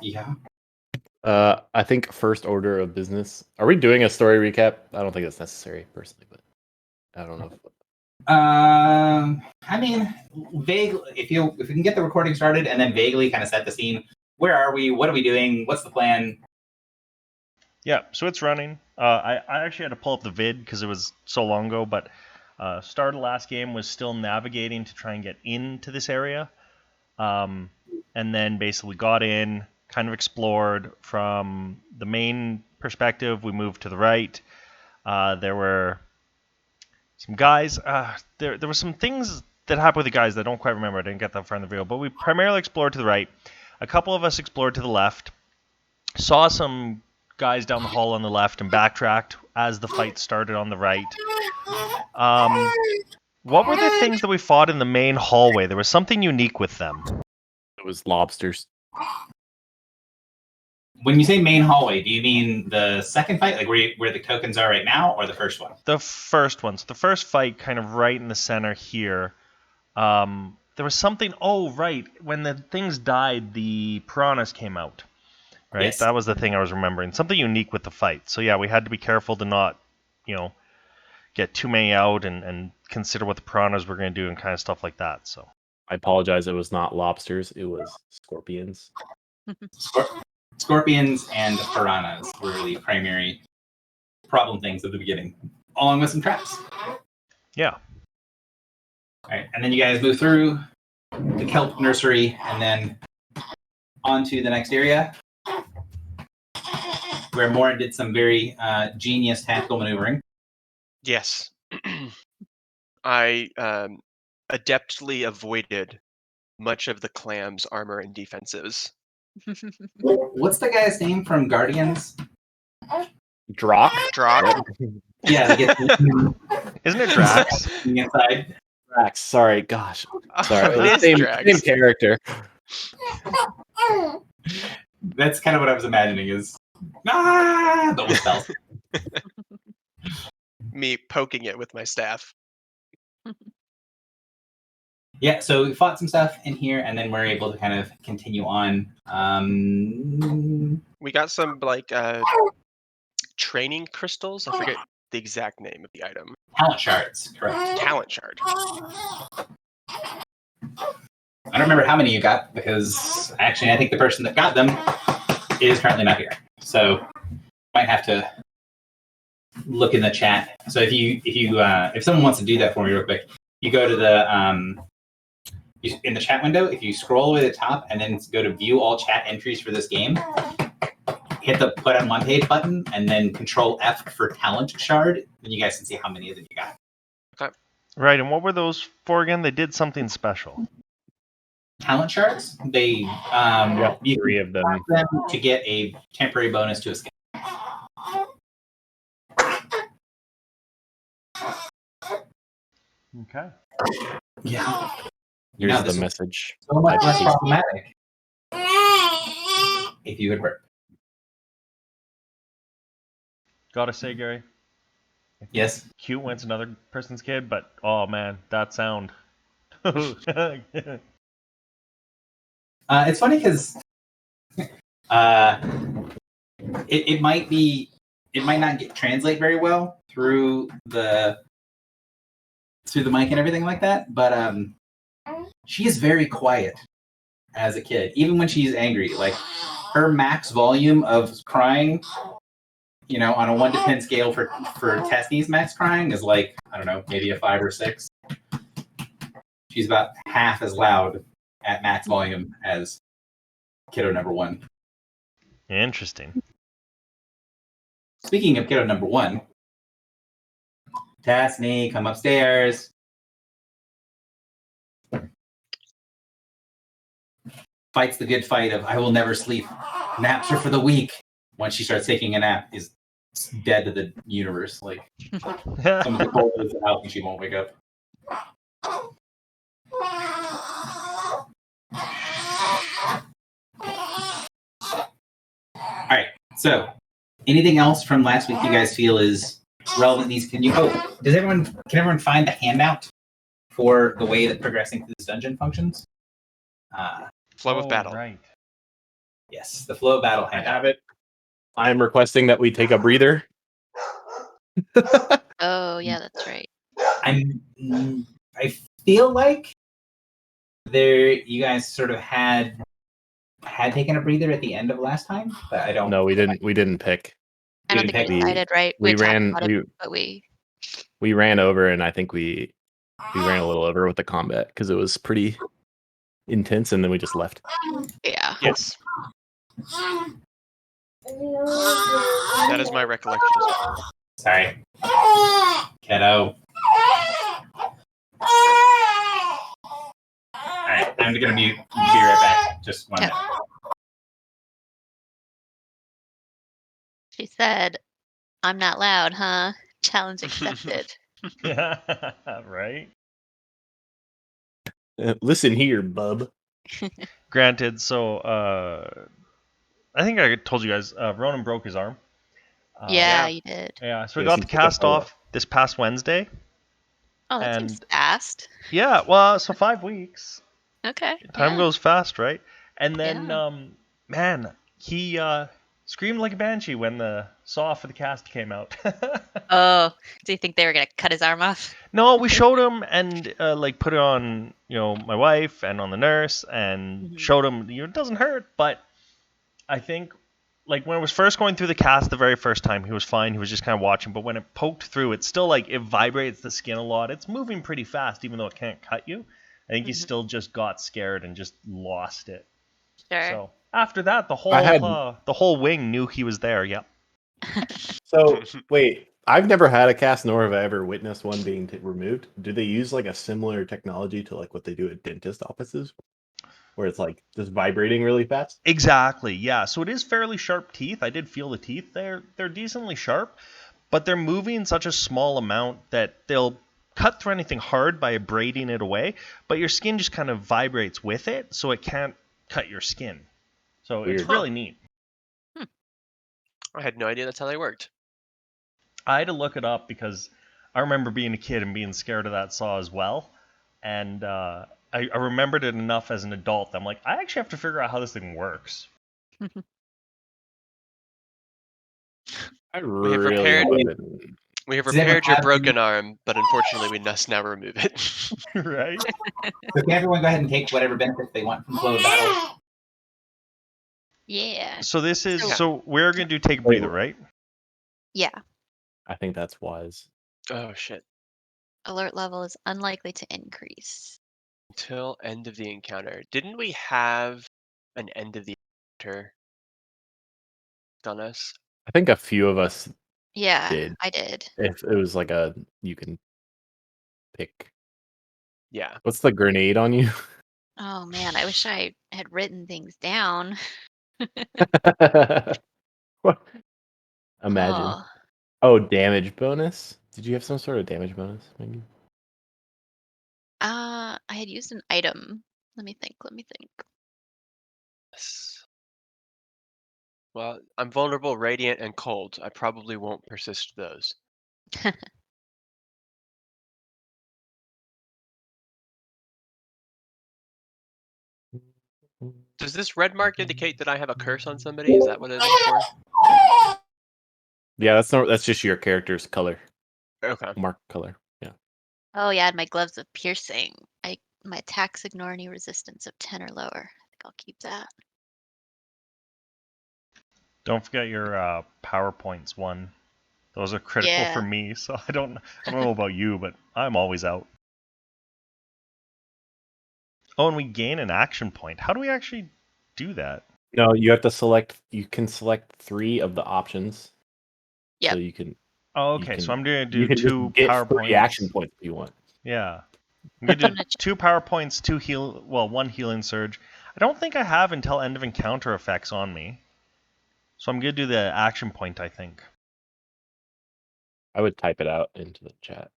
Yeah. I think first order of business. Are we doing a story recap? I don't think that's necessary personally, but I don't know. I mean, vague. If we can get the recording started and then vaguely kind of set the scene. Where are we? What are we doing? What's the plan? Yeah, so it's running. I actually had to pull up the vid because it was so long ago, but start of last game was still navigating to try and get into this area. And then basically got in, kind of explored from the main perspective. We moved to the right. There were some guys. There were some things that happened with the guys that I don't quite remember. I didn't get that far in the video, but we primarily explored to the right. A couple of us explored to the left. Saw some guys down the hall on the left and backtracked as the fight started on the right. What were the things that we fought in the main hallway? There was something unique with them. It was lobsters. When you say main hallway, do you mean the second fight, like where the tokens are right now, or the first one? The first one. So the first fight, kind of right in the center here. There was something. Oh, right. When the things died, the piranhas came out. Right. Yes. That was the thing I was remembering. Something unique with the fight. So yeah, we had to be careful to not, get too many out and consider what the piranhas were going to do and kind of stuff like that. So I apologize. It was not lobsters. It was scorpions. Scorpions and piranhas were the primary problem things at the beginning, along with some traps. Yeah. All right, and then you guys move through the kelp nursery and then on to the next area, where Morin did some very genius tactical maneuvering. Yes. I adeptly avoided much of the clam's armor and defenses. What's the guy's name from Guardians? Drock? Drock? Yeah, Isn't it Drax? inside. Drax. Sorry. Gosh. Sorry. It is same Drax. character. That's kind of what I was imagining is but with spells. Me poking it with my staff. Yeah, so we fought some stuff in here, and then we're able to kind of continue on. We got some training crystals. I forget the exact name of the item. Talent shards, correct. Talent shard. I don't remember how many you got because actually I think the person that got them is currently not here. So might have to look in the chat. So if someone wants to do that for me real quick, you go to the in the chat window, if you scroll all the way to the top and then go to view all chat entries for this game, hit the put on one page button and then Control F for talent shard, then you guys can see how many of them you got. Okay. Right, and what were those for again? They did something special. Talent shards, they you 3 of them. them to get a temporary bonus to escape. Okay. Yeah. Here's Now the this- message. So much I less see. problematic if you had worked. Gotta say, Gary, Yes. cute when's another person's kid, but oh man, that sound. It's funny because it might not translate very well through the mic and everything like that, but she is very quiet as a kid, even when she's angry. Like her max volume of crying, on a 1 to 10 scale for Tessney's max crying is like, I don't know, maybe a 5 or 6. She's about half as loud at max volume as kiddo number 1. Interesting. Speaking of kiddo number 1, Tessney, come upstairs. Fights the good fight of I will never sleep. Naps are for the weak. Once she starts taking a nap, is dead to the universe. Like someone cold in the house and she won't wake up. All right. So, anything else from last week you guys feel is relevant? Can everyone find the handout for the way that progressing through this dungeon functions? Flow of battle. Right. Yes, the flow battle I handout. have it. I am requesting that we take a breather. Oh, yeah, that's right. I feel like you guys sort of had taken a breather at the end of last time, but I don't. No, we didn't. We didn't pick. I don't didn't think we pick- decided, right? we talked ran- about it, but We ran over, and I think we ran a little over with the combat because it was pretty intense, and then we just left. yeah. Yes, that is my recollection as well. Sorry, kiddo. All right, I'm gonna mute. Be right back. Just one Okay. minute. She said, "I'm not loud, huh? Challenge accepted." Yeah, right. Listen here, bub. Granted, so I think I told you guys, Ronan broke his arm. Yeah, yeah. you did. Yeah, so we Yes, got he the took a cast photo. off this past Wednesday. Oh, that seems And- fast. Yeah, well, so 5 weeks. Okay. Time yeah. goes fast, right? And then, Yeah. man, he screamed like a banshee when the saw for the cast came out. Oh, do you think they were gonna cut his arm off? No, we showed him and like put it on, my wife and on the nurse and Mhm. showed him, it doesn't hurt, but I think like when it was first going through the cast the very first time, he was fine. He was just kind of watching, but when it poked through, it's still like it vibrates the skin a lot. It's moving pretty fast, even though it can't cut you. I think he Mhm. still just got scared and just lost it. Sure. So after that, the whole wing knew he was there. Yep. So wait, I've never had a cast, nor have I ever witnessed one being removed. Do they use like a similar technology to like what they do at dentist offices, where it's like just vibrating really fast? Exactly. Yeah. So it is fairly sharp teeth. I did feel the teeth. They're decently sharp, but they're moving such a small amount that they'll cut through anything hard by abrading it away. But your skin just kind of vibrates with it, so it can't cut your skin. So it's Weird. really neat. I had no idea that's how they worked. I had to look it up because I remember being a kid and being scared of that saw as well. And I remembered it enough as an adult that I'm like, I actually have to figure out how this thing works. I have really repaired- hope it- We have Does anyone repaired your have- broken arm, but unfortunately we must now remove it. Right? So can everyone go ahead and take whatever benefits they want from flow battle? Yeah. So this is Yeah. so we're gonna do take a breather, right? Yeah. I think that's wise. Oh shit. Alert level is unlikely to increase. Till end of the encounter. Didn't we have an end of the encounter on us? I think a few of us, Yeah, Did. I did. if it was like you can pick. Yeah. What's the grenade on you? Oh man, I wish I had written things down. What? Imagine. Oh, Oh, damage bonus. Did you have some sort of damage bonus? Maybe. I had used an item. Let me think. Yes. Well, I'm vulnerable, radiant, and cold. I probably won't persist those. Does this red mark indicate that I have a curse on somebody? Is that what it is for? Yeah, that's just your character's color, Okay. mark color. Yeah. Oh yeah, and my gloves of piercing. My attacks ignore any resistance of 10 or lower. I think I'll keep that. Don't forget your PowerPoints one. Those are critical Yeah. for me, so I don't know about you, but I'm always out. Oh, and we gain an action point. How do we actually do that? No, you have to select. You can select 3 of the options. Yep. So you can. Oh, You okay, so can- I'm going to You do can 2 just get power 3 points. action points if you want. Yeah. I'm going to do Gonna 2 power points, 2 heal, well, 1 healing surge. I don't think I have until end of encounter effects on me. So I'm going to do the action point, I think. I would type it out into the chat.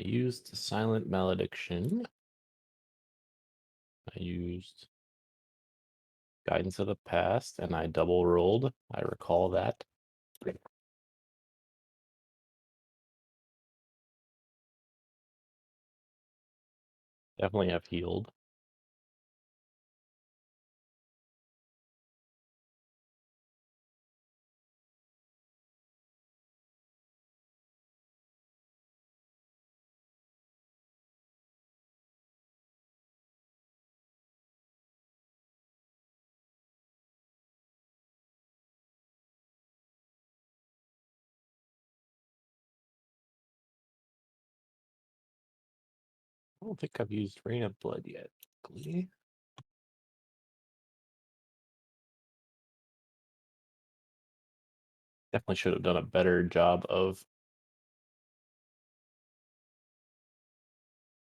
I used Silent Malediction. I used Guidance of the Past, and I double rolled. I recall that. Definitely have healed. I don't think I've used Rain of Blood yet. Glee. Definitely should have done a better job of.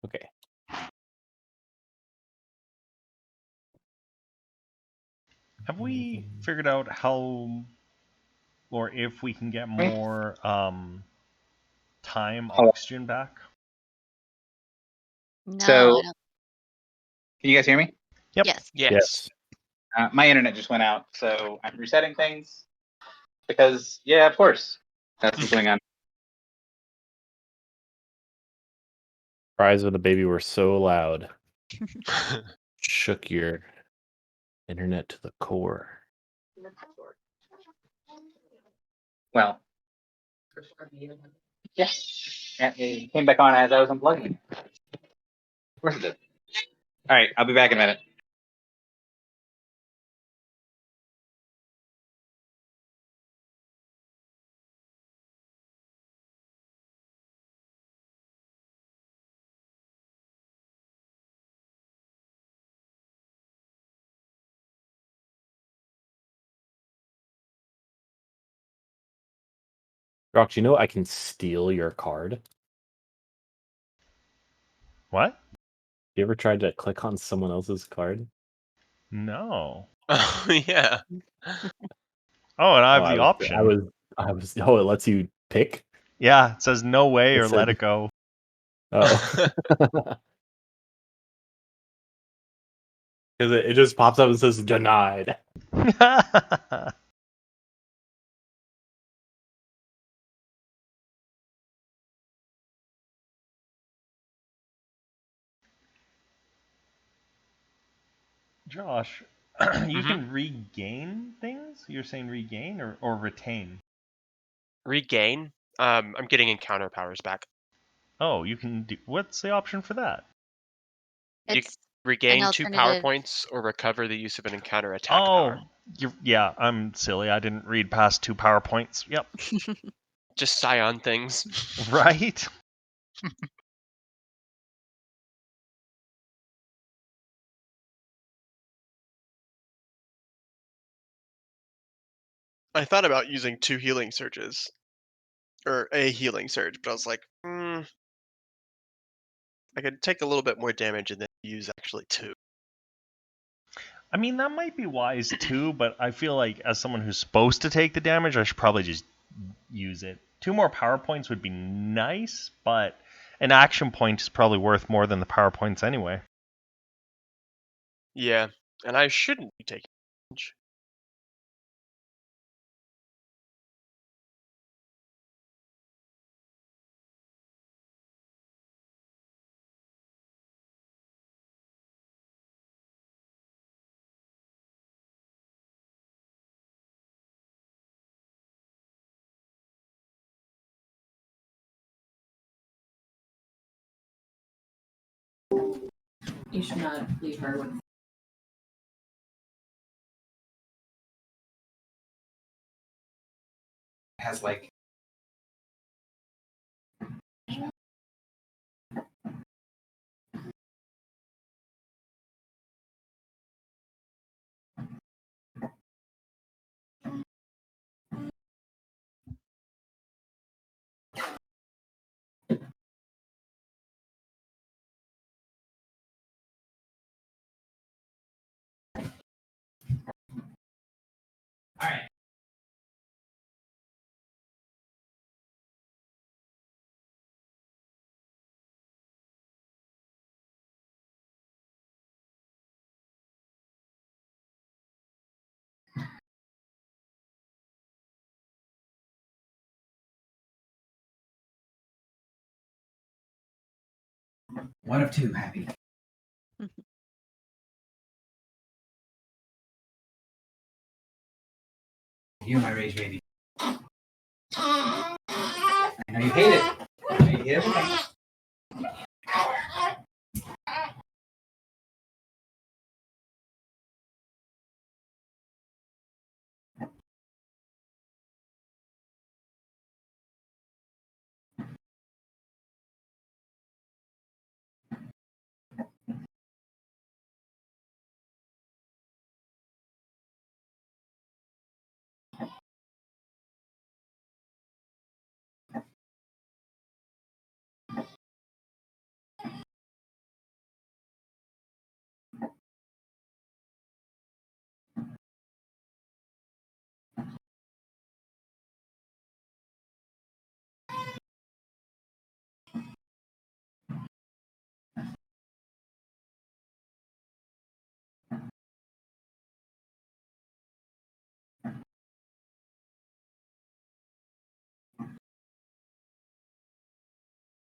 Okay. Have we figured out how or if we can get more time oxygen back? No, So- I don't. Can you guys hear me? Yep. Yes. Yes. My internet just went out, so I'm resetting things. Because, yeah, of course. That's what's going on. Cries of the baby were so loud. Shook your internet to the core. Well. Yeah. And it came back on as I was unplugging. Of course it did. All right, I'll be back in a minute. Rox, you know I can steal your card? What? You ever tried to click on someone else's card? No. Oh yeah. Oh, and I have Oh, the option. Oh, it lets you pick? Yeah, it says no way It or let said- it go. Oh. Because it just pops up and says denied. Josh, you Mhm. can regain things? You're saying regain or retain? Regain. I'm getting encounter powers back. Oh, you can do. What's the option for that? You It's Regain an 2 power alternative. points or recover the use of an encounter attack Oh, power. yeah, I'm silly. I didn't read past 2 PowerPoints. Yep. Just scion things. Right? I thought about using 2 healing surges. Or a healing surge, but I was like, I could take a little bit more damage and then use actually 2. I mean, that might be wise too, but I feel like as someone who's supposed to take the damage, I should probably just use it. 2 more PowerPoints would be nice, but an action point is probably worth more than the PowerPoints anyway. Yeah, and I shouldn't be taking damage. You should not leave her with Has like One of two happy. You, my rage baby. I know you hate it. I know you hate everything.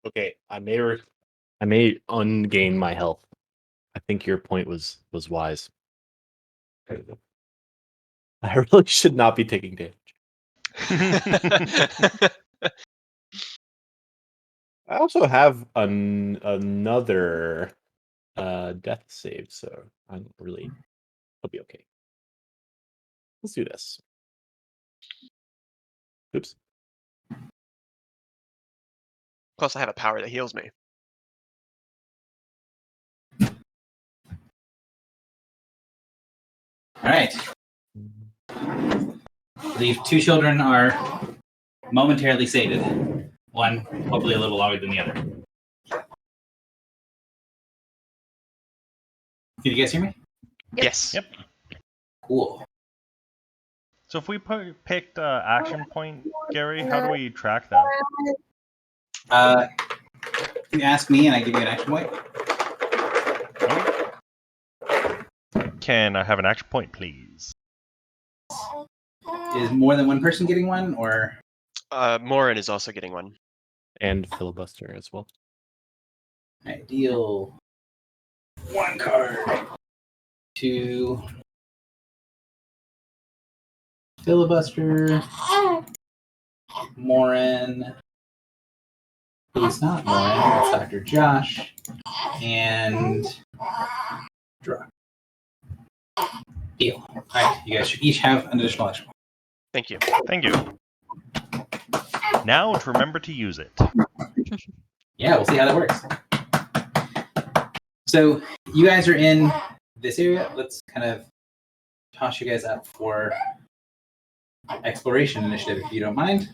Okay, I may ungain my health. I think your point was wise. I really should not be taking damage. I also have another death save, so I'm really I'll be okay. Let's do this. Oops. Plus, I have a power that heals me. All right. The two children are momentarily sated. One hopefully a little longer than the other. Can you guys hear me? Yep. Yes. Yep. Cool. So if we picked action point, Gary, how do we track that? You ask me and I give you an action point. Can I have an action point, please? Is more than one person getting one, or Morin is also getting one. And filibuster as well. I deal one card to filibuster, Morin, who's not Morin, that's Dr. Josh, and Draw. Deal. All right, you guys should each have an additional action. Thank you. Thank you. Now to remember to use it. Yeah, we'll see how that works. So you guys are in this area. Let's kind of toss you guys up for exploration initiative, if you don't mind.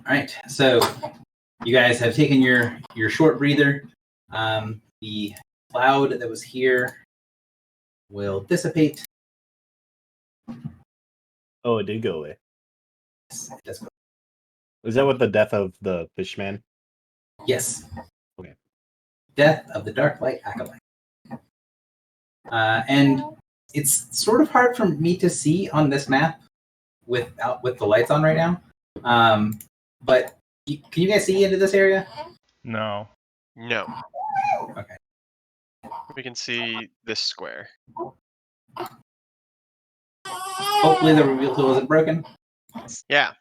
All right, so you guys have taken your short breather. The cloud that was here will dissipate. Oh, it did go away. Yes, it does go. Is that what the death of the fishman? Yes. Okay. Death of the Dark Light Acolyte. And it's sort of hard for me to see on this map with the lights on right now. But can you guys see into this area? No. No. Okay. We can see this square. Hopefully the reveal tool isn't broken. Yeah.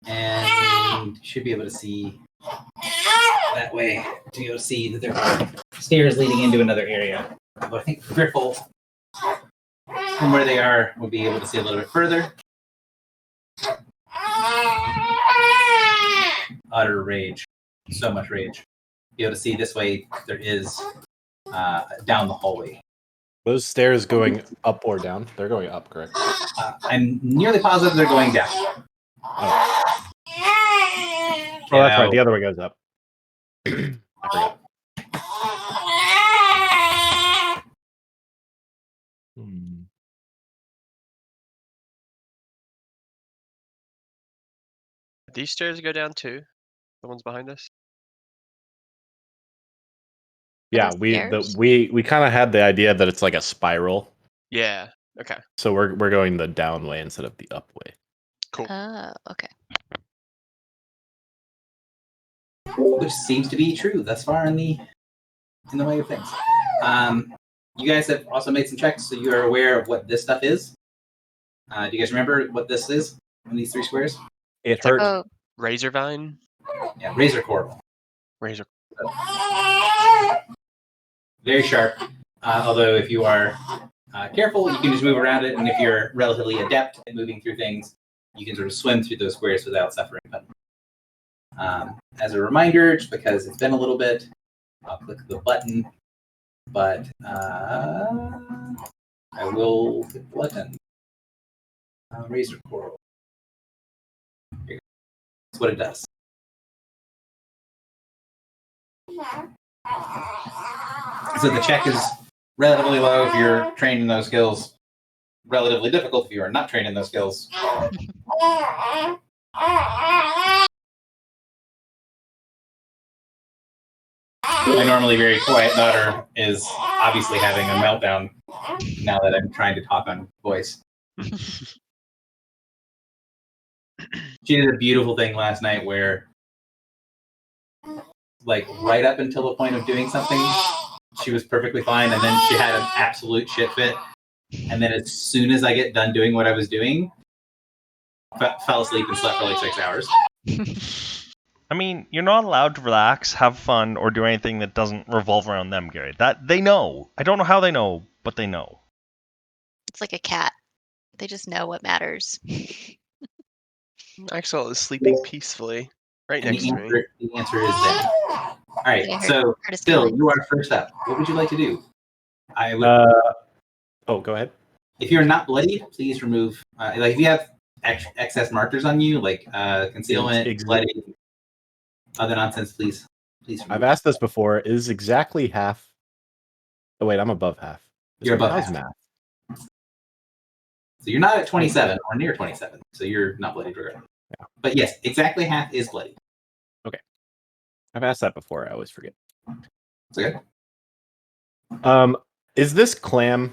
And you should be able to see that way to be able to see that there are stairs leading into another area. But I think Griffle, from where they are, will be able to see a little bit further. Utter rage. So much rage. Be able to see this way, there is down the hallway. Those stairs going up or down? They're going up, correct? I'm nearly positive they're going down. Oh, that's right. The other way goes up. I forgot. These stairs go down too. The ones behind us. Yeah, those we stairs? we kind of had the idea that it's like a spiral, Yeah. Okay. so we're going the down way instead of the up way. Cool. Oh, okay. Which seems to be true thus far in the way of things. You guys have also made some checks, so you are aware of what this stuff is. Do you guys remember what this is in these 3 squares? It hurt. Oh, Razorvine. Yeah, razor coral. Razor. Very sharp. Although if you are careful, you can just move around it, and if you're relatively adept at moving through things, you can sort of swim through those squares without suffering. But as a reminder, just because it's been a little bit, I'll click the button. But I will hit the button. Razor coral. Here you go. That's what it does. So the check is relatively low if you're trained in those skills. Relatively difficult if you are not trained in those skills. My normally very quiet daughter is obviously having a meltdown now that I'm trying to talk on voice. She did a beautiful thing last night where, like, right up until the point of doing something, she was perfectly fine, and then she had an absolute shit fit. And then as soon as I get done doing what I was doing, fell asleep and slept for like 6 hours. I mean, you're not allowed to relax, have fun, or do anything that doesn't revolve around them, Gary. That they know. I don't know how they know, but they know. it's like a cat. They just know what matters. Axel is sleeping peacefully right And next to me. the answer is then. All right, Yeah, so hurt his Phil, feelings. you are first up. What would you like to do? I would, Oh, go ahead. if you're not bloodied, please remove. Like if you have excess markers on you, like concealment, bloody, other nonsense, please remove. I've asked this before. Is exactly half? Oh wait, I'm above half. You're above how's half. math? So you're not at 27 or near 27, so you're not bloodied regardless. Yeah. But yes, exactly half is bloodied. I've asked that before. I always forget. It's okay. Is this clam?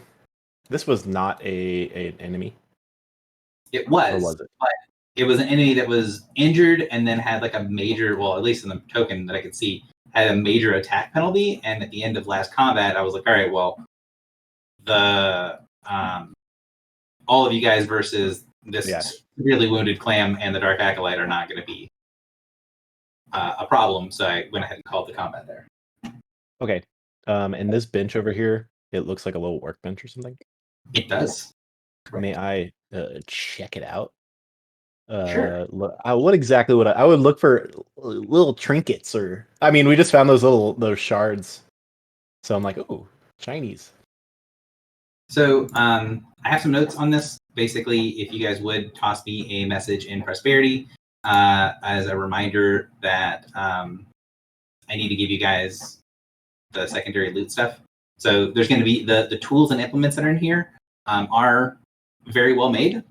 This was not an enemy, It or was, was it? but it was an enemy that was injured and then had like a major, well, at least in the token that I could see, had a major attack penalty. And at the end of last combat, I was like, all right, well, the all of you guys versus this Yeah. severely wounded clam and the Dark Acolyte are not going to be a problem. So I went ahead and called the combat there. Okay. And this bench over here, it looks like a little workbench or something. It does. May I check it out? Sure. What exactly would I would look for? Little trinkets, or I mean, we just found those shards, so I'm like, oh, Chinese. So I have some notes on this. Basically, if you guys would toss me a message in Prosperity as a reminder that I need to give you guys the secondary loot stuff. So there's going to be the tools and implements that are in here are very well made.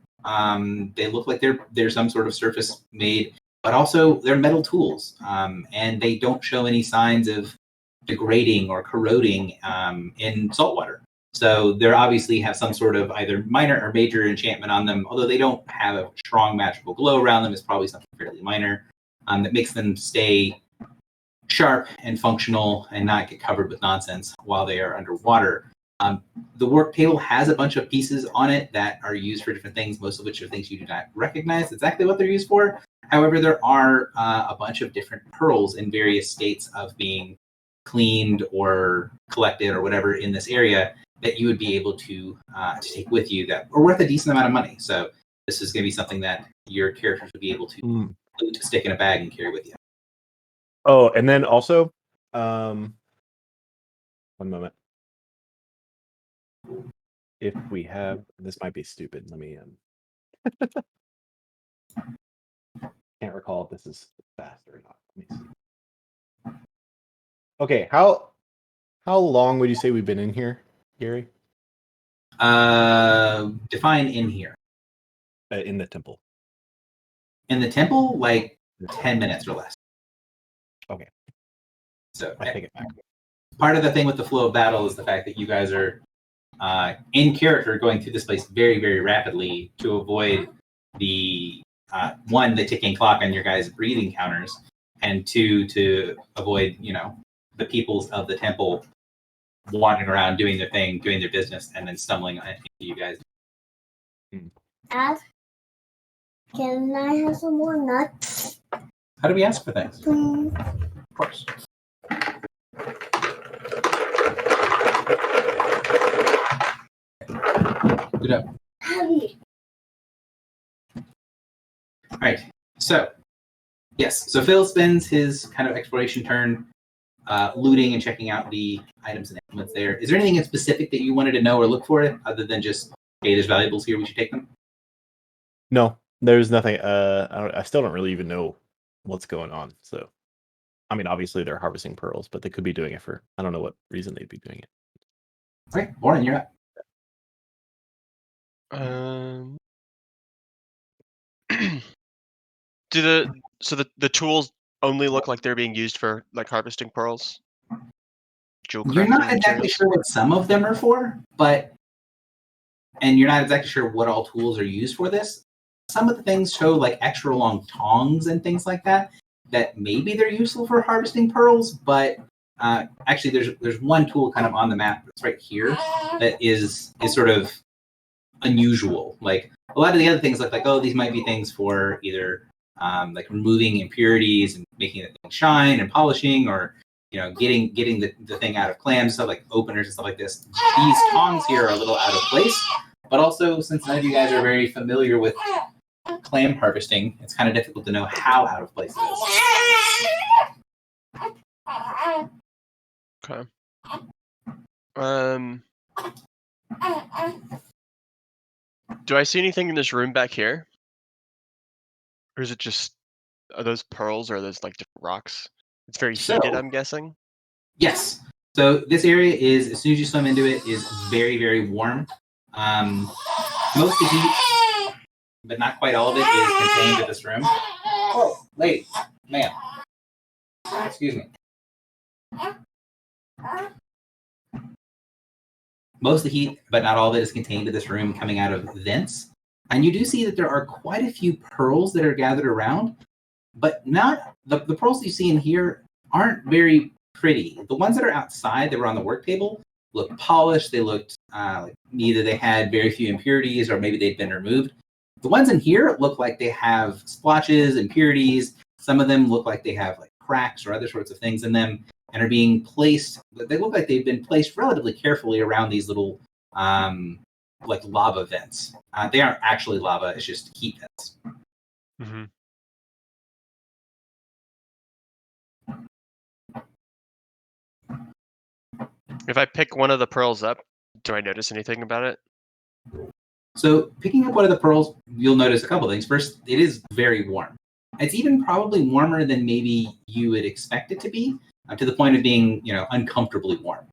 They look like they're some sort of surface made, but also they're metal tools, and they don't show any signs of degrading or corroding in saltwater. So they obviously have some sort of either minor or major enchantment on them, although they don't have a strong magical glow around them. It's probably something fairly minor that makes them stay sharp and functional and not get covered with nonsense while they are underwater. The work table has a bunch of pieces on it that are used for different things, most of which are things you do not recognize exactly what they're used for. However, there are a bunch of different pearls in various states of being cleaned or collected or whatever in this area that you would be able to take with you that are worth a decent amount of money. So this is going to be something that your characters would be able to stick in a bag and carry with you. Oh, and then also, one moment. If we have, this might be stupid. Let me can't recall if this is fast or not. Let me see. Okay, how long would you say we've been in here, Gary? Define in here. In the temple. In the temple, like 10 minutes or less. Okay. So I take it back. part of the thing with the flow of battle is the fact that you guys are in character going through this place very, very rapidly to avoid the one, the ticking clock on your guys' breathing counters, and two, to avoid, the peoples of the temple wandering around doing their thing, doing their business, and then stumbling into you guys. Dad, can I have some more nuts? How do we ask for things? Please. Of course. Good up. Heavy. All right. So, yes. So Phil spends his kind of exploration turn looting and checking out the items and implements there. Is there anything in specific that you wanted to know or look for other than just, hey, there's valuables here, we should take them? No, there's nothing. I still don't really even know what's going on. So, I mean, obviously they're harvesting pearls, but they could be doing it for, I don't know what reason they'd be doing it. Okay, Warren, you're up. Do the tools only look like they're being used for like harvesting pearls? Jewel You're not crafting exactly materials? sure what some of them are for, and you're not exactly sure what all tools are used for this. Some of the things show like extra long tongs and things like that maybe they're useful for harvesting pearls, but actually there's one tool kind of on the map that's right here that is sort of unusual. Like a lot of the other things look like, oh, these might be things for either like removing impurities and making the thing shine and polishing, or getting the thing out of clams, stuff like openers and stuff like this. These tongs here are a little out of place, but also since none of you guys are very familiar with clam harvesting, it's kind of difficult to know how out of place it is. Okay. Do I see anything in this room back here? Or is it just, are those pearls or are those like different rocks? It's very heated, I'm guessing. Yes. So this area is, as soon as you swim into it, is very, very warm. Most of the heat, but not quite all of it, is contained to this room. Oh, lady, ma'am. Excuse me. Most of the heat, but not all of it, is contained to this room coming out of vents. And you do see that there are quite a few pearls that are gathered around, but not the pearls that you see in here aren't very pretty. The ones that are outside that were on the work table look polished. They looked like either they had very few impurities or maybe they'd been removed. The ones in here look like they have splotches, impurities. Some of them look like they have like cracks or other sorts of things in them and are being placed. They look like they've been placed relatively carefully around these little like lava vents. They aren't actually lava, it's just heat vents. Mm-hmm. If I pick one of the pearls up, do I notice anything about it? So picking up one of the pearls, you'll notice a couple things. First, it is very warm. It's even probably warmer than maybe you would expect it to be, to the point of being, uncomfortably warm.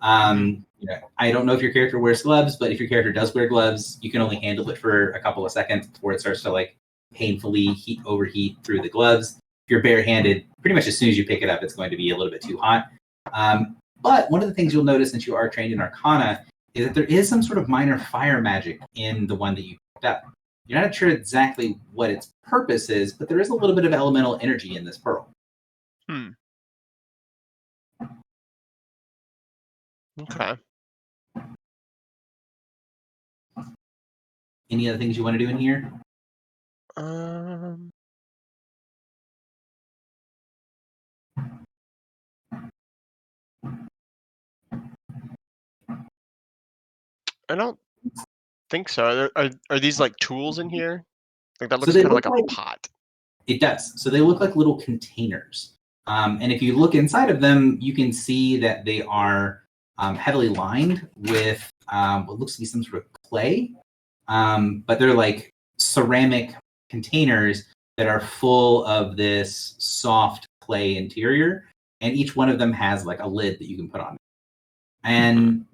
I don't know if your character wears gloves, but if your character does wear gloves, you can only handle it for a couple of seconds before it starts to like painfully overheat through the gloves. If you're barehanded, pretty much as soon as you pick it up, it's going to be a little bit too hot. But one of the things you'll notice since you are trained in Arcana is that there is some sort of minor fire magic in the one that you picked up. You're not sure exactly what its purpose is, but there is a little bit of elemental energy in this pearl. Okay. Any other things you want to do in here? I don't think so. Are these like tools in here? Like that So looks they kind of look like a like- pot. It does. So they look like little containers. And if you look inside of them, you can see that they are heavily lined with what looks to be some sort of clay. But they're like ceramic containers that are full of this soft clay interior. And each one of them has like a lid that you can put on. And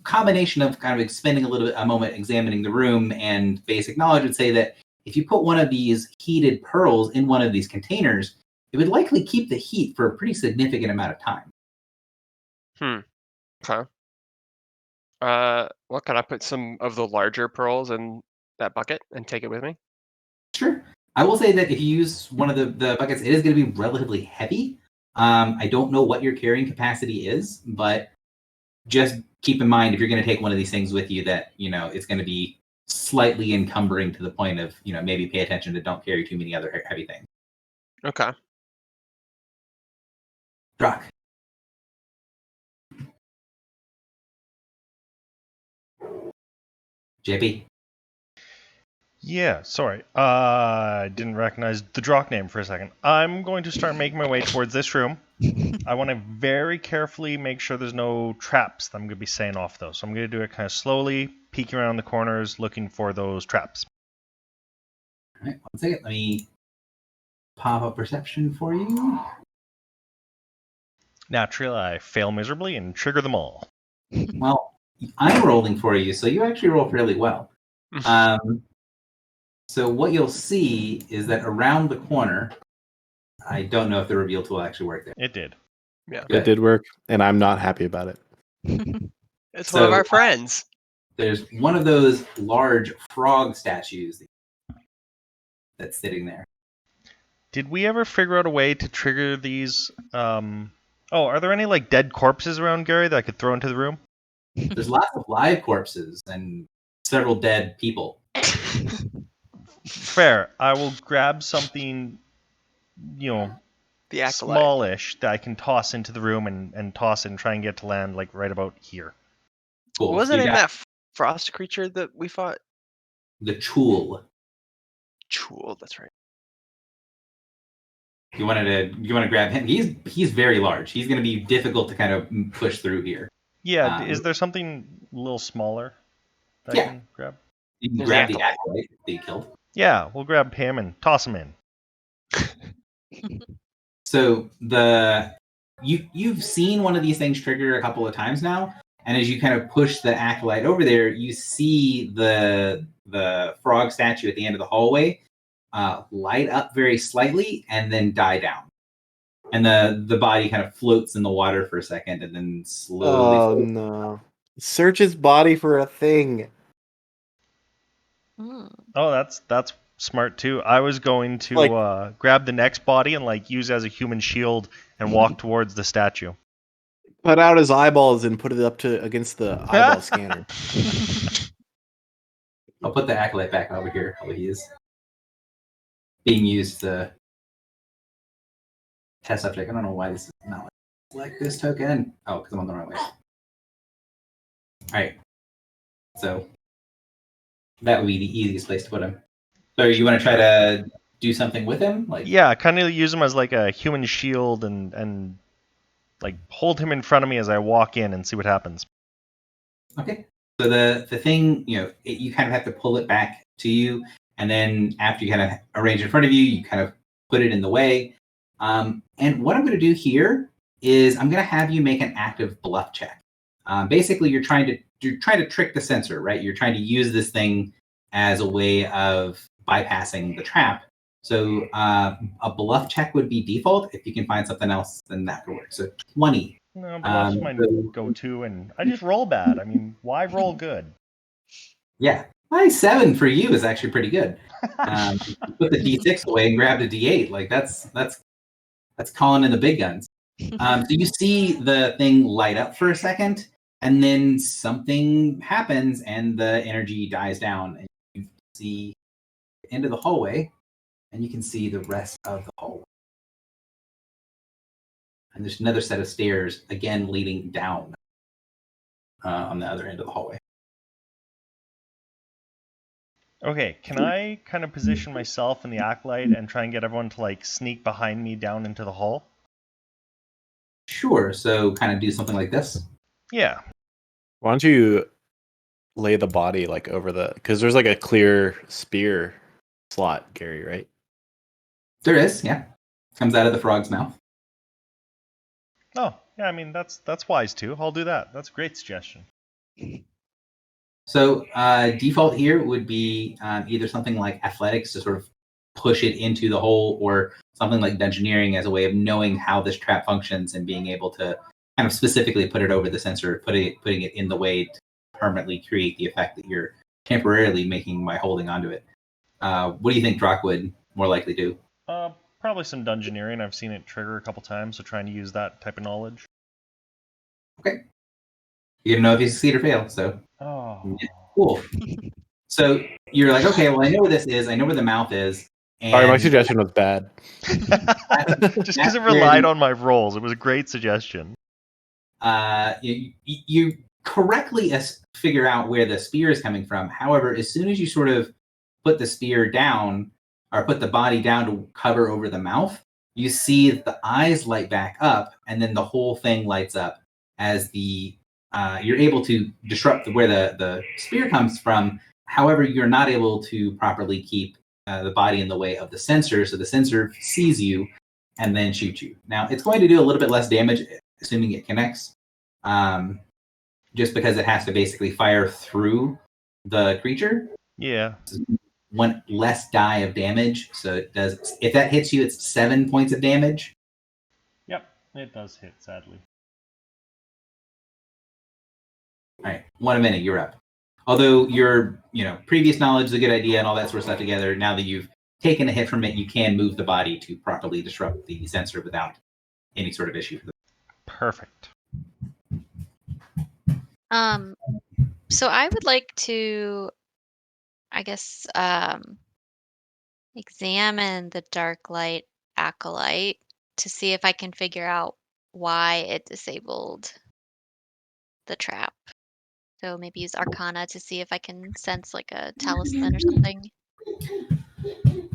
combination of kind of spending a moment examining the room and basic knowledge would say that if you put one of these heated pearls in one of these containers, it would likely keep the heat for a pretty significant amount of time. Okay. What can I put some of the larger pearls in that bucket and take it with me? Sure. I will say that if you use one of the buckets, it is going to be relatively heavy. I don't know what your carrying capacity is, but just keep in mind if you're going to take one of these things with you that, it's going to be slightly encumbering to the point of, maybe pay attention to don't carry too many other heavy things. Okay. Drock. JP. Yeah, sorry. I didn't recognize the Drock name for a second. I'm going to start making my way towards this room. I want to very carefully make sure there's no traps that I'm going to be setting off, though. So I'm going to do it kind of slowly, peeking around the corners, looking for those traps. All right, 1 second. Let me pop up perception for you. Naturally, I fail miserably and trigger them all. Well, I'm rolling for you, so you actually roll fairly well. So what you'll see is that around the corner, I don't know if the reveal tool actually worked there. It did. Yeah. It did work, and I'm not happy about it. It's one of So- our friends. There's one of those large frog statues that's sitting there. Did we ever figure out a way to trigger these? Are there any like dead corpses around, Gary, that I could throw into the room? There's lots of live corpses and several dead people. Fair. I will grab something, The acolyte. smallish that I can toss into the room and toss it and try and get to land like right about here. Cool. Wasn't So it you got that frost creature that we fought? the Chul. Chul, that's right. You want to grab him? He's very large. He's going to be difficult to kind of push through here. Yeah, is there something a little smaller that I Yeah. can grab? You can There's grab the the acolyte that you killed. Yeah, we'll grab him and toss him in. So you've seen one of these things trigger a couple of times now, and as you kind of push the acolyte over there, you see the frog statue at the end of the hallway light up very slightly and then die down, and the body kind of floats in the water for a second and then slowly. Oh floats. no! Search his body for a thing. Oh, that's smart too. I was going to grab the next body and like use it as a human shield and walk towards the statue. Cut out his eyeballs and put it up against the eyeball scanner. I'll put the acolyte back over here. How he is being used to test subject. I don't know why this is not like this token. Oh, because I'm on the wrong way. All right. So that would be the easiest place to put him. So you want to try to do something with him? Like Yeah, kind of use him as like a human shield and like hold him in front of me as I walk in and see what happens. Okay. So the thing, you kind of have to pull it back to you, and then after you kind of arrange in front of you, you kind of put it in the way. And what I'm going to do here is I'm going to have you make an active bluff check. Basically, you're trying to trick the sensor, right? You're trying to use this thing as a way of bypassing the trap. So a bluff check would be default. If you can find something else, then that could work. So 20. No, but that's my go-to, and I just roll bad. I mean, why roll good? Yeah, my 7 for you is actually pretty good. Put the D6 away and grab the D8. Like that's calling in the big guns. So you see the thing light up for a second, and then something happens, and the energy dies down, and you see the end of the hallway, and you can see the rest of the hallway. And there's another set of stairs, again leading down on the other end of the hallway. Okay, can I kind of position myself in the acolyte and try and get everyone to like sneak behind me down into the hall? Sure. So kind of do something like this. Yeah. Why don't you lay the body like over because there's like a clear spear slot, Gary, right? There is, yeah. Comes out of the frog's mouth. Oh, yeah, I mean, that's wise too. I'll do that. That's a great suggestion. So default here would be either something like athletics to sort of push it into the hole, or something like dungeoneering as a way of knowing how this trap functions and being able to kind of specifically put it over the sensor, putting it in the way to permanently create the effect that you're temporarily making by holding onto it. What do you think Drock would more likely do? Probably some dungeoneering. I've seen it trigger a couple times, so trying to use that type of knowledge. Okay. You don't know if you succeed or fail, so Oh. cool. So you're like, okay, well, I know where this is. I know where the mouth is. And Sorry, my suggestion was bad. Just because it relied on my rolls. It was a great suggestion. You correctly figure out where the spear is coming from. However, as soon as you sort of put the spear down, or put the body down to cover over the mouth, you see the eyes light back up, and then the whole thing lights up as you're able to disrupt where the spear comes from. However, you're not able to properly keep the body in the way of the sensor, so the sensor sees you and then shoots you. Now, it's going to do a little bit less damage, assuming it connects, just because it has to basically fire through the creature. Yeah. One less die of damage, so it does. If that hits you, it's 7 points of damage. Yep, it does hit, sadly. All right, 1 minute, you're up. Although your previous knowledge is a good idea and all that sort of stuff together, now that you've taken a hit from it, you can move the body to properly disrupt the sensor without any sort of issue. Perfect. So I would like to, I guess, examine the dark light acolyte to see if I can figure out why it disabled the trap. So maybe use Arcana to see if I can sense like a talisman or something.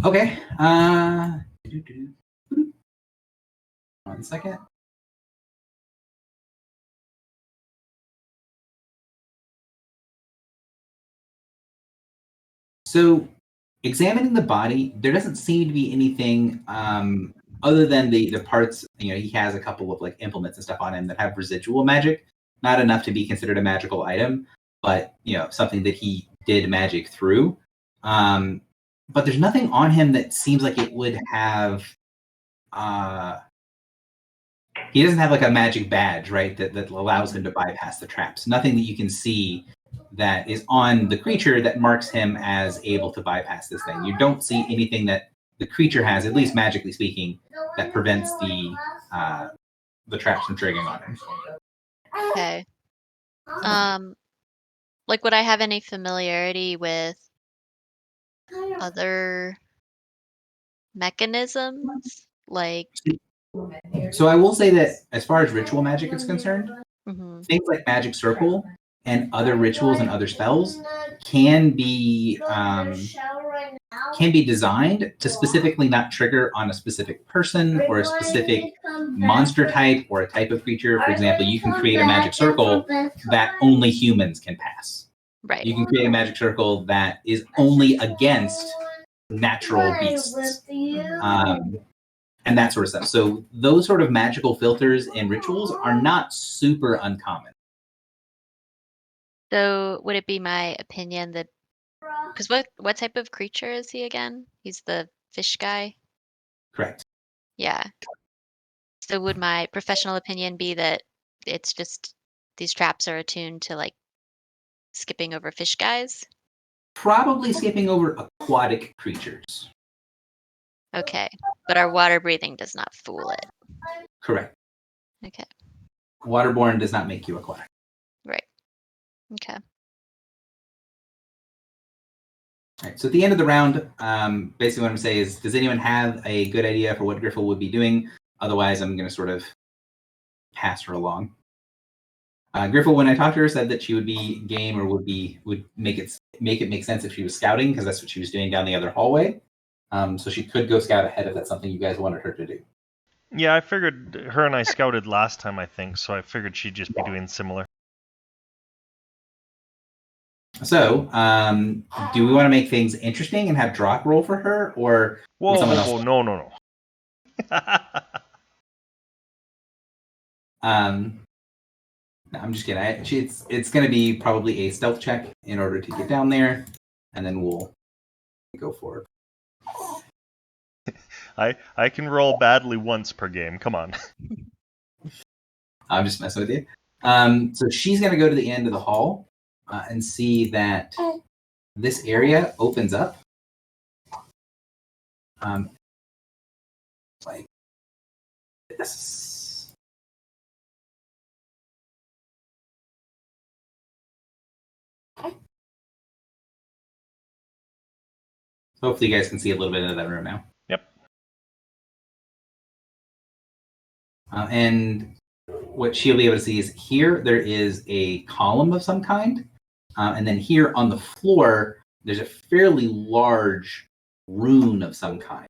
Okay. 1 second. So, examining the body, there doesn't seem to be anything other than the parts. He has a couple of like implements and stuff on him that have residual magic. Not enough to be considered a magical item, but something that he did magic through. But there's nothing on him that seems like it would have. He doesn't have like a magic badge, right? That allows him to bypass the traps. Nothing that you can see that is on the creature that marks him as able to bypass this thing. You don't see anything that the creature has, at least magically speaking, that prevents the traps from triggering on him. Okay. Like, would I have any familiarity with other mechanisms? Like, So I will say that as far as ritual magic is concerned, mhm. things like Magic Circle and other rituals and other spells can be designed to specifically not trigger on a specific person or a specific monster type or a type of creature. For example, you can create a magic circle that only humans can pass. Right. You can create a magic circle that is only against natural beasts. And that sort of stuff. So those sort of magical filters and rituals are not super uncommon. So would it be my opinion that, because what type of creature is he again? He's the fish guy? Correct. Yeah. So would my professional opinion be that it's just these traps are attuned to like skipping over fish guys? Probably skipping over aquatic creatures. Okay. But our water breathing does not fool it. Correct. Okay. Waterborne does not make you aquatic. Right. Okay. All right, so at the end of the round, basically what I'm saying is, does anyone have a good idea for what Griffle would be doing? Otherwise, I'm going to sort of pass her along. Griffle, when I talked to her, said that she would be game or would make it make sense if she was scouting, because that's what she was doing down the other hallway. So she could go scout ahead if that's something you guys wanted her to do. Yeah, I figured her and I scouted last time, I think, so I figured she'd just be doing similar. So, do we want to make things interesting and have Drock roll for her, or Whoa, someone whoa, else? whoa, no. No, I'm just kidding. It's going to be probably a stealth check in order to get down there, and then we'll go for it. I can roll badly once per game. Come on. I'm just messing with you. So she's going to go to the end of the hall and see that this area opens up. Like this. Hopefully you guys can see a little bit into that room now. Yep. And what she'll be able to see is here there is a column of some kind. And then here on the floor, there's a fairly large rune of some kind.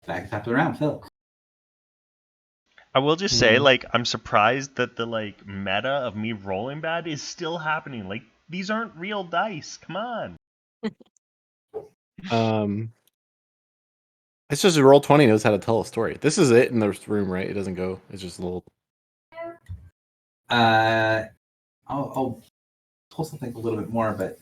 Back top of the round, Phil. I will just say, like, I'm surprised that the like meta of me rolling bad is still happening. Like, these aren't real dice. Come on. It's just Roll20 knows how to tell a story. This is it in the room, right? It doesn't go. It's just a little. I'll pull something a little bit more, but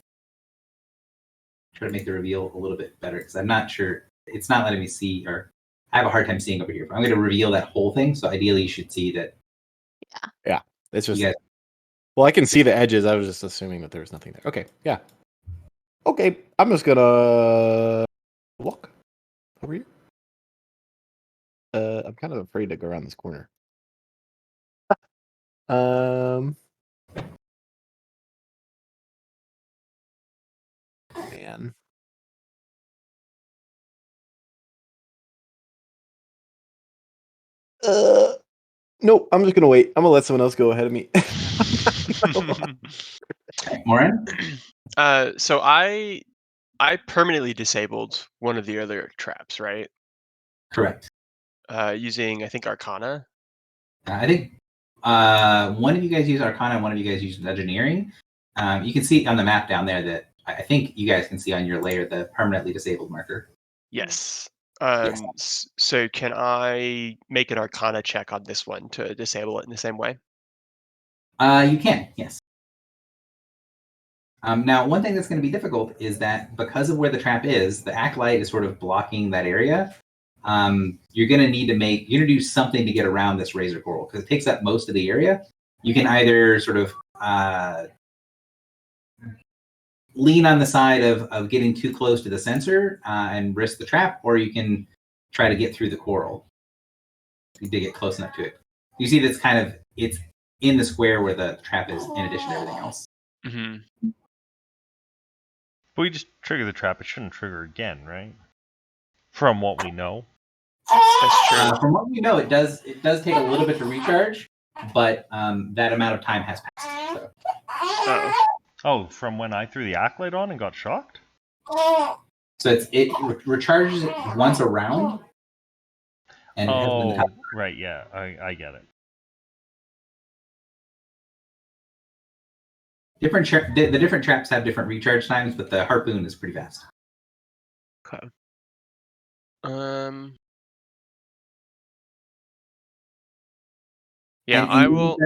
try to make the reveal a little bit better because I'm not sure. It's not letting me see, or I have a hard time seeing over here. But I'm going to reveal that whole thing, so ideally you should see that. Yeah, it's just. You guys- Well, I can see the edges. I was just assuming that there was nothing there. Okay, yeah. Okay, I'm just gonna walk over here. I'm kind of afraid to go around this corner. Man. Nope, I'm just gonna wait. I'm gonna let someone else go ahead of me. Morin? So I permanently disabled one of the other traps, right? Correct. Using I think Arcana. I think one of you guys use Arcana, one of you guys use Engineering. You can see on the map down there that I think you guys can see on your layer the permanently disabled marker. Yes. Yes. So can I make an Arcana check on this one to disable it in the same way? You can, yes. Now, one thing that's going to be difficult is that because of where the trap is, the acolyte is sort of blocking that area. You're going to need to do something to get around this razor coral because it takes up most of the area. You can either sort of lean on the side of getting too close to the sensor and risk the trap, or you can try to get through the coral to get close enough to it. You see that's it's in the square where the trap is in addition to everything else. Mm-hmm. If we just trigger the trap, it shouldn't trigger again, right? From what we know. That's true. From what we know, it does take a little bit to recharge, but that amount of time has passed. So. Oh, from when I threw the acolyte on and got shocked? So it recharges it once a round. And it has been the top. Right, yeah, I get it. The different traps have different recharge times, but the harpoon is pretty fast. Okay. Yeah, I will.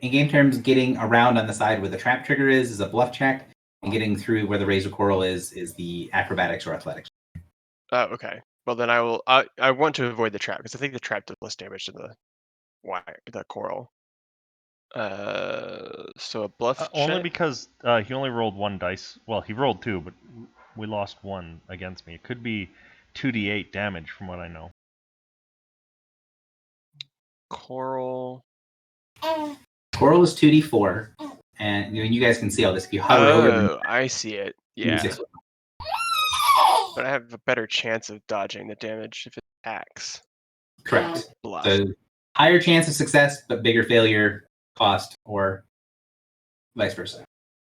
In game terms, getting around on the side where the trap trigger is a bluff check, and getting through where the razor coral is the acrobatics or athletics. Okay. Well, then I will. I want to avoid the trap because I think the trap does less damage than the coral. So a bluff check. Only because he only rolled one dice. Well, he rolled two, but we lost one against me. It could be 2d8 damage from what I know. Coral. Coral is 2d4, and you guys can see all this. If you hover over them, I see it. Yeah. 2d6. But I have a better chance of dodging the damage if it attacks. Correct. Bluff. So higher chance of success, but bigger failure cost, or vice versa.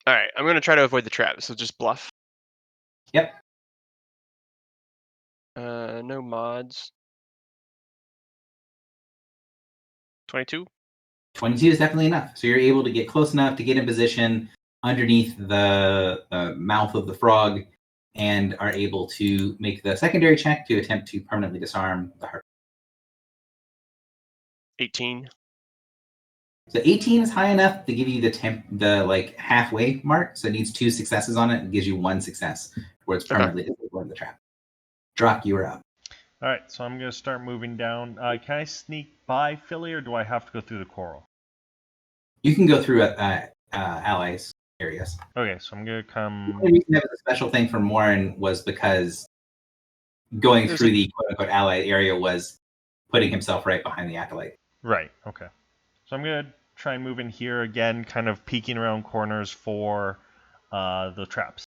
All right, I'm gonna try to avoid the trap. So just bluff. Yep. No mods. 22. 22 is definitely enough. So you're able to get close enough to get in position underneath the mouth of the frog and are able to make the secondary check to attempt to permanently disarm the harpoon. 18. So 18 is high enough to give you the like halfway mark. So it needs 2 successes on it and gives you 1 success where it's permanently disabling the trap. Drock, you are up. All right, so I'm going to start moving down. Can I sneak by Philly, or do I have to go through the coral? You can go through allies areas. Okay, so I'm going to come... The reason that was a special thing for Morin was because going through the quote-unquote ally area was putting himself right behind the acolyte. Right, okay. So I'm going to try and move in here again, kind of peeking around corners for the traps.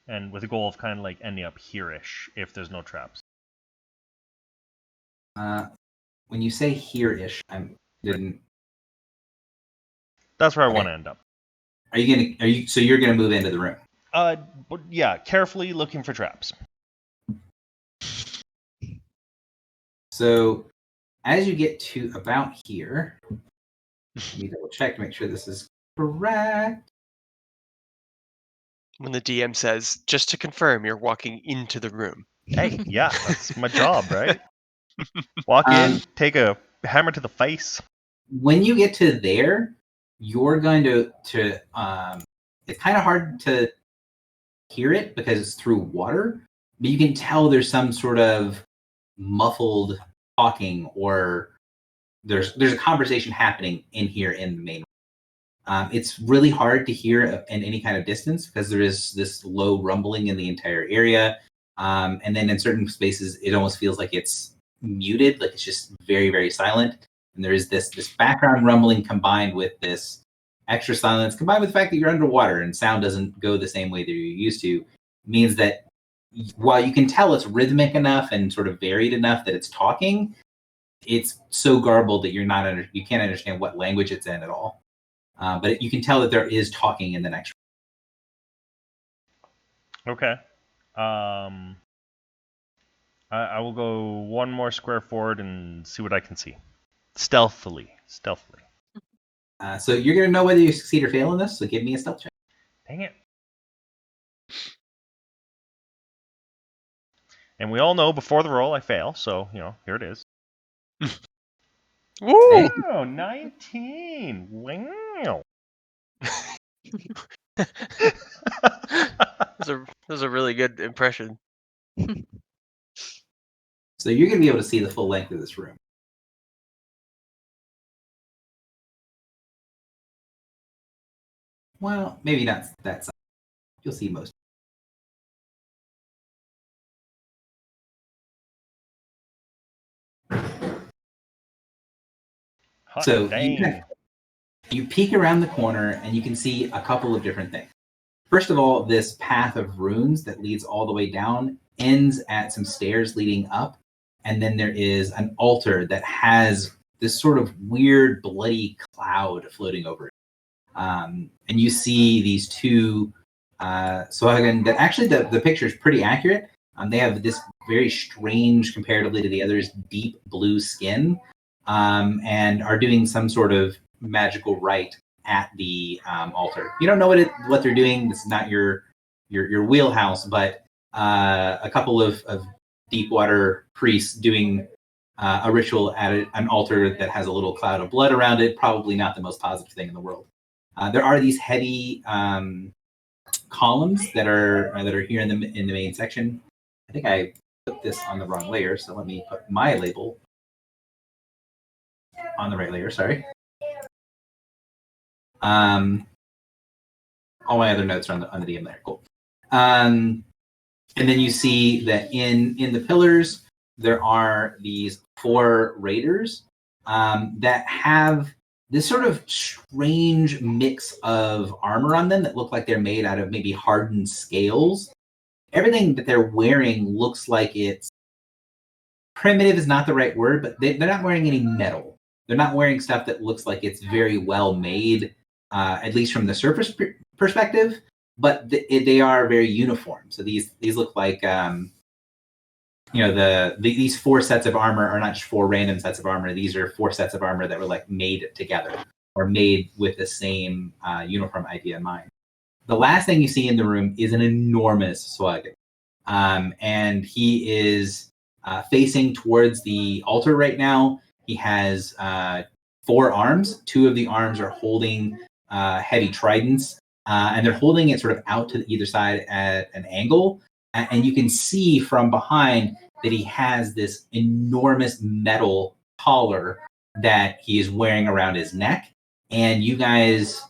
And with the goal of kind of like ending up here-ish if there's no traps. When you say here-ish, didn't. That's where I Okay. want to end up. So you're gonna move into the room? But yeah, carefully looking for traps. So as you get to about here, let me double check to make sure this is correct. When the DM says, just to confirm, you're walking into the room. Hey, yeah, that's my job, right? Walk in, take a hammer to the face. When you get to there, you're going to it's kind of hard to hear it because it's through water, but you can tell there's some sort of muffled talking, or there's a conversation happening in here in the main room. It's really hard to hear in any kind of distance because there is this low rumbling in the entire area, and then in certain spaces it almost feels like it's muted, like it's just very, very silent. And there is this background rumbling combined with this extra silence, combined with the fact that you're underwater and sound doesn't go the same way that you're used to, means that while you can tell it's rhythmic enough and sort of varied enough that it's talking, it's so garbled that you can't understand what language it's in at all. But you can tell that there is talking in the next room. Okay. I will go one more square forward and see what I can see. Stealthily. So you're going to know whether you succeed or fail in this, so give me a stealth check. Dang it. And we all know before the roll I fail, so, here it is. Woo! Oh, 19! Wow! That was a really good impression. So you're going to be able to see the full length of this room. Well, maybe not that side. You'll see most. Hot So dang. you peek around the corner and you can see a couple of different things. First of all, this path of runes that leads all the way down ends at some stairs leading up. And then there is an altar that has this sort of weird bloody cloud floating over it. And you see these two, so again, actually the picture is pretty accurate. They have this very strange, comparatively to the others, deep blue skin, and are doing some sort of magical rite at the altar. You don't know what they're doing. This is not your wheelhouse, but a couple of Deepwater priests doing a ritual at an altar that has a little cloud of blood around it. Probably not the most positive thing in the world. There are these heavy columns that are here in the main section. I think I put this on the wrong layer, so let me put my label on the right layer. Sorry. All my other notes are on the DM layer. Cool. And then you see that in the pillars there are these 4 raiders that have this sort of strange mix of armor on them that look like they're made out of maybe hardened scales. Everything that they're wearing looks like it's primitive is not the right word, but they're not wearing any metal. They're not wearing stuff that looks like it's very well made, at least from the surface perspective. But they are very uniform. So these look like these 4 sets of armor are not just 4 random sets of armor. These are 4 sets of armor that were like made together or made with the same uniform idea in mind. the last thing you see in the room is an enormous Swaggin. And he is facing towards the altar right now. He has 4 arms. 2 of the arms are holding heavy tridents, and they're holding it sort of out to either side at an angle. And you can see from behind that he has this enormous metal collar that he is wearing around his neck. And you guys,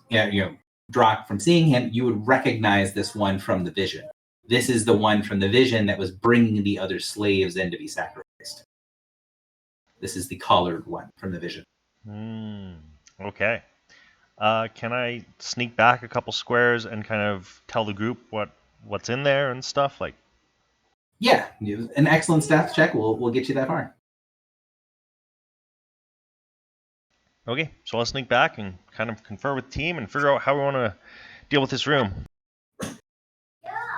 Drock, from seeing him, you would recognize this one from the vision. This is the one from the vision that was bringing the other slaves in to be sacrificed. This is the collared one from the vision. Okay. Can I sneak back a couple squares and kind of tell the group what's in there and stuff? Like, yeah, an excellent stealth check will get you that far. okay, so I'll sneak back and kind of confer with the team and figure out how we want to deal with this room.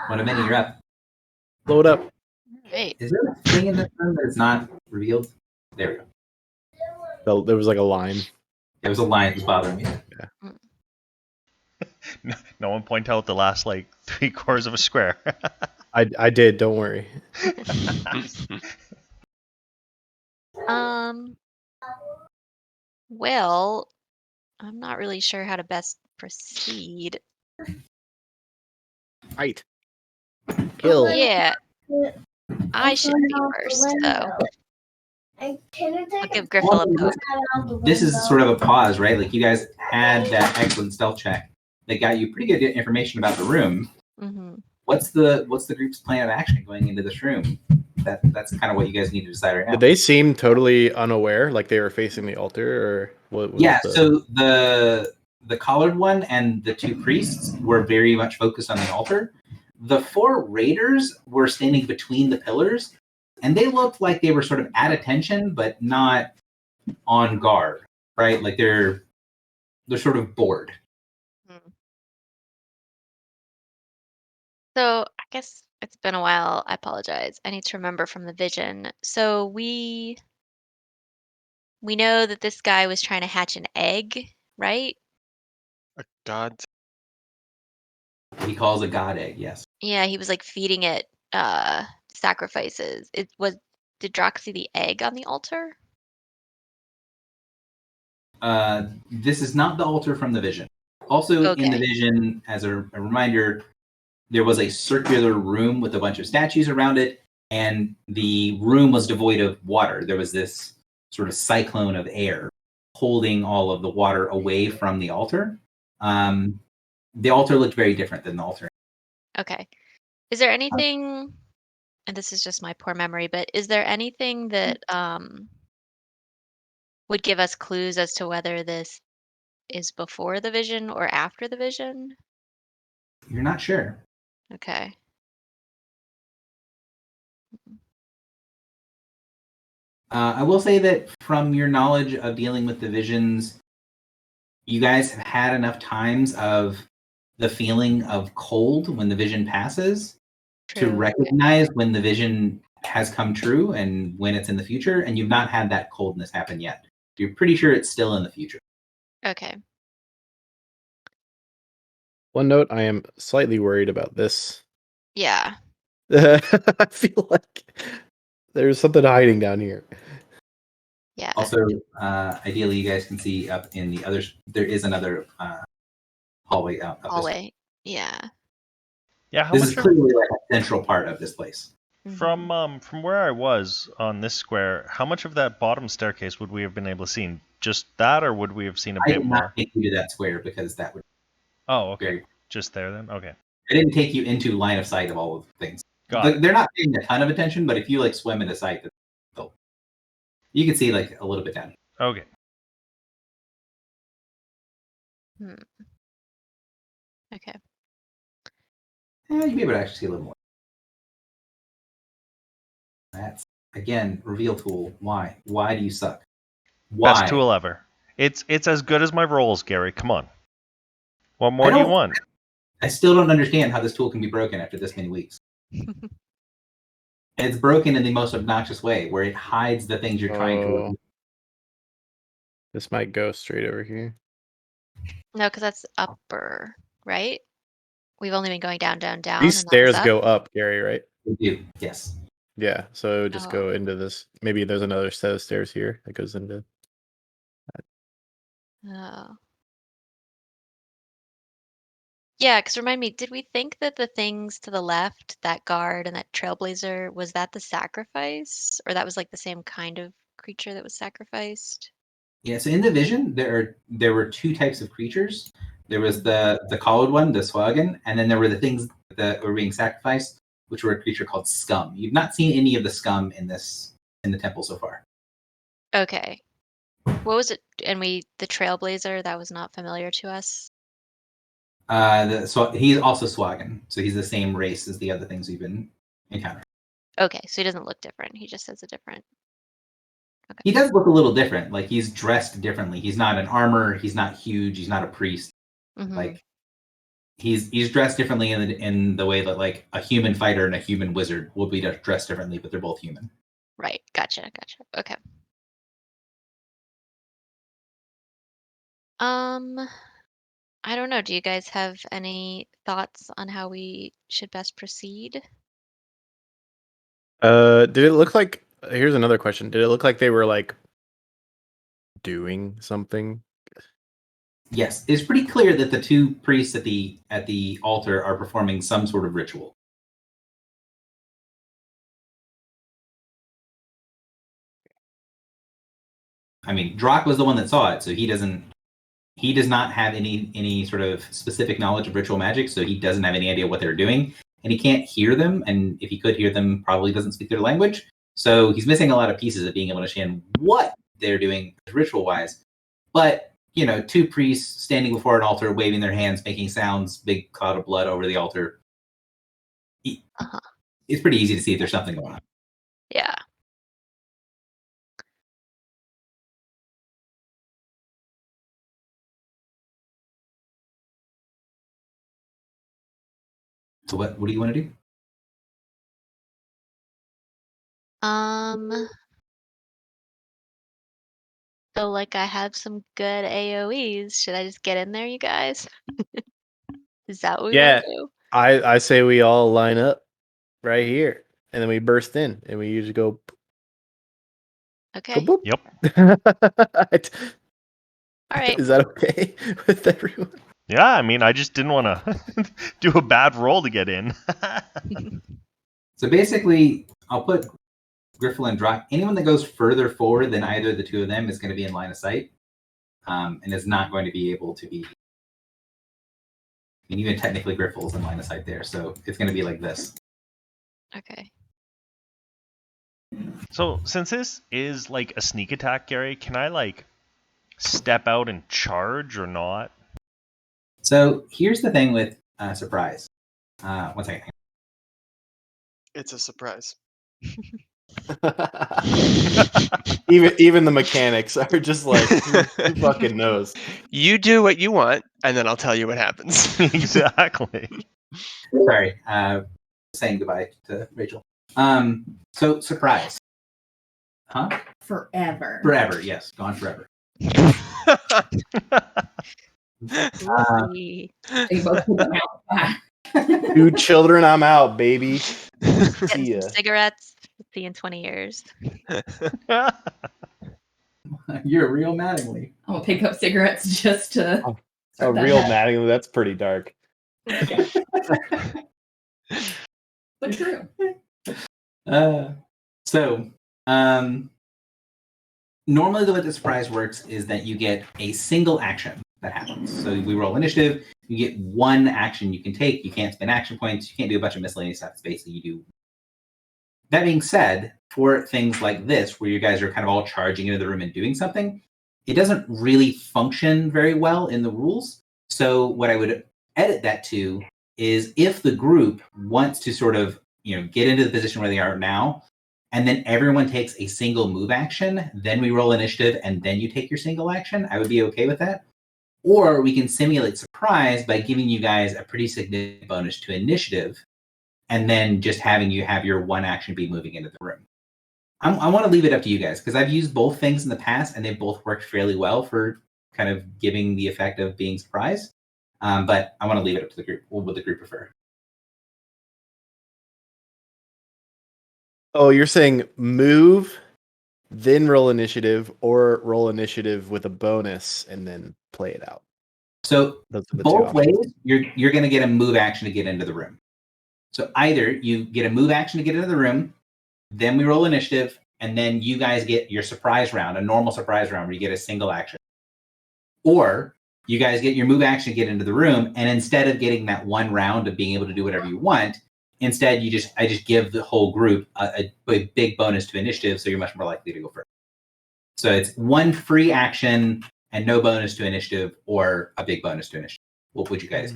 What a minute, you're up. Load up. Right. Is there a thing in this room that is not revealed? There we go. There was like a line. There was a line that was bothering me. No one point out the last like 3/4 of a square. I did. Don't worry. Well, I'm not really sure how to best proceed. Right. Kill. Yeah, I should be first, though. I'll I'll give Griffel a poke. This is sort of a pause, right? Like you guys had that excellent stealth check that got you pretty good information about the room. Mm-hmm. What's the group's plan of action going into this room? That's kind of what you guys need to decide right now. Did they seem totally unaware, like they were facing the altar, or what? Yeah. So the collared one and the 2 priests were very much focused on the altar. The 4 raiders were standing between the pillars, and they looked like they were sort of at attention, but not on guard, right? Like they're sort of bored. So I guess it's been a while. I apologize. I need to remember from the vision. So we know that this guy was trying to hatch an egg, right? A god. He calls a god egg, yes. Yeah, he was like feeding it sacrifices. Did Drock see the egg on the altar? This is not the altar from the vision. Also in the vision, as a reminder, there was a circular room with a bunch of statues around it, and the room was devoid of water. There was this sort of cyclone of air holding all of the water away from the altar. The altar looked very different than the altar. Okay. Is there anything, and this is just my poor memory, but is there anything that would give us clues as to whether this is before the vision or after the vision? You're not sure. Okay. I will say that from your knowledge of dealing with the visions, you guys have had enough times of the feeling of cold when the vision passes to recognize when the vision has come true and when it's in the future, and you've not had that coldness happen yet. You're pretty sure it's still in the future. Okay. One note: I am slightly worried about this. Yeah. I feel like there's something hiding down here. Yeah. Also, ideally, you guys can see up in the other. There is another hallway out. Of Hallway. Yeah. Yeah, how This much is clearly like a central part of this place. from where I was on this square, how much of that bottom staircase would we have been able to see? Just that, or would we have seen a I bit did more? not take you to that square because that would. Oh, okay. Very, Just there then? Okay. I didn't take you into line of sight of all of the things. Got Like, it. they're not paying a ton of attention, but if you like swim into sight, you can see like a little bit down. Okay. Okay. You'd be able to actually see a little more. That's again reveal tool. Why? Why do you suck? Why? Best tool ever. It's as good as my rolls, Gary. Come on. What more do you want? I still don't understand how this tool can be broken after this many weeks. It's broken in the most obnoxious way, where it hides the things you're trying to remove. This might go straight over here. No, because that's upper, right? We've only been going down, down, down. These and that was stairs up. go up, Gary, right? We do. Yes. Yeah, so it would just Oh. go into this. Maybe there's another set of stairs here that goes into. Oh. Yeah, because remind me, did we think that the things to the left, that guard and that trailblazer, was that the sacrifice? Or that was like the same kind of creature that was sacrificed? Yeah. So in the vision, there were two types of creatures. There was the collared one, the Swagan, and then there were the things that were being sacrificed, which were a creature called Scum. You've not seen any of the Scum in the temple so far. Okay. What was it? And the trailblazer, that was not familiar to us. So he's also Swagan, so he's the same race as the other things we've been encountering. Okay, so he doesn't look different. He just has a different. He does look a little different. Like he's dressed differently. He's not an armor. He's not huge. He's not a priest. Mhm. Like he's dressed differently in the way that like a human fighter and a human wizard will be dressed differently, but they're both human. Right. Gotcha. Okay. I don't know. Do you guys have any thoughts on how we should best proceed? Did it look like? Here's another question. Did it look like they were like doing something? Yes, it's pretty clear that the two priests at the altar are performing some sort of ritual. I mean, Drock was the one that saw it, so he does not have any sort of specific knowledge of ritual magic, so he doesn't have any idea what they're doing, and he can't hear them, and if he could hear them, probably doesn't speak their language. So he's missing a lot of pieces of being able to understand what they're doing ritual-wise. But, you know, two priests standing before an altar, waving their hands, making sounds, big cloud of blood over the altar. Uh-huh. It's pretty easy to see if there's something going on. Yeah. So what do you want to do? So like I have some good AoEs. Should I just get in there, you guys? Is that what we Yeah. want to do? I say we all line up right here, and then we burst in, and we usually go. Okay. Boop. Yep. All right. Is that okay with everyone? Yeah, I mean, I just didn't want to do a bad roll to get in. So basically, I'll put Griffle and Drock. Anyone that goes further forward than either of the two of them is going to be in line of sight, and is not going to be able to be. And even technically, Griffle's in line of sight there, so it's going to be like this. Okay. So, since this is like a sneak attack, Gary, can I like step out and charge or not? So here's the thing with surprise. 1 second. It's a surprise. even the mechanics are just like, who fucking knows? You do what you want, and then I'll tell you what happens. Exactly. Sorry, saying goodbye to Rachel. So surprise. Huh? Forever. Forever, yes. Gone forever. Whoopsie. They both put them out back. 2 children, I'm out, baby. Getting See ya. some cigarettes. See you in 20 years. You're a real Mattingly. I'm gonna pick up cigarettes just to. Oh, start A that real up. Mattingly, that's pretty dark. But true. So, normally the way the surprise works is that you get a single action that happens. So we roll initiative, you get one action you can take. You can't spend action points. You can't do a bunch of miscellaneous stuff. It's basically you do. That being said, for things like this, where you guys are kind of all charging into the room and doing something, it doesn't really function very well in the rules. So what I would edit that to is if the group wants to sort of, get into the position where they are now, and then everyone takes a single move action, then we roll initiative, and then you take your single action, I would be okay with that. Or we can simulate surprise by giving you guys a pretty significant bonus to initiative, and then just having you have your one action be moving into the room. I want to leave it up to you guys, because I've used both things in the past, and they've both worked fairly well for kind of giving the effect of being surprised. But I want to leave it up to the group. What would the group prefer? Oh, you're saying move, then roll initiative, or roll initiative with a bonus and then play it out. So Those are the two both options. ways, you're going to get a move action to get into the room. So either you get a move action to get into the room, then we roll initiative, and then you guys get your surprise round, a normal surprise round where you get a single action. Or you guys get your move action to get into the room, and instead of getting that one round of being able to do whatever you want, instead I just give the whole group a big bonus to initiative, so you're much more likely to go first. So it's one free action and no bonus to initiative, or a big bonus to initiative. What would you guys?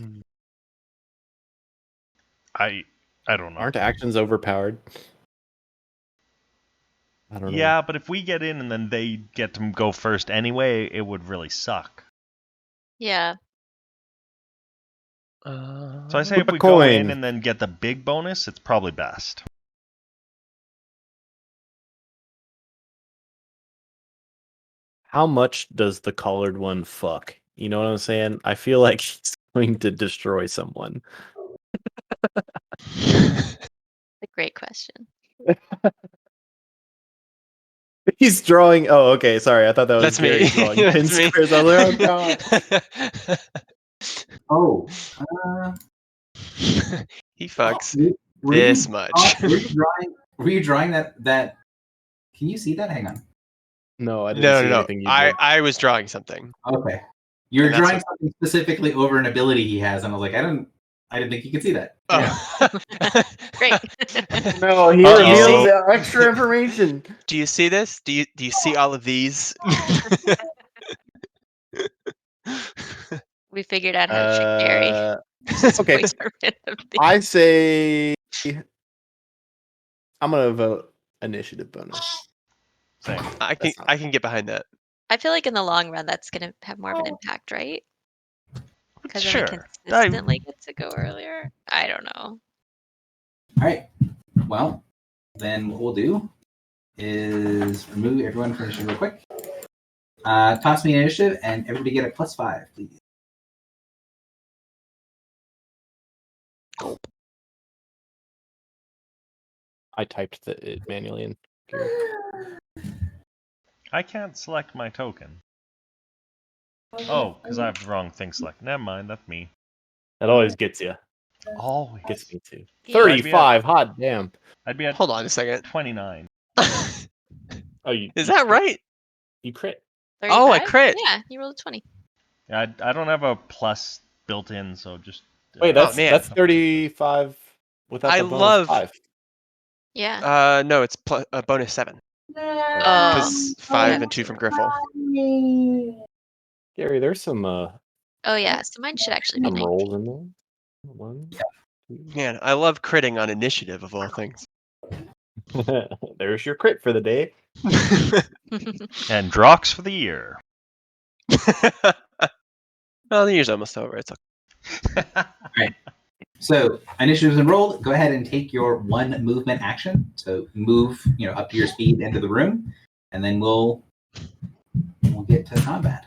I don't know. Aren't actions overpowered? I don't know. Yeah, but if we get in and then they get to go first anyway, it would really suck. Yeah. So I say Flip if a we go in coin. and then get the big bonus, it's probably best. How much does the collared one fuck? You know what I'm saying? I feel like he's going to destroy someone. A great question. He's drawing. Oh, okay. Sorry, I thought that was That's Gary me. drawing That's pin me. squares. I was like, oh god. Oh, He fucks were you- this much. Were you drawing that? Can you see that? Hang on. No, I didn't No, see no, no. anything you did. I was drawing something. Okay, you're And that's drawing what- something specifically over an ability he has, and I was like, I didn't think you could see that. Oh. Great. No, he Uh-oh. reveals the extra information. Do you see this? Do you see all of these? We figured out how to trick Gary. Okay. Voice our random I say I'm gonna vote initiative bonus. Same. I can That's not- I can get behind that. I feel like in the long run, that's going to have more of an impact, right? Because then Sure. we consistently get to go earlier. I don't know. All right. Well, then what we'll do is remove everyone from initiative real quick. Toss me an initiative, and everybody get a +5, please. I typed it manually in. I can't select my token. Oh, because I have the wrong thing selected. Never mind, that's me. That always gets you. Always. Gets me too. Yeah. 35. Hot damn. I'd be at Hold on a second. 29. Oh, Is that right? You crit. Oh, I 35? crit. Yeah, you rolled a 20. I don't have a plus built in, so just. Wait, that's man. that's 35 without I the bonus love- 5. Yeah. No, it's a bonus 7 Oh. because 5 and 2 from Griffle. Gary, there's some Oh, yeah. So mine should actually be 19. rolls in there. 1, Man, I love critting on initiative of all things. 2. There's your crit for the day. And Drox for the year. Well, the year's almost over. It's okay. So initiative's enrolled. Go ahead and take your one movement action. So move, up to your speed into the room, and then we'll get to combat.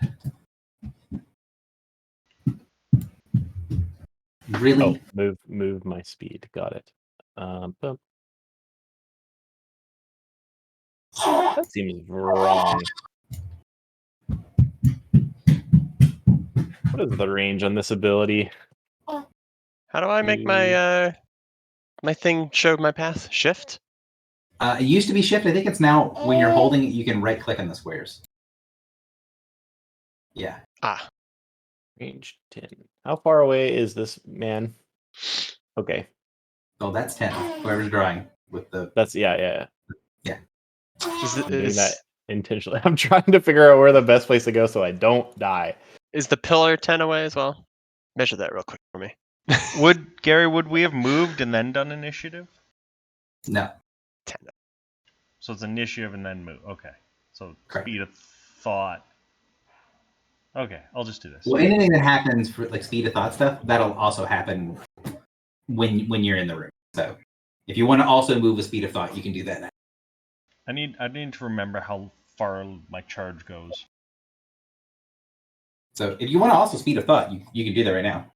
Really? Oh, move my speed. Got it. Boom. That seems wrong. What is the range on this ability? How do I make my my thing show my path? Shift? It used to be shift. I think it's now when you're holding it, you can right click on the squares. Yeah. Ah. Range 10. How far away is this man? Okay. Oh, that's 10. Whoever's drawing with the. That's yeah. Is, I'm doing that intentionally. I'm trying to figure out where the best place to go so I don't die. is the pillar 10 away as well? Measure that real quick for me. Would we have moved and then done initiative? No. 10. So it's initiative and then move. Okay. So Correct. speed of thought. Okay, I'll just do this. Well, anything that happens for like speed of thought stuff, that'll also happen when you're in the room. So if you want to also move with speed of thought, you can do that now. I need to remember how far my charge goes. So if you want to also speed of thought, you can do that right now.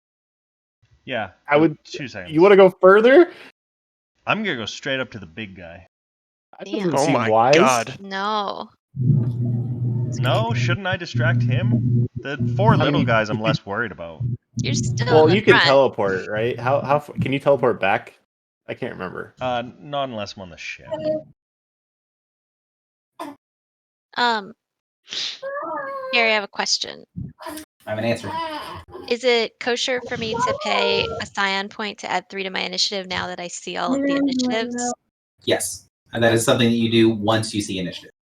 Yeah. I would. 2 seconds. You want to go further? I'm gonna go straight up to the big guy. That Damn. doesn't Oh seem my wise. god. No. No, shouldn't I distract him? The 4 little mean- guys I'm less worried about. You're still Well, in the you can front. teleport, right? How can you teleport back? I can't remember. Not unless I'm on the ship. Gary, I have a question. I have an answer. Is it kosher for me to pay a Scion point to add 3 to my initiative now that I see all of the initiatives? Yes, and that is something that you do once you see initiative.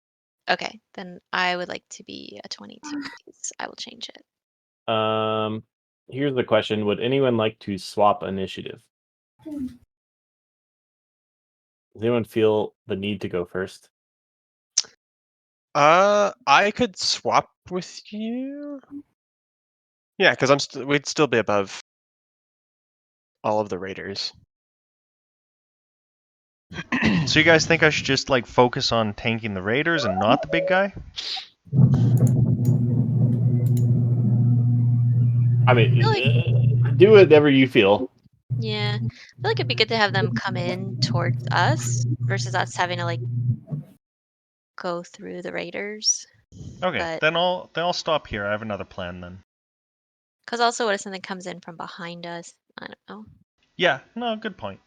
Okay, then I would like to be a 22, please. I will change it. Here's the question: would anyone like to swap initiative? Does anyone feel the need to go first? I could swap with you. Yeah, because we'd still be above all of the raiders. So you guys think I should just like focus on tanking the raiders and not the big guy? I mean, Like- do whatever you feel. Yeah, I feel like it'd be good to have them come in towards us versus us having to like go through the raiders. Okay, But- then I'll stop here. I have another plan then. Because also, what if something comes in from behind us? I don't know. Yeah, no, good point.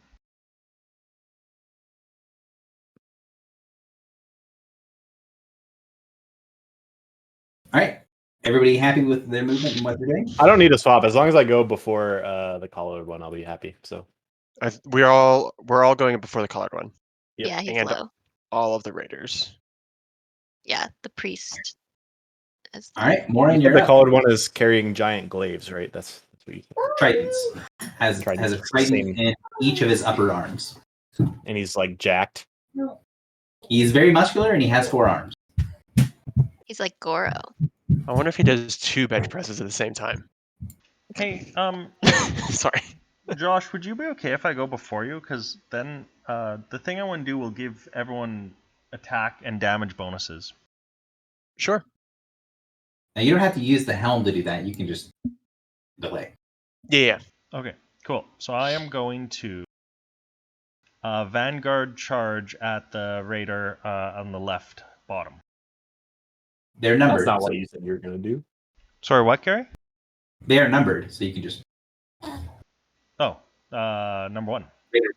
All right, everybody happy with their movement and what they're doing? I don't need to swap as long as I go before the colored one. I'll be happy. So We're all going before the colored one. Yep. Yeah, he's And low. all of the raiders. Yeah, the priest. Is All right, Morin, the you're up. colored one is carrying giant glaives, right? That's what you said. Tritons has Tritons, a it's the Triton same. in each of his upper arms. And he's like jacked. He's very muscular and he has 4 arms. He's like Goro. I wonder if he does 2 bench presses at the same time. Hey, Sorry. Josh, would you be okay if I go before you? Because then the thing I want to do will give everyone attack and damage bonuses. Sure. Now you don't have to use the helm to do that. You can just delay. Yeah. Okay, cool. So I am going to Vanguard charge at the raider on the left bottom. They're numbered. That's not so what you said you were gonna do. Sorry, what, Gary? they are numbered, so you can just. Oh, number 1. Raider.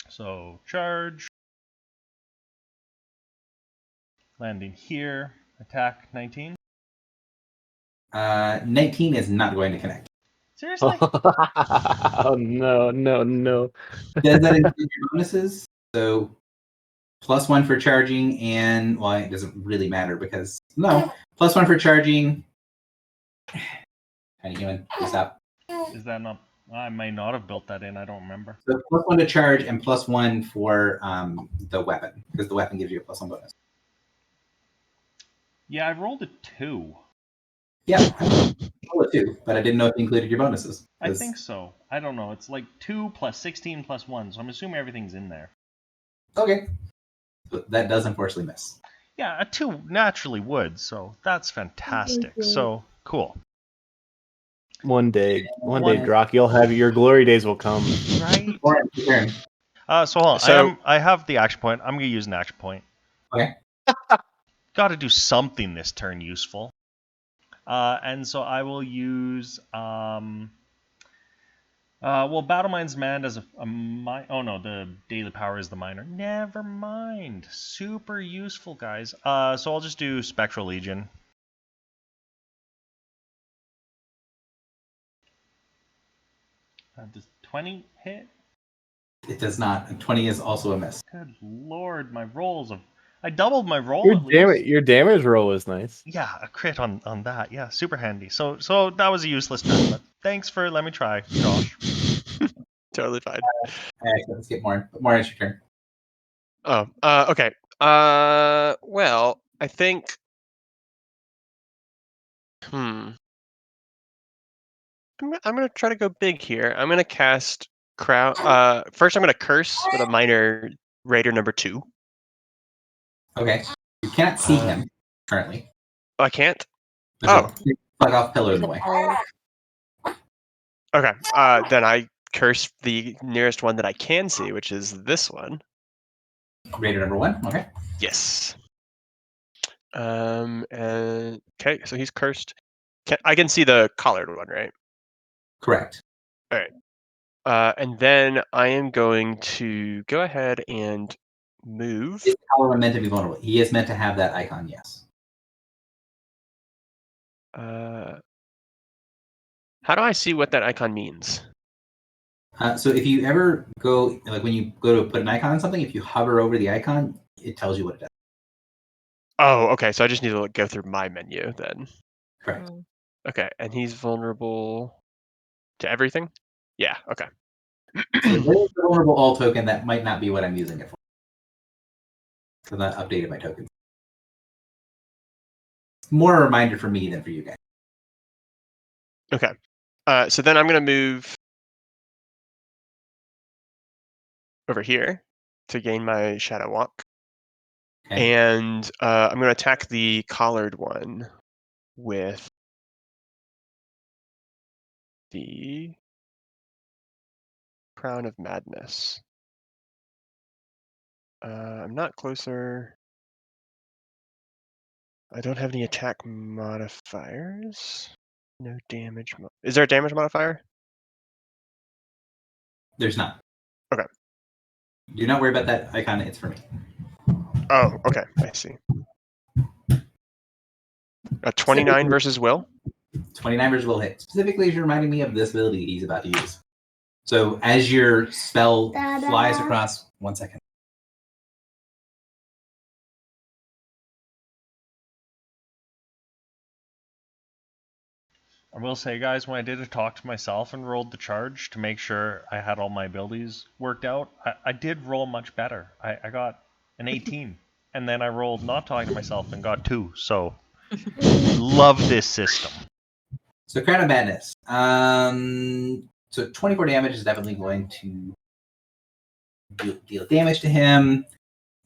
So charge. Landing here. Attack 19. 19 is not going to connect. Seriously? Oh no. Does that include your bonuses? So +1 for charging and well, it doesn't really matter because no +1 for charging. How you doing? You stop. Is that not? I may not have built that in. I don't remember. So +1 to charge and +1 for the weapon because the weapon gives you a +1 bonus. Yeah, I rolled a 2. Yeah, I rolled a 2, but I didn't know if it included your bonuses. I think so. I don't know. It's like 2 plus 16 plus 1, so I'm assuming everything's in there. Okay, but that does unfortunately miss. Yeah, a 2 naturally would, so that's fantastic. So, cool. One day, Drock, you'll have your glory days will come. Right? Morin, your turn. So hold on. So- I have the action point. I'm going to use an action point. Okay. Got to do something this turn useful. And so I will use... well, Battle Mind's manned as a mine. Oh no, the daily power is the miner. Never mind. Super useful, guys. So I'll just do Spectral Legion. Does 20 hit? It does not. And 20 is also a miss. Good lord, my rolls of... I doubled my roll. Your damage roll was nice. Yeah, a crit on that. Yeah, super handy. So that was a useless turn, but thanks for letting me try, Josh. Totally fine. All right, so let's get Morin. Morin, it's your turn. Oh, okay. Well, I think. I'm gonna try to go big here. I'm gonna cast crowd. First, I'm gonna curse with a minor raider number 2. Okay. You cannot see him currently. Oh, I can't. There's Oh. a plug off pillar in There's the a way. pole. Okay. Then I curse the nearest one that I can see, which is this one. Raider number 1. Okay. Yes. And okay, so he's cursed. I can see the collared one, right? Correct. And then I am going to go ahead and move. Is the collar one meant to be vulnerable? He is meant to have that icon, yes. How do I see what that icon means? So if you ever go, like when you go to put an icon on something, if you hover over the icon, it tells you what it does. Oh, okay. So I just need to go through my menu then. Correct. Mm. Okay, and he's vulnerable to everything? Yeah, okay. So there is a vulnerable all token that might not be what I'm using it for. So that updated my tokens. It's more a reminder for me than for you guys. Okay. So then I'm going to move over here to gain my Shadow Walk. Okay. And I'm going to attack the collared one with the Crown of Madness. I'm not closer. I don't have any attack modifiers. No damage. Is there a damage modifier? There's not. Okay. Do not worry about that icon. It's for me. Oh, okay. I see. A 29 versus Will? 29 versus will hit. Specifically, as you're reminding me of this ability he's about to use. So as your spell Ta-da. flies across, 1 second. I will say, guys, when I did a talk to myself and rolled the charge to make sure I had all my abilities worked out, I did roll much better. I got an 18, and then I rolled not talking to myself and got 2. So, love this system. So Crown of Madness. So 24 damage is definitely going to deal damage to him.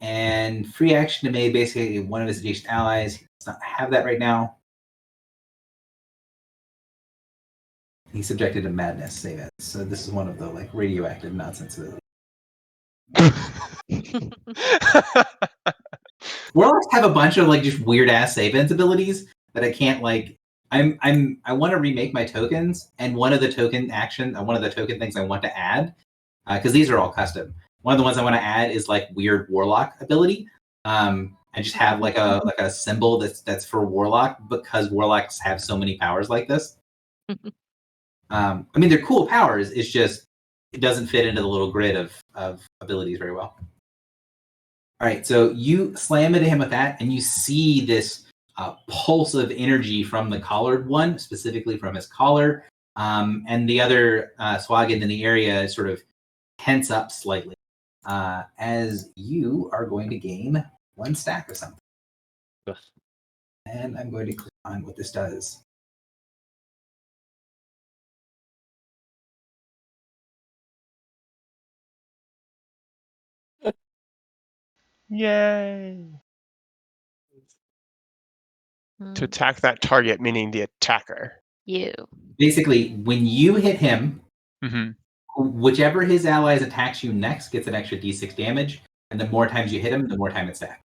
And free action to made basically one of his adjacent allies. He does not have that right now. He's subjected to madness, say that. So this is one of the like radioactive nonsense abilities. Warlocks have a bunch of like just weird ass savings abilities that I can't like. I want to remake my tokens, and one of the token things I want to add, because these are all custom. One of the ones I want to add is like weird warlock ability. I just have like a symbol that's for warlock because warlocks have so many powers like this. I mean, they're cool powers. It's just it doesn't fit into the little grid of abilities very well. All right, so you slam into him with that, and you see this pulse of energy from the collared one, specifically from his collar, and the other Swaggin in the area sort of tense up slightly as you are going to gain 1 stack of something. Yes. And I'm going to click on what this does. Yay! To attack that target, meaning the attacker. You. Basically, when you hit him, Mm-hmm. whichever his allies attacks you next gets an extra d6 damage, and the more times you hit him, the more time it's stacked.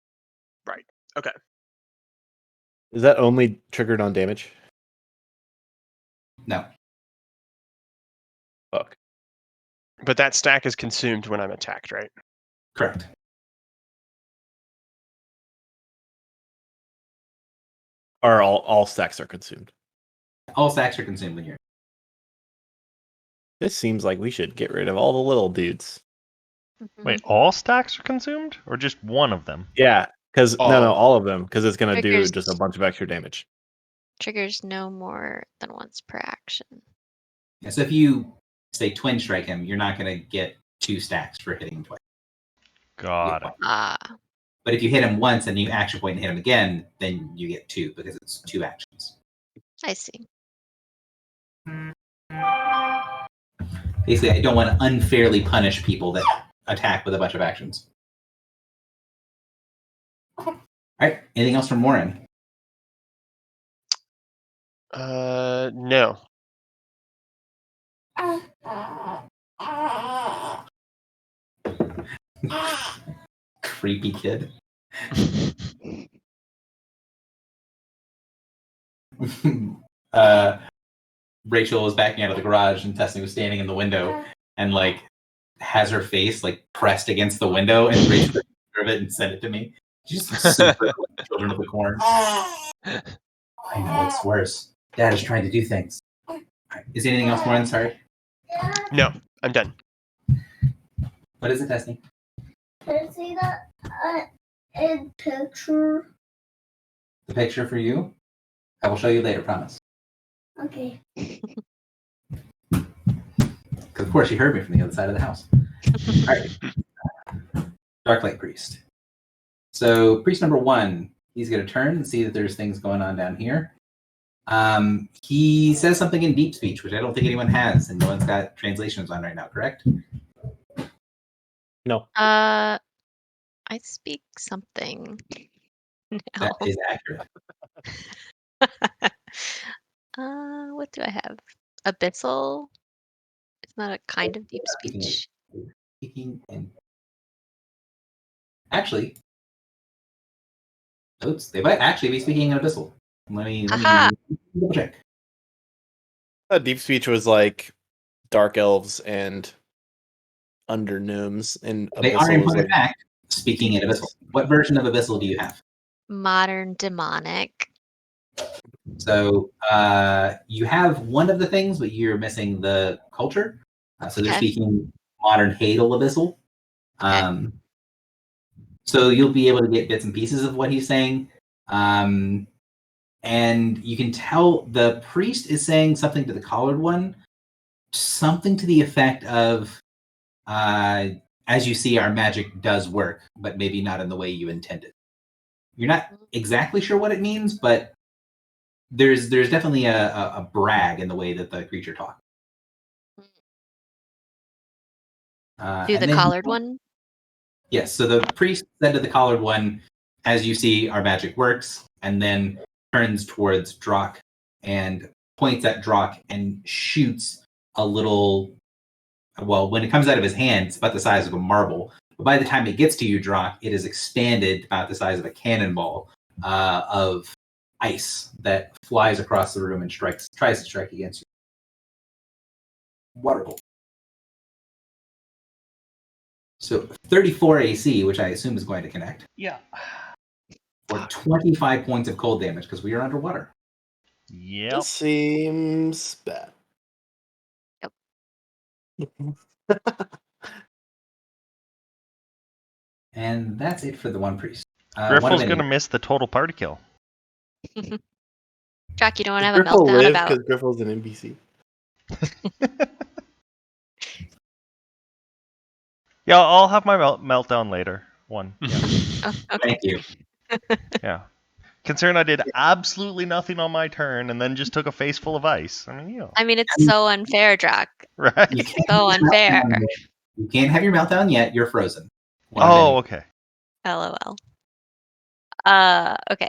Right. Okay. Is that only triggered on damage? No. Fuck. But that stack is consumed when I'm attacked, right? Correct. Or all stacks are consumed. All stacks are consumed when you're. This seems like we should get rid of all the little dudes. Wait, all stacks are consumed, or just one of them? Yeah, because no, all of them, because it's gonna do Triggers. just a bunch of extra damage. Triggers no more than once per action. Yeah, so if you say twin strike him, you're not going to get 2 stacks for hitting him twice. Got it. Ah. But if you hit him once and you action point and hit him again, then you get 2 because it's 2 actions. I see. Basically, I don't want to unfairly punish people that attack with a bunch of actions. All right. Anything else from Warren? No. Creepy kid. Rachel was backing out of the garage and Destiny was standing in the window and like has her face like pressed against the window and Rachel took a picture of it and sent it to me. She's super like, Children of the Corn. I know it's worse. Dad is trying to do things. Is there anything else, Lauren? Sorry. No, I'm done. What is it, Destiny? Can I see that in picture? The picture for you? I will show you later, promise. Okay. Because of course you heard me from the other side of the house. All right. Darklight Priest. So priest number 1, he's going to turn and see that there's things going on down here. He says something in deep speech, which I don't think anyone has, and no one's got translations on right now, correct? No. I speak something now. That is accurate. What do I have? Abyssal? It's not a kind of deep Speaking speech. Speaking in... Actually, oops, they might actually be speaking in Abyssal. Let me Aha! double check. Deep speech was like dark elves and under gnomes, and They are Abyssal in was point of like fact speaking in Abyssal. What version of Abyssal do you have? Modern demonic. So you have one of the things, but you're missing the culture. So they're Okay. speaking modern Hadal Abyssal. So you'll be able to get bits and pieces of what he's saying. And you can tell the priest is saying something to the collared one, something to the effect of, as you see, our magic does work, but maybe not in the way you intended. You're not exactly sure what it means, but there's definitely a brag in the way that the creature talks. Do the collared one? Yes, so the priest said to the collared one, as you see, our magic works, and then turns towards Drock and points at Drock and shoots a little, well, when it comes out of his hand, it's about the size of a marble. But by the time it gets to you, Drock, it is expanded about the size of a cannonball of ice that flies across the room and tries to strike against you. Water bolt. So 34 AC, which I assume is going to connect. Yeah. Or 25 points of cold damage because we are underwater. Yep. seems bad. And that's it for the one priest. Griffle's gonna miss the total party kill. Jack, you don't want to have Griffle a meltdown live about. because Griffle's an NPC. Yeah, I'll have my meltdown later. One. Yeah. Oh, okay. Thank you. Yeah. Considering I did absolutely nothing on my turn and then just took a face full of ice. I mean, you know. I mean, it's so unfair, Jack. Right? You can't So have your unfair. meltdown yet. You can't have your meltdown yet. You're frozen. Oh, okay. LOL. Okay.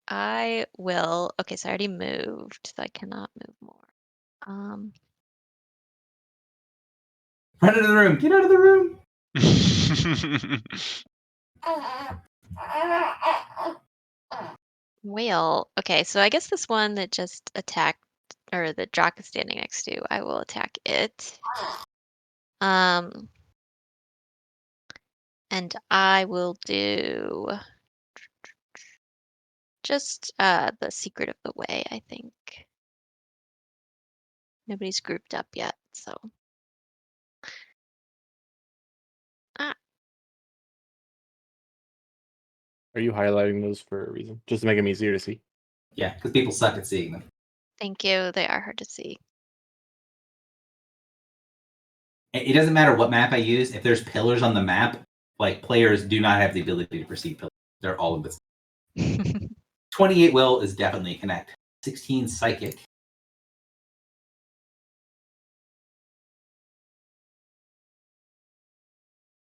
I will. Okay, so I already moved, so I cannot move more. Run into the room. Get out of the room. Whale. Okay, so I guess this one that just attacked, or the Jock is standing next to, I will attack it. And I will do just the Secret of the Way, I think. Nobody's grouped up yet, so. Are you highlighting those for a reason? Just to make them easier to see? Yeah, because people suck at seeing them. Thank you. They are hard to see. It doesn't matter what map I use. If there's pillars on the map, like players do not have the ability to perceive pillars. They're all invisible. 28 will is definitely a connect. 16 psychic.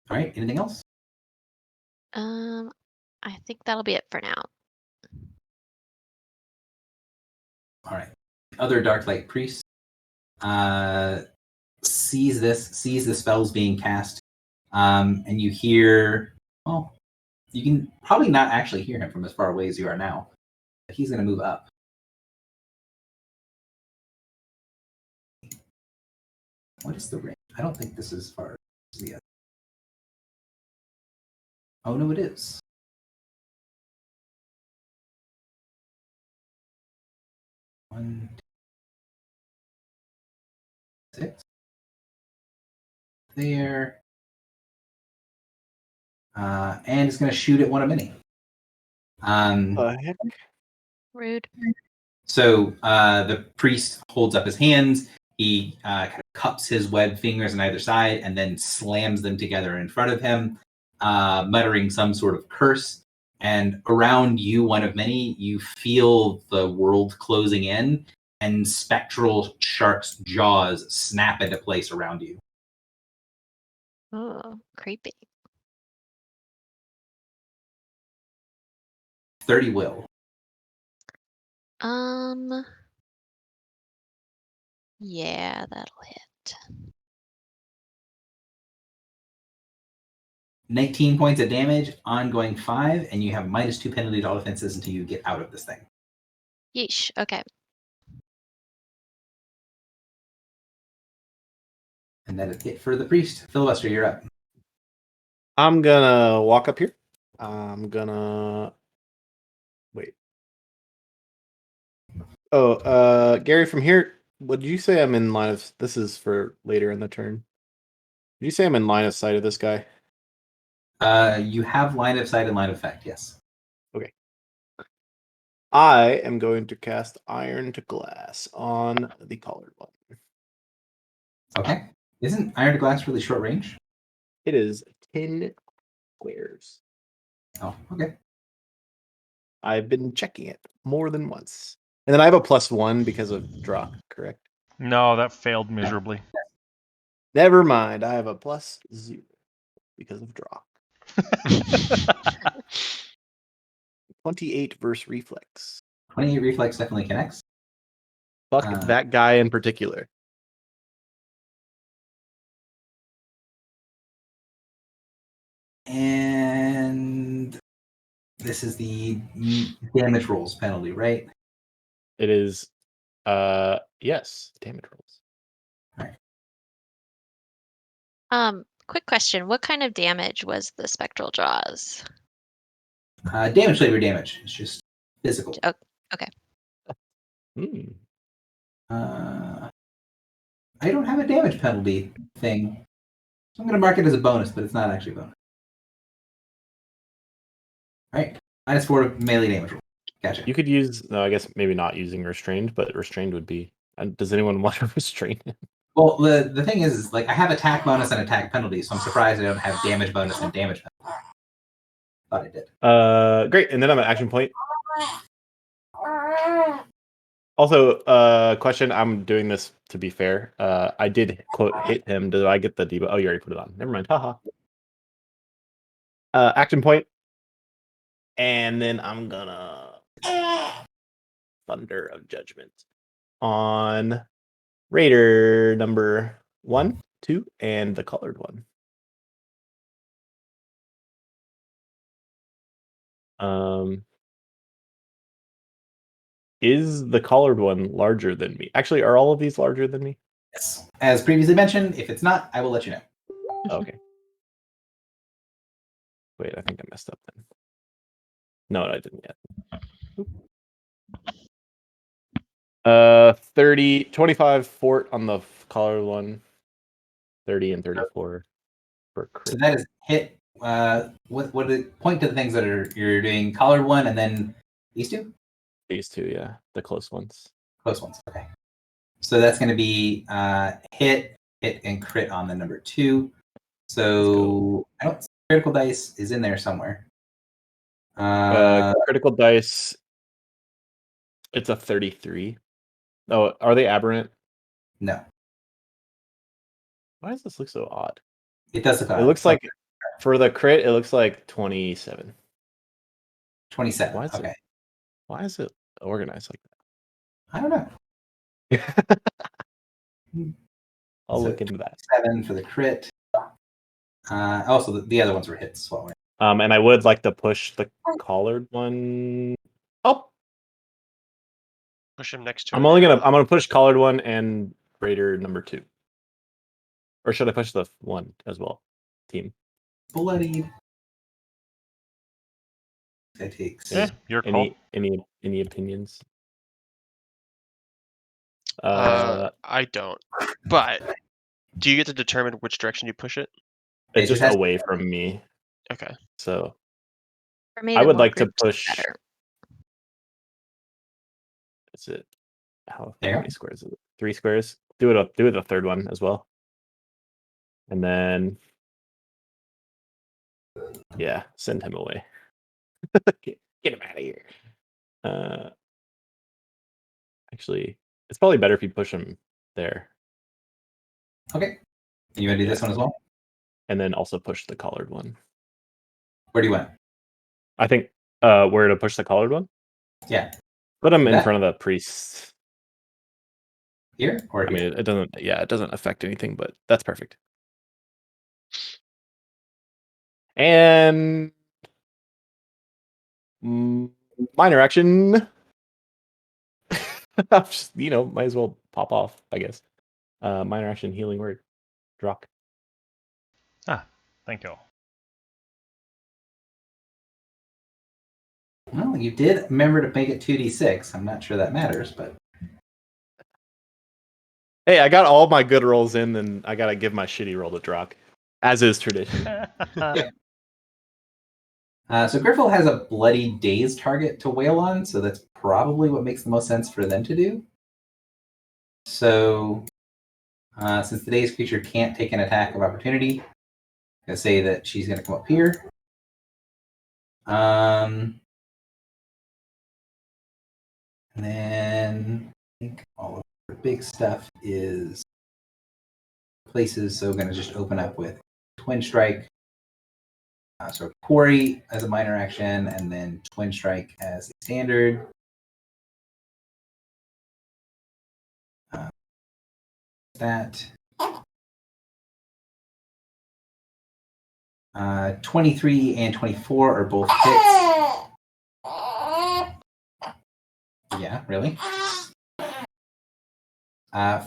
All right. Anything else? I think that'll be it for now. All right. other Dark Light priest sees the spells being cast, and you hear. Well, you can probably not actually hear him from as far away as you are now. But he's going to move up. What is the range? I don't think this is as far as the other. Oh no, it is. One, 6. There. And it's going to shoot at one of many. Heck? Rude. So the priest holds up his hands. He kind of cups his webbed fingers on either side and then slams them together in front of him, muttering some sort of curse. And around you, one of many, you feel the world closing in, and spectral shark's jaws snap into place around you. Oh, creepy. 30 will. Yeah, that'll hit. 19 points of damage, ongoing 5, and you have -2 penalty to all offenses until you get out of this thing. Yeesh. Okay. And that is it for the priest. Filibuster, you're up. I'm gonna walk up here. I'm gonna wait. Oh, Gary, from here, would you say I'm in line of? This is for later in the turn. Did you say I'm in line of sight of this guy? You have line of sight and line of effect, yes. I am going to cast Iron to Glass on the collared one. Okay. Isn't Iron to Glass really short range? It is 10 squares. Oh, okay. I've been checking it more than once. And then I have a +1 because of draw, correct? No, that failed miserably. Never mind. I have a +0 because of draw. 28 versus reflex. 28 reflex definitely connects. Fuck that guy in particular. And this is the damage rolls penalty, right? It is yes, damage rolls. Quick question. What kind of damage was the spectral jaws? Damage flavor damage. It's just physical. Oh, okay. I don't have a damage penalty thing. So I'm going to mark it as a bonus, but it's not actually a bonus. All right. -4 melee damage roll. Gotcha. You could use, no, I guess maybe not using restrained, but restrained would be. Does anyone want to restrain him? Well, the thing is like I have attack bonus and attack penalty, so I'm surprised I don't have damage bonus and damage penalty. Thought I did. Great. And then I'm at action point. Also, question. I'm doing this to be fair. I did quote hit him. Do I get the debuff? Oh, you already put it on. Never mind. Haha. Action point. And then I'm gonna Thunder of Judgment on Raider number 1, 2, and the colored one. Is the colored one larger than me? Actually, are all of these larger than me? Yes. As previously mentioned, if it's not, I will let you know. Okay. Wait, I think I messed up then. No, I didn't yet. 30, 25 fort on the colored one. 30 and 34 for crit. So that is hit. What point to the things that you're doing? Colored one, and then these two. These two, yeah, the close ones. Close ones. Okay. So that's going to be hit, and crit on the number 2. So I don't. Critical dice is in there somewhere. Critical dice. It's a 33. Oh, are they aberrant? No. Why does this look so odd? It does look odd. It looks like for the crit, it looks like 27. 27. Why is okay. Why is it organized like that? I don't know. I'll So look into that. 7 for the crit. Also, the other ones were hits as well. Right? And I would like to push the collared one. Oh, Push him next to I'm it. gonna push collared one and raider number 2. Or should I push the one as well? Team. Bloodied. That takes. Yeah, your call. Any opinions? I don't. But do you get to determine which direction you push it? It's It just has- away from me. Okay. So For me, I the would more like to groups, the push. better. Is it how There. many squares is it? 3 squares. Do it the third one as well. And then yeah, send him away. Get him out of here. Actually, it's probably better if you push him there. Okay. You gonna do this one as well? And then also push the collared one. Where do you want? I think where to push the collared one? Yeah. Put him in That- front of the priest. Here or I here? mean, it doesn't affect anything, but that's perfect. And minor action. Just, might as well pop off, I guess. Minor action healing word. Drock. Thank you. Well, you did remember to make it 2d6. I'm not sure that matters, but Hey, I got all my good rolls in, then I gotta give my shitty roll to Drock. As is tradition. so Griffle has a bloody dazed target to wail on, so that's probably what makes the most sense for them to do. So, since the dazed creature can't take an attack of opportunity, I'm gonna say that she's gonna come up here. And then I think all of the big stuff is places, so we're gonna just open up with Twin Strike. So Quarry as a minor action, and then Twin Strike as a standard. That 23 and 24 are both hits. Yeah, really?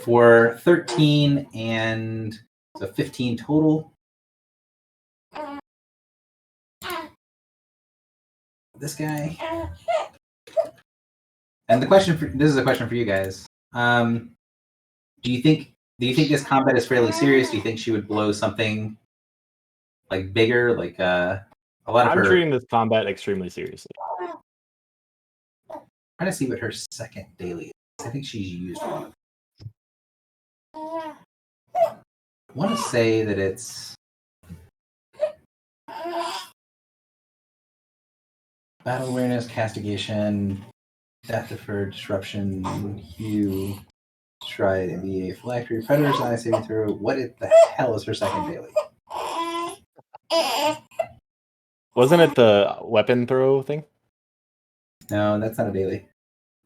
For 13 and so 15 total. This guy. And this is a question for you guys. Do you think this combat is fairly serious? Do you think she would blow something like bigger, like a lot of I'm her? treating this combat extremely seriously. Trying to see what her second daily is. I think she's used one. I want to say that it's battle awareness, castigation, death deferred, disruption, hue, stride, MBA, phylactery, predator's eye, saving throw. What the hell is her second daily? Wasn't it the weapon throw thing? No, that's not a daily.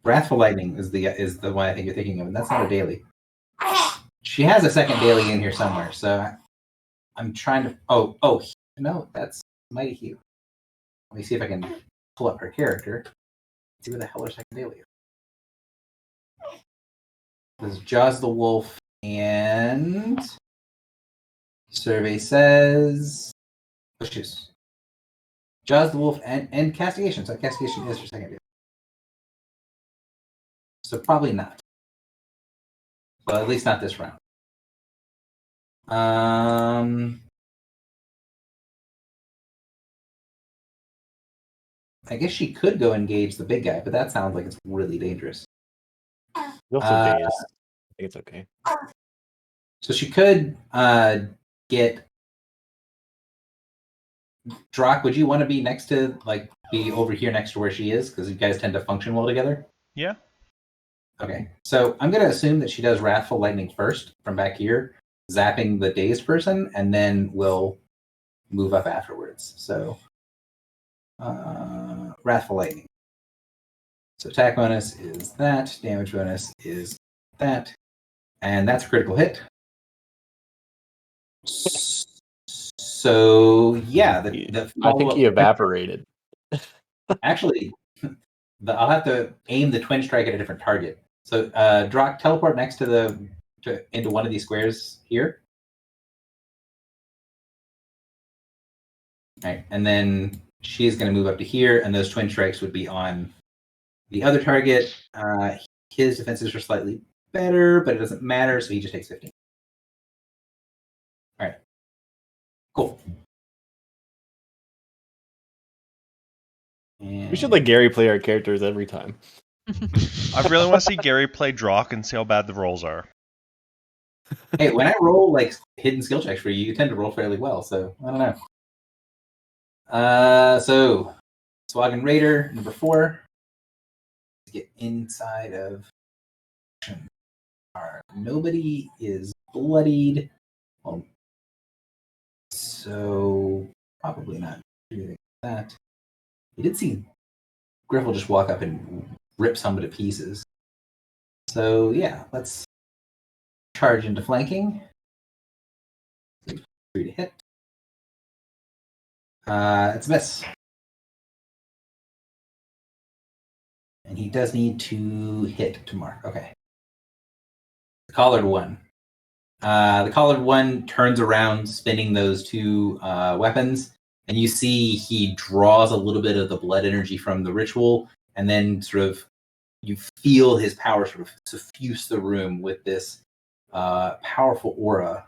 Wrathful Lightning is the one I think you're thinking of, and that's not a daily. She has a second daily in here somewhere, so I'm trying to. Oh, no, that's Mighty Hue. Let me see if I can pull up her character. See where the hell her second daily is. This is Jaws the Wolf, and survey says pushes. Jaws the Wolf and castigation. So castigation is her second daily. So probably not. Well, at least not this round. I guess she could go engage the big guy, but that sounds like it's really dangerous. You also dazed. I think it's okay. So she could get Drock. Would you want to be next to, be over here next to where she is? Because you guys tend to function well together. Yeah. Okay, so I'm going to assume that she does Wrathful Lightning first from back here, zapping the dazed person, and then we'll move up afterwards. So, Wrathful Lightning. So attack bonus is that, damage bonus is that. And that's a critical hit. So yeah, the I think follow-up- he evaporated. Actually, I'll have to aim the twin strike at a different target. So Drock, teleport next to into one of these squares here. All right, and then she's going to move up to here, and those twin strikes would be on the other target. His defenses are slightly better, but it doesn't matter, so he just takes 15. All right, cool. And We should let Gary play our characters every time. I really want to see Gary play Drock and see how bad the rolls are. Hey, when I roll like hidden skill checks for you, you tend to roll fairly well. So I don't know. So Swaggin Raider number 4. Get inside of. Nobody is bloodied. Well, so probably not doing that. You did see Griffle just walk up and rip somebody to pieces. So yeah, let's charge into flanking. 3 to hit. It's a miss. And he does need to hit to mark. Okay. The collared one. The collared one turns around, spinning those 2 weapons, and you see he draws a little bit of the blood energy from the ritual, and then sort of you feel his power sort of suffuse the room with this powerful aura.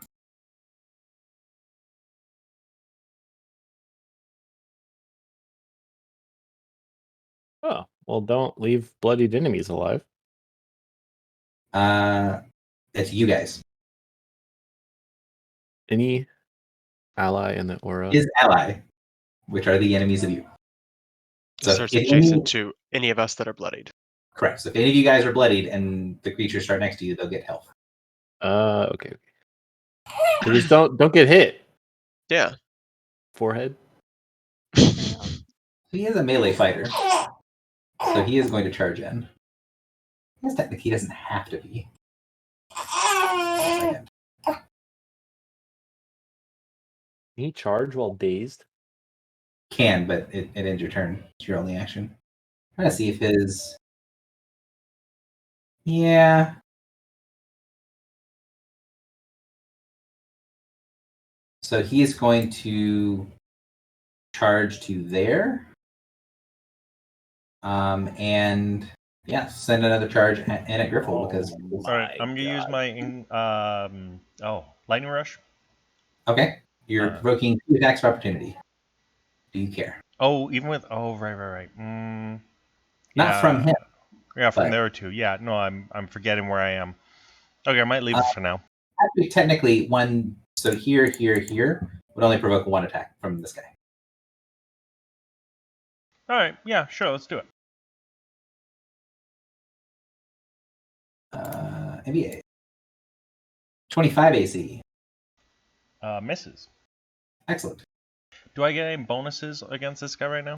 Oh, well, don't leave bloodied enemies alive. It's you guys. Any ally in the aura. His ally, which are the enemies of you. It starts if adjacent to any of us that are bloodied. Correct. So if any of you guys are bloodied and the creatures start next to you, they'll get health. Okay. So just don't get hit. Yeah. Forehead. He is a melee fighter, so he is going to charge in. I guess technically he doesn't have to be. Can he charge while dazed? Can, but it ends your turn. It's your only action. I'm trying to see if his. Yeah. So he is going to charge to there. And yeah, send another charge in at Griffle because. All right, I'm gonna use my lightning rush. Okay, you're provoking 2 attacks of opportunity. Do you care? Oh, even with right. Not from him. Yeah, from but- there too. Yeah, no, I'm forgetting where I am. Okay, I might leave it for now. Actually, technically, one. So here would only provoke 1 attack from this guy. All right, yeah, sure, let's do it. NBA. 25 AC. Misses. Excellent. Do I get any bonuses against this guy right now?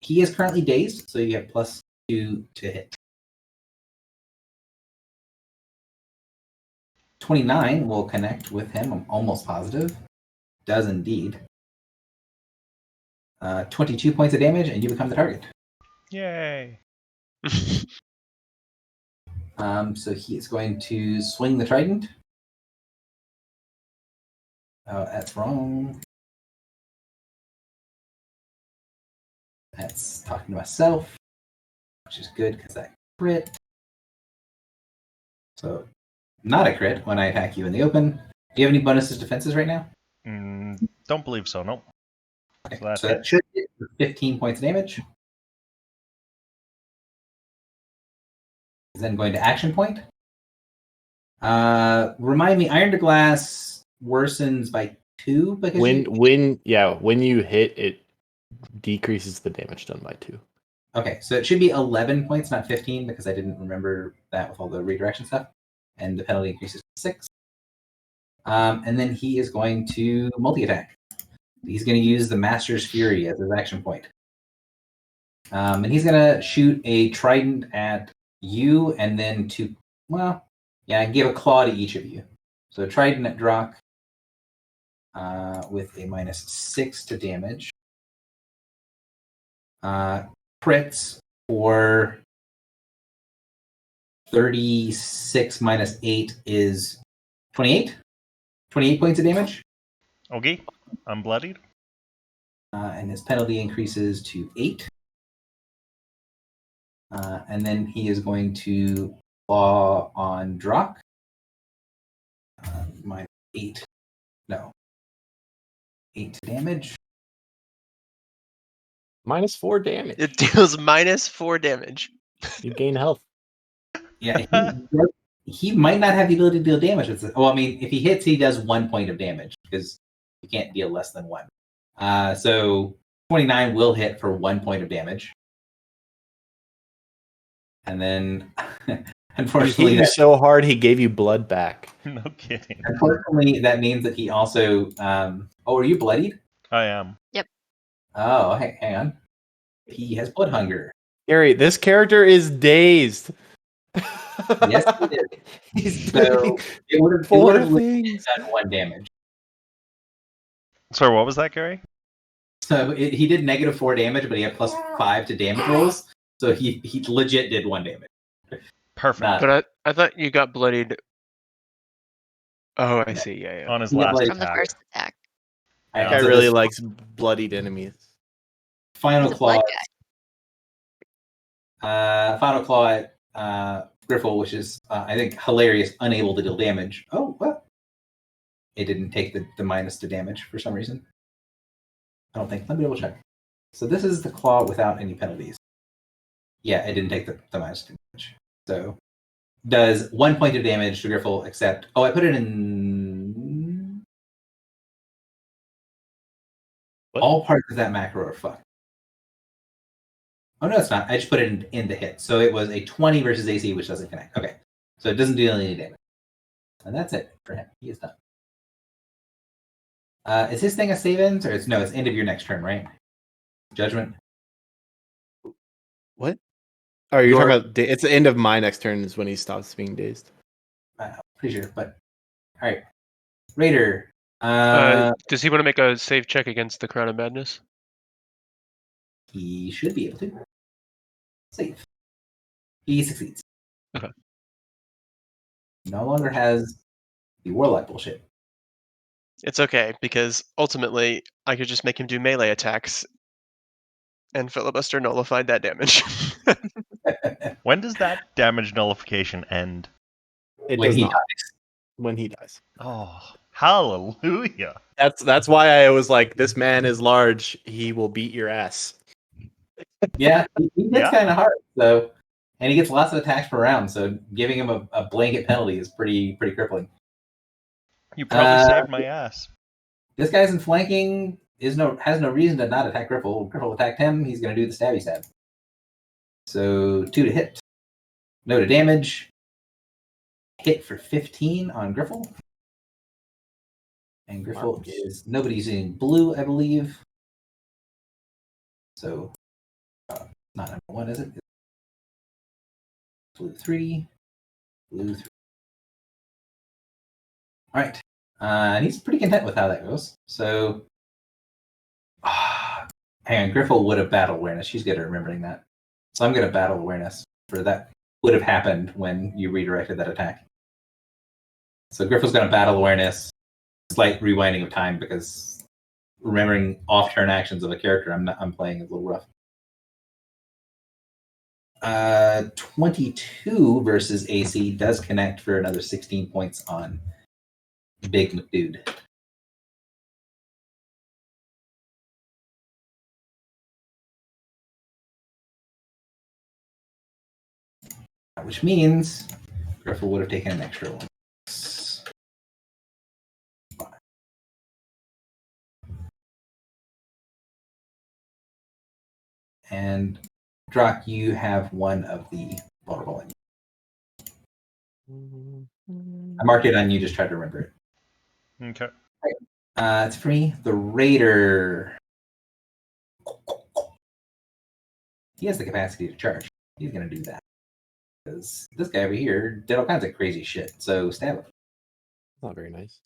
He is currently dazed, so you have +2 to hit. 29 will connect with him, I'm almost positive. Does indeed. 22 points of damage, and you become the target. Yay! So he is going to swing the trident. Oh, that's wrong. That's talking to myself, which is good because that crit. So, not a crit when I attack you in the open. Do you have any bonuses defenses right now? Don't believe so. Nope. Okay, So that's so that should hit for 15 points of damage. Is then going to action point. Remind me, Iron to Glass worsens by 2 because when you hit, it decreases the damage done by 2. Okay, so it should be 11 points, not 15, because I didn't remember that with all the redirection stuff. And the penalty increases to 6. And then he is going to multi-attack. He's going to use the Master's Fury as his action point. And he's going to shoot a trident at you, and then well, yeah, I give a claw to each of you. So Trident at Drock with a -6 to damage. Crits for 36 minus 8 is 28. 28 points of damage. Okay, I'm bloodied. And his penalty increases to 8. And then he is going to claw on Drock. -8. No. 8 damage. -4 damage. It deals -4 damage. You gain health. Yeah, he might not have the ability to deal damage. Well, I mean, if he hits, he does 1 point of damage because you can't deal less than 1. So 29 will hit for 1 point of damage. And then, unfortunately, He hit you so hard he gave you blood back. No kidding. unfortunately, that means that he also. Oh, are you bloodied? I am. Oh, hang on. He has blood hunger. Gary, this character is dazed. Yes, he did. He's So doing it would have 4 things. done 1 damage. Sorry, what was that, Gary? So he did -4 damage, but he had +5 to damage rolls. So he legit did 1 damage. Perfect. But I thought you got bloodied. Oh, I see. Yeah. On his Yeah, last like- From the attack. first attack. Yeah. Guy So really this likes bloodied enemies. final He's a blood claw. Final claw at Griffle, which is I think hilarious, unable to deal damage. Oh, well, it didn't take the minus to damage for some reason. I don't think. Let me double check. So this is the claw without any penalties. Yeah, it didn't take the minus to damage. So does 1 point of damage to Griffle, except I put it in. What? All parts of that macro are fucked. Oh no, it's not. I just put it in the hit. So it was a 20 versus AC, which doesn't connect. Okay, so it doesn't deal any damage, and that's it for him. He is done. Is his thing a save ends, or it's end of your next turn, right? Judgment. What? Oh, you're Your- talking about it's the end of my next turn is when he stops being dazed. Pretty sure, but all right. Raider. Does he want to make a save check against the Crown of Madness? He should be able to save. He succeeds. Okay. No longer has the warlock bullshit. It's okay because ultimately I could just make him do melee attacks, and filibuster nullified that damage. When does that damage nullification end? It When does he not. dies. When he dies. Oh, hallelujah. That's why I was like, this man is large. He will beat your ass. Yeah, he hits Yeah. kind of hard. So, and he gets lots of attacks per round. So, giving him a blanket penalty is pretty crippling. You probably saved my ass. This guy's in flanking. Has no reason to not attack Griffle. Griffle attacked him. He's going to do the stabby stab. So 2 to hit. No to damage. Hit for 15 on Griffle. And Griffle Marvelous. is nobody's using blue, I believe. So not number 1, is it? Blue 3. Blue 3. All right. And he's pretty content with how that goes. So, hang on, Griffle would have battle awareness. She's good at remembering that. So I'm going to battle awareness for that. Would have happened when you redirected that attack. So Griffle's going to battle awareness. Slight rewinding of time because remembering off-turn actions of a character I'm playing is a little rough. 22 versus AC does connect for another 16 points on Big McDude. Which means Griffle would have taken an extra 1. And Drock, you have one of the vulnerable ones. I marked it on you, just try to remember it. Okay. It's for me, the Raider. He has the capacity to charge. He's going to do that. Because this guy over here did all kinds of crazy shit. So stab him. Not very nice.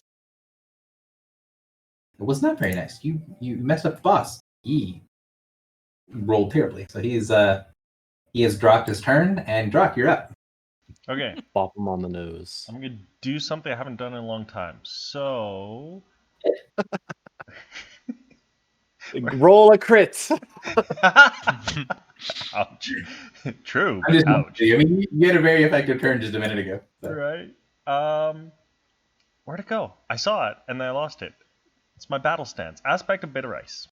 It was not very nice. You messed up the boss. He rolled terribly. So he has dropped his turn, and Drock, you're up. Okay, Bop him on the nose. I'm gonna do something I haven't done in a long time. So. Roll a crit. Ouch. True. I'm just Ouch. I mean, you had a very effective turn just a minute ago. So. Right. Where'd it go? I saw it and then I lost it. It's my battle stance. Aspect of Bitter Ice.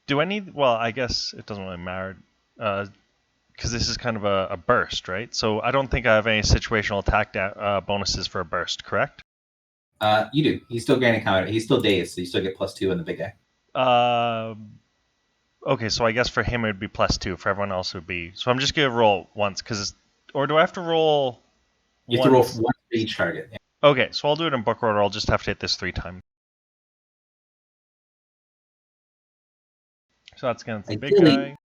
Do I need? Well, I guess it doesn't really matter. Because this is kind of a burst, right? So I don't think I have any situational attack bonuses for a burst, correct? You do. He's still gaining counter. He's still dazed, so you still get +2 on the big guy. Okay, so I guess for him it would be +2. For everyone else it would be. So I'm just gonna roll once, or do I have to roll? You have to roll once? one for each target. Yeah. Okay, so I'll do it in book order. I'll just have to hit this 3 times. So that's against the big guy.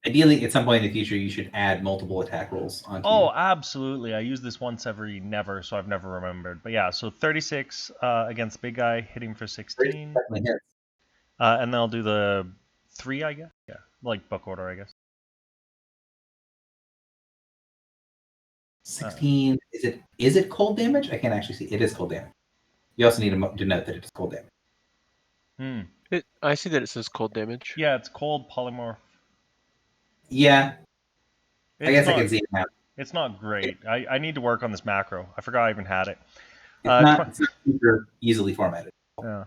Ideally, at some point in the future, you should add multiple attack rolls onto. Oh, absolutely. I use this once every never, so I've never remembered. But yeah, so 36 against the big guy, hitting for 16. Definitely hits. And then I'll do the 3, I guess. Yeah, like book order, I guess. 16. Is it cold damage? I can't actually see. It is cold damage. You also need to note that it's cold damage. I see that it says cold damage. Yeah, it's cold polymorph. Yeah, It's I guess not, I can see it now. It's not great. I need to work on this macro. I forgot I even had it. It's not super easily formatted. Yeah.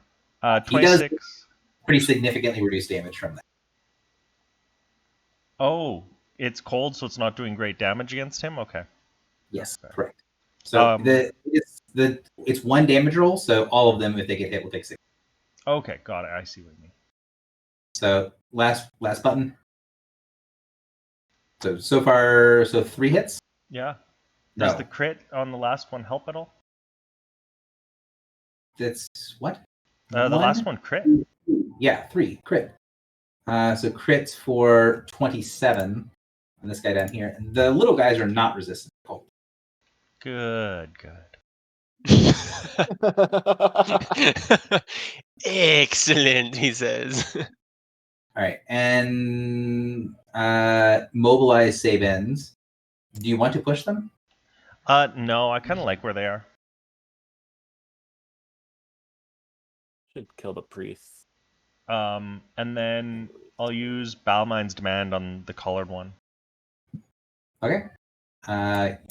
He does 26. pretty significantly reduce damage from that. Oh, it's cold, so it's not doing great damage against him? Okay. Yes, Okay. correct. So Um, it's 1 damage roll, so all of them, if they get hit, will take 6. Okay, got it. I see what you mean. So last button. So far, 3 hits. Yeah. Does No, the crit on the last one help at all? that's what? The last one crit? Yeah, 3 crit. So crits for 27 on this guy down here. And the little guys are not resistant to cold. Good. Excellent, he says. All right, and mobilize save ends. Do you want to push them? No, I kind of like where they are. Should kill the priest. And then I'll use Balmind's Demand on the colored one. Okay.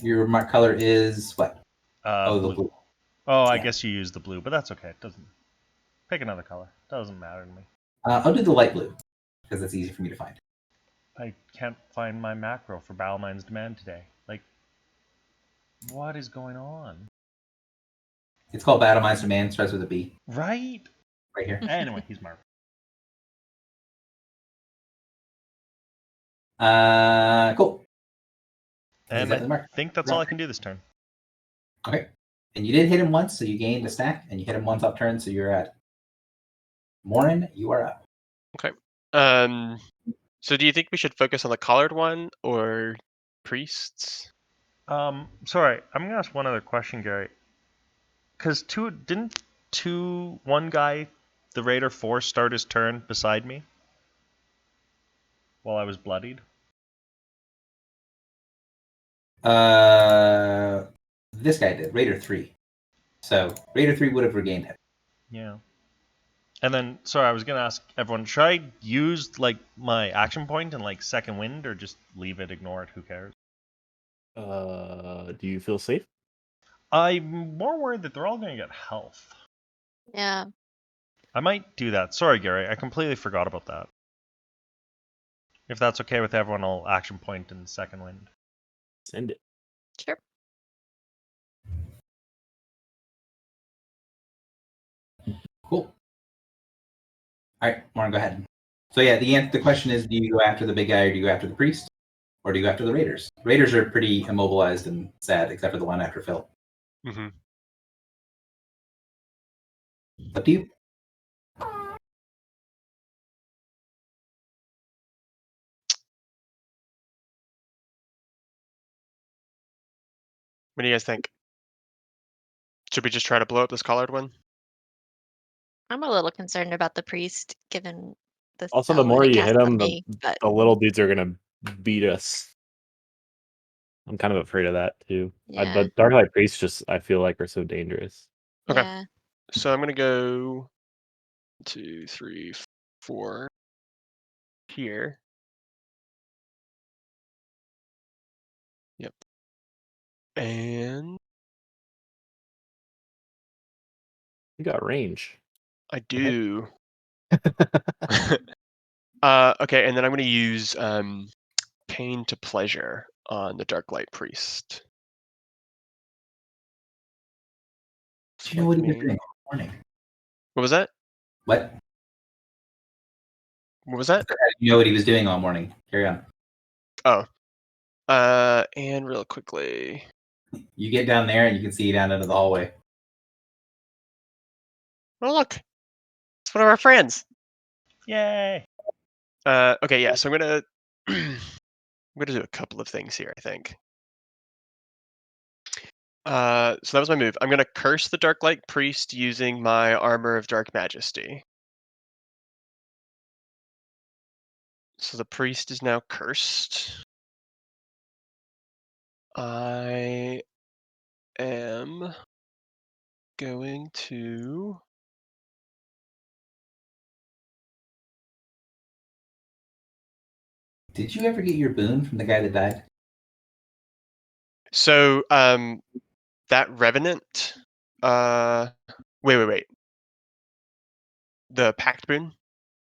Your mark color is what? The blue. Oh, I Yeah. guess you use the blue, but that's okay. It doesn't. Pick another color. Doesn't matter to me. I'll do the light blue because that's easy for me to find. I can't find my macro for Balmind's Demand today. Like, what is going on? It's called Battle Minds Demand. Starts with a B. Right? Right here. Anyway, he's marked. Cool. And Exactly I marked. think that's all I can do this turn. Okay. And you did hit him once, so you gained a stack, and you hit him once off turn, so you're at. Morin, you are up. So do you think we should focus on the collared one or priests? Sorry, I'm gonna ask one other question, Gary. Because one guy, the Raider 4, start his turn beside me while I was bloodied? This guy did. Raider 3. So Raider 3 would have regained him. Yeah. And then, sorry, I was gonna ask everyone: should I use like my action point and like second wind, or just leave it, ignore it? Who cares? Do you feel safe? I'm more worried that they're all gonna get health. Yeah. I might do that. Sorry, Gary, I completely forgot about that. If that's okay with everyone, I'll action point and second wind. Send it. Sure. Cool. All right, Warren, go ahead. So yeah, the question is: do you go after the big guy, or do you go after the priest, or do you go after the Raiders? Raiders are pretty immobilized and sad, except for the one after Phil. Mm-hmm. Up to you. What do you guys think? Should we just try to blow up this collared one? I'm a little concerned about the priest, given the Also, spell the more that it you casts hit on them, me, but the little dudes are gonna beat us. I'm kind of afraid of that too. yeah, The Darklight Priests just I feel like are so dangerous. Okay. yeah. So I'm gonna go 2, 3, 4 here. Yep. And You got range. I The heck? do. Okay, and then I'm gonna use Pain to Pleasure on the Darklight Priest. Do you know what he was Lightning. doing all morning? What was that? What? What was that? You know what he was doing all morning. Carry on. Oh. And real quickly. You get down there and you can see down into the hallway. Oh look, it's one of our friends. Yay! Okay, yeah. So I'm gonna I'm gonna do a couple of things here. I think. So that was my move. I'm gonna curse the Darklight Priest using my Armor of Dark Majesty. So the priest is now cursed. I am going to Did you ever get your boon from the guy that died? So that Revenant. Wait. The Pact Boon.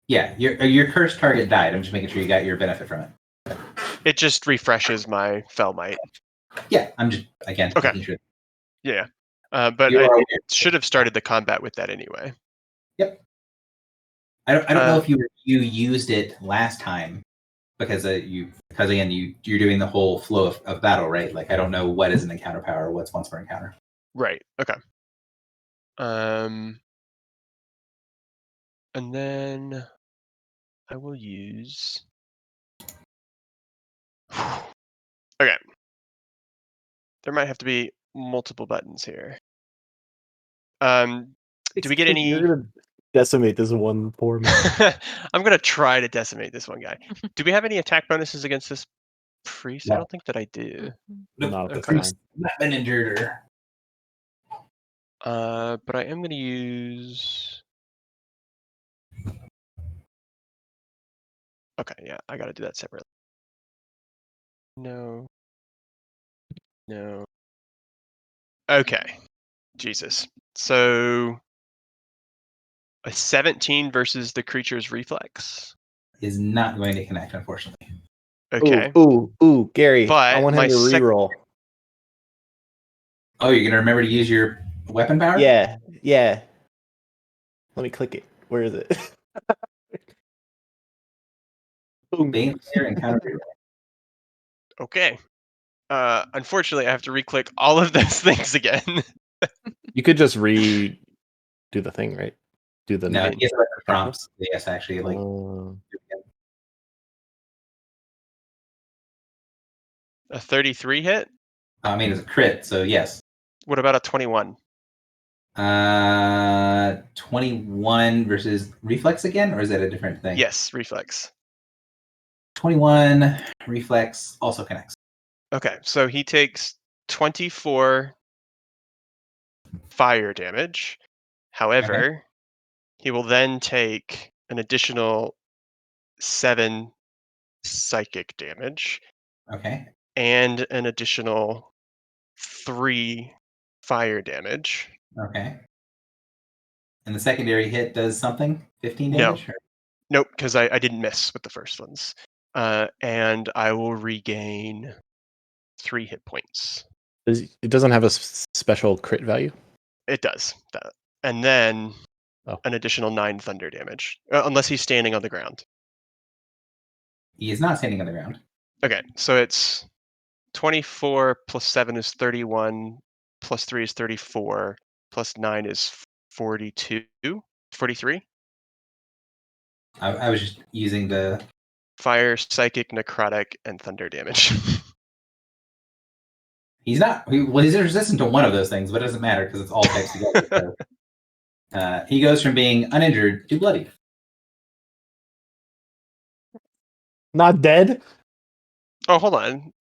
Yeah, your cursed target died. I'm just making sure you got your benefit from it. It just refreshes my Fellmite. Yeah, I'm just again Okay. making sure. Yeah. But You I are aware. should have started the combat with that anyway. Yep. I don't know if you used it last time because again you're doing the whole flow of battle, right? Like I don't know what is an encounter power, what's once per encounter. Right. Okay. And then I will use. Okay. There might have to be multiple buttons here. Do we get any? You're gonna decimate this one poor man. I'm gonna try to decimate this one guy. Do we have any attack bonuses against this priest? I No. don't think that I do. Not at this Okay. time. Not been injured or But I am gonna use. Okay, yeah, I gotta do that separately. No. Okay. Jesus. So a 17 versus the creature's reflex. is not going to connect, unfortunately. Okay. Ooh, Gary. I But want my him to reroll. Oh, you're gonna remember to use your weapon power? Yeah. Let me click it. Where is it? Boom. Bane Slayer and counter reroll. Okay. Unfortunately, I have to re-click all of those things again. You could just do the thing, right? Do the No, main- he has weapon prompts. Yes, actually, like A 33 hit. I mean, it's a crit, so yes. What about a 21? 21 versus reflex again, or is that a different thing? Yes, reflex. 21 reflex also connects. Okay, so he takes 24 fire damage. However, he will then take an additional 7 psychic damage Okay. and an additional 3 fire damage. Okay. And the secondary hit does something? 15 No. damage? Or- Nope, because I didn't miss with the first ones. And I will regain 3 hit points. it doesn't have a special crit value. It does that, and then Oh. an additional 9 thunder damage, unless he's standing on the ground. He is not standing on the ground. Okay, so it's 24 plus 7 is 31, plus 3 is 34, plus 9 is 42, 43. I was just using the Fire, psychic, necrotic, and thunder damage. He's not. He's resistant to one of those things, but it doesn't matter because it's all types together. So, he goes from being uninjured to bloodied. Not dead. Oh, hold on.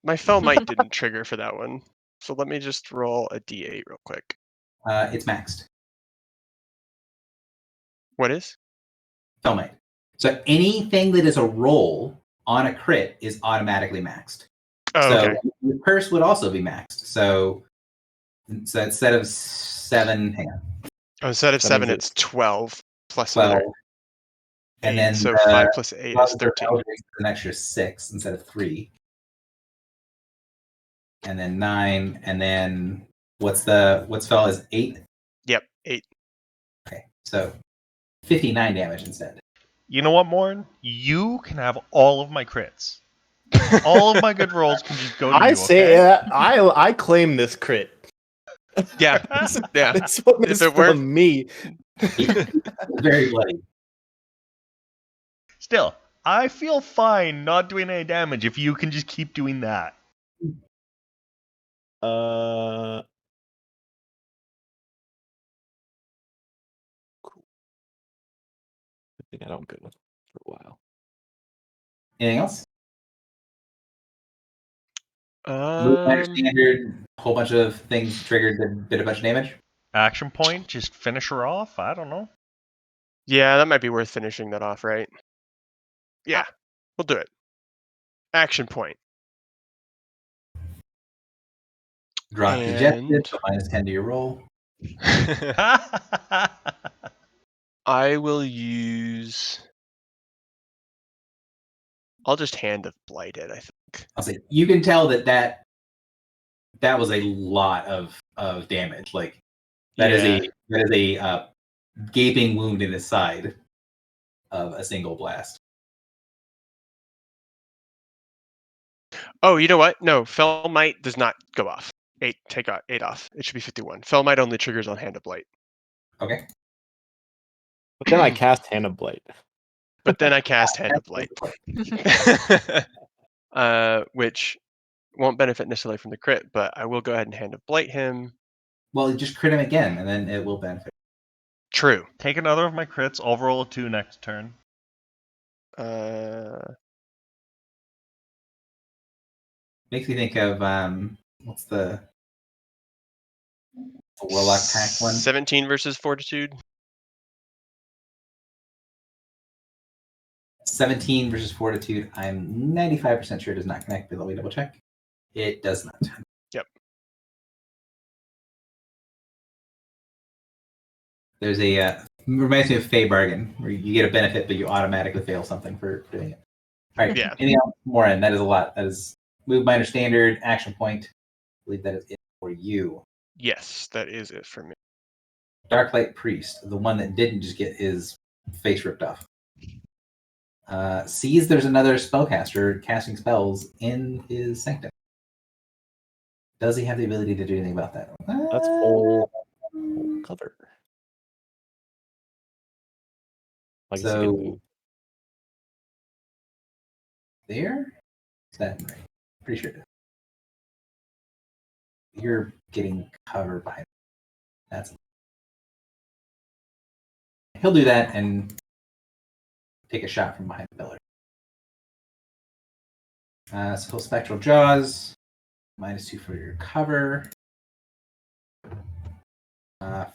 My Fell Might didn't trigger for that one. So let me just roll a d8 real quick. It's maxed. What is? Fellmite. So anything that is a roll on a crit is automatically maxed. Oh, so okay. the curse would also be maxed. So instead of 7, hang on, Oh, instead of That 7, means it's 12 plus 12. another And 8, then so the 5 plus 8 is 13. An extra 6 instead of 3. And then 9. And then what's fell is 8? Yep, 8. Okay. So 59 damage instead. You know what, Morn? You can have all of my crits. All of my good rolls can just go to I you. say Okay? I claim this crit. Yeah, yeah. This one If is it weren't- from me. Very bloody. Still, I feel fine not doing any damage if you can just keep doing that. Cool. I think I don't go with it for a while. Anything else? Move minor Um, standard, whole bunch of things triggered that did a bunch of damage. Action point, just finish her off? I don't know. yeah, that might be worth finishing that off, right? Yeah, we'll do it. Action point. Drop And- dejected, so -10 to your roll. I will use. I'll just Hand of Blight it, I think. I'll say you can tell that was a lot of damage. Like that is a gaping wound in his side of a single blast. Oh, you know what? No, Fell Might does not go off. 8, take 8 off. It should be 51. Fell Might only triggers on Hand of Blight. Okay. But then I cast Hand of Blight. But then I cast Hand of Blight. Which won't benefit necessarily from the crit, but I will go ahead and Hand of Blight him. Well, just crit him again, and then it will benefit. True. Take another of my crits. I'll roll a 2 next turn. Makes me think of what's the Warlock pack one? 17 versus Fortitude. 17 versus Fortitude. I'm 95% sure it does not connect, but let me double check. It does not. Yep. There's a reminds me of Fey Bargain, where you get a benefit, but you automatically fail something for doing it. All right. Yeah. Anything else? Morin, that is a lot. That is move minor standard, action point. I believe that is it for you. Yes, that is it for me. Darklight Priest, the one that didn't just get his face ripped off. Sees there's another spellcaster casting spells in his sanctum. Does he have the ability to do anything about that? That's full cover. Like a second So move. there? Is that right? Pretty sure it is. You're getting covered behind. That's. He'll do that and take a shot from behind the pillar. So Spectral Jaws, -2 for your cover.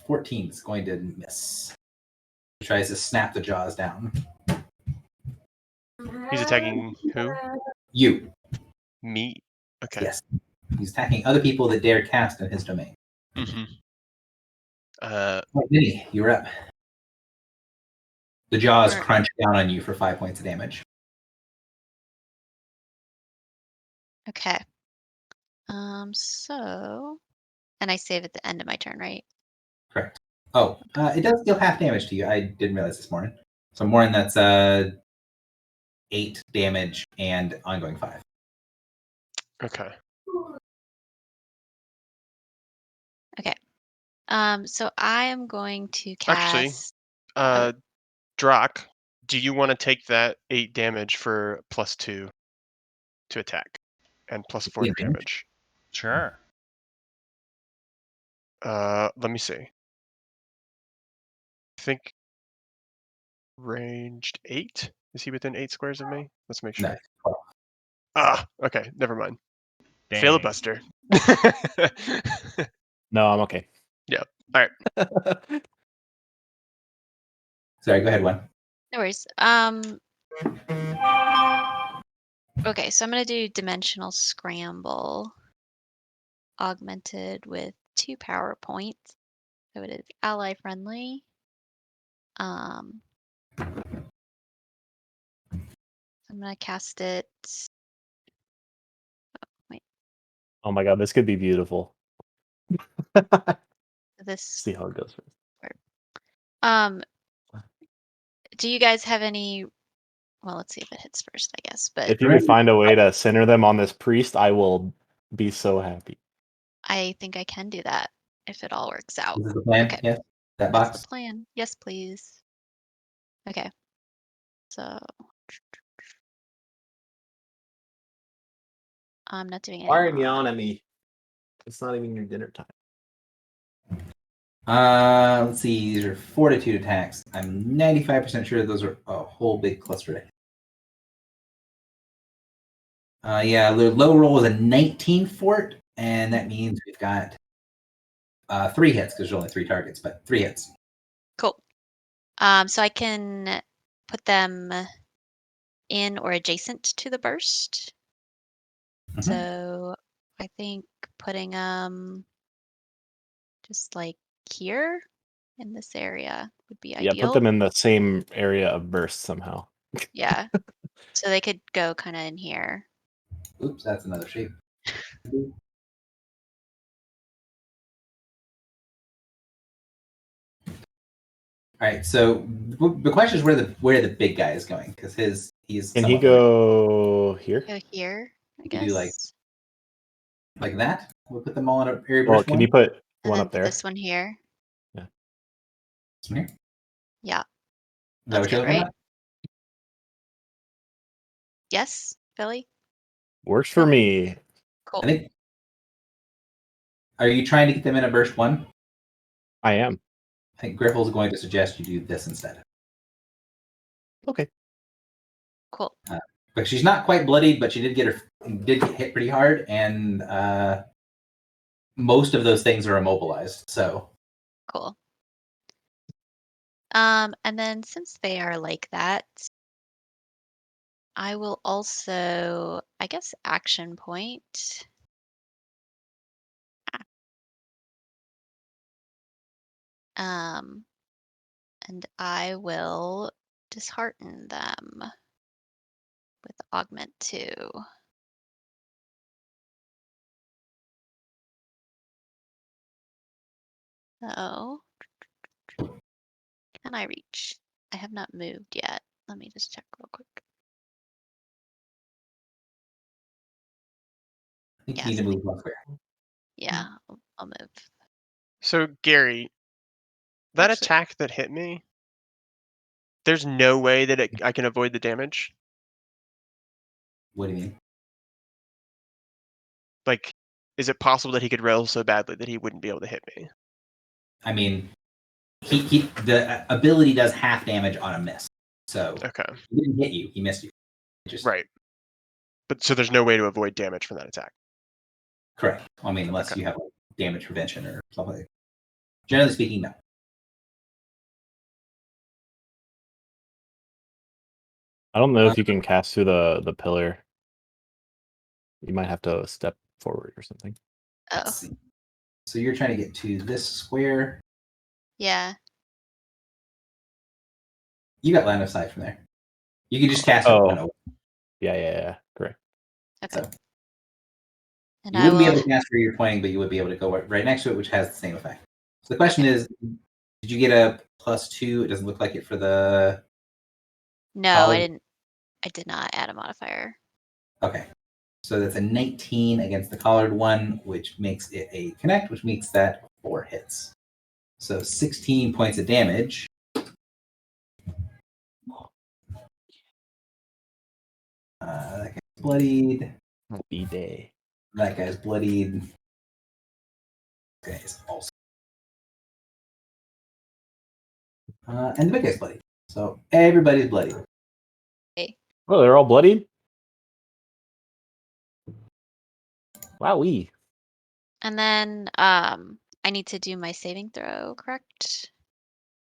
14 is going to miss. He tries to snap the jaws down. He's attacking who? You. Me. Okay. Yes. He's attacking other people that dare cast in his domain. Mm-hmm. Vinny, you're up. The jaws Alright. crunch down on you for 5 points of damage. Okay. So, and I save at the end of my turn, right? Correct. Oh, it does deal half damage to you. I didn't realize this morning. So Morin, that's 8 damage and ongoing 5. Okay. So I am going to Actually, cast. Drak, do you want to take that 8 damage for +2 to attack and +4 to Yeah. damage? Sure. Let me see. I think ranged 8. Is he within 8 squares of me? Let's make sure. No. 12. Okay, never mind. Dang. Filibuster. No, I'm okay. Yeah. All right. Sorry, go ahead, one. No worries. Okay, so I'm gonna do Dimensional Scramble, augmented with 2 power points. So it is ally friendly. I'm gonna cast it. Oh my god, this could be beautiful. This. See how it goes first. Do you guys have any? Well, let's see if it hits first, I guess. But If you can find a way to center them on this priest, I will be so happy. I think I can do that if it all works out. This is the plan. Okay. Yes. That That's box. the plan. Yes, please. Okay. So I'm not doing it. Why are you yelling at me? It's not even your dinner time. Let's see. These are fortitude attacks. I'm 95% sure those are a whole big cluster. Yeah, the low roll is a 19 fort, and that means we've got 3 hits because there's only 3 targets, but 3 hits. Cool. So I can put them in or adjacent to the burst. Mhm. So I think putting them just like here in this area would be Yeah, ideal. put them in the same area of burst somehow. Yeah. So they could go kind of in here. Oops, that's another shape. All right, so the question is where the big guy is going because he's. Can he somewhat go here? Go here, I You guess. do like that. We'll put them all in a area. Well, burst can one. you put And one then up there? this one here. This one here? Yeah. Is that That's what you're good, looking right? at? Yes, Philly? Works for me. Cool. I think. Are you trying to get them in a burst one? I am. I think Griffel's going to suggest you do this instead. Okay. Cool. But she's not quite bloodied, but she did get hit pretty hard, and most of those things are immobilized. So Cool. And then since they are like that, I will also, I guess, action point. And I will dishearten them with augment 2. So, can I reach? I have not moved yet. Let me just check real quick. I think Yes, you need to I move think- one square. Yeah, I'll move. So Gary, that Actually- attack that hit me, there's no way that I can avoid the damage. What do you mean? Like, is it possible that he could rail so badly that he wouldn't be able to hit me? I mean, he the ability does half damage on a miss. So Okay. he didn't hit you; he missed you. Just Right. But so there's no way to avoid damage from that attack. correct. I mean, unless Okay. you have like, damage prevention or something. Like that. Generally speaking, no. I don't know if you can cast through the pillar. You might have to step forward or something. Oh, Let's see. So you're trying to get to this square. yeah. You got line of sight from there. You can just cast it Oh. one over. Yeah. Correct. Okay. So And you I wouldn't be will. able to cast where you're pointing, but you would be able to go right next to it, which has the same effect. So the question is, did you get a +2? It doesn't look like it for the. No, College- I didn't. I did not add a modifier. Okay. So that's a 19 against the collared one, which makes it a connect, which makes that 4 hits. So 16 points of damage. That guy's bloodied. Happy day. That guy's bloodied. This guy is also. And the big guy's bloodied. So everybody's bloodied. Oh, they're all bloodied? Wowee. And then I need to do my saving throw, correct?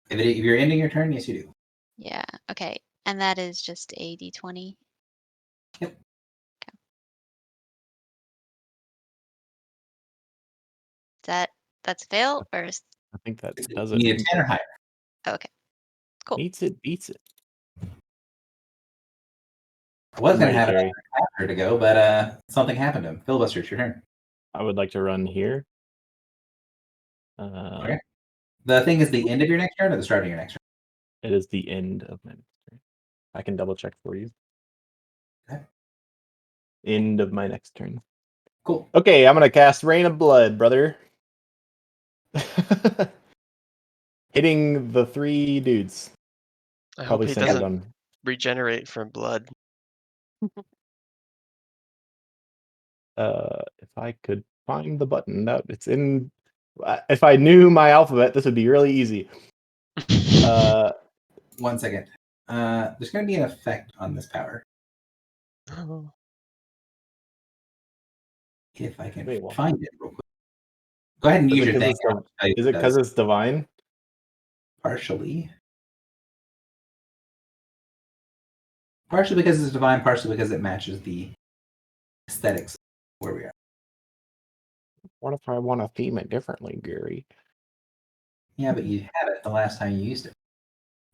If you're ending your turn, yes, you do. Yeah. Okay. And that is just a d20. Yep. Okay. That's a fail or is I think that does You it. need a 10 or higher. okay. Cool. Meets it, beats it. I was going Right, to have Gary. her to go, but something happened to him. Filibuster, it's your turn. I would like to run here. Okay. The thing is the end of your next turn or the start of your next turn? It is the end of my next turn. I can double check for you. Okay. End of my next turn. Cool. Okay, I'm gonna cast Rain of Blood, brother. Hitting the 3 dudes. I hope Probably he centered doesn't on. regenerate from blood. If I could find the button, that it's in. If I knew my alphabet, this would be really easy. 1 second. There's going to be an effect on this power. If I can Wait, what? find it real quick. Go ahead and use your thing. Is it because it's divine? Partially. Partially because it's divine, partially because it matches the aesthetics of where we are. What if I want to theme it differently, Gary? Yeah, but you had it the last time you used it.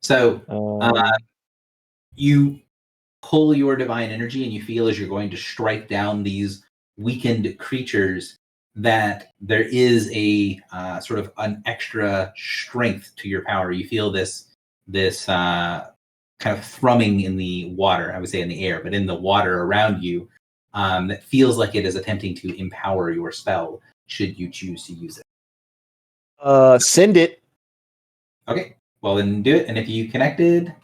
So Um, you pull your divine energy and you feel as you're going to strike down these weakened creatures that there is a sort of an extra strength to your power. You feel this kind of thrumming in the water, I would say in the air, but in the water around you, that feels like it is attempting to empower your spell should you choose to use it. Send it. Okay, well then do it. And if you connected,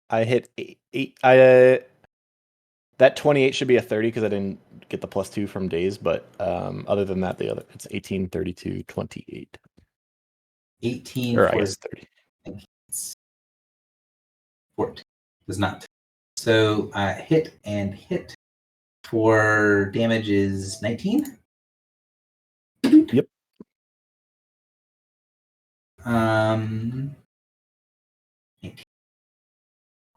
I hit 8. That 28 should be a 30 because I didn't get the +2 from days, but other than that, it's 18, 32, 28. 18 Or I for guess 30. 14 does not. So hit and hit for damage is 19. Yep. 18.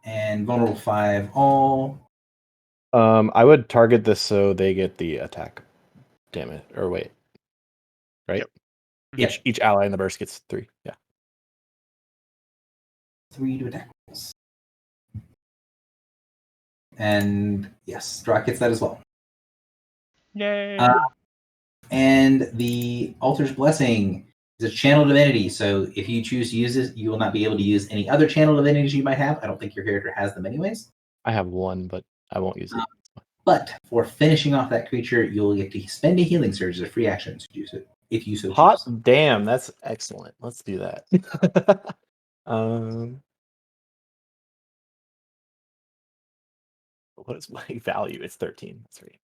And vulnerable 5 all. I would target this so they get the attack damage. Or wait. Right? Yep. Each ally in the burst gets 3. Yeah. 3 to attack rolls. And yes, Drak gets that as well. Yay! And the Altar's Blessing is a channel divinity. So if you choose to use this, you will not be able to use any other channel divinities you might have. I don't think your character has them anyways. I have 1, but I won't use it. But for finishing off that creature, you'll get to spend a healing surge as a free action to use it, if you so Hot choose. damn, that's excellent. Let's do that. What is my value? It's 13. That's right.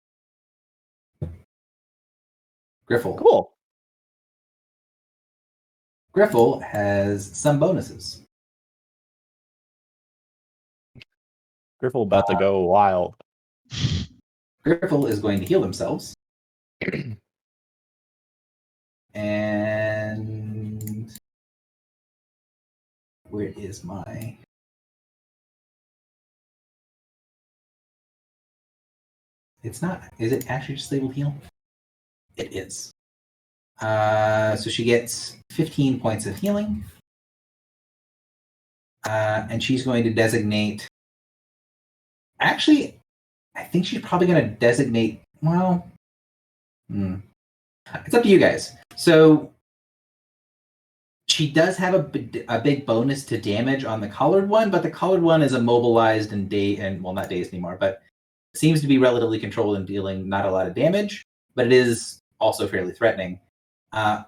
Griffle. Cool. Griffle has some bonuses. Griffle about to go wild. Griffle is going to heal themselves. And where is my... It's not. Is it actually just labeled heal? It is. So she gets 15 points of healing. And she's going to designate... Actually, I think she's probably going to designate... Well... It's up to you guys. So she does have a big bonus to damage on the collared one, but the collared one is immobilized and well, not dazed anymore, but seems to be relatively controlled and dealing not a lot of damage, but it is also fairly threatening.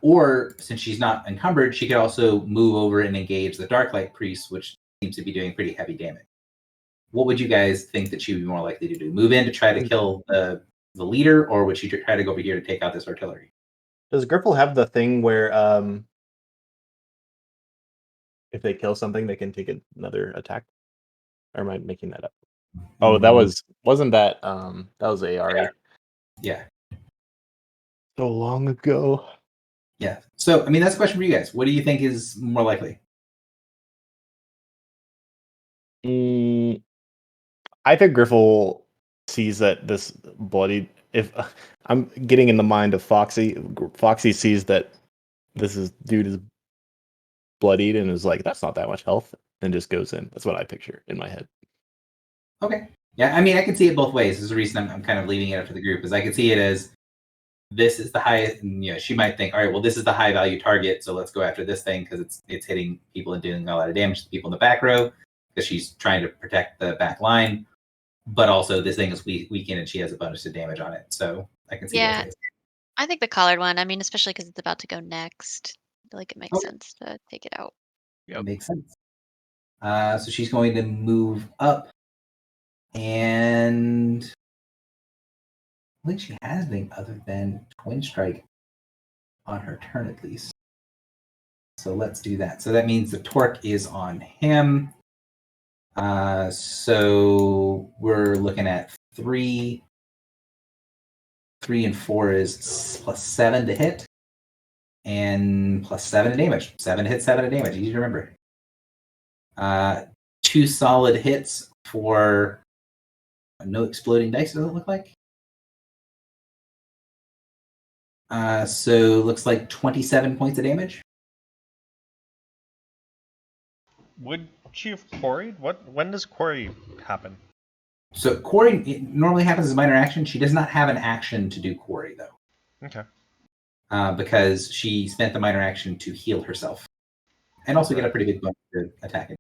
Or since she's not encumbered, she could also move over and engage the Darklight Priest, which seems to be doing pretty heavy damage. What would you guys think that she would be more likely to do? Move in to try to kill the the leader, or would she try to go over here to take out this artillery? Does Griffle have the thing where if they kill something, they can take another attack? Or am I making that up? Oh, that wasn't that that was ARA. Yeah. So long ago. Yeah. So, I mean, that's a question for you guys. What do you think is more likely? I think Griffle sees that this bloodied. If I'm getting in the mind of Foxy, Foxy sees that dude is bloodied and is like, that's not that much health, and just goes in. That's what I picture in my head. Okay. Yeah, I mean, I can see it both ways. This is the reason I'm kind of leaving it up to the group, is I can see it as this is the highest. And, she might think, all right, well, this is the high value target, so let's go after this thing because it's hitting people and doing a lot of damage to people in the back row because she's trying to protect the back line. But also, this thing is weakened and she has a bonus to damage on it, so I can see. Yeah. both ways. I think the collared one. I mean, especially because it's about to go next. I feel like it makes Okay. sense to take it out. Yep. Makes sense. So she's going to move up, and I think she has anything other than Twin Strike on her turn at least. So let's do that. So that means the torque is on him. So we're looking at 3 and 4 is +7 to hit, and +7 to damage. 7 to hit, 7 to damage. Easy to remember. 2 solid hits for no exploding dice, does it look like? So looks like 27 points of damage. Would she have quarried? When does quarry happen? So quarry normally happens as a minor action. She does not have an action to do quarry though. Okay. Because she spent the minor action to heal herself, and also get a pretty big bonus to attacking.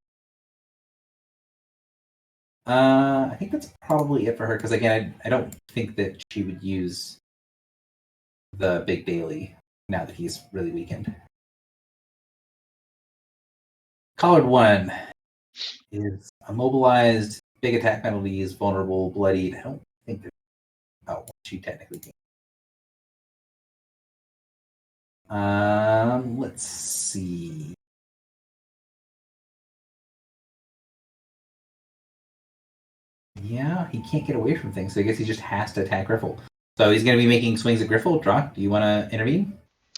I think that's probably it for her because again, I don't think that she would use the big Bailey now that he's really weakened. Collared 1 is immobilized, big attack penalties, vulnerable, bloodied. I don't think that. Oh, she technically can. Let's see. Yeah, he can't get away from things, so I guess he just has to attack Griffle. So he's going to be making swings at Griffle. Drock, do you want to intervene?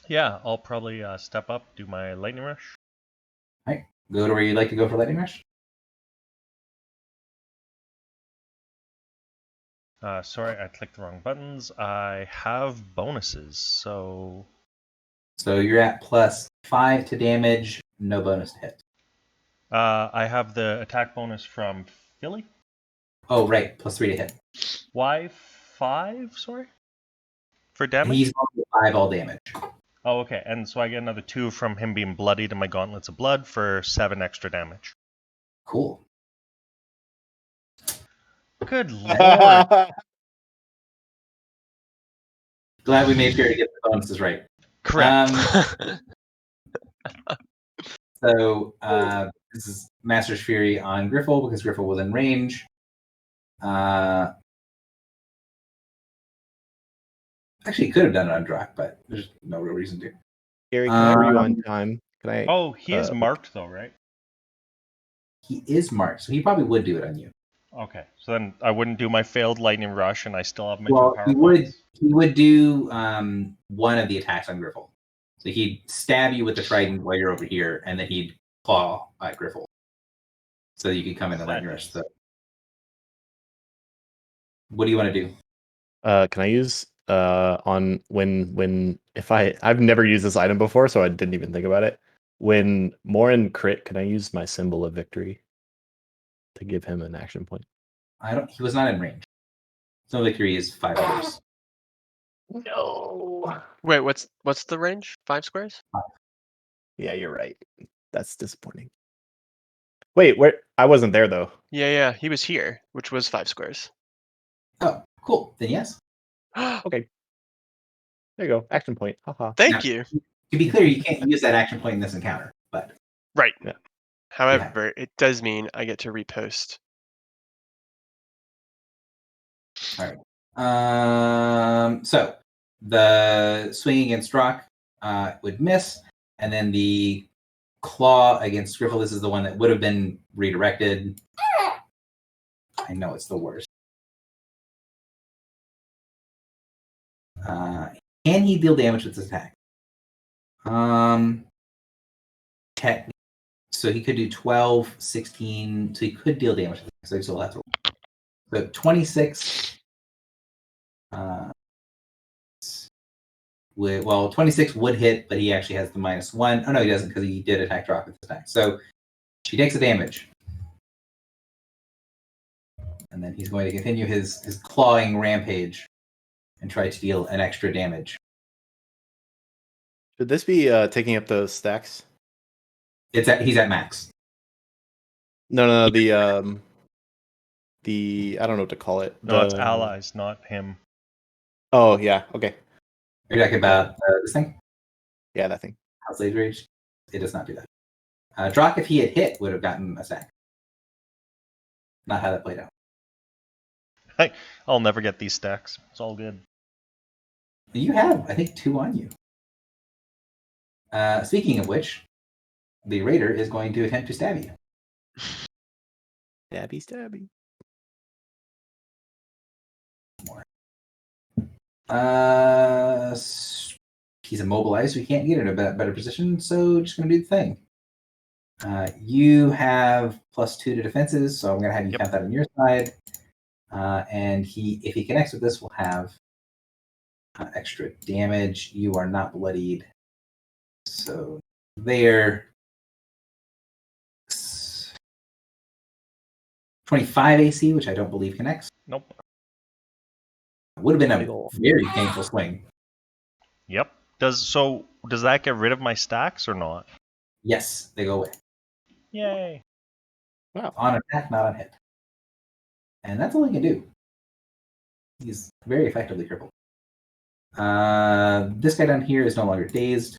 Yeah, I'll probably step up, do my lightning rush. All right, go to where you'd like to go for lightning rush. Sorry, I clicked the wrong buttons. I have bonuses, so you're at +5 to damage, no bonus to hit. I have the attack bonus from Philly. Oh, right, +3 to hit. Why 5? Sorry, for damage. He's going to 5 all damage. Oh, okay. And so I get another 2 from him being bloodied and my gauntlets of blood for 7 extra damage. Cool. Good lord. Glad we made sure to get the bonuses right. Correct. So this is Master's Fury on Griffle because Griffle was in range. Actually, he could have done it on Drock, but there's no real reason to. Gary, can I hurry you on time? Can I? Oh, he is marked though, right? He is marked, so he probably would do it on you. Okay, so then I wouldn't do my failed lightning rush, and I still have my 2 power he points. would do one of the attacks on Griffle. So he'd stab you with the trident while you're over here, and then he'd claw at Griffle. So you could come in and lightning rush. So what do you want to do? Can I use on when if I've never used this item before, so I didn't even think about it. When Morin crit, can I use my symbol of victory to give him an action point? He was not in range. So victory is 5 hours. No. Wait, what's the range? 5 squares? Yeah, you're right. That's disappointing. Wait, where? I wasn't there though. Yeah, he was here, which was 5 squares. Oh, cool. Then yes. Okay. There you go. Action point. Haha. Thank Now, you. To be clear, you can't use that action point in this encounter, but Right. Yeah. However, it does mean I get to repost. all right. So the swing against Rock would miss, and then the claw against Griffle. This is the one that would have been redirected. I know it's the worst. Can he deal damage with this attack? Technically. So he could do 12, 16. So he could deal damage. So he still has to roll. So 26. 26 would hit, but he actually has the -1. Oh no, he doesn't because he did attack Rock with this attack. So she takes the damage. And then he's going to continue his clawing rampage and try to deal an extra damage. Should this be taking up those stacks? He's at max. No, the I don't know what to call it. No, it's The- allies, not him. Oh yeah, okay, Are you talking about this thing? yeah, that thing. House Lady Rage? It does not do that. Drock, if he had hit, would have gotten a stack. Not how that played out. I'll never get these stacks. It's all good. You have, I think, 2 on you. Speaking of which, the Raider is going to attempt to stab you. Stabby. He's immobilized, so he can't get in a better position, so just going to do the thing. You have +2 to defenses, so I'm going to have you count that on your side. And if he connects with this, will have extra damage. You are not bloodied. So there. 25 AC, which I don't believe connects. Nope. Would have been Big a ol'. very painful swing. Yep. Does that get rid of my stacks or not? Yes, they go away. Yay. Wow. On attack, not on hit. And that's all he can do. He's very effectively crippled. This guy down here is no longer dazed.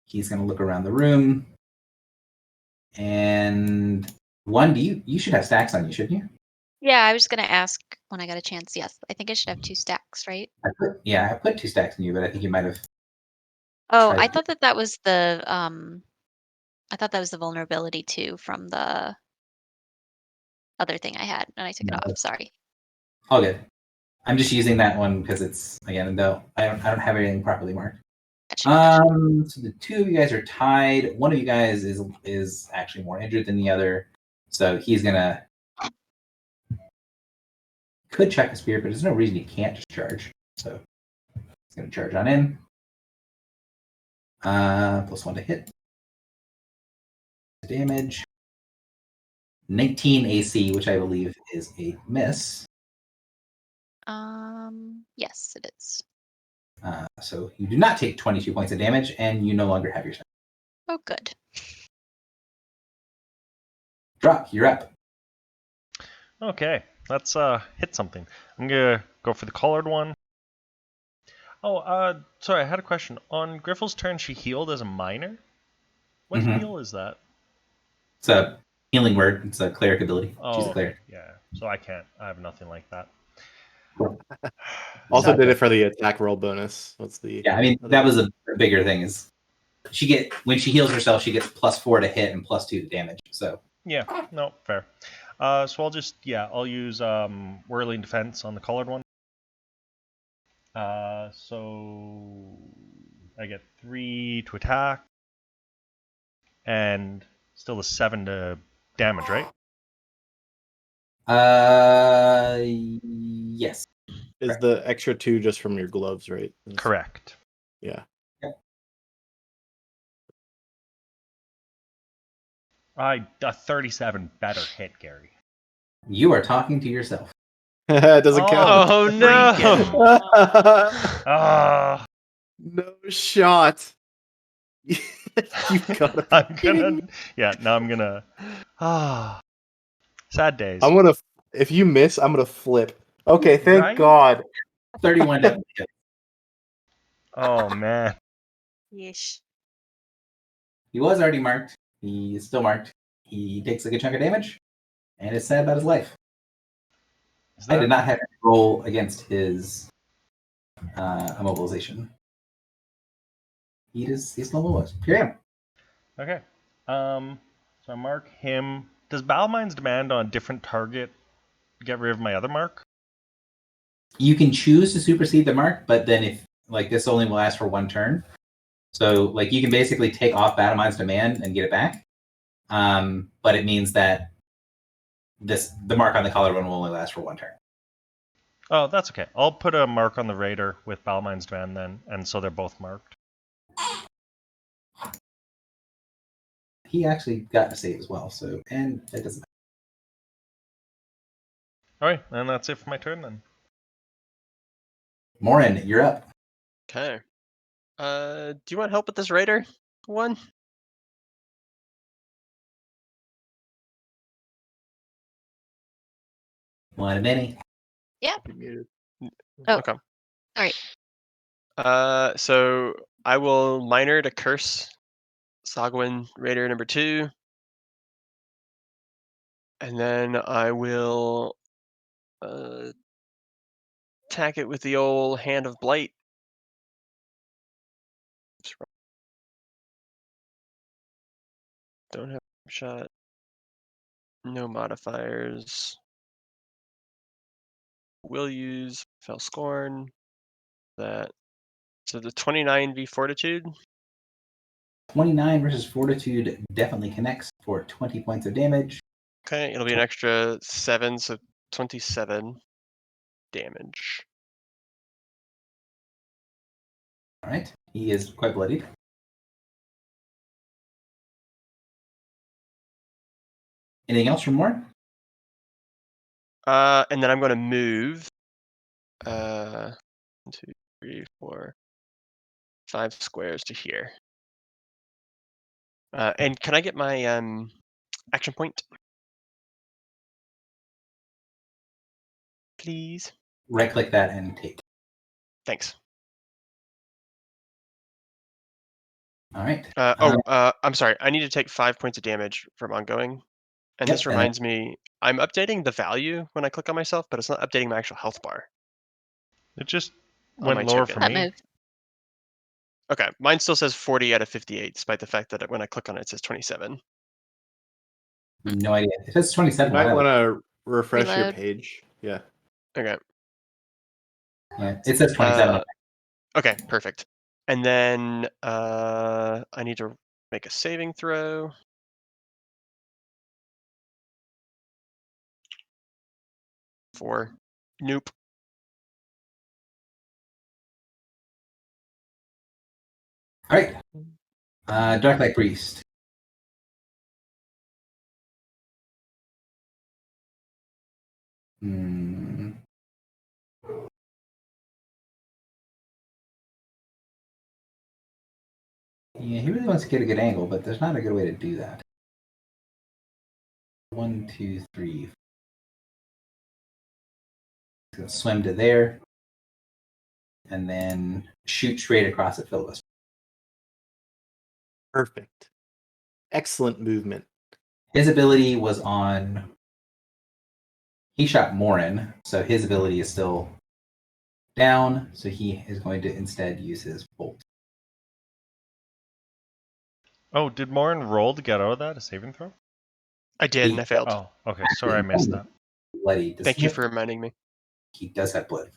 He's going to look around the room. And you should have stacks on you, shouldn't you? Yeah, I was gonna ask when I got a chance. Yes, I think I should have 2 stacks, right? I put 2 stacks on you, but I think you might have. Oh, Try I to- thought that was the I thought that was the vulnerability too from the other thing I had, and I took it No. off. Sorry. All good. I'm just using that one because it's again, though I don't have everything properly marked. Gotcha. So the 2 of you guys are tied. One of you guys is actually more injured than the other, so he's gonna could check a spear, but there's no reason he can't just charge. So he's gonna charge on in. +1 to hit. Damage. 19 AC, which I believe is a miss. Yes, it is. So you do not take 22 points of damage, and you no longer have your stack. Oh, good. Drop, you're up. Okay, let's hit something. I'm gonna go for the collared one. Oh, sorry, I had a question. On Griffle's turn, she healed as a minor. What Mhm. heal is that? It's a healing word. It's a cleric ability. She's a cleric. Yeah. So I can't. I have nothing like that. Also did it for the attack roll bonus. What's the? Yeah, I mean that was a bigger thing. Is when she heals herself, she gets +4 to hit and +2 to damage. So Yeah. No, fair. So I'll use Whirling Defense on the collared one. So I get 3 to attack, and still a 7 to damage, right? yes. Is the extra 2 just from your gloves, right? Correct. Yeah. A 37 better hit, Gary. You are talking to yourself. It doesn't count. Oh no! Ah, No shot. You gotta. I'm gonna. Yeah, now I'm gonna. Sad days. I'm gonna. If you miss, I'm gonna flip. Okay, thank Right? God. 31 definitely hits. Oh man. Yeesh. He was already marked. He is still marked. He takes a good chunk of damage, and it's sad about his life. Is I that- did not have to roll against his immobilization. His level was. Here I am. Okay. So I mark him. Does Battlemind's Demand on a different target get rid of my other mark? You can choose to supersede the mark, but then if like this only will last for one turn, so like you can basically take off Battlemind's Demand and get it back. But it means that the mark on the collared one will only last for one turn. Oh, that's okay. I'll put a mark on the Raider with Battlemind's Demand then, and so they're both marked. He actually got a save as well, so and it doesn't All right, and that's it for my turn then. Morin, you're up. Okay. Do you want help with this raider one? One of many. Yeah. Be muted. Oh, Okay. alright. So I will minor to curse Sagwin Raider number 2. And then I will attack it with the old Hand of Blight. Don't have shot. No modifiers. Will use Fell Scorn. That. So the 29 Fortitude. 29 versus Fortitude definitely connects for 20 points of damage. Okay, it'll be an extra 7, so 27 damage. All right. He is quite bloodied. Anything else from Morin? And then I'm going to move 1, 2, 3, 4, 5 squares to here. And can I get my action point? Please. Right click that and take. Thanks. All right. I'm sorry. I need to take 5 points of damage from ongoing. And Yep, this reminds me, I'm updating the value when I click on myself, but it's not updating my actual health bar. It just On my went lower token. for That me. move. Okay, mine still says 40 out of 58, despite the fact that when I click on it, it says 27. No idea. It says You 27. might Wow. want to refresh your Reload. page. Yeah. Okay. Yeah, it says 27. Okay, perfect. And then I need to make a saving throw. Four. Nope. All right. Dark Light Priest. Hmm. Yeah, he really wants to get a good angle, but there's not a good way to do that. 1, 2, 3. He's gonna swim to there, and then shoot straight across at Philibus. Perfect. Excellent movement. His ability was on. He shot Morin, so his ability is still down. So he is going to instead use his bolt. Oh, did Morin roll to get out of that? A saving throw? I did, and I failed. Oh, okay. Sorry, I missed that. Bloody. Thank you for reminding me. He does have blood.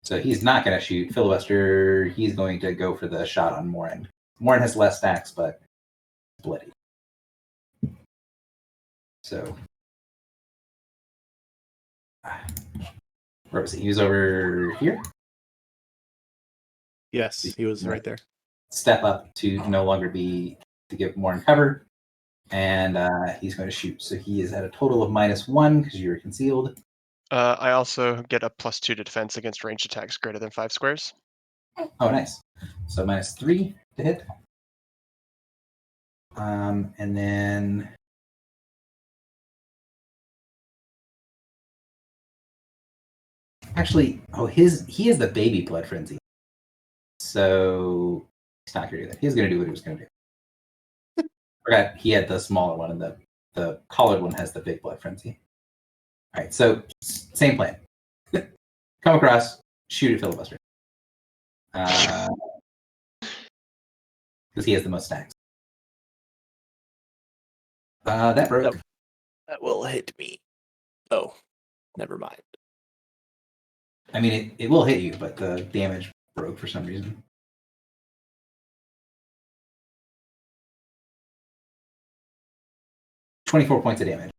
So he's not going to shoot Filibuster. He's going to go for the shot on Morin. Morin has less stacks, but bloody. So where was he? He was over here. Yes, he was right there. Step up to no longer be to give Morin cover, and he's going to shoot. So he is at a total of -1 because you're concealed. I also get a +2 to defense against ranged attacks greater than 5 squares. Oh, nice. So -3 to hit. And then actually, he is the baby blood frenzy. So he's not gonna do that. He's gonna do what he was gonna do. Forgot he had the smaller one, and the collared one has the big blood frenzy. All right, so same plan. Come across, shoot at Filibuster. Because he has the most stacks. That broke. Yep. That will hit me. Oh, never mind. I mean, it will hit you, but the damage broke for some reason. $24 points of damage.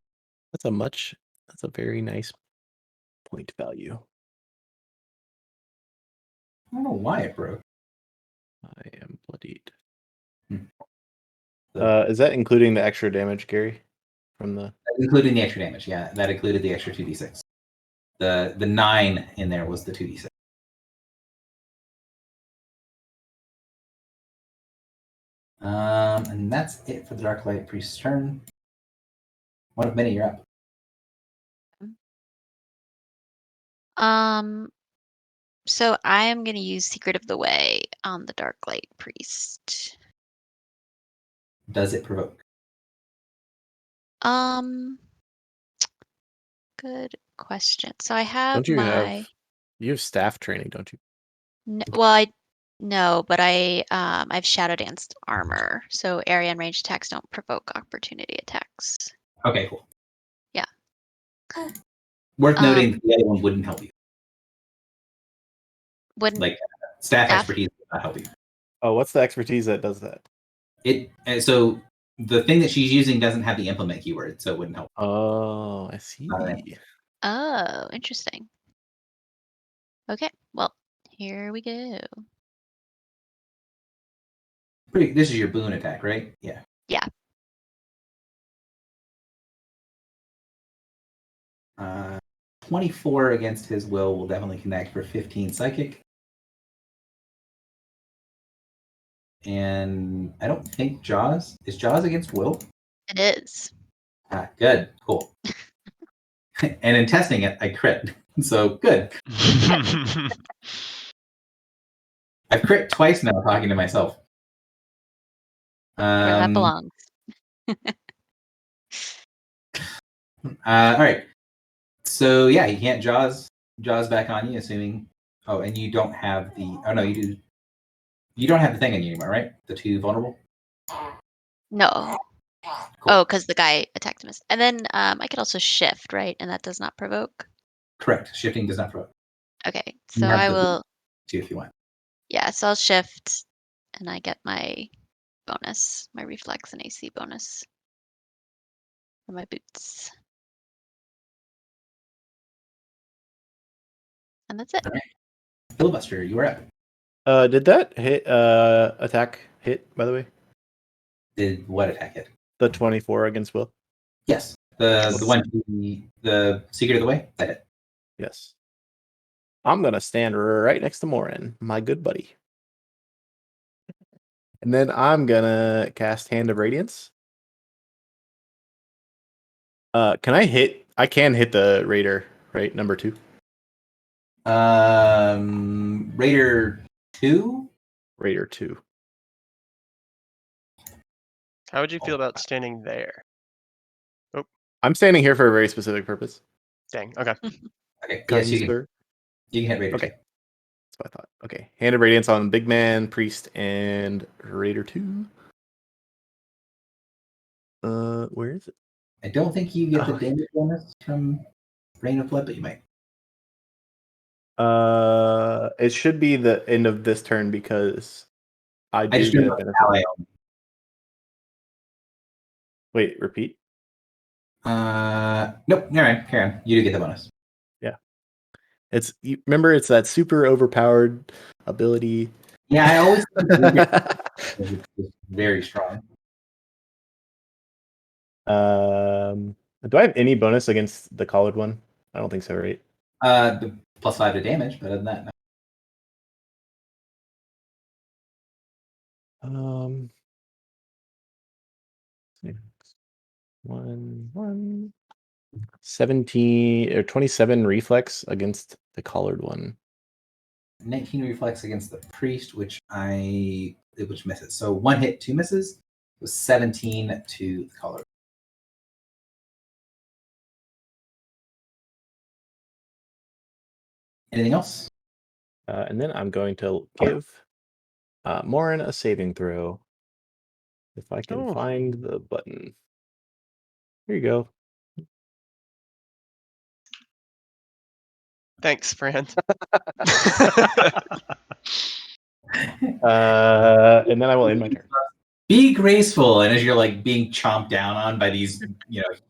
That's a very nice point value. I don't know why it broke. I am bloodied. So, Is that including the extra damage, Gary? From the including the extra damage, yeah. That included the extra 2d6. The 9 in there was the 2d6. And that's it for the Darklight Priest's turn. One of many, you're up. So I am going to use Secret of the Way on the Darklight Priest. Does it provoke? Good question. So I have don't you my have staff training, don't you? no, but I've Shadow Danced armor, so area and range attacks don't provoke opportunity attacks. Okay, cool. Yeah. Worth noting, the other one wouldn't help you. Wouldn't Like staff Staff? expertise would not help you. Oh, what's the expertise that does that? So the thing that she's using doesn't have the implement keyword, so it wouldn't help. Oh, I see. Oh, interesting. Okay, well, here we go. This is your boon attack, right? Yeah. Yeah. 24 against his will definitely connect for 15 psychic. And I don't think Jaws. Is Jaws against will? It is. Ah, good. Cool. And in testing it, I crit. So good. I've crit twice now talking to myself. Where that belongs. All right. So yeah, you can't Jaws back on you, assuming. Oh, and you don't have the. Oh no, you do. You don't have the thing on you anymore, right? The 2 vulnerable. No. Cool. Oh, because the guy attacked him. And then I could also shift, right? And that does not provoke. Correct. Shifting does not provoke. Okay, You so have I the will. too if you want. Yeah, so I'll shift, and I get my bonus, my reflex and AC bonus for my boots. And that's it. All right. Filibuster, you are up. Did that attack hit, by the way? Did what attack hit? The 24 against will? Yes. The one, the Secret of the Way, that hit. Yes. I'm gonna stand right next to Morin, my good buddy. And then I'm gonna cast Hand of Radiance. Can I hit? I can hit the Raider, right? Number 2. Raider 2. Raider 2. How would you feel about standing there? I'm standing here for a very specific purpose. Dang. Okay. Okay. Yes, you can. Gunsler. You can hit Raider. Okay. 2. That's what I thought. Okay. Hand of Radiance on Big Man, Priest, and Raider 2. Where is it? I don't think you get the Oh. damage bonus from Rain of Blood, but you might. It should be the end of this turn because I do just get a remember benefit. ally. Wait, repeat. Nope. All right, Karen, you do get the bonus. Remember, it's that super overpowered ability. Yeah, I always think it's very strong. Do I have any bonus against the collared one? I don't think so, right? The +5 to damage, but other than that, no. 17 or 27 reflex against the collared one. 19 reflex against the priest, which misses. So 1 hit, 2 misses. It was 17 to the collar. Anything else? And then I'm going to give Morin a saving throw. If I can Oh. find the button. Here you go. Thanks, Fran. And then I will end my turn. Be graceful, and as you're like being chomped down on by these,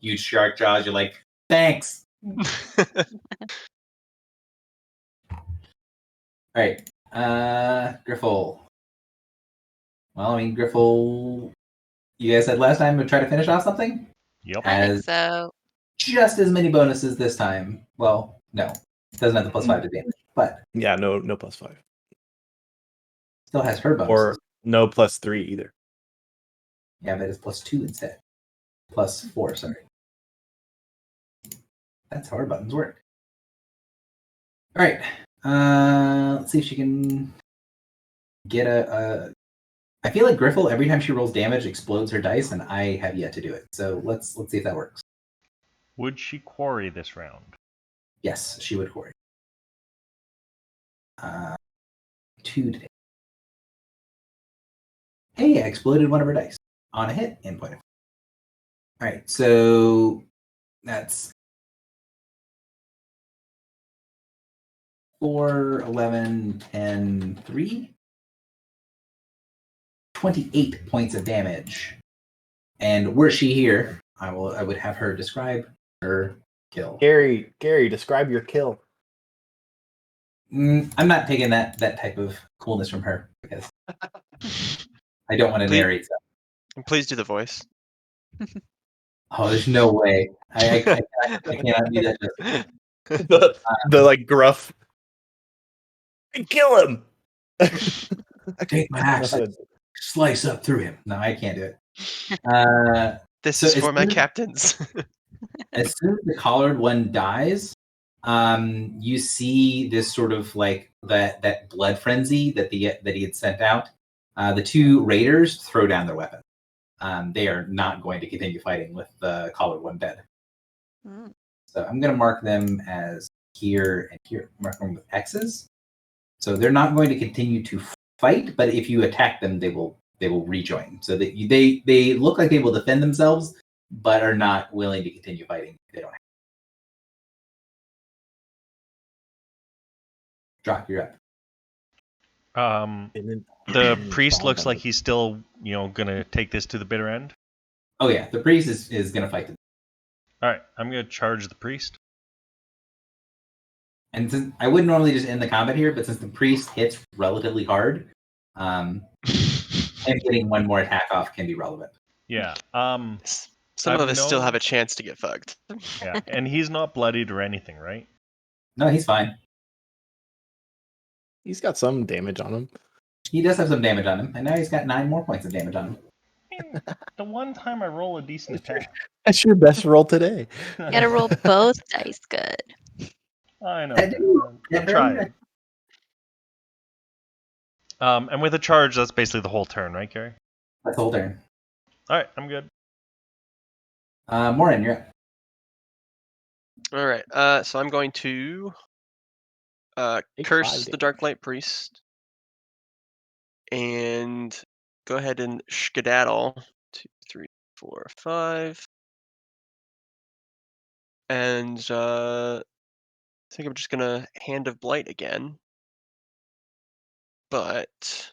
huge shark jaws, you're like, thanks. All right, Griffle. Well, I mean, Griffle. You guys said last time to try to finish off something. Yep. I think Has so. just as many bonuses this time. Well, no, it doesn't have the +5 to damage, but Yeah, no +5. still has her bonuses. Or no +3 either. Yeah, but it's +2 instead. +4, sorry. That's how our buttons work. All right. Let's see if she can get a. I feel like Griffle, every time she rolls damage, explodes her dice, and I have yet to do it. So let's see if that works. Would she quarry this round? Yes, she would quarry. 2 today. Hey, I exploded one of her dice on a hit in point of. All right, so that's 4, 11, 10, 3. 28 points of damage. And were she here, I would have her describe her kill. Gary, describe your kill. I'm not taking that type of coolness from her because I don't want to Please- narrate stuff. Please do the voice. Oh, there's no way. I cannot do that. the like gruff. Kill him. Take my axe, slice up through him. No, I can't do it. This So is as for my soon as- captains. As soon as the collared one dies, you see this sort of like that blood frenzy that he had sent out. The two raiders throw down their weapon. They are not going to continue fighting with the collared one dead. Mm. So I'm going to mark them as here and here. Mark them with X's. So they're not going to continue to fight, but if you attack them, they will rejoin. So that they look like they will defend themselves, but are not willing to continue fighting. They don't. Drop, you're up. And then The priest looks like he's still, gonna take this to the bitter end. Oh yeah, the priest is going to fight them. All right, I'm gonna charge the priest. And since I would normally just end the combat here, but since the priest hits relatively hard, and getting one more attack off can be relevant. Yeah. Some I've of us still known- have a chance to get fucked. Yeah, and he's not bloodied or anything, right? No, he's fine. he's got some damage on him. He does have some damage on him, and now he's got 9 more points of damage on him. The one time I roll a decent attack. That's your best roll today. You gotta roll both dice good. I know. I do. I'm trying. And with a charge, that's basically the whole turn, right, Gary? That's the whole turn. All right, I'm good. Morin, you're up. All right. So I'm going to Take curse 5 the Dark Light Priest and go ahead and skedaddle. 2, 3, 4, 5. And I think I'm just gonna Hand of Blight again. But just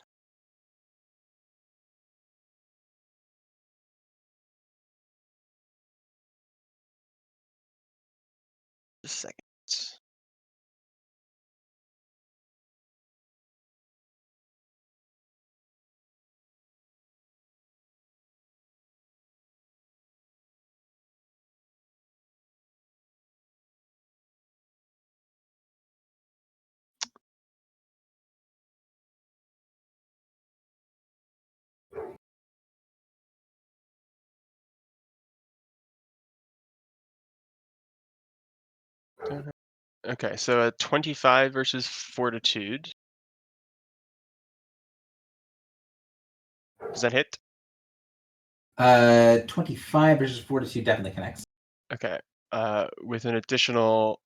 a second. Okay, so a 25 versus Fortitude. Does that hit? 25 versus Fortitude definitely connects. Okay. With an additional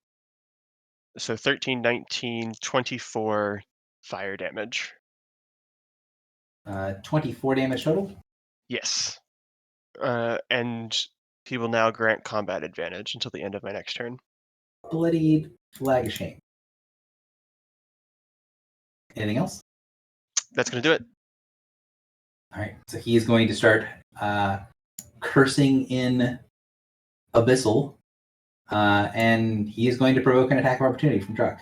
So 13, 19, 24 fire damage. 24 damage total. Yes. And he will now grant combat advantage until the end of my next turn. Bloodied flag of shame. Anything else? That's going to do it. All right. So he is going to start cursing in Abyssal, and he is going to provoke an attack of opportunity from Druck.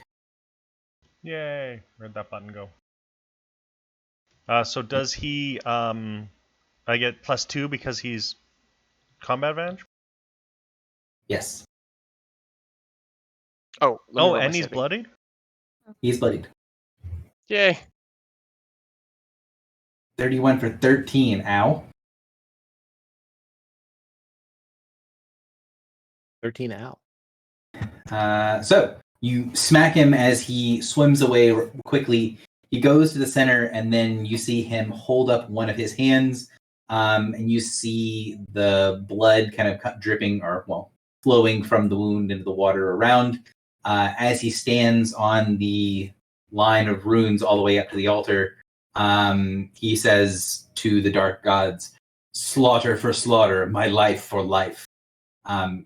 Yay! Where'd that button go? So does he? I get +2 because he's combat advantage. Yes, Oh, let me Oh, roll my and he's saving. bloodied. he's bloodied. Yay. 31 for 13. Ow. 13 out. So you smack him as he swims away quickly. He goes to the center, and then you see him hold up one of his hands, and you see the blood kind of dripping, or well, flowing from the wound into the water around. As he stands on the line of runes all the way up to the altar, he says to the dark gods, "Slaughter for slaughter, my life for life."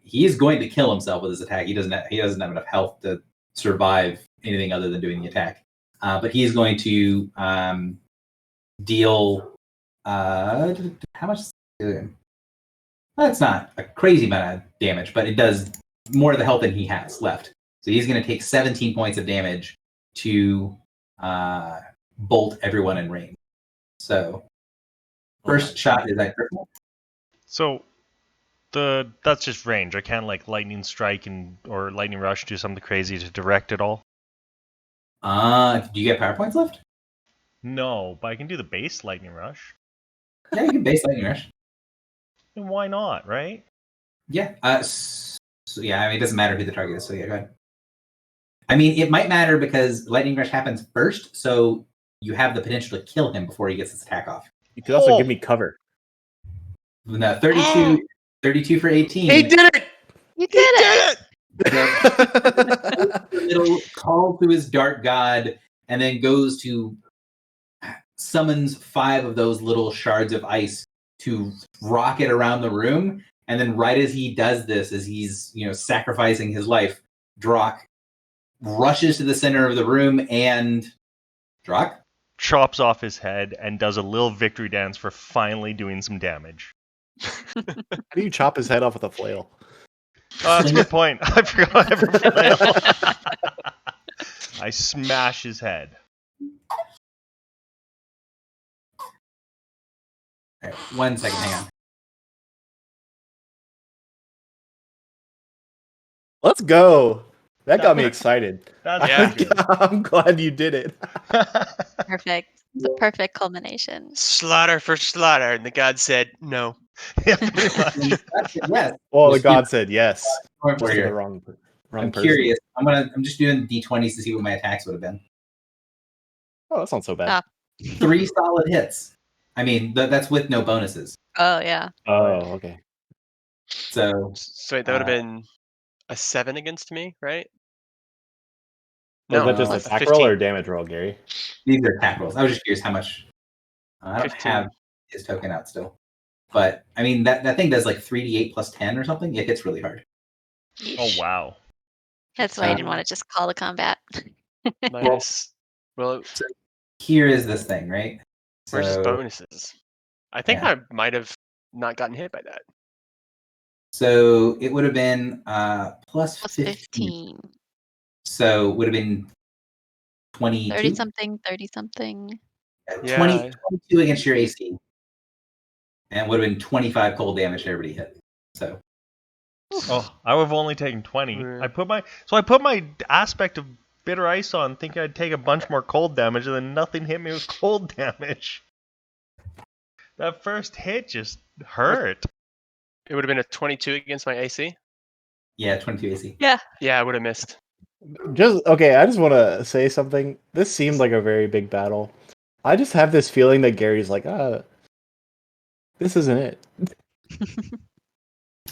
He is going to kill himself with his attack. He doesn't have enough health to survive anything other than doing the attack. But he's going to deal how much is it doing? That's not a crazy amount of damage, but it does more of the health than he has left. So he's going to take 17 points of damage to bolt everyone in range. So first shot is that critical? So that's just range. I can't like lightning strike or lightning rush do something crazy to direct it all. Do you get power points left? No, but I can do the base lightning rush. Yeah, you can base lightning rush. And why not, right? Yeah. So yeah, I mean, it doesn't matter who the target is. So yeah, go ahead. I mean, it might matter because lightning rush happens first, so you have the potential to kill him before he gets his attack off. You could also give me cover. No, 32 for 18. He did it! You did it! Little call to his dark god, and then goes to summons 5 of those little shards of ice to rocket around the room. And then right as he does this, as he's sacrificing his life, Drock rushes to the center of the room and Drock chops off his head and does a little victory dance for finally doing some damage. How do you chop his head off with a flail? That's a good point. I forgot I have a flail. I smash his head. All right, 1 second, hang on. Let's go. That got me excited. That's Yeah. pretty good. I'm glad you did it. Perfect. The perfect culmination. Slaughter for slaughter. And the god said no. Yeah, pretty much. Yes. Well, the Just god said yes. Point Just for to the here. wrong I'm person. curious. I'm just doing d20s to see what my attacks would have been. Oh, that's not so bad. 3 solid hits. I mean, that's with no bonuses. Oh yeah. Oh, okay. So So wait, that would have been a 7 against me, right? Was that just a a attack 15. roll or a damage roll, Gary? these are attack rolls. I was just curious how much. I don't 15. have his token out still, but I mean that thing does like 3d8 plus 10 or something. It hits really hard. Oh wow. That's why I didn't want to just call the combat. Minus. Well, Here is this thing, right? where's his So- bonuses? I think Yeah. I might have not gotten hit by that. So it would have been plus Plus 15. 15. So would have been 22. 30 something, 30 something. Yeah. 22 against your AC. And would have been 25 cold damage to everybody hit. So Oh, I would have only taken 20. Yeah. I put my aspect of bitter ice on, thinking I'd take a bunch more cold damage, and then nothing hit me with cold damage. That first hit just hurt. It would have been a 22 against my AC. yeah, 22 AC. Yeah, I would have missed. I just want to say something. This seemed like a very big battle. I just have this feeling that Gary's like, this isn't it.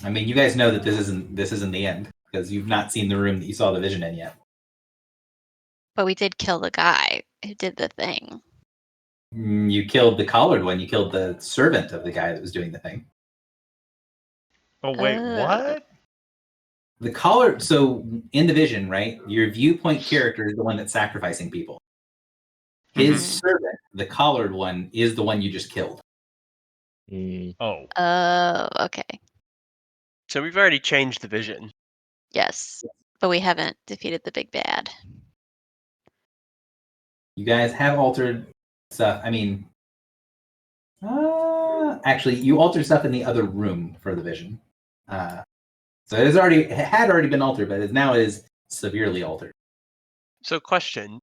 I mean, you guys know that this isn't the end because you've not seen the room that you saw the vision in yet. But we did kill the guy who did the thing. You killed the collared one. You killed the servant of the guy that was doing the thing. Oh wait, what? The collard. So in the vision, right? Your viewpoint character is the one that's sacrificing people. His servant, the collared one, is the one you just killed. Oh. Oh, okay. So we've already changed the vision. Yes. But we haven't defeated the big bad. You guys have altered stuff. I mean, actually, you altered stuff in the other room for the vision. So it had already been altered, but it now is severely altered. So question.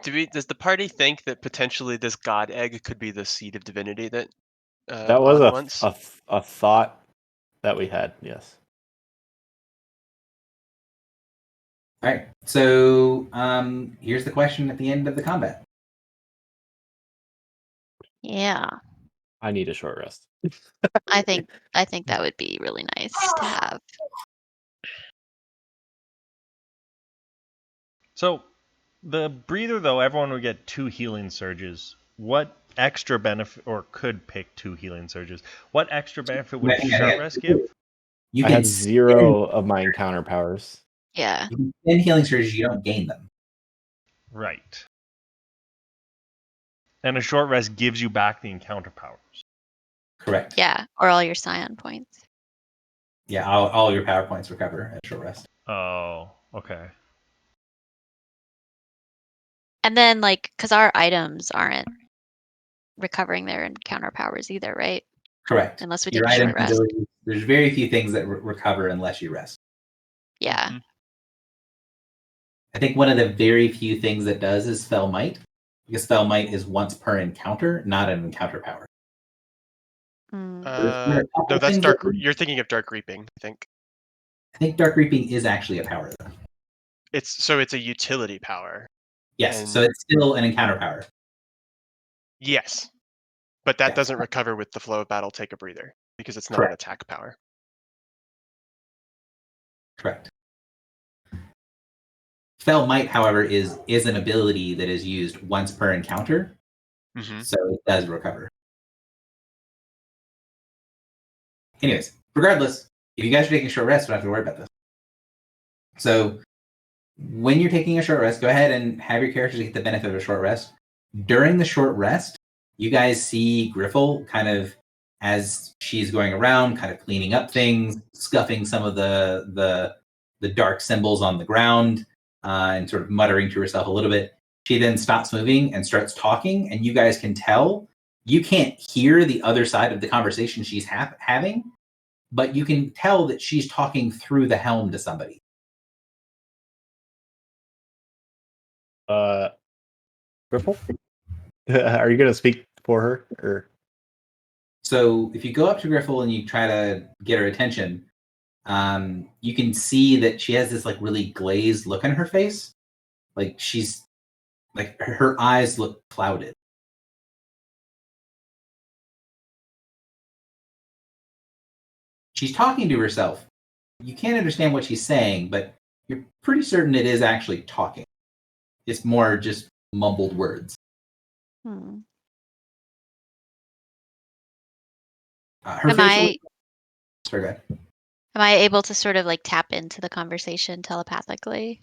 Does the party think that potentially this god egg could be the seed of divinity that That was Odd wants? a thought that we had. Yes. All right. So here's the question at the end of the combat. Yeah. I need a short rest. I think that would be really nice to have. So the breather, though, everyone would get 2 healing surges. What extra benefit, or could pick 2 healing surges? What extra benefit would short rest give? You I can had 0 of my encounter powers. Yeah. spend healing surges. You don't gain them. Right. And a short rest gives you back the encounter powers. Correct. Yeah. Or all your scion points. Yeah. All your power points recover at short rest. Oh, okay. And then, like, because our items aren't recovering their encounter powers either, right? Correct. Unless we Your take a item short rest. abilities. There's very few things that recover unless you rest. Yeah. Mhm. I think one of the very few things that does is Fell Might, because Fell Might is once per encounter, not an encounter power. Mm. There are a couple No, that's things dark. that- You're thinking of Dark Reaping, I think. I think Dark Reaping is actually a power, though. It's a utility power. Yes, so And- it's still an encounter power. Yes, but that Yeah. doesn't recover with the flow of battle. Take a breather because it's not Correct. an attack power. Correct. Fell Might, however, is an ability that is used once per encounter, Mm-hmm. so it does recover. Anyways, regardless, if you guys are taking a short rest, don't have to worry about this. So when you're taking a short rest, go ahead and have your characters get the benefit of a short rest. During the short rest, you guys see Griffle kind of, as she's going around, kind of cleaning up things, scuffing some of the dark symbols on the ground, and sort of muttering to herself a little bit. She then stops moving and starts talking, and you guys can tell. You can't hear the other side of the conversation she's having, but you can tell that she's talking through the helm to somebody. Griffle? Are you going to speak for her? Or So if you go up to Griffle and you try to get her attention, you can see that she has this like really glazed look on her face. Like she's like her eyes look clouded. She's talking to herself. You can't understand what she's saying, but you're pretty certain it is actually talking. It's more just mumbled words. Hmm. Her Am facial. Sorry, go ahead. Am I able to sort of like tap into the conversation telepathically?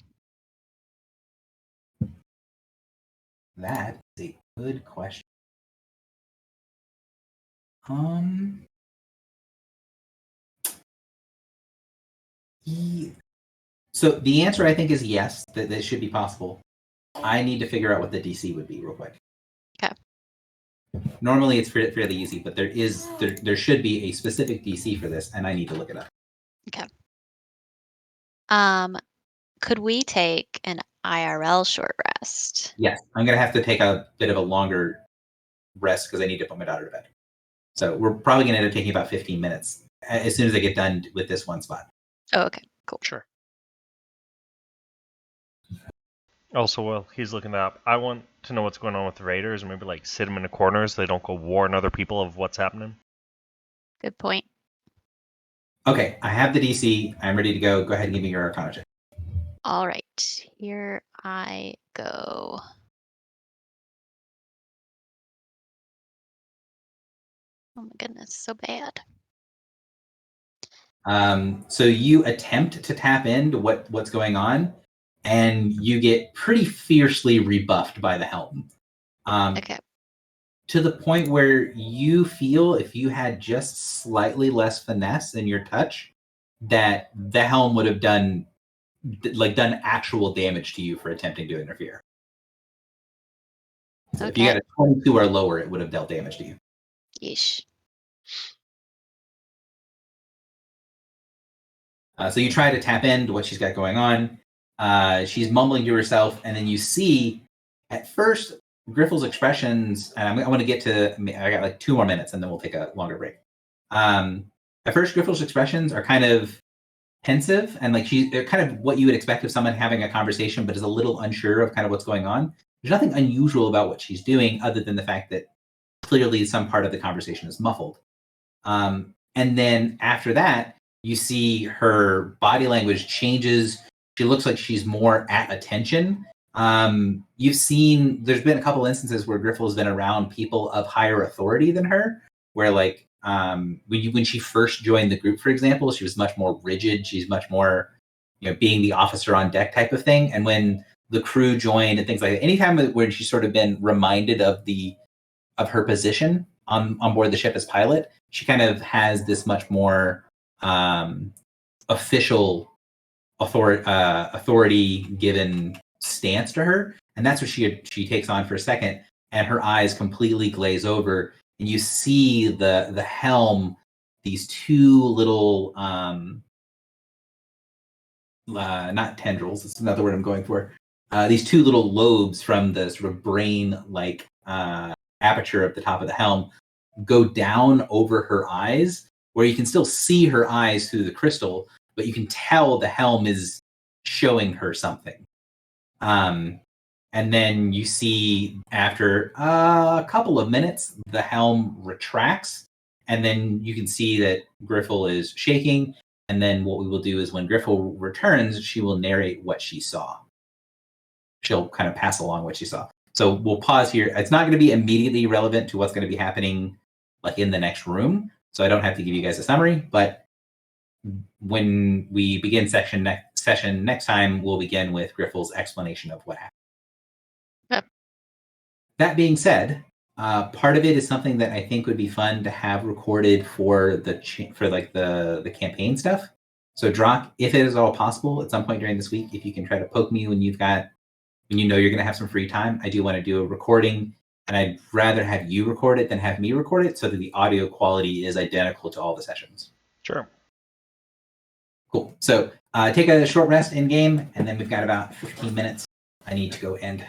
That is a good question. So the answer I think is yes, that should be possible. I need to figure out what the DC would be real quick. Okay. Normally it's fairly easy, but there should be a specific DC for this, and I need to look it up. Could we take an IRL short rest? Yes, I'm gonna have to take a bit of a longer rest because I need to put my daughter to bed. So we're probably gonna end up taking about 15 minutes as soon as I get done with this one spot. Oh, okay, cool. Sure. Also, while he's looking that up, I want to know what's going on with the raiders, and maybe like sit them in a corner so they don't go warn other people of what's happening. Good point. Okay, I have the DC. I'm ready to go. Go ahead and give me your Arcana check. All right, here I go. Oh my goodness, so bad. So you attempt to tap into what's going on, and you get pretty fiercely rebuffed by the helm. Okay. To the point where you feel if you had just slightly less finesse in your touch, that the helm would have done actual damage to you for attempting to interfere. So if you Okay. got a 22 or lower, it would have dealt damage to you. Yeesh. So you try to tap into what she's got going on. She's mumbling to herself, and then you see, at first, Griffle's expressions. And I want to get to. I got like 2 more minutes, and then we'll take a longer break. At first, Griffle's expressions are kind of pensive, and they're kind of what you would expect of someone having a conversation, but is a little unsure of kind of what's going on. There's nothing unusual about what she's doing, other than the fact that clearly some part of the conversation is muffled. And then after that, you see her body language changes. She looks like she's more at attention. You've seen, there's been a couple instances where Griffle's been around people of higher authority than her, where when she first joined the group, for example, she was much more rigid. She's much more, being the officer on deck type of thing. And when the crew joined and things like that, anytime where she's sort of been reminded of her position on board the ship as pilot, she kind of has this much more official authority given stance to her, and that's what she takes on for a second, and her eyes completely glaze over, and you see the helm, these 2 little not tendrils, it's another word I'm going for, these 2 little lobes from the sort of brain like aperture at the top of the helm go down over her eyes, where you can still see her eyes through the crystal, but you can tell the helm is showing her something. And then you see after a couple of minutes, the helm retracts, and then you can see that Griffle is shaking. And then what we will do is when Griffle returns, she will narrate what she saw. She'll kind of pass along what she saw. So we'll pause here. It's not going to be immediately relevant to what's going to be happening in the next room. So I don't have to give you guys a summary, but when we begin session next time, we'll begin with Griffle's explanation of what happened. Yep. That being said, part of it is something that I think would be fun to have recorded for the campaign stuff. So Drock, if it is all possible, at some point during this week, if you can try to poke me when you know you're going to have some free time, I do want to do a recording, and I'd rather have you record it than have me record it so that the audio quality is identical to all the sessions. Sure. Cool. So take a short rest in game, and then we've got about 15 minutes. I need to go and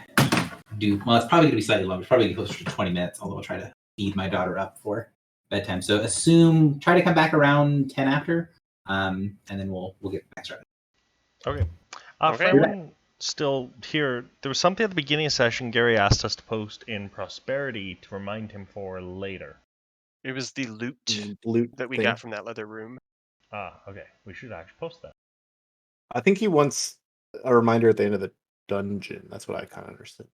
it's probably going to be slightly longer. It's probably closer to 20 minutes, although I'll try to feed my daughter up for bedtime. So try to come back around 10 after, and then we'll get back started. Okay. Okay. For everyone still here, there was something at the beginning of the session Gary asked us to post in Prosperity to remind him for later. It was the loot Loot that we thing. got from that leather room. Okay. We should actually post that. I think he wants a reminder at the end of the dungeon. That's what I kind of understood.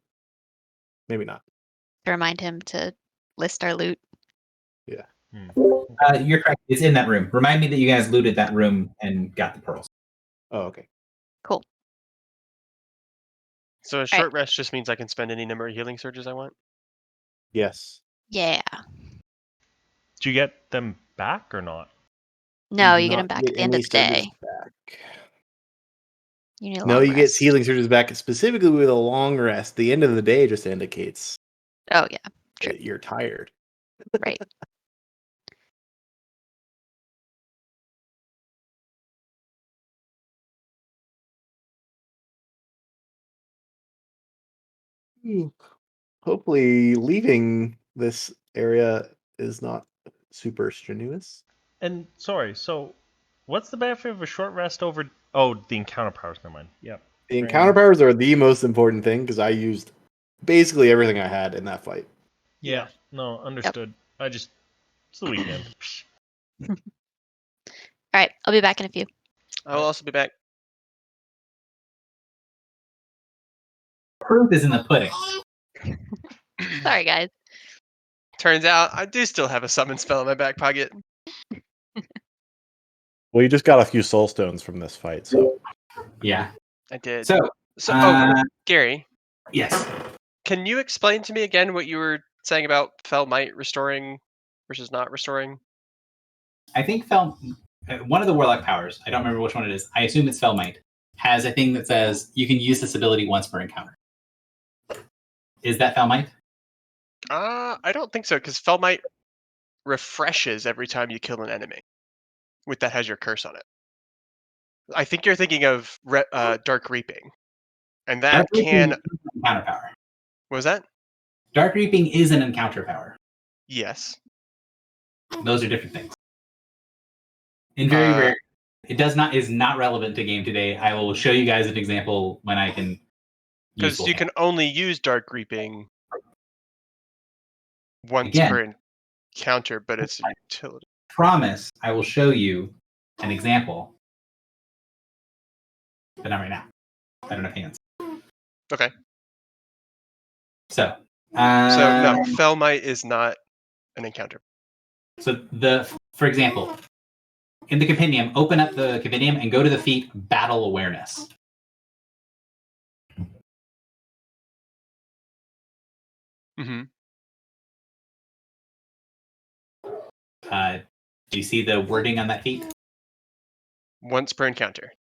Maybe not. To remind him to list our loot. You're correct. It's in that room. Remind me that you guys looted that room and got the pearls. Oh, okay. Cool. So a short rest just means I can spend any number of healing surges I want? Yes. Yeah. Do you get them back or not? No, do you get not them back at the end any of the day. surges back. You need a No, long you get rest. healing surges back specifically with a long rest. The end of the day just indicates Oh yeah, true. that you're tired. Right. Hopefully leaving this area is not super strenuous. And sorry, so what's the benefit of a short rest over? Oh, the encounter powers. Never mind. Yep. The encounter powers are the most important thing because I used basically everything I had in that fight. Yeah. No, understood. It's the weekend. All right, I'll be back in a few. I'll also be back. proof is in the pudding. Sorry, guys. Turns out I do still have a summon spell in my back pocket. Well, you just got a few soul stones from this fight, so Yeah. I did. So, Gary, yes. can you explain to me again what you were saying about Fell Might restoring versus not restoring? I think one of the Warlock powers, I don't remember which one it is, I assume it's Fell Might, has a thing that says you can use this ability once per encounter. Is that Fell Might? I don't think so, because Fell Might refreshes every time you kill an enemy. With that has your curse on it. I think you're thinking of Dark Reaping, and that Dark Reaping can. is an encounter power. What was that? Dark Reaping is an encounter power. Yes. Those are different things. In very rare, is not relevant to game today. I will show you guys an example when I can. Because you can only use Dark Reaping once Again. per encounter, but it's a utility. Promise, I will show you an example, but not right now. I don't have hands. Okay. So no, Fell Might is not an encounter. So for example, in the compendium, open up the compendium and go to the feat Battle Awareness. Mm-hmm. Do you see the wording on that feat? Once per encounter.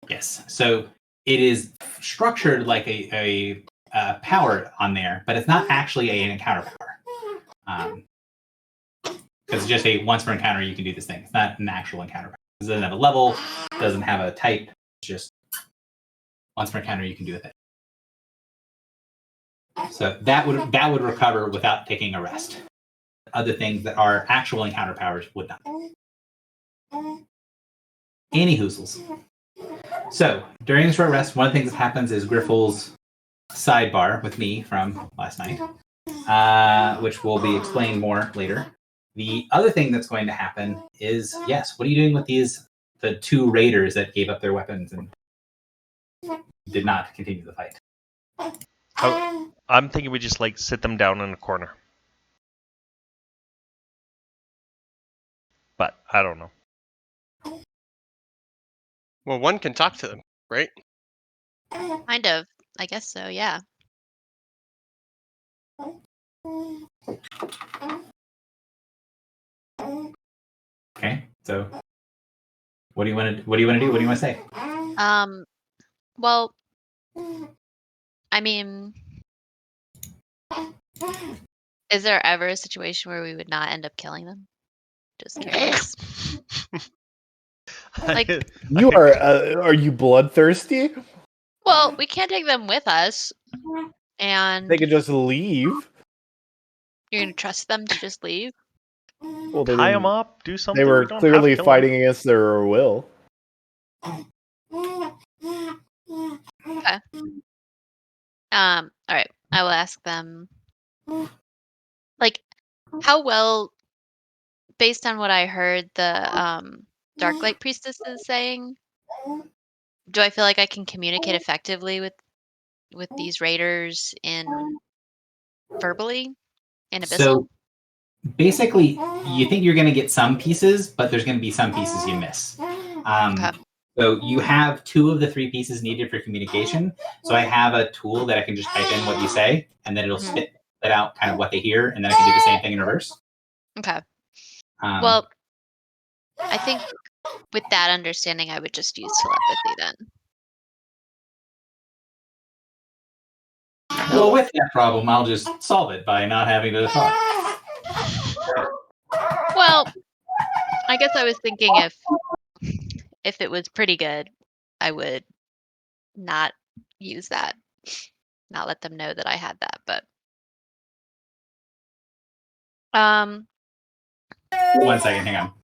Yes. So it is structured like a power on there, but it's not actually an encounter power. Because it's just a once per encounter you can do this thing. It's not an actual encounter power. It doesn't have a level, doesn't have a type. It's just once per encounter you can do a thing. So that would recover without taking a rest. Other things that are actual encounter powers would not. Any hoozles. So during the short rest, one of the things that happens is Griffle's sidebar with me from last night, which will be explained more later. The other thing that's going to happen is, yes, what are you doing with the two raiders that gave up their weapons and did not continue the fight? Oh, I'm thinking we just sit them down in a corner. But I don't know. Well, one can talk to them, right? Kind of. I guess so, yeah. Okay, so what do you want to do? What do you want to say? Well, I mean, is there ever a situation where we would not end up killing them? Just curious. You are you bloodthirsty? Well, we can't take them with us, and They could just leave. you're gonna trust them to just leave? Well, Tie them up, do something. They were We don't clearly have to kill 'em. fighting against their will. Okay. All right. I will ask them, how well, based on what I heard the Darklight Priestess is saying, do I feel like I can communicate effectively with these raiders verbally in Abyssal? So basically, you think you're going to get some pieces, but there's going to be some pieces you miss. Okay. So you have 2 of the 3 pieces needed for communication. So I have a tool that I can just type in what you say, and then it'll spit out kind of what they hear, and then I can do the same thing in reverse. Okay. Well, I think with that understanding, I would just use telepathy then. Well, with that problem, I'll just solve it by not having to talk. Well, I guess I was thinking if it was pretty good, I would not use that. Not let them know that I had that, but 1 second, hang on.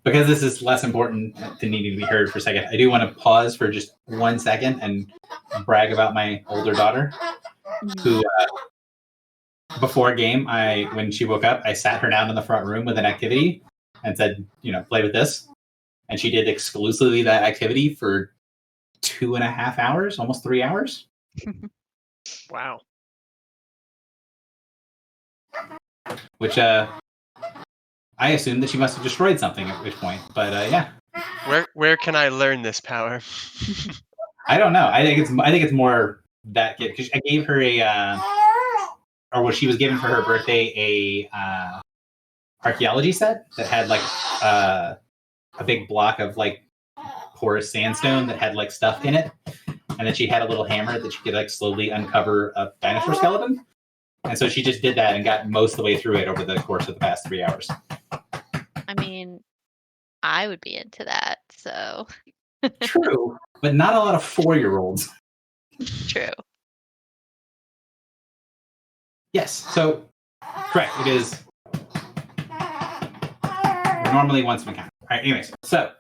Because this is less important to needing to be heard for a second, I do want to pause for just 1 second and brag about my older daughter, who before a game, when she woke up, I sat her down in the front room with an activity and said, play with this. And she did exclusively that activity for 2.5 hours, almost 3 hours. Wow. Which I assumed that she must have destroyed something at which point. But yeah, Where can I learn this power? I don't know. I think it's more that kid because I gave her she was given for her birthday a archaeology set that had like a big block of like porous sandstone that had like stuff in it, and then she had a little hammer that she could like slowly uncover a dinosaur skeleton. And so she just did that and got most of the way through it over the course of the past 3 hours. I mean, I would be into that. So True, but not a lot of 4-year-olds. true. Yes, so correct. It is normally once an encounter. All right. Anyways, so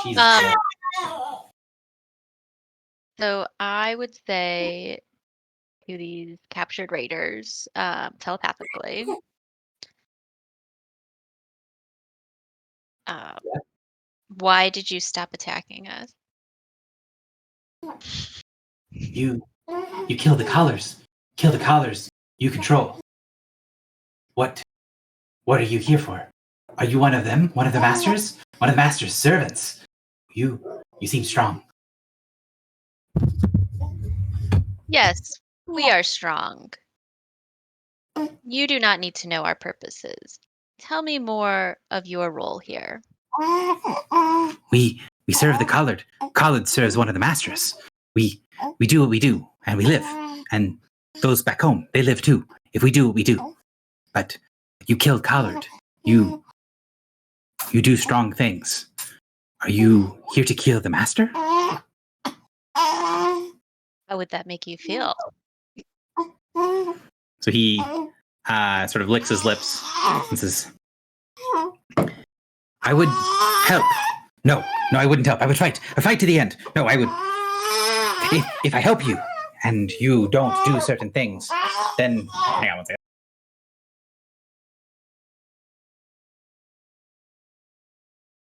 she's So I would say to these captured raiders telepathically. Why did you stop attacking us? you kill the collars. Kill the collars. You control. What are you here for? Are you one of them? One of the masters? One of the master's servants? You seem strong. Yes, we are strong. You do not need to know our purposes. Tell me more of your role here. We serve the Collard. Collard serves one of the masters. We do what we do, and we live. And those back home, they live too. If we do what we do. But you killed Collard. You do strong things. Are you here to kill the master? How would that make you feel? So he sort of licks his lips and says, I would help. No, I wouldn't help. I would fight. I'd fight to the end. No, I would. If I help you and you don't do certain things, then hang on one second.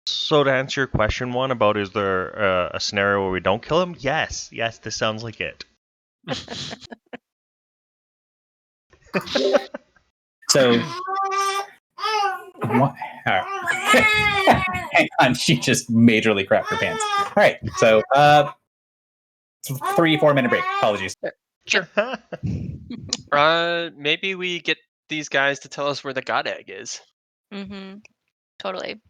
So to answer your question, one about is there a scenario where we don't kill him? Yes, this sounds like it. So, what? Hang on, she just majorly crapped her pants. All right, so 3-4 minute break. Apologies. Sure. Maybe we get these guys to tell us where the god egg is. Mm-hmm. Totally.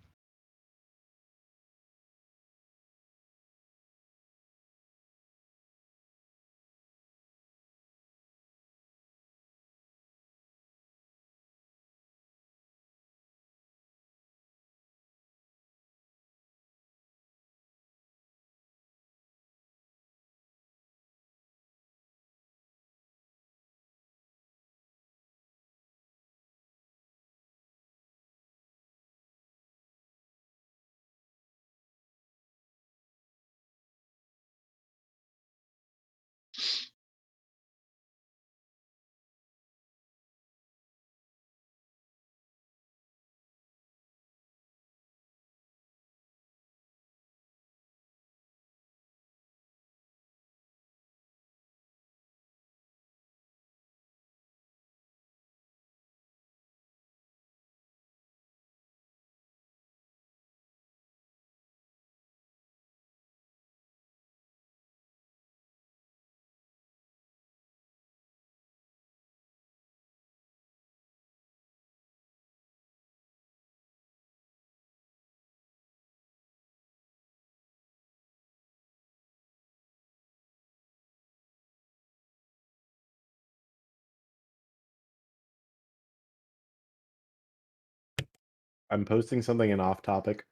I'm posting something in off topic.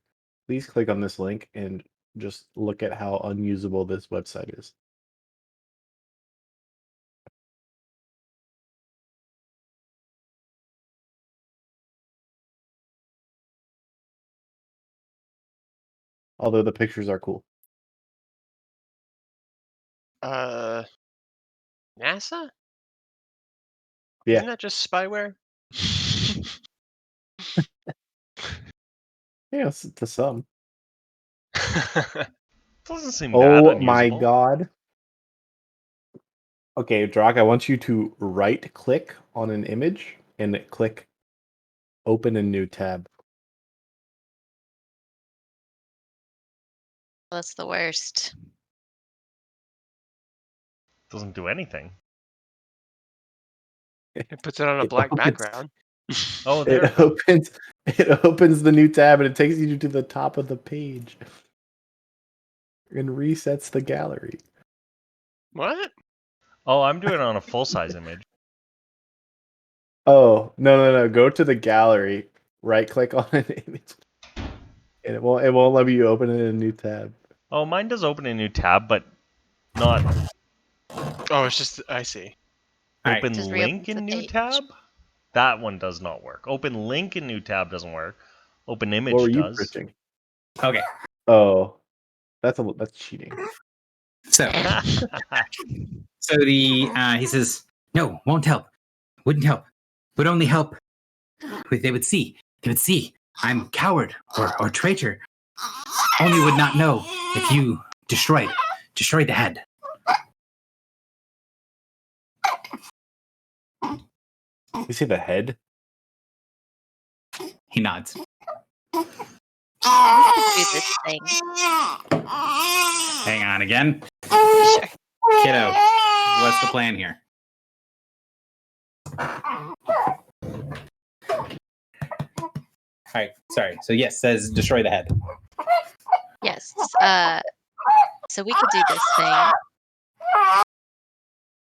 Please click on this link and just look at how unusable this website is. Although the pictures are cool. NASA? Yeah. Isn't that just spyware? Yes, to some. Doesn't seem that Oh unusable. my god. Okay, Drock, I want you to right click on an image and click open a new tab. That's the worst. Doesn't do anything. It puts it on a It black opens- background. Oh, there. It opens the new tab and it takes you to the top of the page and resets the gallery. What? Oh, I'm doing it on a full size image. Oh, no. Go to the gallery, right click on an image. And it won't let you open it in a new tab. Oh, mine does open a new tab, but not Oh, it's just I see. All right. open Just link reopens in the new page. tab. That one does not work. Open link in new tab doesn't work. Open image What were you does. pushing? Okay. Oh, that's cheating. So the he says, no, won't help. Wouldn't help. Would only help. They would see. They would see. I'm coward or traitor. Only would not know if you destroyed the head. You see the head? He nods. We could do this thing. Hang on again. Sure. Kiddo, what's the plan here? All right, sorry. So yes, says destroy the head. Yes. So we could do this thing.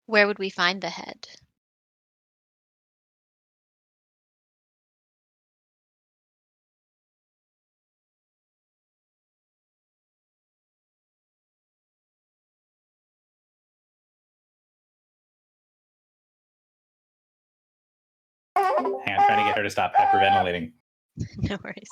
Where would we find the head? Hang on, trying to get her to stop hyperventilating. No worries.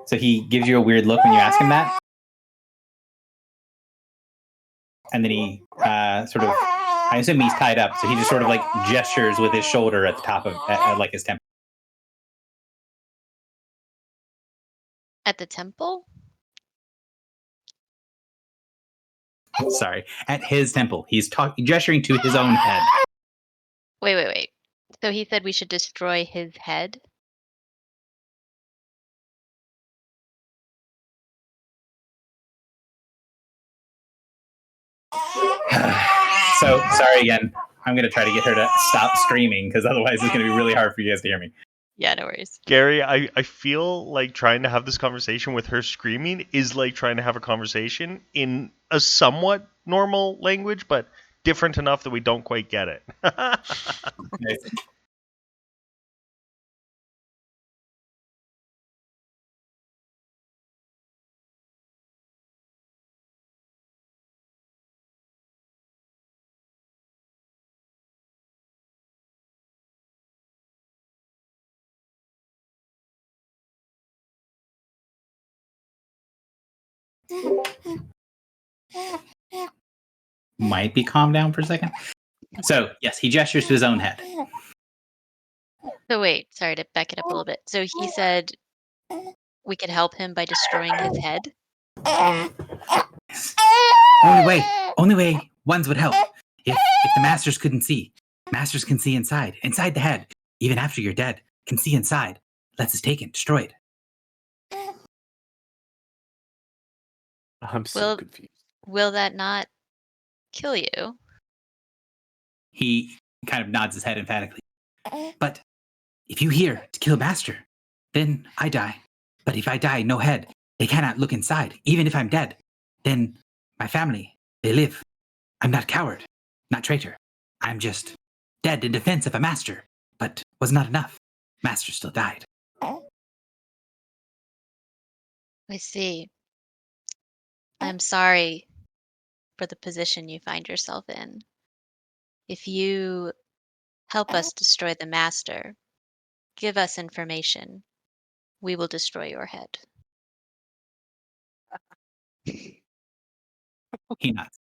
So he gives you a weird look when you ask him that. And then he sort of, I assume he's tied up, so he just sort of like gestures with his shoulder at the top of like his temple. At the temple? Sorry, at his temple. He's gesturing to his own head. Wait. So he said we should destroy his head? So sorry again. I'm going to try to get her to stop screaming because otherwise it's going to be really hard for you guys to hear me. Yeah, no worries. Gary, I feel like trying to have this conversation with her screaming is like trying to have a conversation in a somewhat normal language, but different enough that we don't quite get it. Nice. Might be calmed down for a second. So yes, he gestures to his own head. So wait, sorry to back it up a little bit. So he said we could help him by destroying his head? Only way ones would help. If the masters couldn't see. Masters can see inside the head. Even after you're dead, can see inside. Lets us taken, destroyed. I'm so Well- confused. Will that not kill you? He kind of nods his head emphatically. But if you hear to kill master, then I die. But if I die, no head. They cannot look inside. Even if I'm dead, then my family, they live. I'm not coward, not traitor. I'm just dead in defense of a master. But was not enough. Master still died. I see. I'm sorry for the position you find yourself in. If you help us destroy the master, give us information, we will destroy your head. He nods.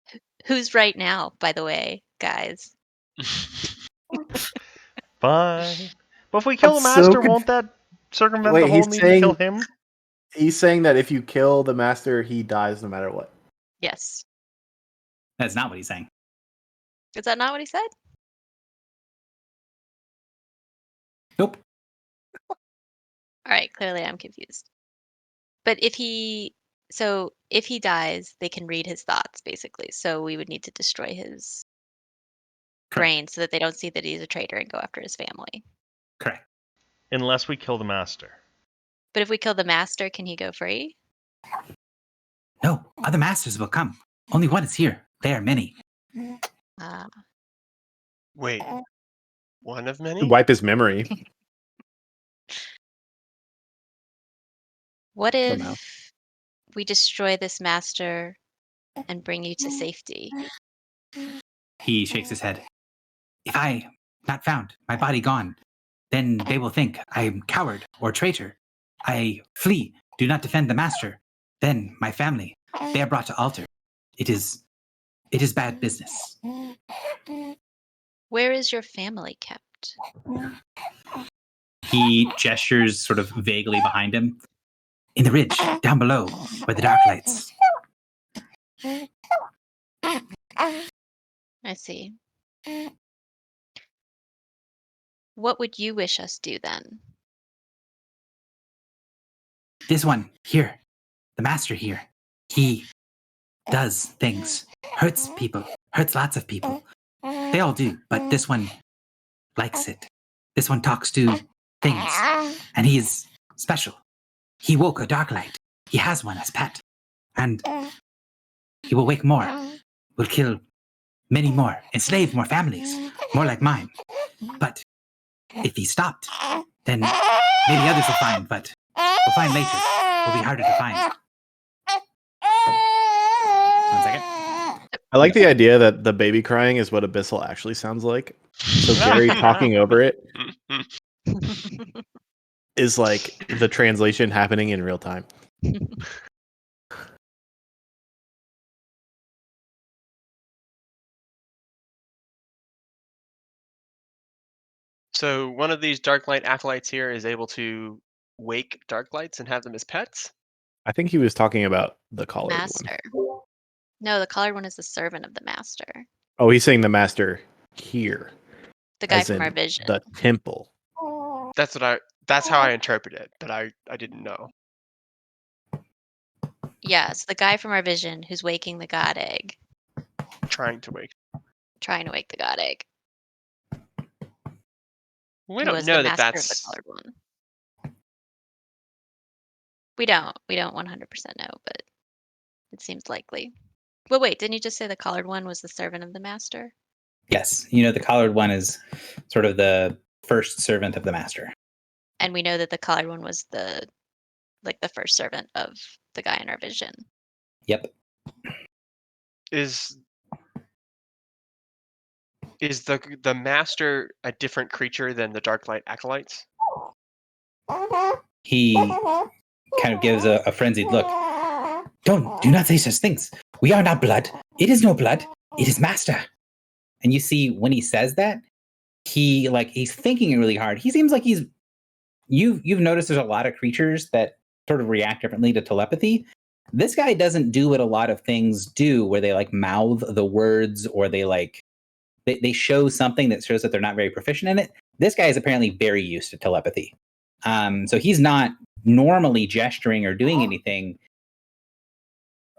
Who's right now, by the way, guys? Fine. But if we kill the I'm so master, conf- won't that circumvent Wait, the whole he's need to kill saying- him? He's saying that if you kill the master, he dies no matter what. Yes. That's not what he's saying. Is that not what he said? Nope. All right, clearly I'm confused. But if he dies, they can read his thoughts basically. So we would need to destroy his brain so that they don't see that he's a traitor and go after his family. Correct. Unless we kill the master. But if we kill the master, can he go free? No, other masters will come. Only one is here. There are many. Ah, Wait, one of many? Wipe his memory. what if Somehow. we destroy this master and bring you to safety? He shakes his head. If I not found, my body gone, then they will think I am coward or traitor. I flee, do not defend the master. Then my family, they are brought to altar. It is bad business. Where is your family kept? He gestures sort of vaguely behind him. In the ridge, down below, where the dark lights. I see. What would you wish us do then? This one, here, the master here, he does things, hurts people, hurts lots of people. They all do, but this one likes it. This one talks to things, and he is special. He woke a dark light. He has one as pet, and he will wake more, will kill many more, enslave more families, more like mine. But if he stopped, then maybe others will find, but we'll find later. Will be harder to find. 1 second. I like the idea that the baby crying is what Abyssal actually sounds like. So Gary talking over it is like the translation happening in real time. So one of these dark light acolytes here is able to wake dark lights and have them as pets? I think he was talking about the collared one. Master. No, the collared one is the servant of the master. Oh, he's saying the master here. The guy as from in our vision. The temple. That's how I interpret it, but I didn't know. Yeah, so the guy from our vision who's waking the god egg, Trying to wake. trying to wake the god egg. We who don't was know the that master of that's the colored one. We don't 100% know, but it seems likely. But wait, didn't you just say the collared one was the servant of the master? Yes, the collared one is sort of the first servant of the master. And we know that the collared one was the first servant of the guy in our vision. Yep. is the master a different creature than the dark light acolytes? He kind of gives a frenzied look. Do not say such things. We are not blood. It is no blood. It is master. And you see when he says that, he's thinking really hard. He seems like you've noticed there's a lot of creatures that sort of react differently to telepathy. This guy doesn't do what a lot of things do, where they mouth the words, or they show something that shows that they're not very proficient in it. This guy is apparently very used to telepathy. So he's not normally gesturing or doing anything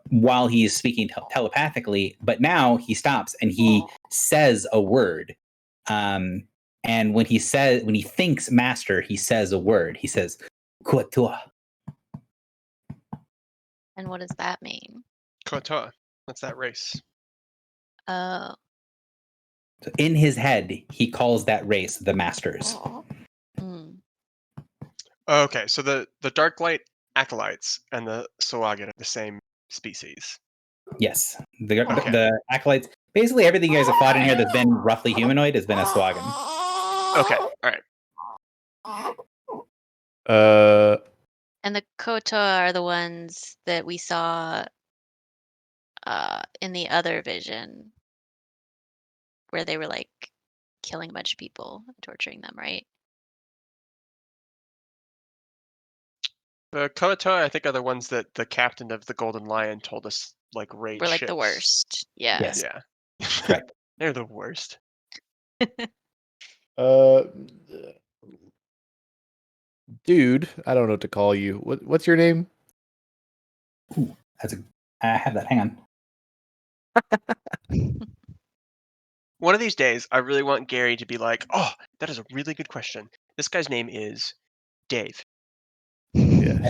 while he's speaking telepathically, but now he stops and he says a word. And when he thinks master, he says a word. He says, Kuatua. And what does that mean? Kotor. What's that race? Oh, So in his head, he calls that race the Masters. hmm. Okay, so the dark light acolytes and the Sawagan are the same species. Yes. The acolytes, basically everything you guys have fought in here that's been roughly humanoid has been a Swagan. Okay, all right. And the Kotor are the ones that we saw in the other vision where they were like killing a bunch of people, torturing them, right? The Koato, I think, are the ones that the captain of the Golden Lion told us like raid We're like the ships. worst. Yeah. Yes. Yeah. Correct. They're the worst. Uh, dude, I don't know what to call you. What's your name? I have that. Hang on. One of these days, I really want Gary to be like, "Oh, that is a really good question. This guy's name is Dave." Yeah.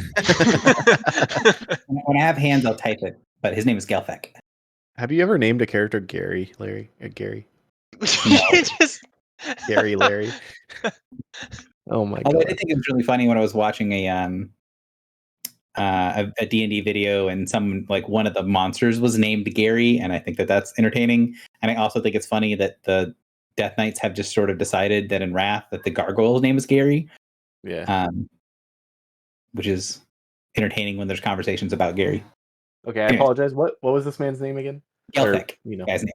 When I have hands, I'll type it. But his name is Gelfek. Have you ever named a character Gary, Larry? Gary? Just- Gary, Larry? Oh my Although I god. did think it was really funny when I was watching a D&D video, and one of the monsters was named Gary, and I think that's entertaining. And I also think it's funny that the Death Knights have just sort of decided that in Wrath that the gargoyle's name is Gary, Yeah. which is entertaining when there's conversations about Gary. Okay, I Anyways. apologize. What was this man's name again? Gelfek, Or, guy's name.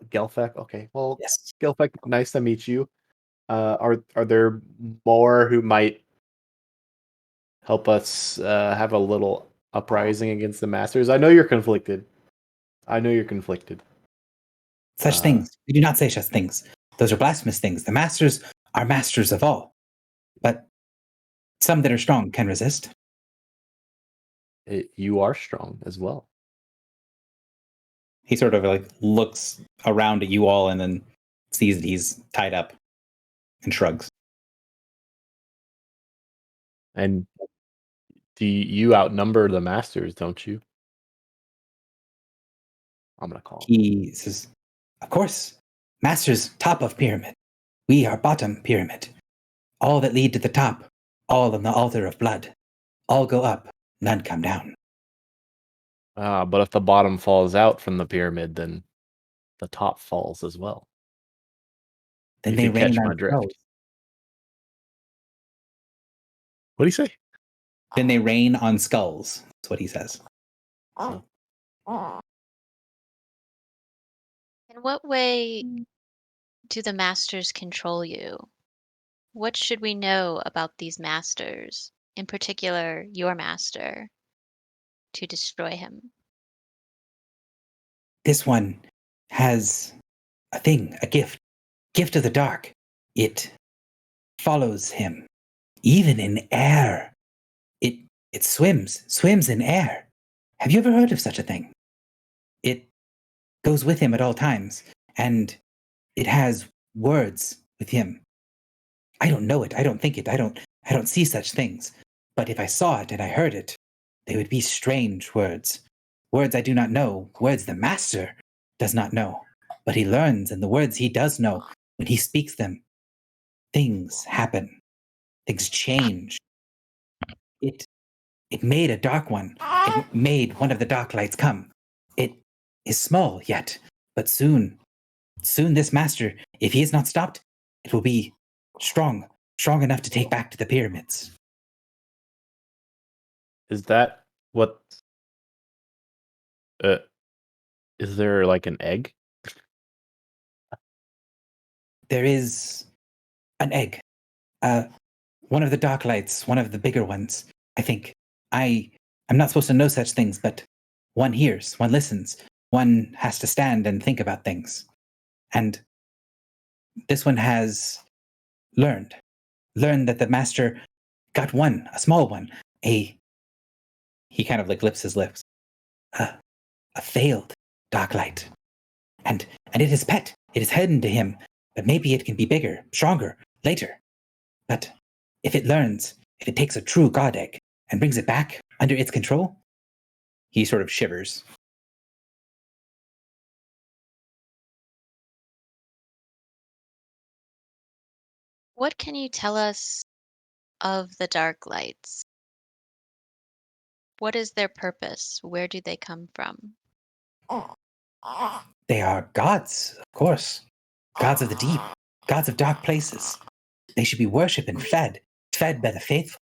Gelfek. Okay. Well, Yes. Gelfek, nice to meet you. Are there more who might help us have a little uprising against the masters? I know you're conflicted. Such things. We do not say such things. Those are blasphemous things. The masters are masters of all. But some that are strong can resist. You are strong as well. He sort of looks around at you all and then sees that he's tied up and shrugs. And you outnumber the masters, don't you? I'm gonna call him. He says, of course, masters top of pyramid. We are bottom pyramid. All that lead to the top, all on the altar of blood. All go up, none come down. But if the bottom falls out from the pyramid, then the top falls as well. Then If they you catch rain my on drift. skulls. What do you say? Then they rain on skulls. That's what he says. In what way do the masters control you? What should we know about these masters, in particular your master, to destroy him? This one has a thing, a gift of the dark. It follows him, even in air. It swims in air. Have you ever heard of such a thing? It goes with him at all times, and it has words with him. I don't know it. I don't think it. I don't see such things. But if I saw it and I heard it, they would be strange words. Words I do not know. Words the master does not know. But he learns, and the words he does know, when he speaks them, things happen. Things change. It made a dark one. It made one of the dark lights come. It is small yet, but soon this master, if he is not stopped, it will be strong enough to take back to the pyramids. Is that what? Is there like an egg? There is an egg. One of the dark lights, one of the bigger ones, I think. I'm not supposed to know such things, but one hears, one listens, one has to stand and think about things. And this one has learned that the master got one, a small one, he kind of lips his lips, a failed dark light. And it is pet, it is hidden to him, but maybe it can be bigger, stronger, later. But if it takes a true god egg and brings it back under its control, he sort of shivers. What can you tell us of the dark lights? What is their purpose? Where do they come from? They are gods, of course. Gods of the deep, gods of dark places. They should be worshipped and fed by the faithful.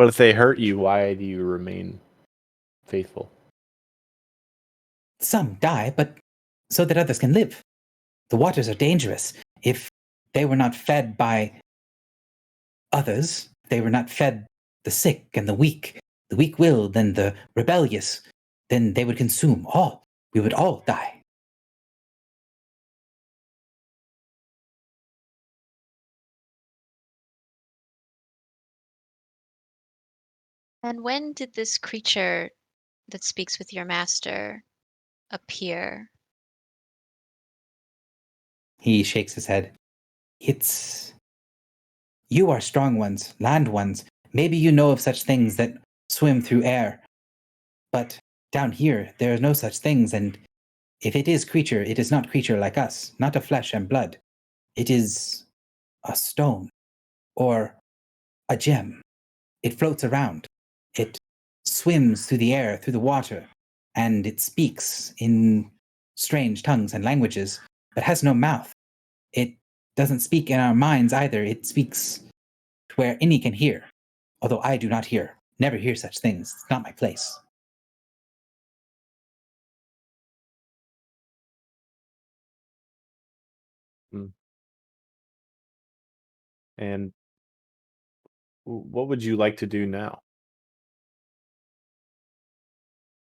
But if they hurt you, why do you remain faithful? Some die, but so that others can live. The waters are dangerous. If they were not fed by others, they were not fed the sick and the weak-willed and the rebellious, then they would consume all. We would all die. And when did this creature that speaks with your master appear? He shakes his head. You are strong ones, land ones. Maybe you know of such things that swim through air. But down here, there are no such things, and if it is creature, it is not creature like us, not of flesh and blood. It is a stone or a gem. It floats around. It swims through the air, through the water, and it speaks in strange tongues and languages, but has no mouth. It doesn't speak in our minds either. It speaks to where any can hear, although I do not hear, never hear such things. It's not my place. And what would you like to do now?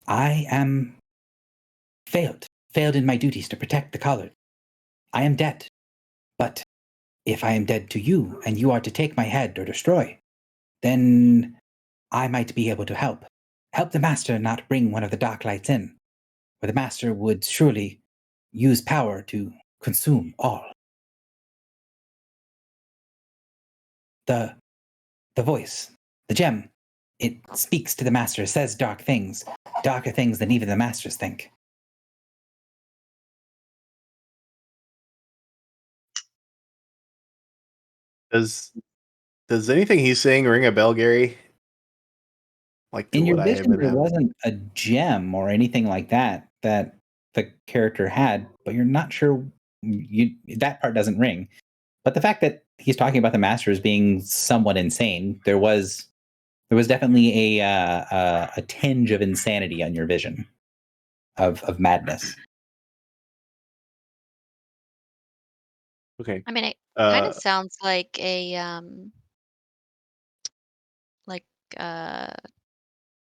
I am failed in my duties to protect the Collard. I am dead. But if I am dead to you, and you are to take my head or destroy, then I might be able to help. Help the Master not bring one of the Dark Lights in, where the Master would surely use power to consume all. The voice, the gem, it speaks to the Master, says dark things, darker things than even the Masters think. Does anything he's saying ring a bell, Gary? Like to In your what I have vision, been there having? wasn't a gem or anything like that that the character had, but you're not sure. That part doesn't ring. But the fact that he's talking about the Master as being somewhat insane, there was definitely a tinge of insanity on your vision of madness. Okay. I mean, it kind Uh, of sounds like like uh,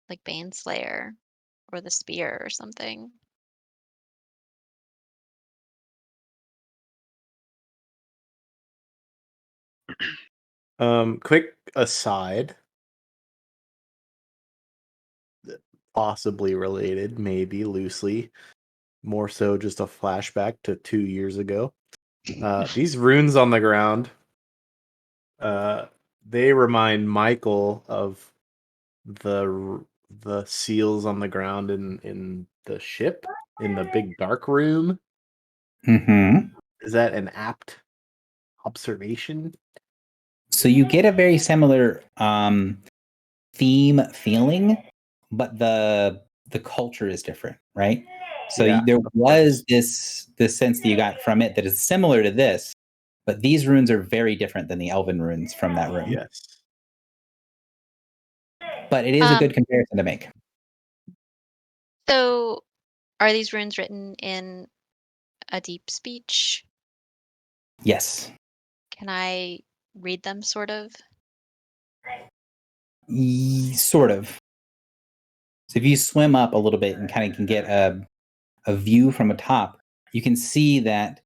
like Baneslayer or the Spear or something. quick aside, possibly related, maybe loosely, more so just a flashback to 2 years ago. These runes on the ground, they remind Michael of the seals on the ground in the ship in the big dark room. Mm-hmm. Is that an apt observation? So you get a very similar theme feeling, but the culture is different, right? So Yeah, there of was this sense that you got from it that is similar to this, but these runes are very different than the Elven runes from that room. Yes. But it is a good comparison to make. So, are these runes written in a deep speech? Yes. Can I read them, sort of? Sort of. So if you swim up a little bit and kind of can get a view from atop, you can see that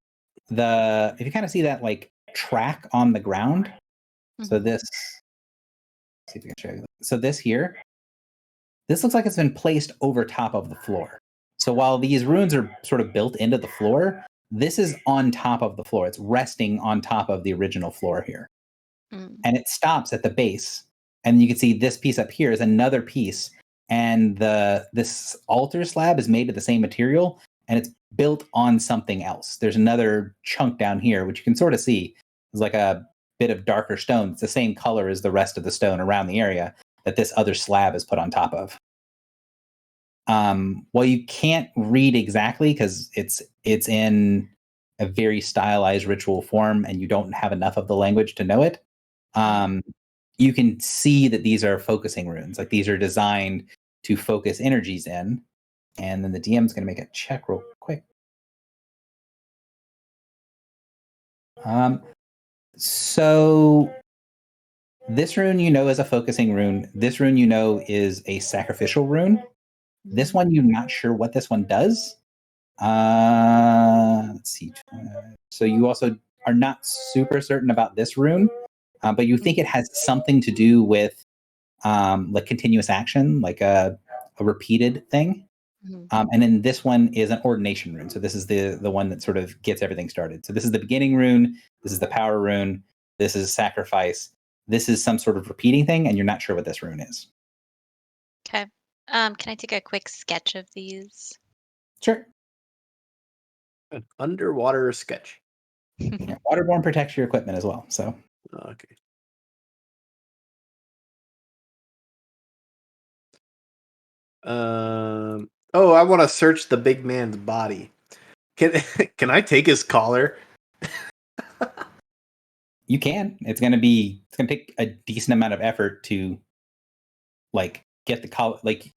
if you kind of see that like track on the ground. So this, see if I can show you. So this here, this looks like it's been placed over top of the floor. So while these runes are sort of built into the floor, this is on top of the floor. It's resting on top of the original floor here. And it stops at the base. And you can see this piece up here is another piece. And this altar slab is made of the same material, and it's built on something else. There's another chunk down here, which you can sort of see. It's like a bit of darker stone. It's the same color as the rest of the stone around the area that this other slab is put on top of. Well, you can't read exactly because it's in a very stylized ritual form, and you don't have enough of the language to know it. you can see that these are focusing runes. Like these are designed to focus energies in. And then the DM's going to make a check real quick. So this rune you know is a focusing rune. This rune you know is a sacrificial rune. This one you're not sure what this one does. Let's see. So you also are not super certain about this rune, but you think it has something to do with like continuous action, like a repeated thing. And then this one is an ordination rune. So this is the one that sort of gets everything started. So this is the beginning rune. This is the power rune. This is sacrifice. This is some sort of repeating thing, and you're not sure what this rune is. Okay. Can I take a quick sketch of these? Sure. An underwater sketch. Yeah, waterborne protects your equipment as well. So Okay. Oh, I want to search the big man's body. Can can I take his collar? you can. It's gonna take a decent amount of effort to like get the collar. Like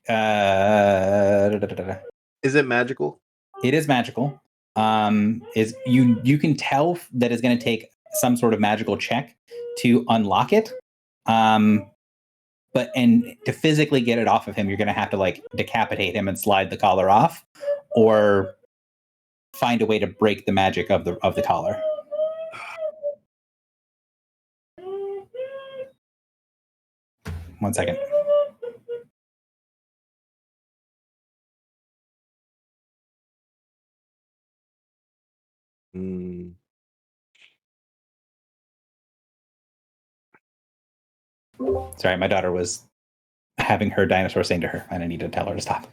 Is it magical? it is magical. Is you can tell that it's going to take some sort of magical check to unlock it. But to physically get it off of him, you're going to have to like decapitate him and slide the collar off, or find a way to break the magic of the collar. One second. Hmm. Sorry, my daughter was having her dinosaur sing to her, and I need to tell her to stop.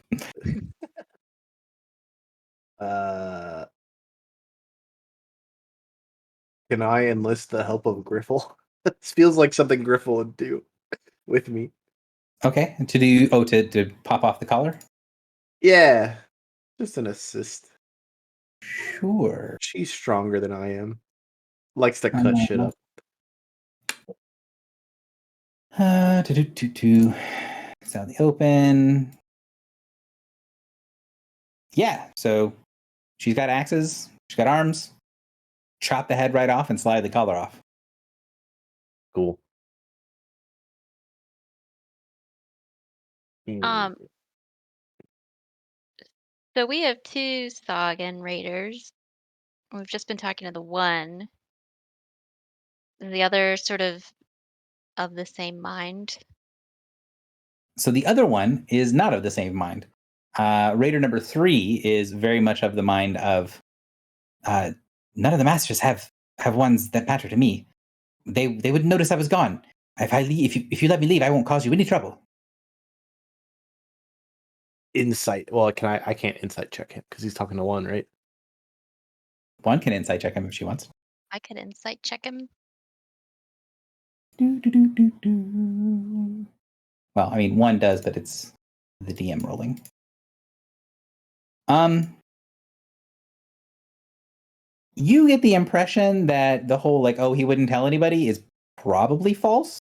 Can I enlist the help of Griffle? This feels like something Griffle would do with me. Okay, to pop off the collar? Yeah, just an assist. Sure. She's stronger than I am. Likes to cut shit up. It's out in the open. Yeah, so she's got axes, she's got arms. Chop the head right off and slide the collar off. Cool. So we have two Sagan raiders. We've just been talking to the one. Is the other sort of the same mind? So the other one is not of the same mind. Raider number 3 is very much of the mind of none of the masters have ones that matter to me. They would notice I was gone. If I leave, if you let me leave, I won't cause you any trouble. Insight. Well, I can't insight check him because he's talking to one, right? One can insight check him if she wants. I could insight check him. Well, I mean, one does, but it's the DM rolling. You get the impression that the whole like, oh, he wouldn't tell anybody is probably false.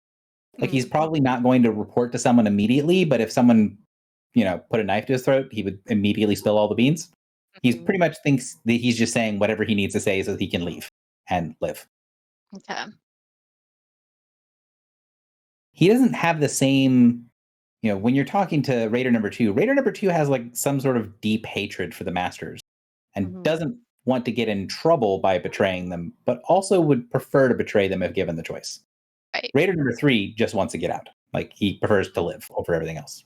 Like he's probably not going to report to someone immediately, but if someone, put a knife to his throat, he would immediately spill all the beans. He's pretty much thinks that he's just saying whatever he needs to say so that he can leave and live. Okay. He doesn't have the same, when you're talking to Raider number 2 has like some sort of deep hatred for the masters and doesn't want to get in trouble by betraying them, but also would prefer to betray them if given the choice. Right. Raider number 3 just wants to get out. Like he prefers to live over everything else.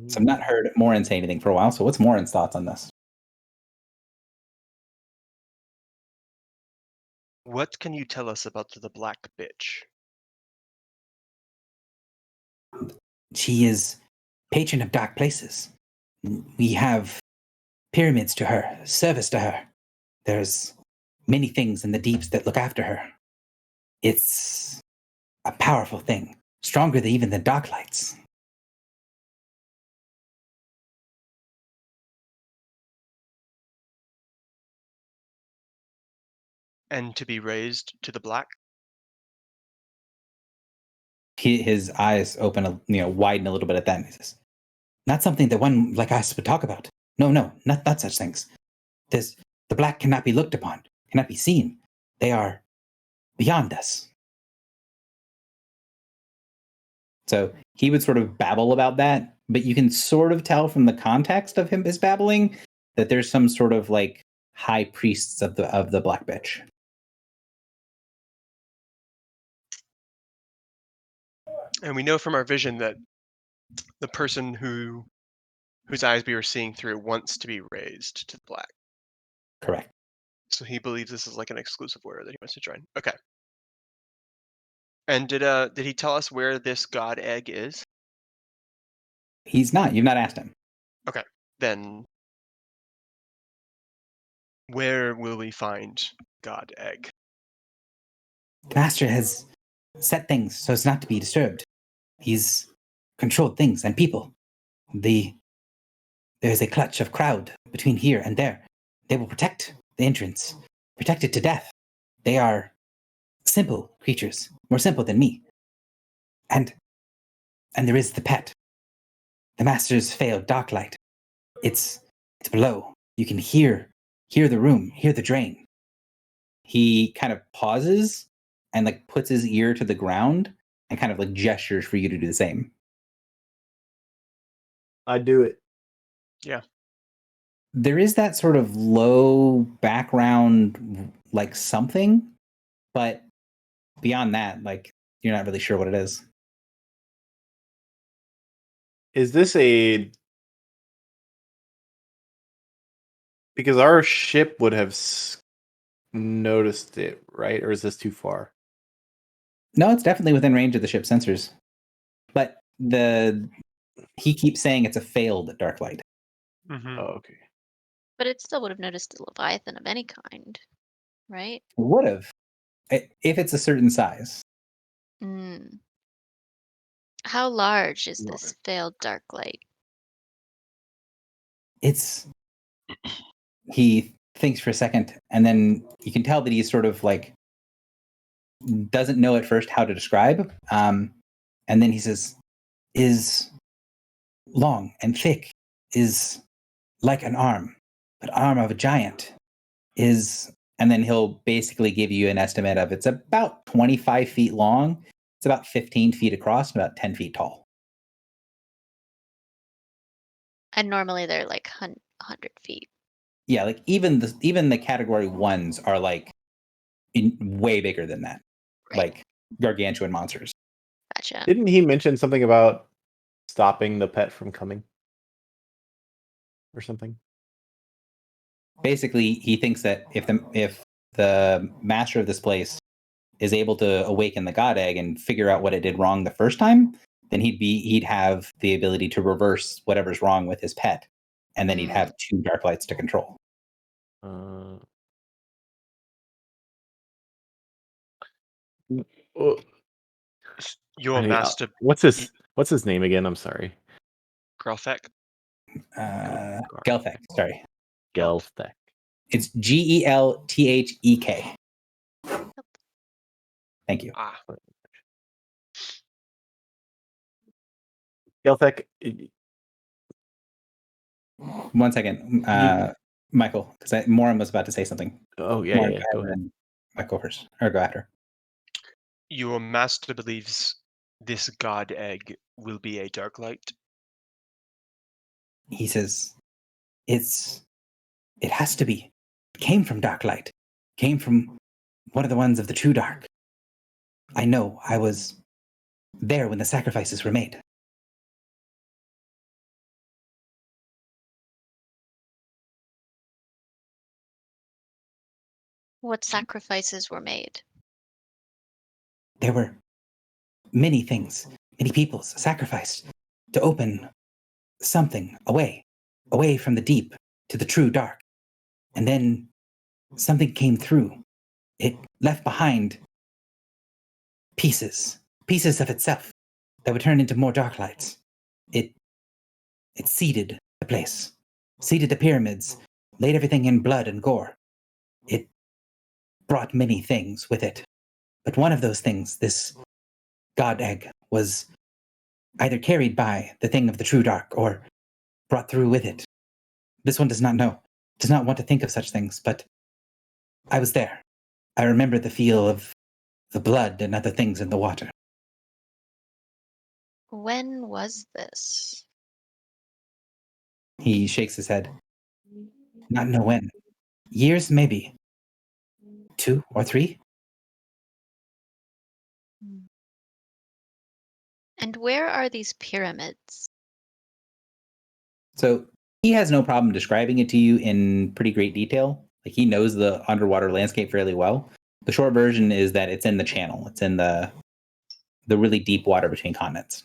So I've not heard Morin say anything for a while. So what's Morin's thoughts on this? What can you tell us about the Black Bitch? She is patron of dark places. We have pyramids to her, service to her. There's many things in the deeps that look after her. It's a powerful thing, stronger than even the dark lights. And to be raised to the black? His eyes open, widen a little bit at that. And he says, "Not something that one like us would talk about. No, not such things. The black cannot be looked upon, cannot be seen. They are beyond us." So he would sort of babble about that, but you can sort of tell from the context of his babbling that there's some sort of like high priests of the black bitch. And we know from our vision that the person whose eyes we were seeing through wants to be raised to the black. Correct. So he believes this is like an exclusive order that he wants to join. Okay. And did he tell us where this god egg is? He's not. You've not asked him. Then where will we find god egg? The master has set things so as not to be disturbed. He's controlled things and people. There's a clutch of crowd between here and there. They will protect the entrance, protect it to death. They are simple creatures, more simple than me. And there is the pet. The master's failed dark light. It's below. You can hear the room, hear the drain. He kind of pauses and like puts his ear to the ground and kind of like gestures for you to do the same. I do it. There is that sort of low background, like something, but beyond that, like you're not really sure what it is. Is this because our ship would have noticed it, right? Or is this too far? No, it's definitely within range of the ship's sensors. But he keeps saying it's a failed dark light. Mm-hmm. Oh, okay. But it still would have noticed a Leviathan of any kind, right? Would have, if it's a certain size. Mm. How large is this failed dark light? He thinks for a second, and then you can tell that he's sort of like doesn't know at first how to describe. And then he says, "Is long and thick, is like an arm, but arm of a giant. Is," and then he'll basically give you an estimate of it's about 25 feet long. It's about 15 feet across and about 10 feet tall. And normally they're like 100 feet. Yeah, like even the category ones are like way bigger than that, Right. like gargantuan monsters. Gotcha. Didn't he mention something about stopping the pet from coming? Or something? Basically, he thinks that if the master of this place is able to awaken the god egg and figure out what it did wrong the first time, then he'd have the ability to reverse whatever's wrong with his pet, and then he'd have 2 dark lights to control. Your master What's his name again? I'm sorry. Grelthek. Gelthek, sorry. Gelthek. It's Gelthek. Thank you. Ah. Gelthek. 1 second, Michael, because Morin was about to say something. Oh yeah, Morin, yeah. Go ahead. Michael first, or go after. Your master believes this god egg will be a dark light. He says, it has to be. It came from dark light. Came from one of the ones of the true dark. I know. I was there when the sacrifices were made. What sacrifices were made? There were many things, many peoples sacrificed to open something away from the deep to the true dark. And then something came through. It left behind pieces of itself that would turn into more dark lights. It seeded the place, seeded the pyramids, laid everything in blood and gore. It brought many things with it. But one of those things, this god egg, was either carried by the thing of the true dark or brought through with it. This one does not know, does not want to think of such things, but I was there. I remember the feel of the blood and other things in the water. When was this? He shakes his head. Not know when. Years, maybe. 2 or 3? And where are these pyramids? So he has no problem describing it to you in pretty great detail. Like he knows the underwater landscape fairly well. The short version is that it's in the channel. It's in the really deep water between continents.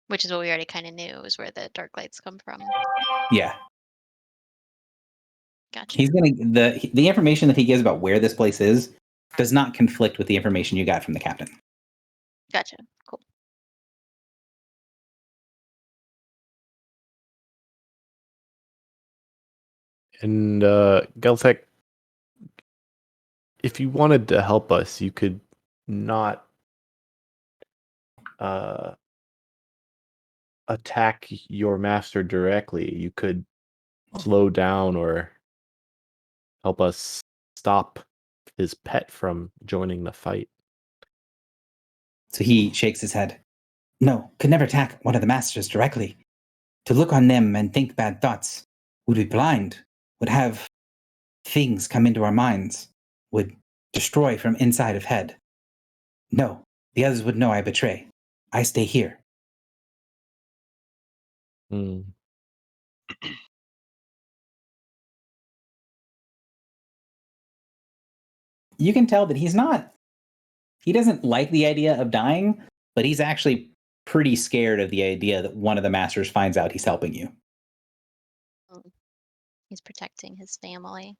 Which is what we already kind of knew is where the dark lights come from. Yeah. Gotcha. He's gonna the information that he gives about where this place is does not conflict with the information you got from the captain. Gotcha. Cool. And Geltec, if you wanted to help us, you could not attack your master directly. You could slow down or help us stop his pet from joining the fight. So he shakes his head. No, could never attack one of the masters directly. To look on them and think bad thoughts would be blind, would have things come into our minds, would destroy from inside of head. No, the others would know I betray. I stay here. Hmm. You can tell that he doesn't like the idea of dying, but he's actually pretty scared of the idea that one of the masters finds out he's helping you. He's protecting his family.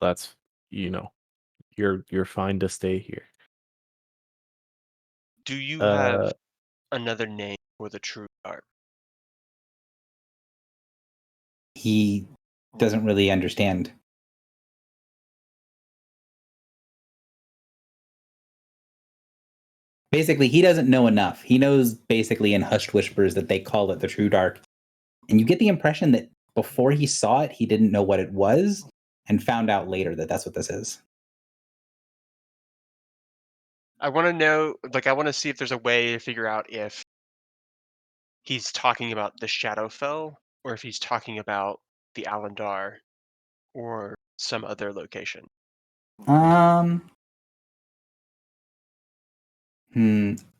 That's you're fine to stay here. Do you have another name for the true dark? He doesn't really understand. Basically, he doesn't know enough. He knows basically in hushed whispers that they call it the true dark. And you get the impression that before he saw it, he didn't know what it was and found out later that that's what this is. I want to know, I want to see if there's a way to figure out if he's talking about the Shadowfell or if he's talking about the Alandar or some other location. I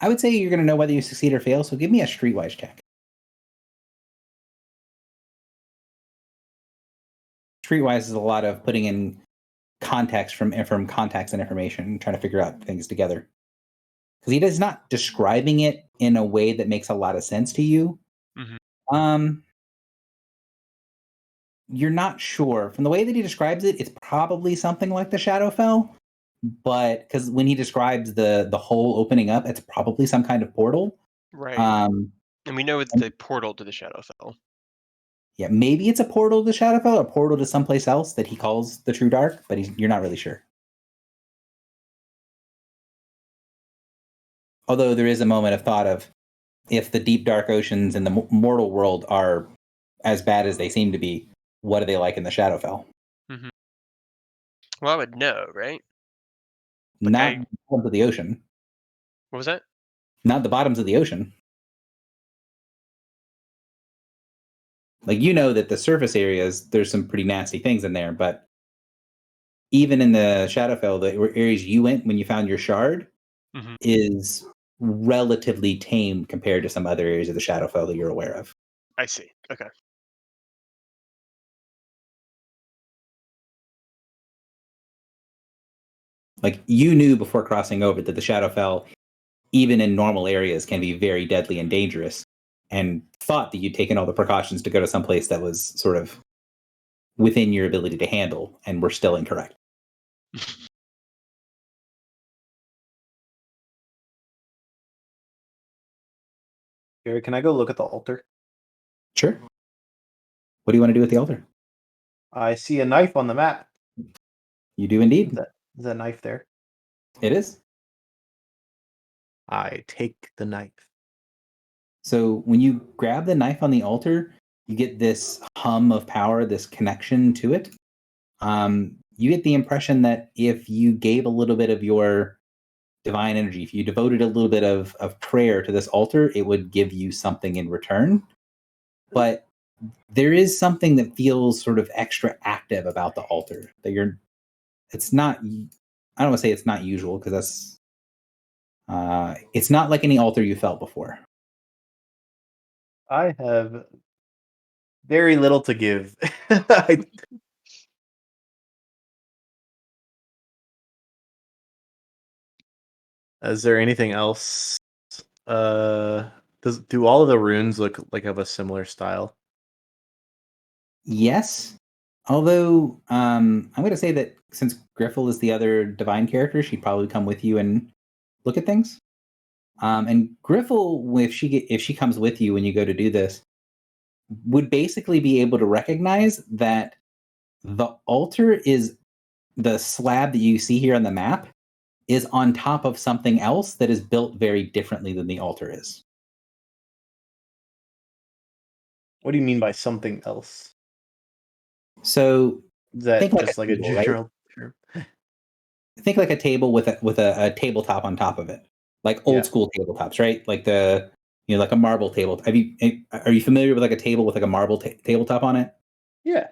would say you're going to know whether you succeed or fail, so give me a streetwise check. Streetwise is a lot of putting in context from contacts and information, trying to figure out things together. Because he is not describing it in a way that makes a lot of sense to you. Mm-hmm. You're not sure. From the way that he describes it, it's probably something like the Shadowfell. But because when he describes the hole opening up, it's probably some kind of portal. Right. And we know it's the portal to the Shadowfell. Yeah, maybe it's a portal to Shadowfell or a portal to someplace else that he calls the True Dark, but you're not really sure. Although there is a moment of thought of if the deep dark oceans in the mortal world are as bad as they seem to be, what are they like in the Shadowfell? Mm-hmm. Well, I would know, right? Not the bottoms of the ocean. What was that? Not the bottoms of the ocean. Like, you know that the surface areas, there's some pretty nasty things in there, but even in the Shadowfell, the areas you went when you found your shard is relatively tame compared to some other areas of the Shadowfell that you're aware of. I see. Okay. Like, you knew before crossing over that the Shadowfell, even in normal areas, can be very deadly and dangerous, and thought that you'd taken all the precautions to go to some place that was sort of within your ability to handle, and were still incorrect. Gary, can I go look at the altar? Sure. What do you want to do with the altar? I see a knife on the map. You do indeed. Is that knife there? It is. I take the knife. So when you grab the knife on the altar, you get this hum of power, this connection to it. You get the impression that if you gave a little bit of your divine energy, if you devoted a little bit of prayer to this altar, it would give you something in return. But there is something that feels sort of extra active about the altar that it's not, I don't want to say it's not usual because it's not like any altar you felt before. I have very little to give. Is there anything else? Do all of the runes look like of a similar style? Yes. Although I'm going to say that since Griffle is the other divine character, she'd probably come with you and look at things. And Griffle, if she comes with you when you go to do this, would basically be able to recognize that the altar is the slab that you see here on the map is on top of something else that is built very differently than the altar is. What do you mean by something else? So Is that think like just a like a table, right? general term? Think like a table with a tabletop on top of it, like old school tabletops, right? Like like a marble table. Are you familiar with like a table with like a marble tabletop on it? Yeah.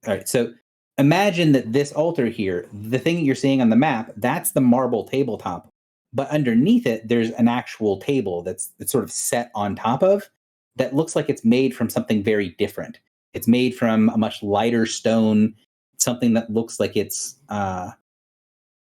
All right. So imagine that this altar here, the thing that you're seeing on the map, that's the marble tabletop, but underneath it, there's an actual table that's sort of set on top of that looks like it's made from something very different. It's made from a much lighter stone, something that looks like it's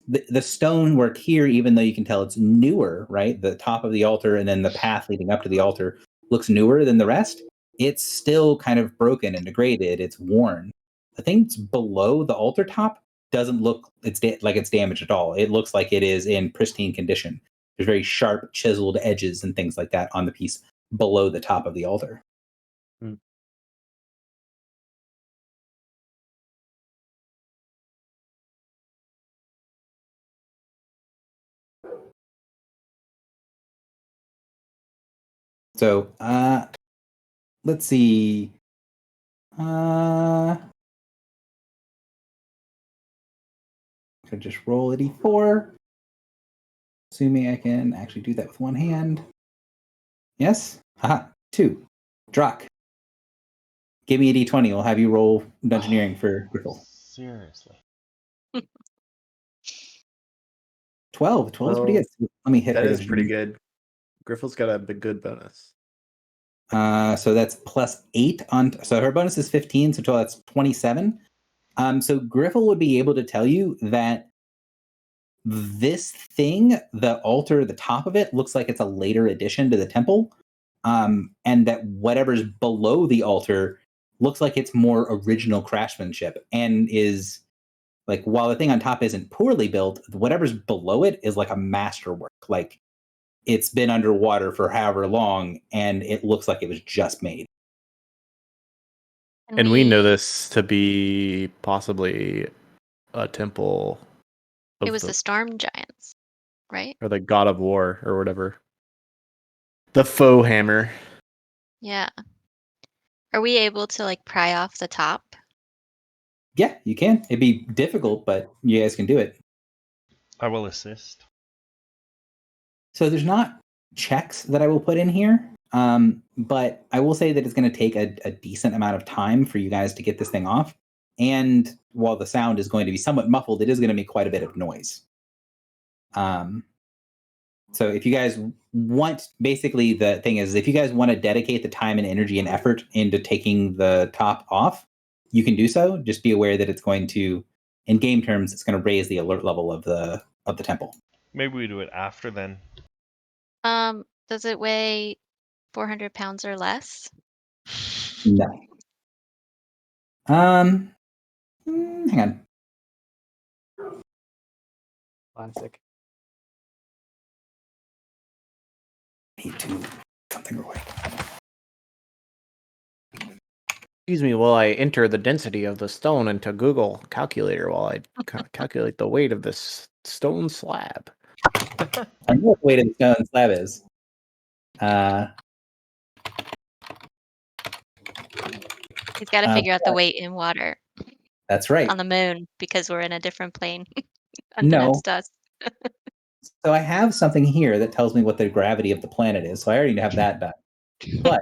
the stonework here, even though you can tell it's newer, right? The top of the altar and then the path leading up to the altar looks newer than the rest. It's still kind of broken and degraded. It's worn. The things below the altar top doesn't look like it's damaged at all. It looks like it is in pristine condition. There's very sharp chiseled edges and things like that on the piece below the top of the altar. Hmm. So, let's see. Could just roll a d4. Assuming I can actually do that with one hand. Yes? Haha. 2. Drock. Give me a d20. We'll have you roll dungeoneering for Griffle. Seriously. 12. 12 is pretty good. Let me hit That her is pretty dungeoneering. good. Griffle's got a good bonus. So that's plus 8 on. So her bonus is 15, so that's 27. So Griffle would be able to tell you that this thing, the altar, the top of it, looks like it's a later addition to the temple. And that whatever's below the altar looks like it's more original craftsmanship and is like, while the thing on top isn't poorly built, whatever's below it is like a masterwork. Like it's been underwater for however long and it looks like it was just made. And we know this to be possibly a temple of It was the storm giants, right? or the god of war or whatever. The foe hammer. Yeah. Are we able to like pry off the top? Yeah, you can. It'd be difficult, but you guys can do it. I will assist. So there's not checks that I will put in here, but I will say that it's going to take a decent amount of time for you guys to get this thing off. And while the sound is going to be somewhat muffled, it is going to make quite a bit of noise. So if you guys want, basically the thing is, if you guys want to dedicate the time and energy and effort into taking the top off, you can do so. Just be aware that it's going to, in game terms, it's going to raise the alert level of the temple. Maybe we do it after then. Does it weigh 400 pounds or less? No. Hang on. Classic. Need to something real quick. Excuse me while I enter the density of the stone into Google Calculator while I calculate the weight of this stone slab. I know what the weight of the stone slab is. He's got to figure out the weight in water That's right. on the moon because we're in a different plane. No. Unbeknownst to us. So I have something here that tells me what the gravity of the planet is. So I already have that done. But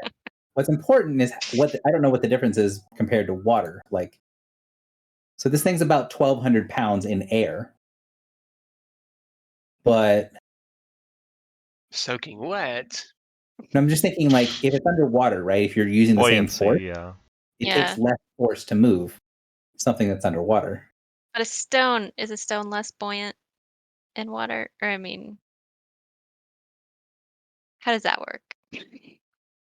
what's important is I don't know what the difference is compared to water. Like, so this thing's about 1,200 pounds in air. But Soaking wet. I'm just thinking, like, if it's underwater, right? If you're using the same Buoyancy, force, yeah. it Yeah. takes less force to move something that's underwater. But is a stone less buoyant in water? Or I mean, how does that work?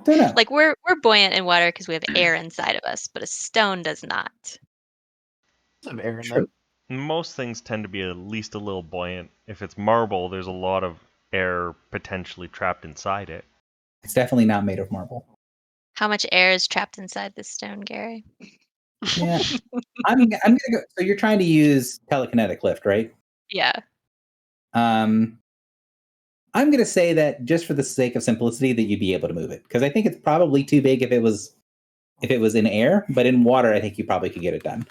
Don't know. Like we're buoyant in water because we have air inside of us, but a stone does not. Some air in True. them. Most things tend to be at least a little buoyant. If it's marble, there's a lot of air potentially trapped inside it. It's definitely not made of marble. How much air is trapped inside this stone, Gary? Yeah. I'm gonna go. So you're trying to use telekinetic lift, right? Yeah. I'm gonna say that just for the sake of simplicity, that you'd be able to move it, because I think it's probably too big if it was in air, but in water, I think you probably could get it done.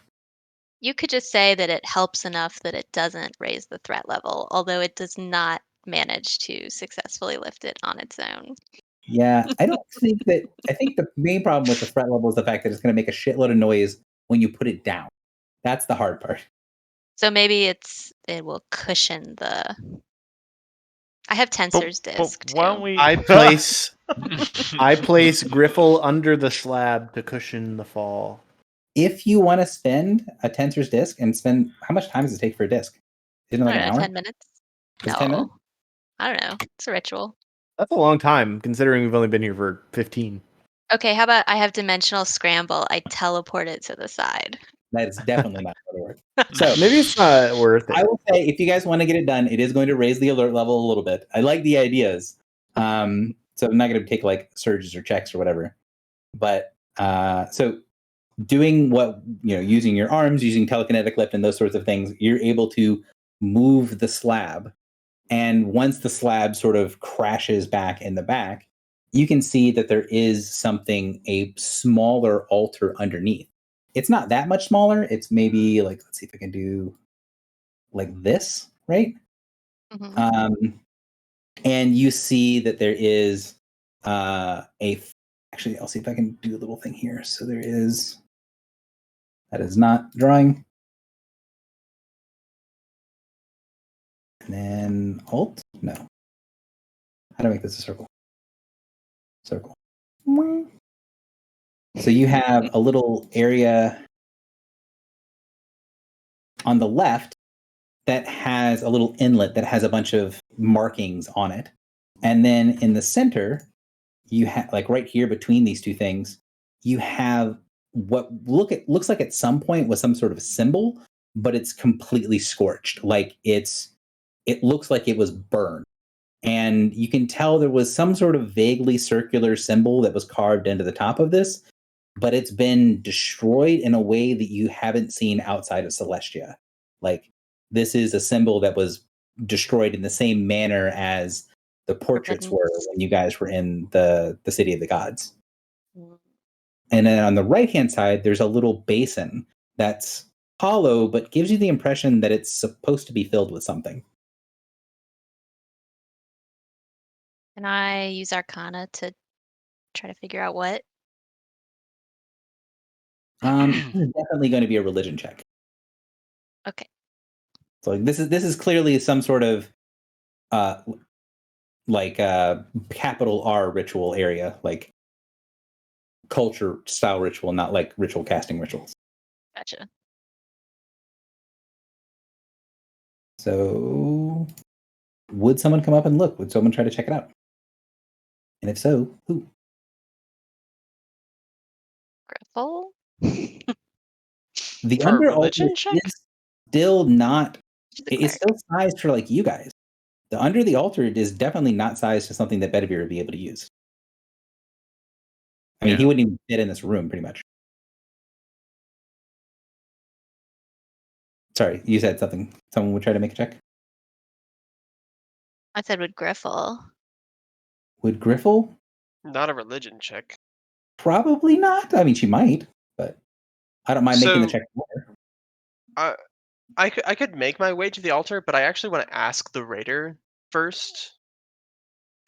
You could just say that it helps enough that it doesn't raise the threat level, although it does not manage to successfully lift it on its own. Yeah, I don't think that. I think the main problem with the threat level is the fact that it's going to make a shitload of noise when you put it down. That's the hard part. So maybe it will cushion the. I have Tensor's disc why don't too. we? I place Griffle under the slab to cushion the fall. If you want to spend a Tensor's disc and spend, how much time does it take for a disc? Isn't it like I an don't know, hour? 10 minutes? Is it 10 minutes? No. I don't know. It's a ritual. That's a long time, considering we've only been here for 15. Okay, how about I have Dimensional Scramble? I teleport it to the side. That is definitely not going to work. So Maybe it's not worth I it. will say, if you guys want to get it done, it is going to raise the alert level a little bit. I like the ideas. So I'm not going to take like surges or checks or whatever. But so doing what, using your arms, using telekinetic lift and those sorts of things, you're able to move the slab. And once the slab sort of crashes back in the back, you can see that there is a smaller altar underneath. It's not that much smaller. It's maybe like, let's see if I can do like this, right? Mhm. And you see that there is actually, I'll see if I can do a little thing here. So that is not drawing. And then Alt? No. How do I make this a circle? Circle. So you have a little area on the left that has a little inlet that has a bunch of markings on it. And then in the center, you have, like right here between these two things, you have what looks like at some point was some sort of symbol, but it's completely scorched. Like it looks like it was burned. And you can tell there was some sort of vaguely circular symbol that was carved into the top of this, but it's been destroyed in a way that you haven't seen outside of Celestia. Like, this is a symbol that was destroyed in the same manner as the portraits were when you guys were in the City of the Gods. And then on the right-hand side, there's a little basin that's hollow, but gives you the impression that it's supposed to be filled with something. Can I use Arcana to try to figure out what? This is definitely going to be a religion check. Okay. So like, this is clearly some sort of capital R ritual area, like culture style ritual, not like ritual casting rituals. Gotcha. So would someone come up and look? Would someone try to check it out? And if so, who? Griffle? The For a under religion altar check? is still not. She's a It's cleric. still sized for like you guys. The under the altar is definitely not sized to something that Bedivere would be able to use. I mean, he wouldn't even fit in this room, pretty much. Sorry, you said something. Someone would try to make a check. I said would Griffle. Would Griffle? Not a religion check. Probably not. I mean, she might, but I don't mind making the So- check for her. I could make my way to the altar, but I actually want to ask the raider first.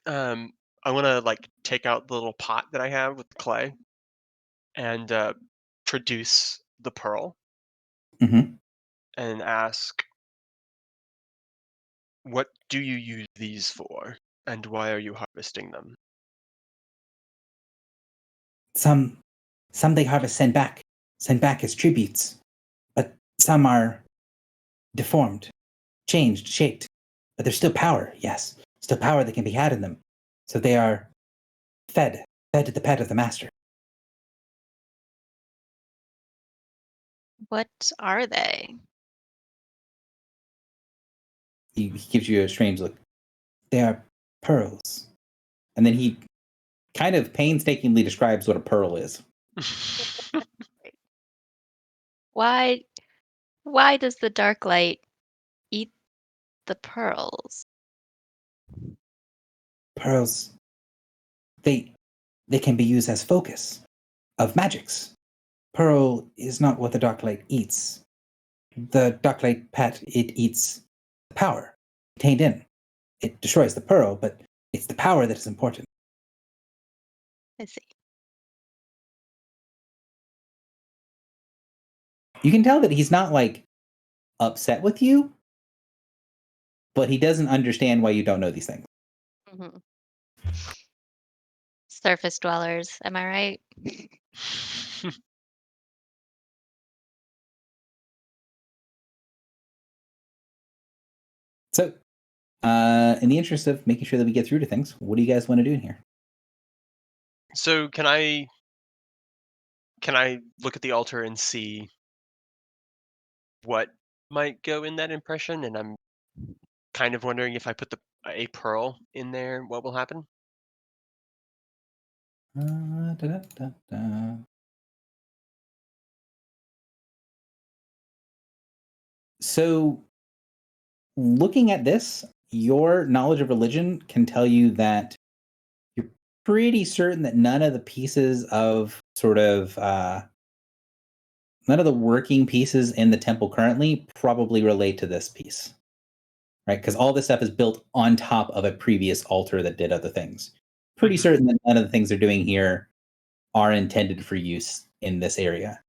I want to like take out the little pot that I have with the clay and produce the pearl Mhm. and ask, what do you use these for, and why are you harvesting them? Some they harvest send back as tributes, but some are deformed, changed, shaped, but there's still power. Yes, still power that can be had in them. So they are fed to the pet of the master. What are they? He gives you a strange look. They are pearls, and then he kind of painstakingly describes what a pearl is. Why does the dark light eat the pearls? Pearls, they can be used as focus of magics. Pearl is not what the dark light eats. The dark light pet, it eats the power contained in. It destroys the pearl, but it's the power that is important. I see. You can tell that he's not like upset with you, but he doesn't understand why you don't know these things. Mhm. Surface dwellers, am I right? So, in the interest of making sure that we get through to things, what do you guys want to do in here? So can I look at the altar and see what might go in that impression? And I'm kind of wondering if I put a pearl in there, what will happen? Da-da-da-da. So, looking at this, your knowledge of religion can tell you that you're pretty certain that none of the pieces of sort of none of the working pieces in the temple currently probably relate to this piece, right? Because all this stuff is built on top of a previous altar that did other things. Pretty Mhm. certain that none of the things they're doing here are intended for use in this area.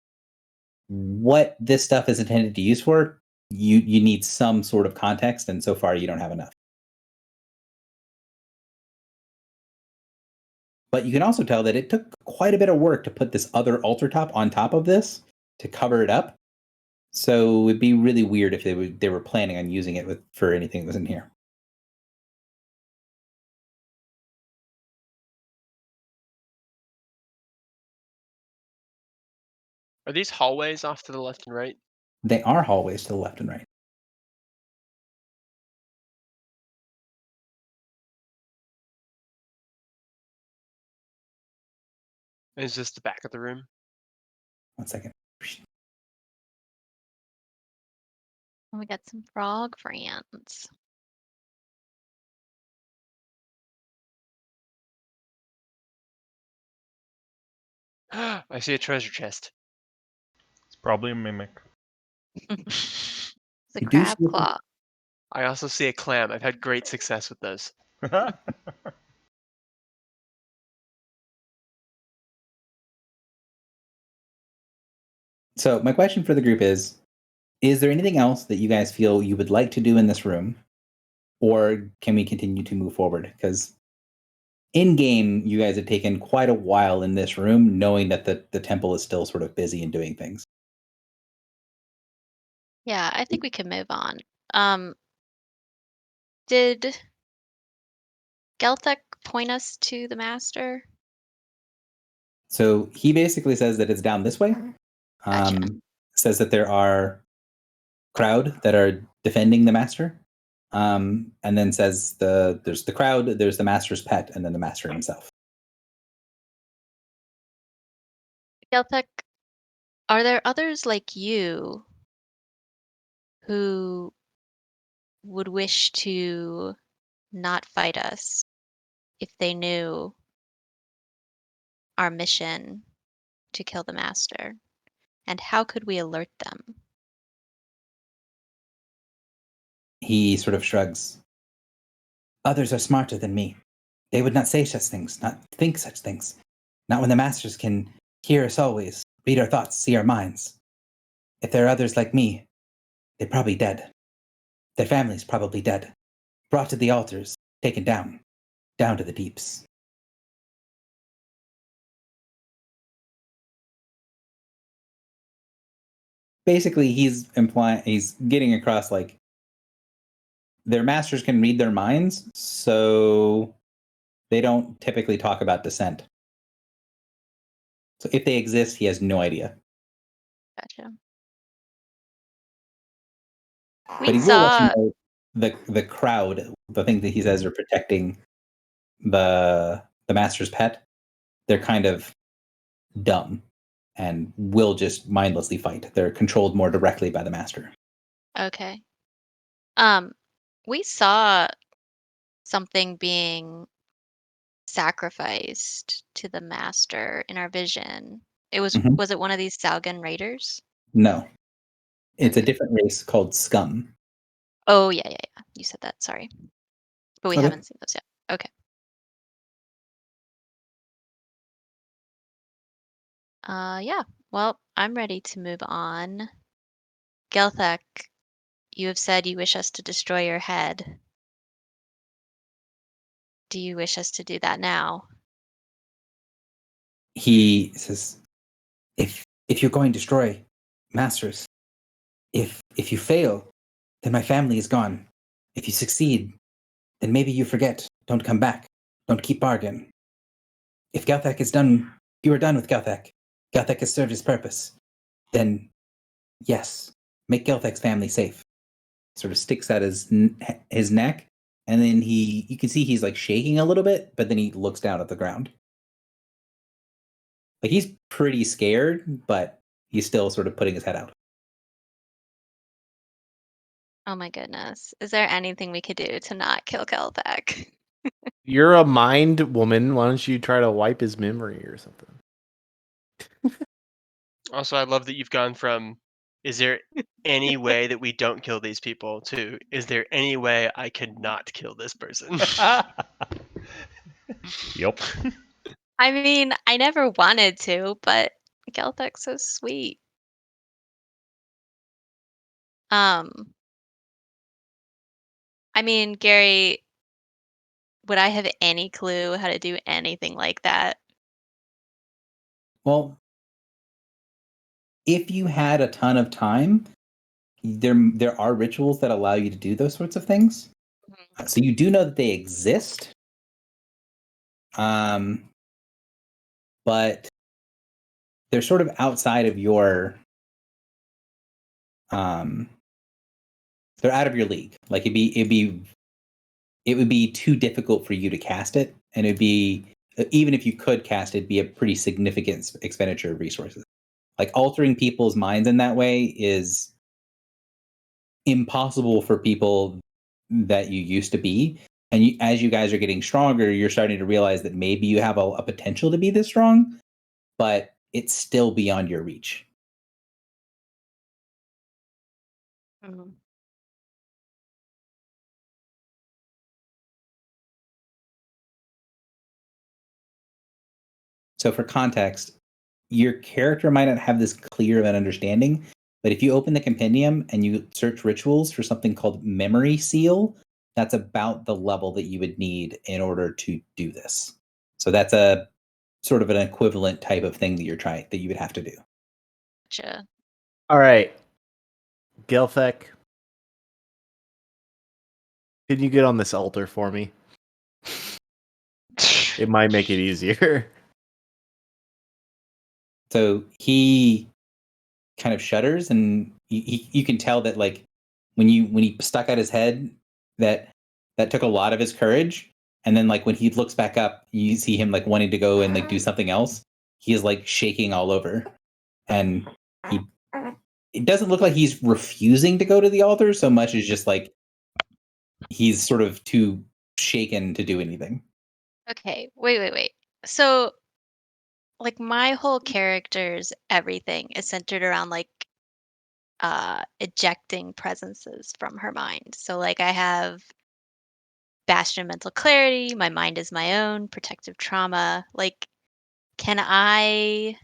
What this stuff is intended to use for, you need some sort of context, and so far you don't have enough. But you can also tell that it took quite a bit of work to put this other altar top on top of this to cover it up. So it'd be really weird if they were planning on using it for anything that was in here. Are these hallways off to the left and right? They are hallways to the left and right. Is this the back of the room? 1 second. We got some frog friends. I see a treasure chest. It's probably a mimic. It's a You do crab see a- claw. I also see a clam. I've had great success with those. So my question for the group is there anything else that you guys feel you would like to do in this room? Or can we continue to move forward? Because in game, you guys have taken quite a while in this room, knowing that the temple is still sort of busy and doing things. Yeah, I think we can move on. Did Gelthek point us to the master? So he basically says that it's down this way. Gotcha. Says that there are crowd that are defending the master. And then says there's the crowd, there's the master's pet, and then the master himself. Gelthek, are there others like you who would wish to not fight us if they knew our mission to kill the master? And how could we alert them? He sort of shrugs. Others are smarter than me. They would not say such things, not think such things. Not when the masters can hear us always, read our thoughts, see our minds. If there are others like me, they're probably dead. Their families probably dead. Brought to the altars, taken down to the deeps. Basically, he's getting across like their masters can read their minds, so they don't typically talk about dissent. So if they exist, he has no idea. Gotcha. But he will let you know the crowd, the thing that he says are protecting the master's pet, they're kind of dumb and will just mindlessly fight. They're controlled more directly by the master. Okay. We saw something being sacrificed to the master in our vision. It was Mhm. was it one of these Salgan raiders? No. It's a different race called Scum. Oh yeah. You said that, sorry. But we Okay. haven't seen those yet. Okay. Yeah. Well, I'm ready to move on. Gelthek, you have said you wish us to destroy your head. Do you wish us to do that now? He says, if you're going to destroy masters, if you fail, then my family is gone. If you succeed, then maybe you forget. Don't come back. Don't keep bargain. If Gelthek is done, you are done with Gelthek. Gelthek has served his purpose. Then, yes, make Gelthek's family safe. Sort of sticks at his neck, and then you can see he's like shaking a little bit, but then he looks down at the ground. Like he's pretty scared, but he's still sort of putting his head out. Oh my goodness. Is there anything we could do to not kill Gelthek? You're a mind woman. Why don't you try to wipe his memory or something? Also, I love that you've gone from, is there any way that we don't kill these people, to, is there any way I could not kill this person? Yep. I mean, I never wanted to, but Gelthek's so sweet. I mean, Gary, would I have any clue how to do anything like that? Well, if you had a ton of time, there are rituals that allow you to do those sorts of things. So you do know that they exist. But they're sort of outside of your they're out of your league. Like it would be too difficult for you to cast it, and it'd be, even if you could cast it, it'd be a pretty significant expenditure of resources. Like altering people's minds in that way is impossible for people that you used to be. And as you guys are getting stronger, you're starting to realize that maybe you have a potential to be this strong, but it's still beyond your reach. Mhm. So for context, your character might not have this clear of an understanding, but if you open the compendium and you search rituals for something called memory seal, that's about the level that you would need in order to do this. So that's a sort of an equivalent type of thing that you would have to do. Gotcha. All right, Gelthek, can you get on this altar for me? It might make it easier. So he kind of shudders, and you can tell that like when he stuck out his head, that took a lot of his courage. And then like when he looks back up, you see him like wanting to go and like do something else. He is like shaking all over, and it doesn't look like he's refusing to go to the altar so much as just like he's sort of too shaken to do anything. Okay, wait. So, like, my whole character's everything is centered around like ejecting presences from her mind. So, like, I have Bastion mental clarity, my mind is my own, protective trauma. Like, can I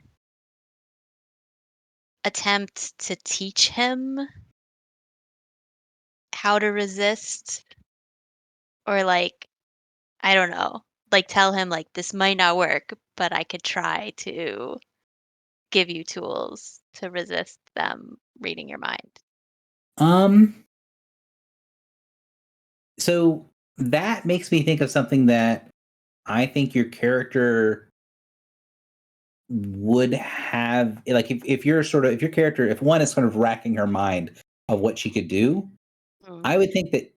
attempt to teach him how to resist? Or, like, I don't know, like, tell him, like, this might not work, but I could try to give you tools to resist them reading your mind. So that makes me think of something that I think your character would have, like, if you're sort of, if your character, if one is sort of racking her mind of what she could do, I would think that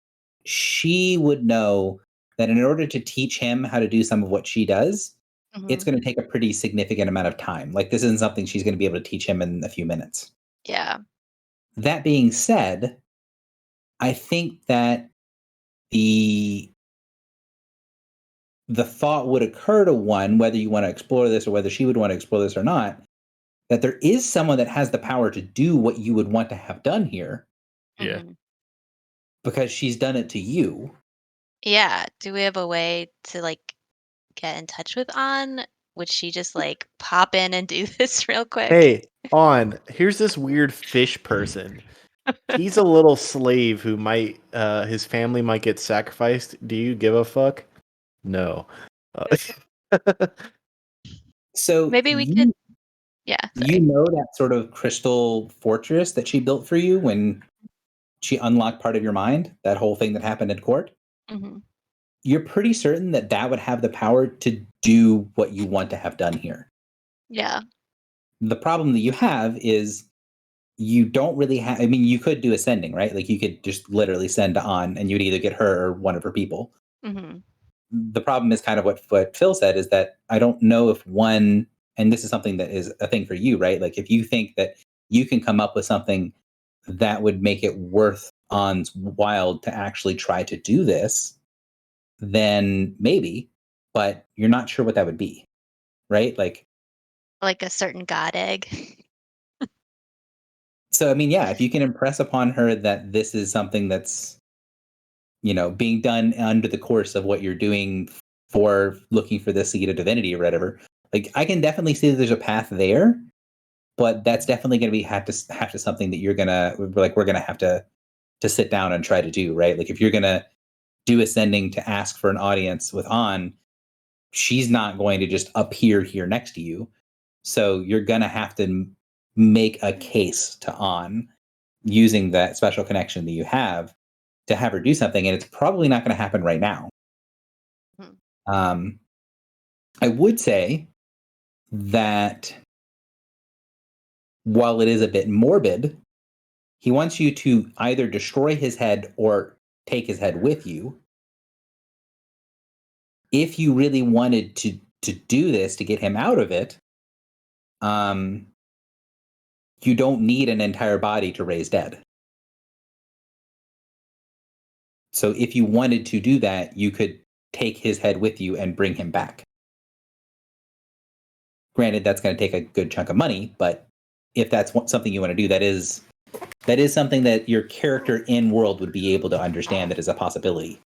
she would know that in order to teach him how to do some of what she does, it's Mhm. going to take a pretty significant amount of time. Like, this isn't something she's going to be able to teach him in a few minutes. Yeah. That being said, I think that the thought would occur to one, whether you want to explore this or whether she would want to explore this or not, that there is someone that has the power to do what you would want to have done here Yeah. Mhm. because she's done it to you. Yeah. Do we have a way to, like, get in touch with An? Would she just, like, pop in and do this real quick? Hey, here's this weird fish person. He's a little slave who might his family might get sacrificed. Do you give a fuck? No. So Maybe we could. Yeah. you Sorry. know that sort of crystal fortress that she built for you when she unlocked part of your mind, that whole thing that happened in court? Mhm. You're pretty certain that that would have the power to do what you want to have done here. Yeah. The problem that you have is you don't really have, I mean, you could do ascending, right? Like, you could just literally send on and you'd either get her or one of her people. Mhm. The problem is kind of what Phil said, is that I don't know if one, and this is something that is a thing for you, right? Like, if you think that you can come up with something that would make it worth On's while to actually try to do this, then maybe, but you're not sure what that would be, right? Like, Like a certain god egg. so I mean, yeah, if you can impress upon her that this is something that's, being done under the course of what you're doing for looking for the seed of divinity or whatever, like, I can definitely see that there's a path there, but that's definitely going to be have to something that we're gonna have to sit down and try to do, right? Like, if you're gonna do ascending to ask for an audience with On, she's not going to just appear here next to you. So you're going to have to make a case to On using that special connection that you have to have her do something. And it's probably not going to happen right now. Mhm. I would say that while it is a bit morbid, he wants you to either destroy his head or take his head with you. If you really wanted to do this to get him out of it, you don't need an entire body to raise dead. So if you wanted to do that, you could take his head with you and bring him back. Granted, that's going to take a good chunk of money, but if that's something you want to do, that is something that your character in world would be able to understand that is a possibility.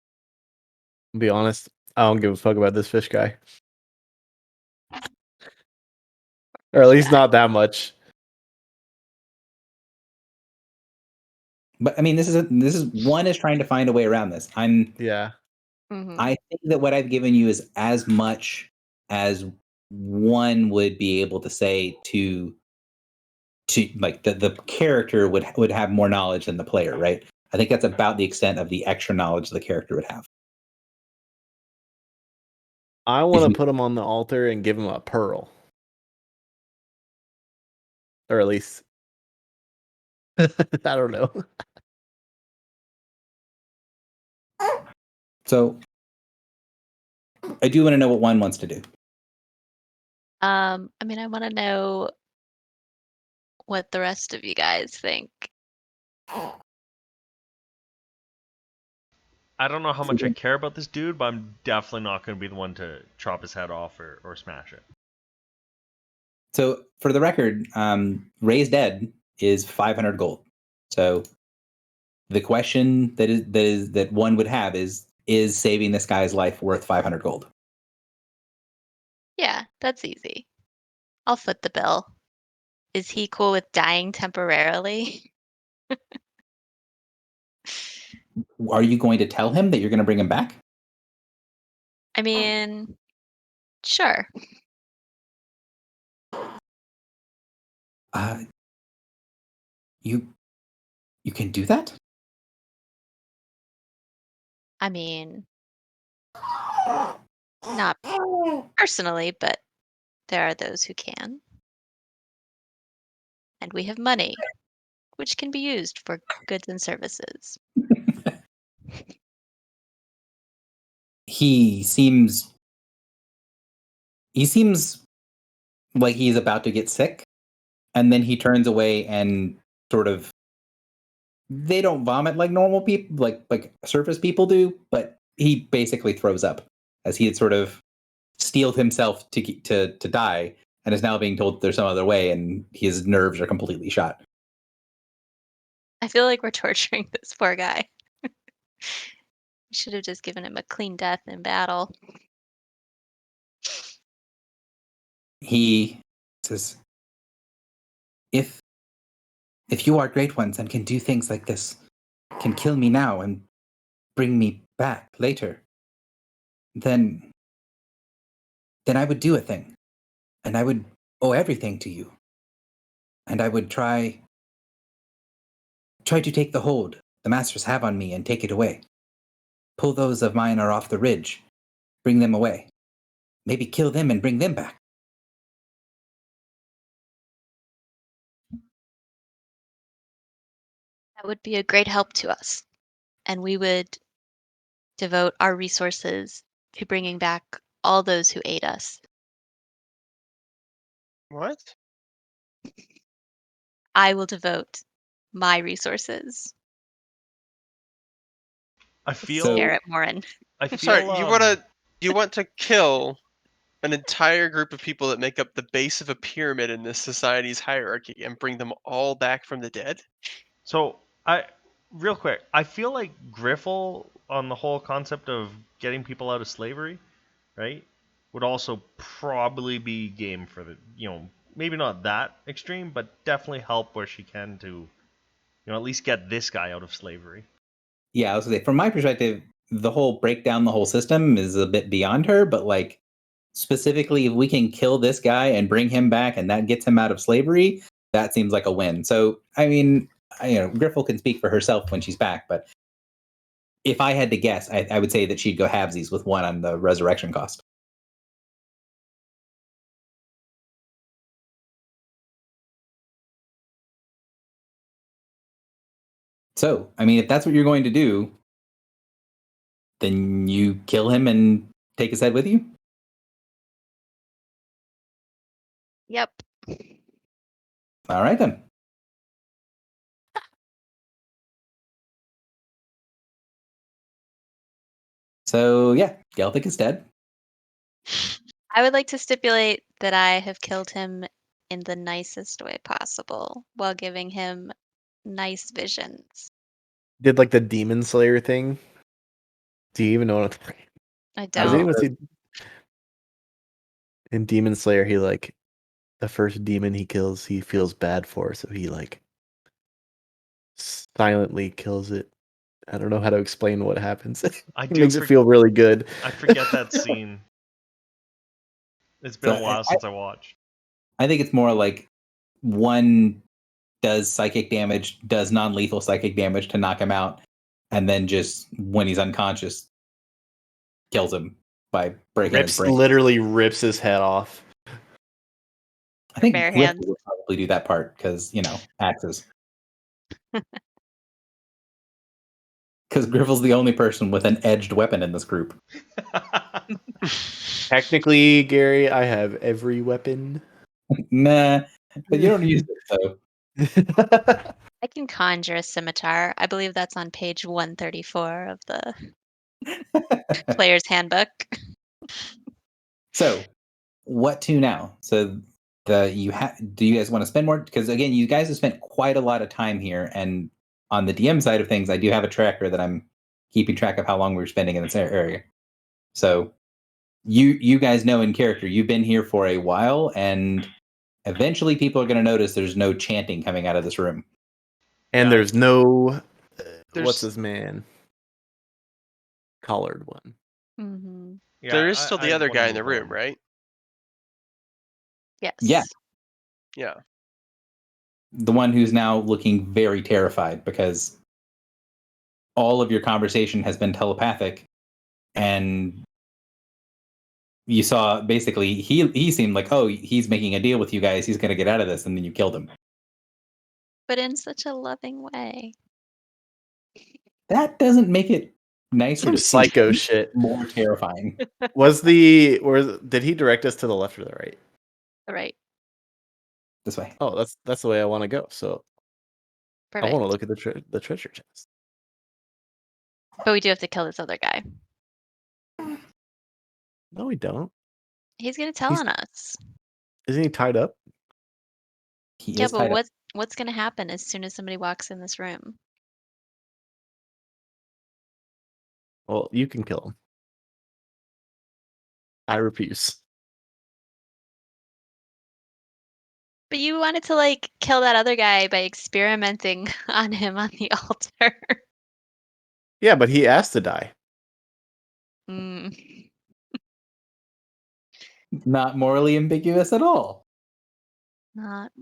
To be honest, I don't give a fuck about this fish guy. Or at least not that much. But I mean, this is one is trying to find a way around this. Yeah. Mhm. I think that what I've given you is as much as one would be able to say to like the character would have more knowledge than the player, right? I think that's about the extent of the extra knowledge the character would have. I want to put him on the altar and give him a pearl. Or at least I don't know. So I do want to know what one wants to do. I mean, I want to know what the rest of you guys think. I don't know how much I care about this dude, but I'm definitely not going to be the one to chop his head off or smash it. So for the record, Raised Dead is 500 gold. So the question that one would have is saving this guy's life worth 500 gold? Yeah, that's easy. I'll foot the bill. Is he cool with dying temporarily? Are you going to tell him that you're going to bring him back? I mean, sure. You can do that? I mean, not personally, but there are those who can. And we have money, which can be used for goods and services. He seems like he's about to get sick, and then he turns away and sort of, they don't vomit like normal people, like surface people do, but he basically throws up as he had sort of steeled himself to die and is now being told there's some other way, and his nerves are completely shot. I feel like we're torturing this poor guy. We should have just given him a clean death in battle. He says, if you are great ones and can do things like this, can kill me now and bring me back later, then I would do a thing, and I would owe everything to you, and I would try to take the hold the masters have on me and take it away. Pull those of mine are off the ridge, bring them away, maybe kill them and bring them back. That would be a great help to us, and we would devote our resources to bringing back all those who aid us. What? I will devote my resources I to feel. stare at Morin. I feel. Sorry, you want to kill an entire group of people that make up the base of a pyramid in this society's hierarchy and bring them all back from the dead? So real quick, I feel like Griffle on the whole concept of getting people out of slavery, right, would also probably be game for the, maybe not that extreme, but definitely help where she can to, at least get this guy out of slavery. Yeah, I was gonna say, from my perspective, the whole break down the whole system is a bit beyond her, but like specifically, if we can kill this guy and bring him back and that gets him out of slavery, that seems like a win. So, I mean, Griffle can speak for herself when she's back, but if I had to guess, I would say that she'd go halvesies with one on the resurrection cost. So, I mean, if that's what you're going to do, then you kill him and take his head with you? Yep. All right, then. So, yeah, Gelthic is dead. I would like to stipulate that I have killed him in the nicest way possible while giving him nice visions. Did like the Demon Slayer thing? Do you even know what I Has don't. anyone seen in Demon Slayer? He like the first demon he kills, he feels bad for, so he like silently kills it. I don't know how to explain what happens. It makes it feel really good. I forget that scene. It's been a while since I watched. I think it's more like one does psychic damage, does non-lethal psychic damage to knock him out, and then just when he's unconscious, kills him by breaking his brain. Literally rips his head off. I think Bare Griffle hands. would probably do that part because, axes. Because Griffle's the only person with an edged weapon in this group. Technically, Gary, I have every weapon. Nah, but you don't use it, so I can conjure a scimitar. I believe that's on page 134 of the player's handbook. So, what to now? So, do you guys want to spend more? Because again, you guys have spent quite a lot of time here, and on the DM side of things, I do have a tracker that I'm keeping track of how long we're spending in this area. So, you guys know in character, you've been here for a while, and eventually people are going to notice there's no chanting coming out of this room. And Yeah. there's no There's- what's his man? Collared one. Mm-hmm. Yeah, there is still the I other wanna guy in the move room, on. right? Yes. Yeah. Yeah. The one who's now looking very terrified because all of your conversation has been telepathic, and you saw basically he seemed like, oh, he's making a deal with you guys, he's going to get out of this, and then you killed him. But in such a loving way. That doesn't make it nicer Some to see. psycho shit. More terrifying. Did he direct us to the left or the right? Right. This way. Oh, that's the way I want to go. So Perfect. I want to look at the treasure chest. But we do have to kill this other guy. No, we don't. He's gonna tell on us. Isn't he tied up? He Yeah, is but tied up. what's gonna happen as soon as somebody walks in this room? Well, you can kill him. I refuse. But you wanted to like kill that other guy by experimenting on him on the altar. Yeah, but he asked to die. Mm. Not morally ambiguous at all. Not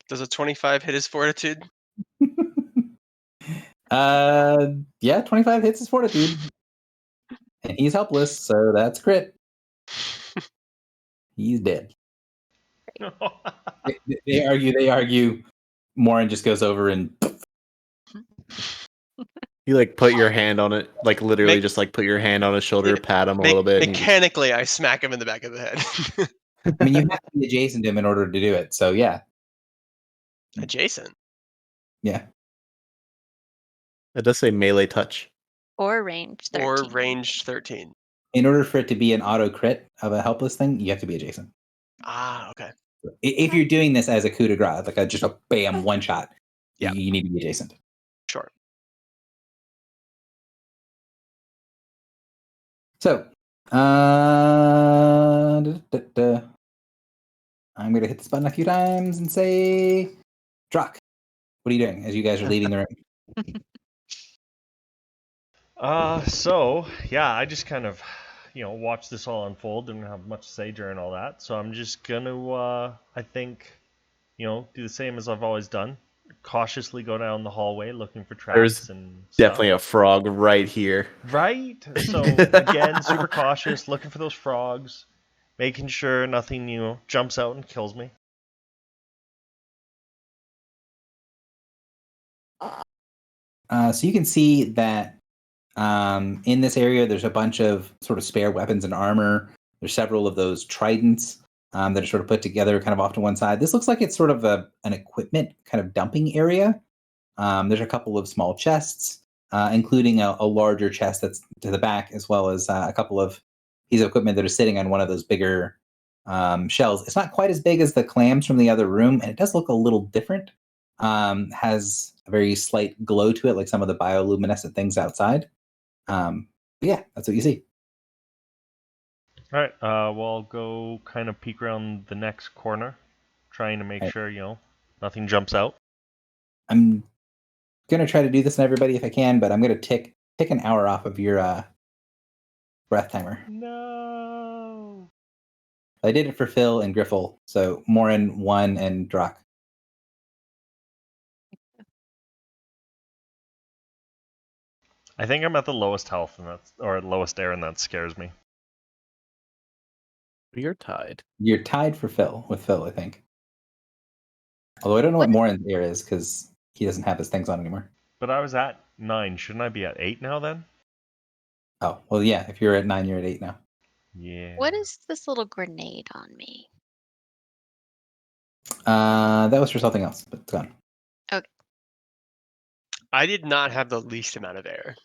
Does a 25 hit his fortitude? Yeah, 25 hits his fortitude. And he's helpless, so that's crit. He's dead. They argue. Morin just goes over and You like put your hand on it, like literally Make- just like put your hand on his shoulder, Yeah, pat him a little bit. and you- Mechanically, I smack him in the back of the head. I mean, you have to be adjacent to him in order to do it. So yeah, Adjacent. yeah. It does say melee touch. or range 13. Or ranged 13. In order for it to be an auto crit of a helpless thing, you have to be adjacent. Ah, okay. If you're doing this as a coup de grace, like just a bam one shot, Yeah. you need to be adjacent. Sure. So, I'm going to hit this button a few times and say, Drock, what are you doing as you guys are leaving the room? So yeah, I just kind of, watched this all unfold. Didn't have much to say during all that, so I'm just gonna, I think, do the same as I've always done. Cautiously go down the hallway looking for traps There's and Definitely a frog right here. right. So again, super cautious, looking for those frogs, making sure nothing, jumps out and kills me. So you can see that in this area, there's a bunch of sort of spare weapons and armor. There's several of those tridents that are sort of put together kind of off to one side. This looks like it's sort of an equipment kind of dumping area. There's a couple of small chests, including a larger chest that's to the back, as well as a couple of pieces of equipment that are sitting on one of those bigger shells. It's not quite as big as the clams from the other room, and it does look a little different. Has a very slight glow to it, like some of the bioluminescent things outside. Yeah, that's what you see. All right. Well, I'll go kind of peek around the next corner, trying to make Right. sure nothing jumps out. I'm gonna try to do this on everybody if I can, but I'm gonna tick an hour off of your breath timer. No. I did it for Phil and Griffle, so Morin 1 and Drock. I think I'm at the lowest health, or lowest air, and that scares me. You're tied. You're tied for Phil with Phil, I think. Although I don't know what Morin's air is because he doesn't have his things on anymore. But I was at 9. Shouldn't I be at 8 now then? Oh, well, yeah. If you're at 9, you're at 8 now. Yeah. What is this little grenade on me? That was for something else, but it's gone. I did not have the least amount of air,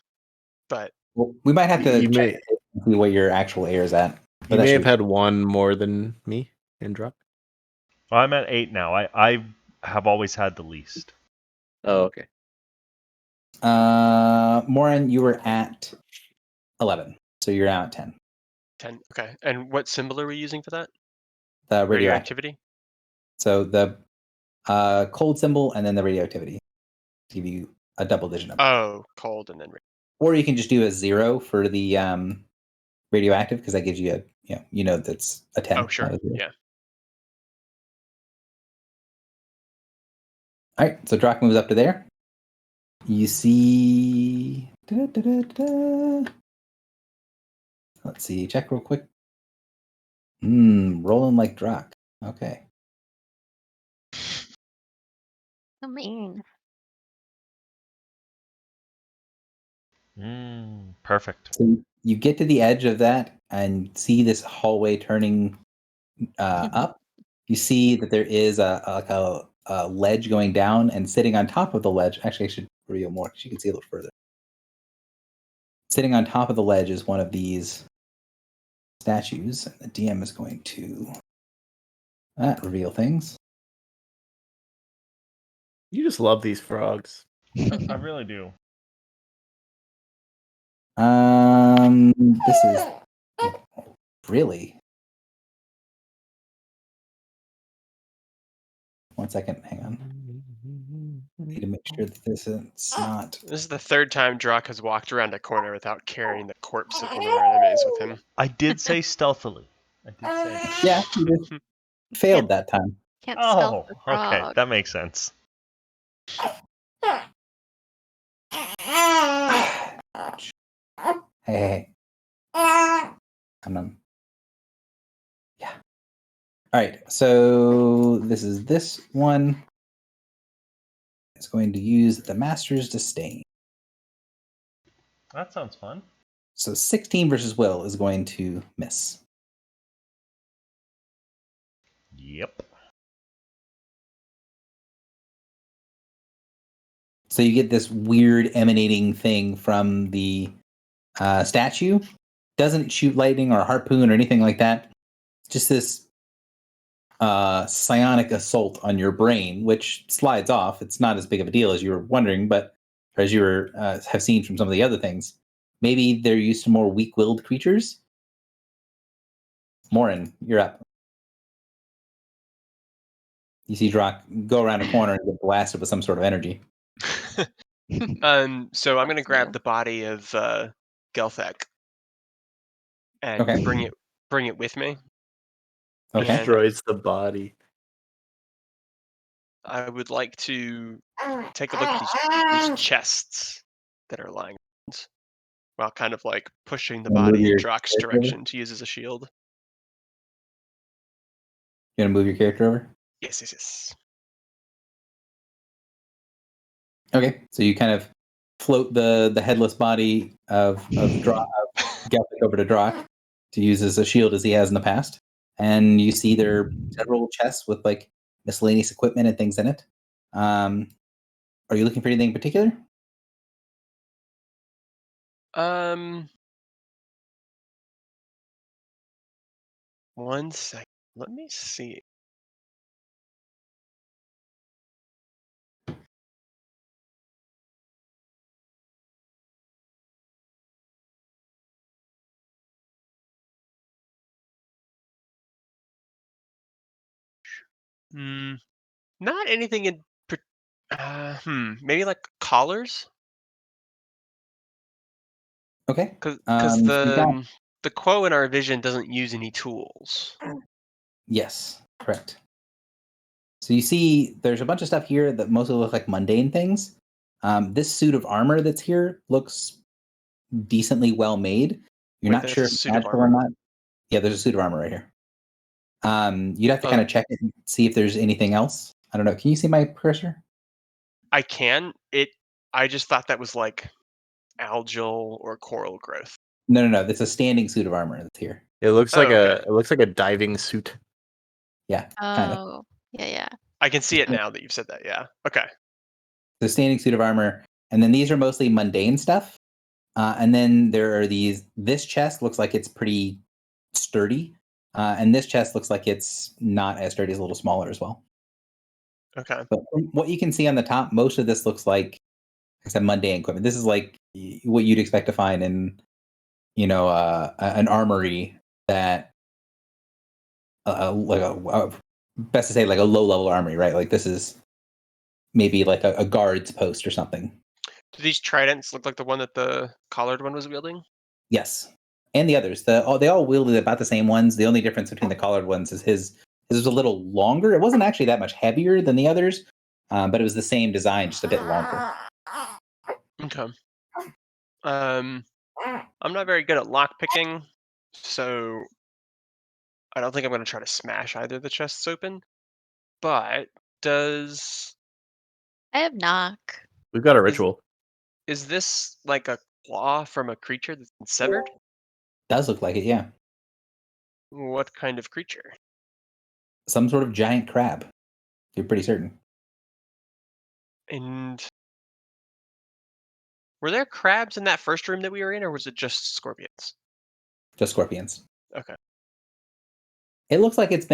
but Well, we might have to You check may and see what your actual air is at. But you that may should have be- had one more than me in drop. Well, I'm at 8 now. I have always had the least. Oh, okay. Morin, you were at 11, so you're now at 10. 10. Okay. And what symbol are we using for that? The radioactive. Radioactivity? So the cold symbol and then the radioactivity give you a double-digit number. Oh, cold and then Or you can just do a 0 for the radioactive because that gives you a that's a 10. Oh, sure. not a 0. Yeah. All right, so Drock moves up to there. You see. Da-da-da-da-da. Let's see. Check real quick. Rolling like Drock. Okay. So mean. Perfect. So you get to the edge of that and see this hallway turning up. You see that there is a ledge going down, and sitting on top of the ledge. Actually, I should reveal more because you can see a little further. Sitting on top of the ledge is one of these statues, and the DM is going to reveal things. You just love these frogs. I really do. This is really. 1 second, hang on. Need to make sure that this is not. This is the third time Drock has walked around a corner without carrying the corpse of one of our enemies with him. I did say stealthily. I did say that. Yeah, you just failed that time. Can't Oh, stealth the okay. frog. That makes sense. Hey. Yeah. All right. So this is this one. It's going to use the Master's Disdain. That sounds fun. So 16 versus Will is going to miss. Yep. So you get this weird emanating thing from the statue. Doesn't shoot lightning or a harpoon or anything like that. Just this psionic assault on your brain, which slides off. It's not as big of a deal as you were wondering, but as you were have seen from some of the other things. Maybe they're used to more weak-willed creatures. Morin, you're up. You see Drock go around a corner and get blasted with some sort of energy. So I'm gonna grab the body of Gelthek and Okay. bring it with me. Okay. And Destroys the body. I would like to take a look at these chests that are lying around, while kind of like pushing the Wanna move body in your Drock's character over? direction to use as a shield. You gonna move your character over? Yes. Okay. So you kind of float the headless body of Gelthek over to Drock to use as a shield as he has in the past. And you see there are several chests with like miscellaneous equipment and things in it. Are you looking for anything in particular? One second. Let me see. Not anything in. Maybe like collars, Okay. because You got- the quo in our vision doesn't use any tools. Yes, correct. So you see there's a bunch of stuff here that mostly look like mundane things. This suit of armor that's here looks decently well made. You're Wait, not there's sure a if it's suit of magical or not. Yeah, there's a suit of armor right here. You'd have to kind of check it and see if there's anything else. I don't know. Can you see my cursor? I can. I just thought that was like algal or coral growth. No. That's a standing suit of armor that's here. It looks like okay. it looks like a diving suit. Yeah, kind of. Oh, yeah. I can see it now that you've said that. Yeah. Okay. The standing suit of armor, And then these are mostly mundane stuff. And then there are these. This chest looks like it's pretty sturdy, and this chest looks like it's not as sturdy, it's a little smaller as well. Okay. But from what you can see on the top, most of this looks like some mundane equipment. This is like what you'd expect to find in, an armory that, best to say, like a low-level armory, right? Like this is maybe like a guard's post or something. Do these tridents look like the one that the collared one was wielding? Yes, and the others. They all wielded about the same ones. The only difference between the collared ones is his was a little longer. It wasn't actually that much heavier than the others, but it was the same design, just a bit longer. Okay. I'm not very good at lock picking, so I don't think I'm going to try to smash either of the chests open. But does I have knock. We've got a ritual. is this like a claw from a creature that's been severed? Does look like it, yeah. What kind of creature? Some sort of giant crab. You're pretty certain. And were there crabs in that first room that we were in, or was it just scorpions? Just scorpions. Okay. It looks like it's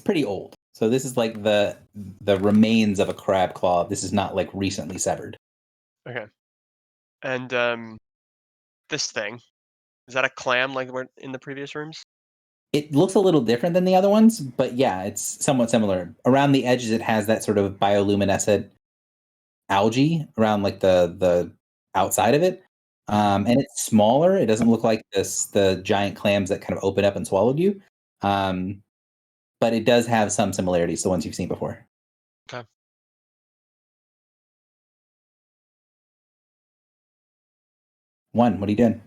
pretty old. So this is like the remains of a crab claw. This is not like recently severed. Okay. And this thing, is that a clam like we're in the previous rooms? It looks a little different than the other ones, but yeah, it's somewhat similar. Around the edges, it has that sort of bioluminescent algae around like the outside of it. And it's smaller. It doesn't look like the giant clams that kind of open up and swallowed you. But it does have some similarities to the ones you've seen before. Okay. One, what are you doing?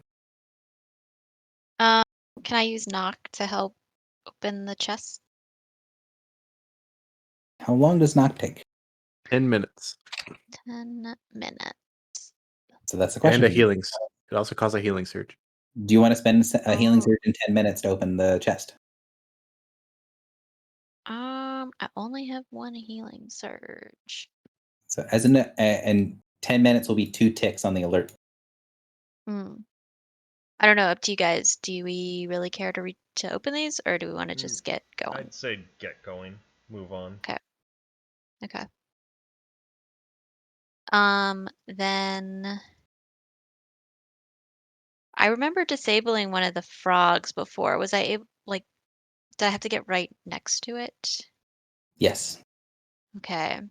Can I use knock to help open the chest? How long does knock take? 10 minutes. 10 minutes. So that's the question. And a healing. It also causes a healing surge. Do you want to spend a healing surge in 10 minutes to open the chest? I only have one healing surge. So and 10 minutes will be 2 ticks on the alert. I don't know. Up to you guys. Do we really care to open these, or do we want to just get going? I'd say get going. Move on. Okay. Then I remember disabling one of the frogs before. Was I able? Did I have to get right next to it? Yes. Okay.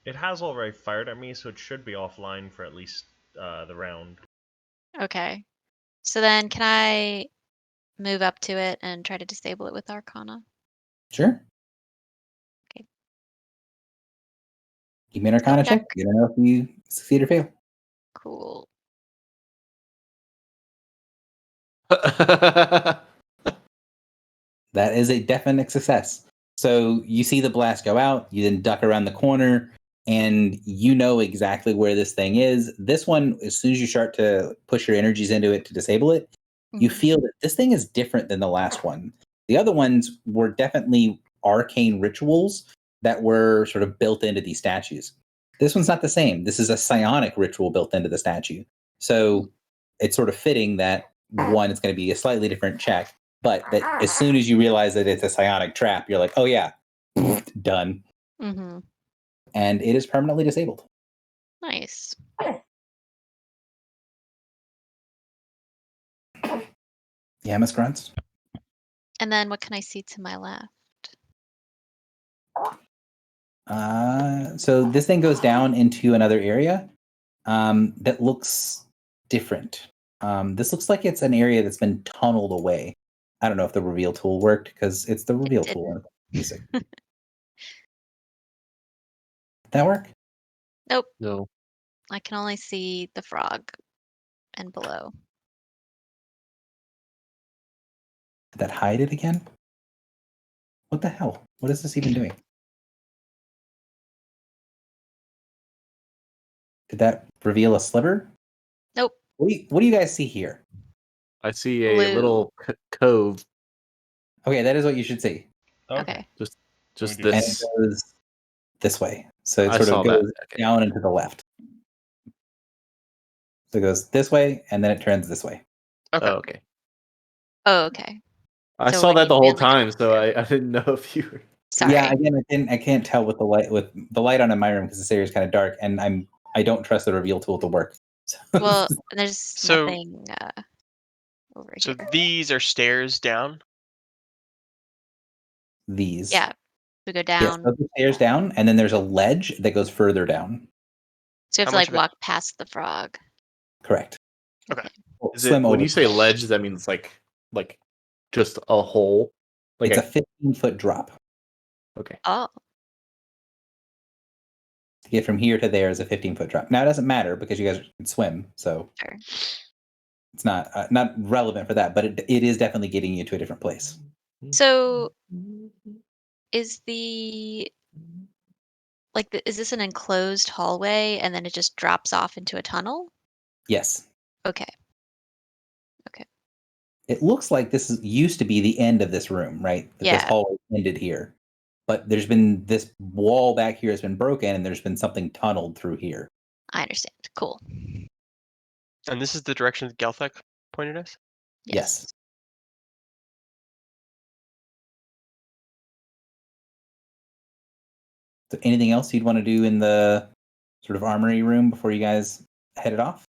It has already fired at me, so it should be offline for at least the round. Okay. So then, can I move up to it and try to disable it with Arcana? Sure. Okay. Give me an Arcana check. You don't know if you succeed or fail. Cool. That is a definite success. So you see the blast go out, you then duck around the corner, and you know exactly where this thing is. This one, as soon as you start to push your energies into it to disable it, you feel that this thing is different than the last one. The other ones were definitely arcane rituals that were sort of built into these statues. This one's not the same. This is a psionic ritual built into the statue. So it's sort of fitting that one, it's going to be a slightly different check. But that as soon as you realize that it's a psionic trap, you're like, oh yeah, done. Mm-hmm. And it is permanently disabled. Nice. Yeah, Miss Grunts. And then what can I see to my left? So this thing goes down into another area that looks different. This looks like it's an area that's been tunneled away. I don't know if the reveal tool worked because it's the reveal tool. Music. Did that work? Nope. No. I can only see the frog and below. Did that hide it again? What the hell? What is this even doing? Did that reveal a sliver? Nope. What do you guys see here? I see a Blue. little cove. Okay, that is what you should see. Okay. Just We do And it this. goes this way. So it I sort saw of that. goes Okay. down and to the left. So it goes this way, and then it turns this way. Okay. Oh, okay. Oh, okay. I So saw when that you the whole ran, like, time, so through. I didn't know if you were. Sorry. Yeah, again, I can't tell with the light on in my room because this area is kind of dark, and I don't trust the reveal tool to work. So, Well, there's So- nothing over So here. these are stairs down. these. Yeah. We go Yes, down. those are stairs down, and then there's a ledge that goes further down. So you have How to much like of it- walk past the frog. Correct. Okay. Well, Is it, swim when over. you say ledge, that means like just a hole? Like It's a 15-foot drop. okay. Oh, To get from here to there is a 15-foot drop. Now it doesn't matter because you guys can swim, so sure. it's not relevant for that. But it is definitely getting you to a different place. So is is this an enclosed hallway and then it just drops off into a tunnel? Yes, Okay. it looks like used to be the end of this room, right? That this Yeah. hallway ended here, but there's been this wall back here has been broken, and there's been something tunneled through here. I understand. Cool. And this is the direction that Gelthek pointed us. Yes. So anything else you'd want to do in the sort of armory room before you guys headed off?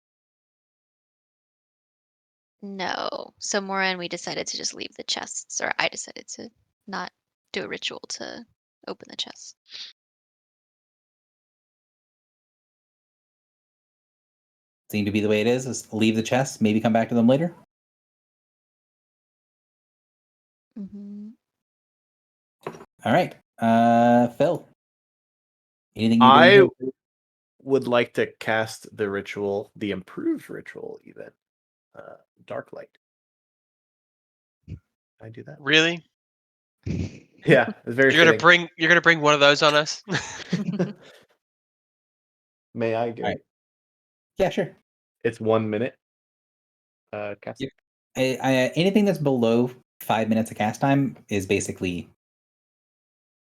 No. So Moira and we decided to just leave the chests, or I decided to not do a ritual to open the chests. Seem to be the way it is leave the chests, maybe come back to them later. Mm-hmm. All right. Phil. Anything you I do? would like to cast the ritual, the improved ritual, even dark light. Can I do that? Really? Yeah, it's very. You're gonna bring one of those on us? May I do All right. it? Yeah, sure. It's 1 minute. Cast. Yep. Anything that's below 5 minutes of cast time is basically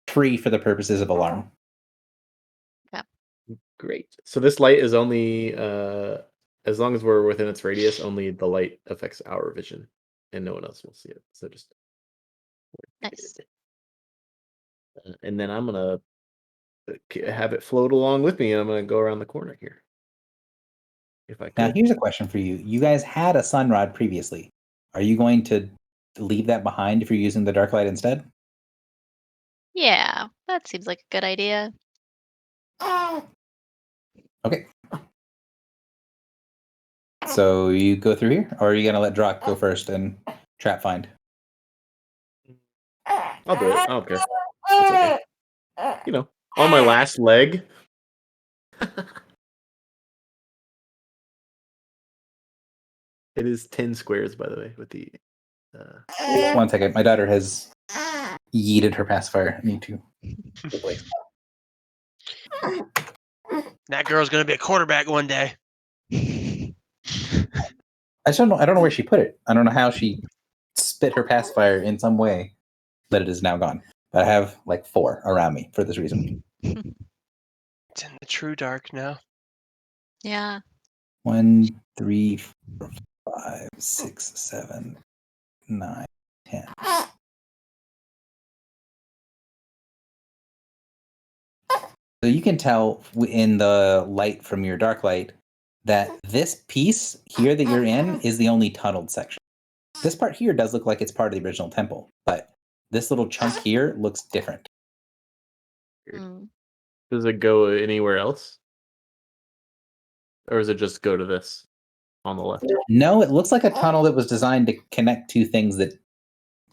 free for the purposes of alarm. Great. So this light is only as long as we're within its radius, only the light affects our vision, and no one else will see it. So just Nice. and then I'm gonna have it float along with me, and I'm gonna go around the corner here. If I Now, could. here's a question for you. You guys had a sun rod previously. Are you going to leave that behind if you're using the dark light instead? Yeah, that seems like a good idea. Okay. So you go through here, or are you going to let Drock go first and trap find? I'll do it. I don't care. It's okay. You know, on my last leg. It is 10 squares, by the way, with the. 1 second. My daughter has yeeted her pacifier. I need to replace. That girl's gonna be a quarterback one day. I don't know where she put it. I don't know how she spit her pacifier in some way that it is now gone. But I have like 4 around me for this reason. It's in the true dark now. Yeah. 1, 3, 4, 5, 6, 7, 9, 10. So you can tell in the light from your dark light that this piece here that you're in is the only tunneled section. This part here does look like it's part of the original temple, but this little chunk here looks different. Mm. Does it go anywhere else? Or does it just go to this on the left? No, it looks like a tunnel that was designed to connect two things that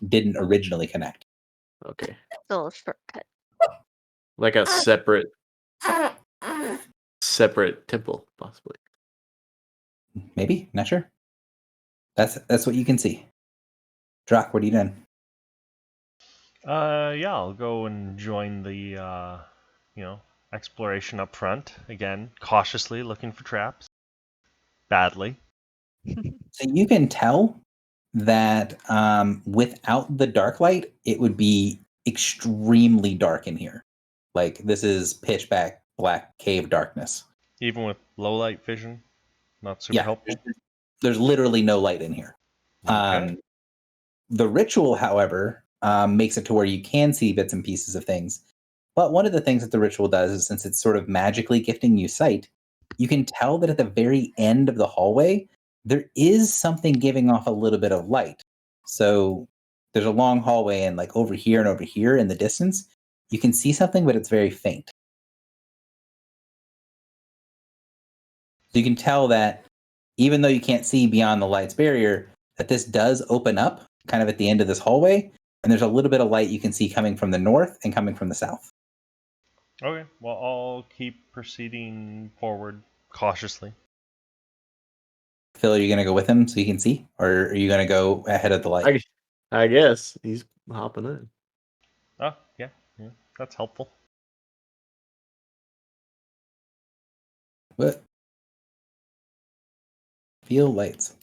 didn't originally connect. Okay. Still a shortcut. Like a separate temple, possibly. Maybe, not sure. That's what you can see. Drock, what are you doing? Yeah, I'll go and join the exploration up front again, cautiously looking for traps. Badly. So you can tell that without the dark light, it would be extremely dark in here. Like this is pitch black cave darkness. Even with low light vision, not super Yeah, helpful. there's literally no light in here. Okay. The ritual, however, makes it to where you can see bits and pieces of things. But one of the things that the ritual does is, since it's sort of magically gifting you sight, you can tell that at the very end of the hallway, there is something giving off a little bit of light. So there's a long hallway, and like over here and over here in the distance, you can see something, but it's very faint. So you can tell that even though you can't see beyond the light's barrier, that this does open up kind of at the end of this hallway, and there's a little bit of light you can see coming from the north and coming from the south. Okay. Well, I'll keep proceeding forward cautiously. Phil, are you going to go with him so you can see? Or are you going to go ahead of the light? I guess he's hopping in. Oh, yeah. That's helpful. What? Feel lights.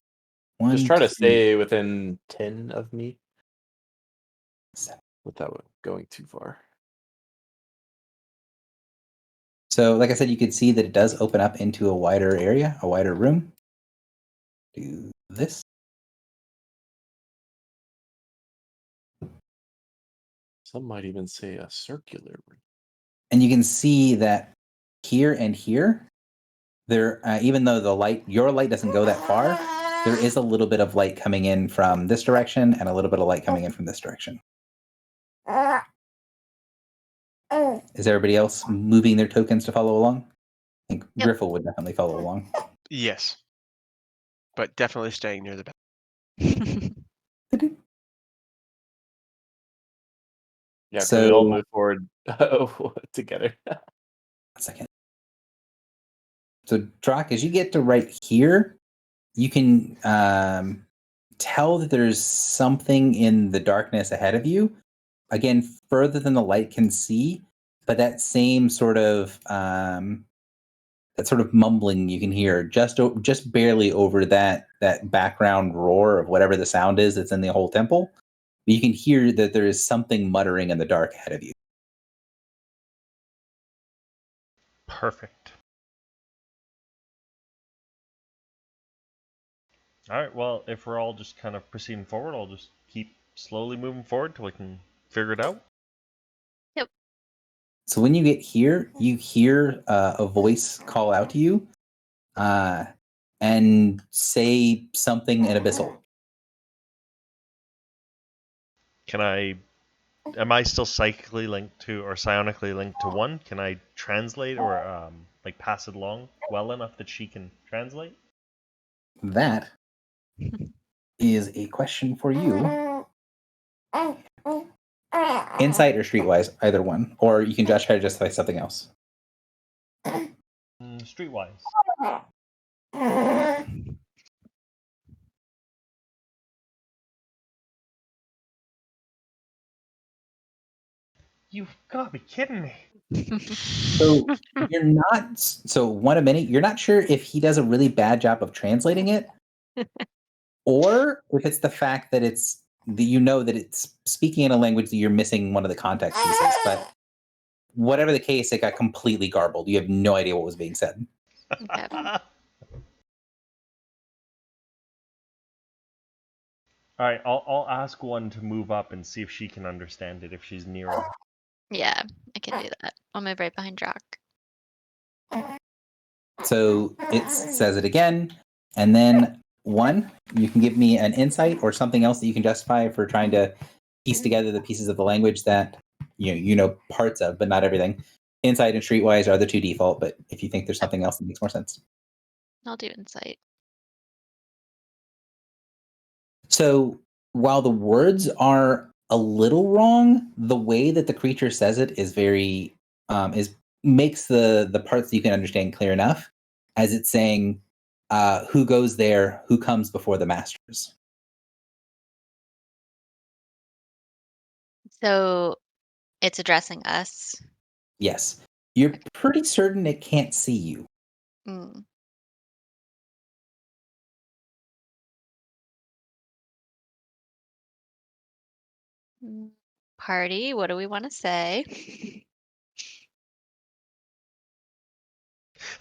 Just try to 2, stay within 10 of me 7. without going too far. So, like I said, you could see that it does open up into a wider area, a wider room. Do this. Some might even say a circular room. And you can see that here and here, there, even though your light doesn't go that far, there is a little bit of light coming in from this direction and a little bit of light coming in from this direction. Is everybody else moving their tokens to follow along? I think Yep. Griffle would definitely follow along. Yes. But definitely staying near the back. Yeah, So- so we all move forward together. 1 second. So, Drock, as you get to right here, you can tell that there's something in the darkness ahead of you. Again, further than the light can see, but that same sort of mumbling you can hear just barely over that background roar of whatever the sound is that's in the whole temple. But you can hear that there is something muttering in the dark ahead of you. Perfect. All right. Well, if we're all just kind of proceeding forward, I'll just keep slowly moving forward till we can figure it out. So when you get here, you hear a voice call out to you and say something in Abyssal. Am I still psychically linked to or psionically linked to one? Can I translate or like pass it along well enough that she can translate? That is a question for you. Insight or Streetwise, either one. Or you can just try to justify something else. Streetwise. You've got to be kidding me. So you're not. So 1 a minute. You're not sure if he does a really bad job of translating it, or if it's the fact that it's that you know that it's speaking in a language that you're missing one of the context pieces. But whatever the case, it got completely garbled. You have no idea what was being said. Okay. All right, I'll ask one to move up and see if she can understand it if she's near her. Yeah, I can do that. I'll move right behind Drock. So it says it again, and then 1, you can give me an insight or something else that you can justify for trying to piece together the pieces of the language that you know parts of, but not everything. Insight and Streetwise are the 2 default, but if you think there's something else that makes more sense. I'll do insight. So while the words are a little wrong, the way that the creature says it is very makes the parts that you can understand clear enough, as it's saying, who goes there, who comes before the masters. So it's addressing us. Yes. You're pretty certain it can't see you. Mm. Party, what do we want to say?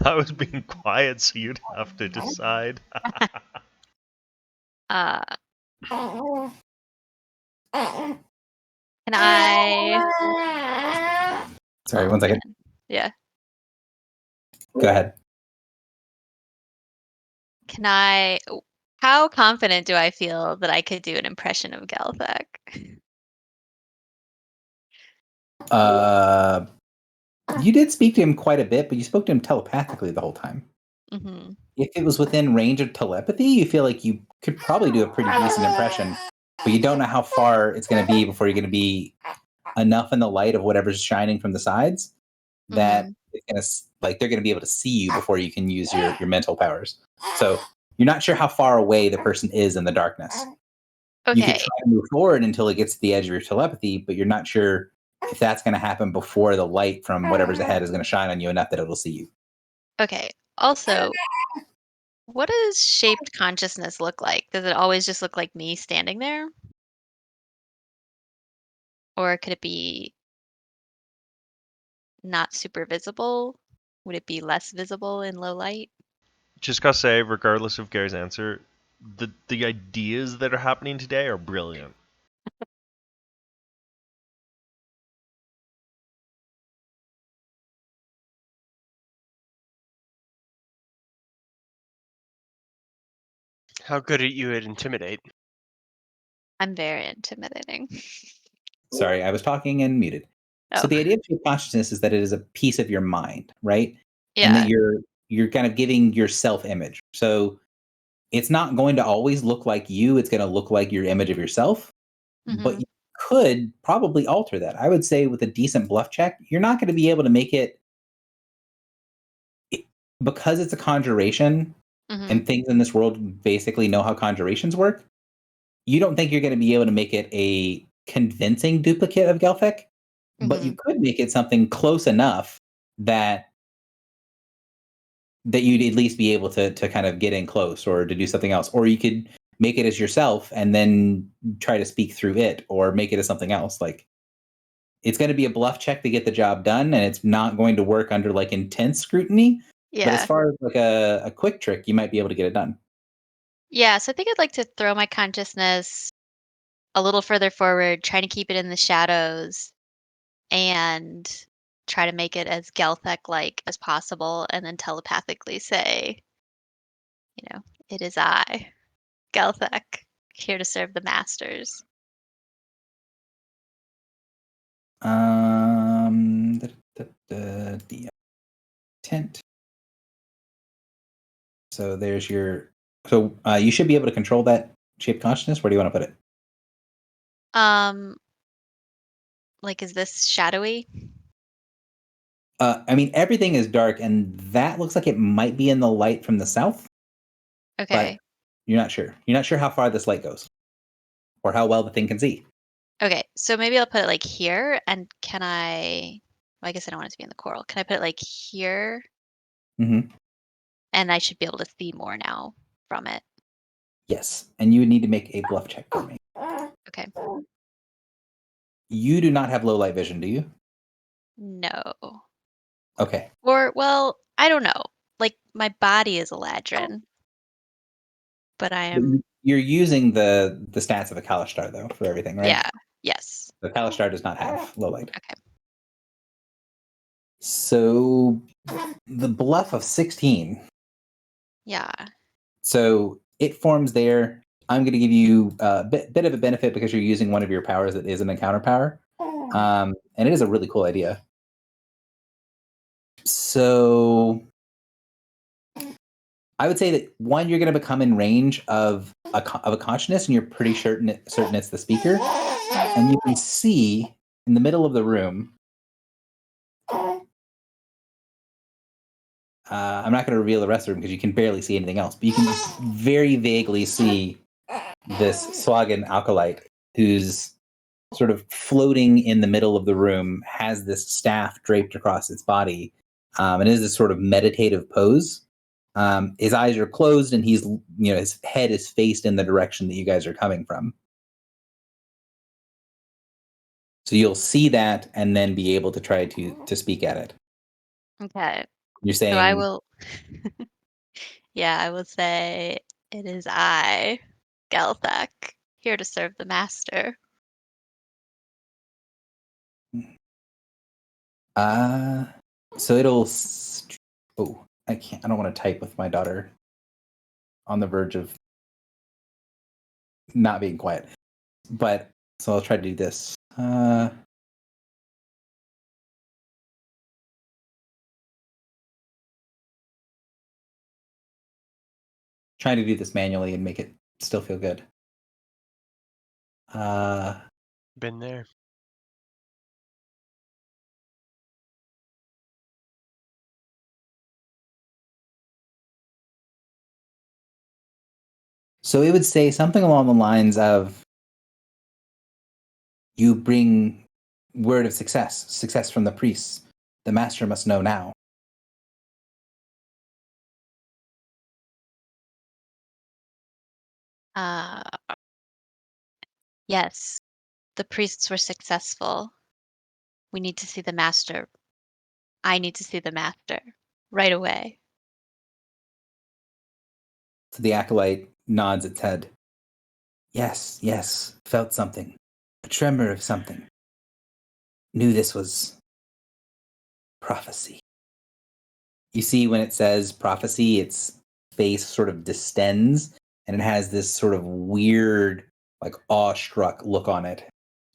I was being quiet, so you'd have to decide. Uh, can I? Sorry, Oh, one second. man. Yeah. Go ahead. Can I? How confident do I feel that I could do an impression of Galthak? You did speak to him quite a bit, but you spoke to him telepathically the whole time. Hmm. If it was within range of telepathy, you feel like you could probably do a pretty decent impression, but you don't know how far it's going to be before you're going to be enough in the light of whatever's shining from the sides that it's going to like they're going to be able to see you before you can use your mental powers. So you're not sure how far away the person is in the darkness. You could Okay. try to move forward until it gets to the edge of your telepathy, but you're not sure if that's going to happen before the light from whatever's ahead is going to shine on you enough that it'll see you. Okay. Also, what does shaped consciousness look like? Does it always just look like me standing there? Or could it be not super visible? Would it be less visible in low light? Just gotta say, regardless of Gary's answer, the ideas that are happening today are brilliant. How good are you at intimidate? I'm very intimidating. Sorry, I was talking and muted. Oh. So the idea of shaped consciousness is that it is a piece of your mind, right? And Yeah. that you're kind of giving your self image. So it's not going to always look like you. It's going to look like your image of yourself. But Mhm. you could probably alter that. I would say with a decent bluff check, you're not going to be able to make it because it's a conjuration Mhm. and things in this world basically know how conjurations work. You don't think you're going to be able to make it a convincing duplicate of Gelfek, but you Mhm. could make it something close enough that you'd at least be able to kind of get in close or to do something else. Or you could make it as yourself and then try to speak through it or make it as something else. Like it's going to be a bluff check to get the job done, and it's not going to work under like intense scrutiny. But as Yeah. far as like a quick trick, you might be able to get it done. Yeah, so I think I'd like to throw my consciousness a little further forward, trying to keep it in the shadows and try to make it as Gelthek-like as possible, and then telepathically say, it is I, Gelthek, here to serve the masters. The intent. So there's your. So you should be able to control that shaped consciousness. Where do you want to put it? Like, is this shadowy? I mean, everything is dark, and that looks like it might be in the light from the south, but Okay. you're not sure. You're not sure how far this light goes, or how well the thing can see. Okay, so maybe I'll put it like here, and can I? Well, I guess I don't want it to be in the coral. Can I put it like here? Mm-hmm. And I should be able to see more now from it. Yes, and you would need to make a bluff check for me. Okay. You do not have low light vision, do you? No. Okay. Or, well, I don't know. Like, my body is Eladrin, but I But am. you're using the stats of a Kalishtar though for everything, right? Yeah. Yes. The Kalishtar does not have low light. Okay. So the bluff of 16. Yeah. So it forms there. I'm going to give you a bit of a benefit because you're using one of your powers that is an encounter power. And it is a really cool idea. So I would say that one, you're going to become in range of a consciousness, and you're pretty certain it's the speaker. And you can see in the middle of the room. I'm not going to reveal the rest of the room because you can barely see anything else, but you can very vaguely see this Swagan Alkalite who's sort of floating in the middle of the room, has this staff draped across its body, and is this sort of meditative pose. His eyes are closed, and his head is faced in the direction that you guys are coming from. So you'll see that, and then be able to try to speak at it. Okay. You're saying So I will. Yeah, I will say it is I, Galthak, here to serve the master. So it'll. Oh, I can't. I don't want to type with my daughter on the verge of not being quiet. But so I'll try to do this. Trying to do this manually and make it still feel good. Been there. So it would say something along the lines of, you bring word of success from the priests. The master must know now. Yes, the priests were successful. We need to see the master. I need to see the master right away. So the acolyte nods its head. Yes, felt something. A tremor of something. Knew this was prophecy. You see, when it says prophecy, its face sort of distends, and it has this sort of weird, like awestruck look on it.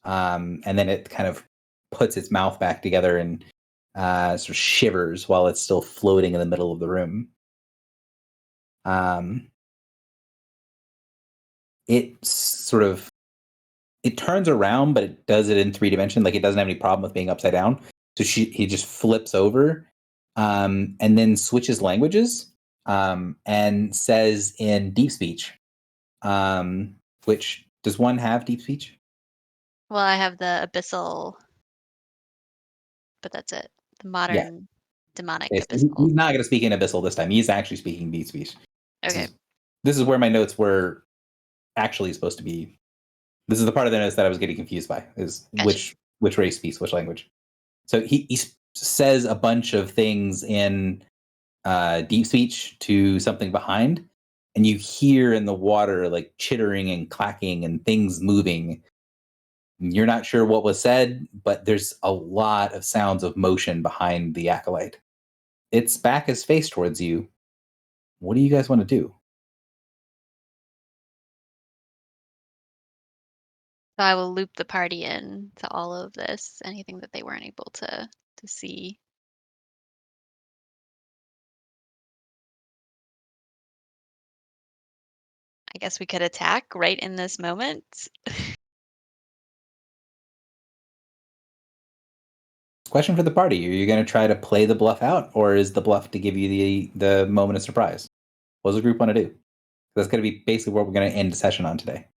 And then it kind of puts its mouth back together and sort of shivers while it's still floating in the middle of the room. It turns around, but it does it in 3D. Like, it doesn't have any problem with being upside down. So he just flips over, and then switches languages, and says in deep speech, which, does one have deep speech? Well, I have the abyssal, but that's it. The modern demonic Okay, so abyssal. he's not going to speak in abyssal this time. He's actually speaking deep speech. Okay. This is where my notes were actually supposed to be. This is the part of the notes that I was getting confused by, is Gotcha. which race speaks which language. So he says a bunch of things in deep speech to something behind, and you hear in the water like chittering and clacking and things moving. You're not sure what was said, but there's a lot of sounds of motion behind the acolyte. Its back is faced towards you. What do you guys want to do? So I will loop the party in to all of this, anything that they weren't able to see. I guess we could attack right in this moment. Question for the party: are you going to try to play the bluff out, or is the bluff to give you the moment of surprise? What does the group want to do? That's going to be basically what we're going to end the session on today.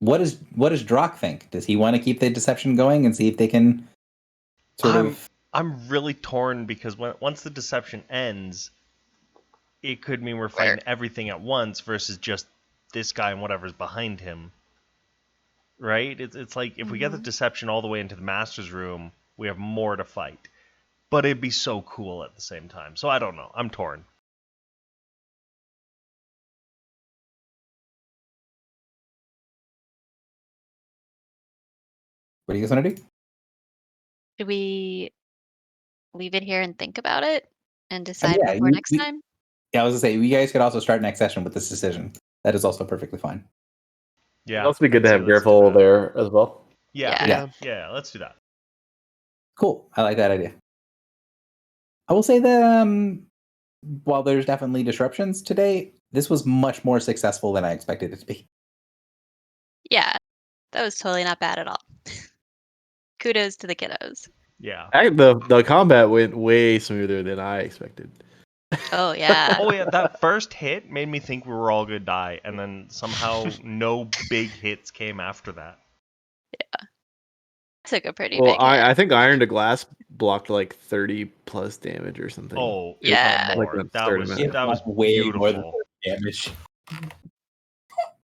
What does Drock think? Does he want to keep the deception going and see if they can I'm really torn, because once the deception ends, it could mean we're fighting everything at once versus just this guy and whatever's behind him. Right? It's like, if we get the deception all the way into the master's room, we have more to fight. But it'd be so cool at the same time. So I don't know. I'm torn. What do you guys want to do? Should we leave it here and think about it and decide before next time? Yeah, I was going to say, you guys could also start next session with this decision. That is also perfectly fine. Yeah. It'd also be good to have Gareful there as well. Yeah, let's do that. Cool. I like that idea. I will say that while there's definitely disruptions today, this was much more successful than I expected it to be. Yeah, that was totally not bad at all. Kudos to the kiddos. Yeah. The combat went way smoother than I expected. Oh, yeah. Oh, yeah. That first hit made me think we were all going to die, and then somehow no big hits came after that. Yeah. Took a pretty Well, big hit. I think Iron to Glass blocked like 30 plus damage or something. Oh, yeah. more. That was way beautiful. more than damage.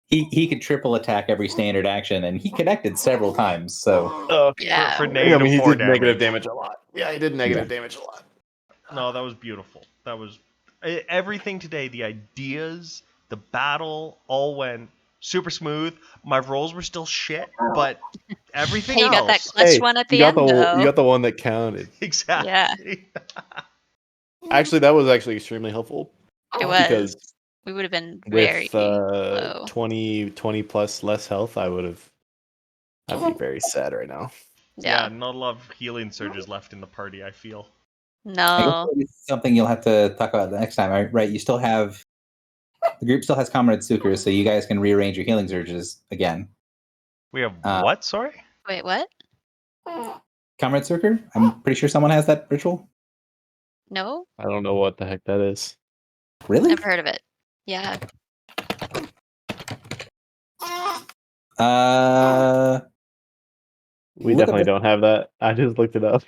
He could triple attack every standard action, and he connected several times. So Yeah. For I negative mean, he 4 did negative damage. damage a lot. Yeah, he did negative damage a lot. No, that was beautiful. That was everything today. The ideas, the battle, all went super smooth. My rolls were still shit, but everything Hey, you else. got that clutch one at the you end, got though. you got the one that counted. Exactly. Yeah. Actually, that was actually extremely helpful. It was. Because We would have been very with low. 20 plus less health, I'd be very sad right now. Yeah, Yeah. not a lot of healing surges left in the party, I feel. I guess No. it's something you'll have to talk about the next time, right? You still have the group still has Comrade Suker, so you guys can rearrange your healing surges again. We have Uh, what? Sorry? Wait, what? Comrade Suker, I'm pretty sure someone has that ritual. No? I don't know what the heck that is. Really? Never heard of it. Yeah. We Look up definitely the- don't have that. I just looked it up.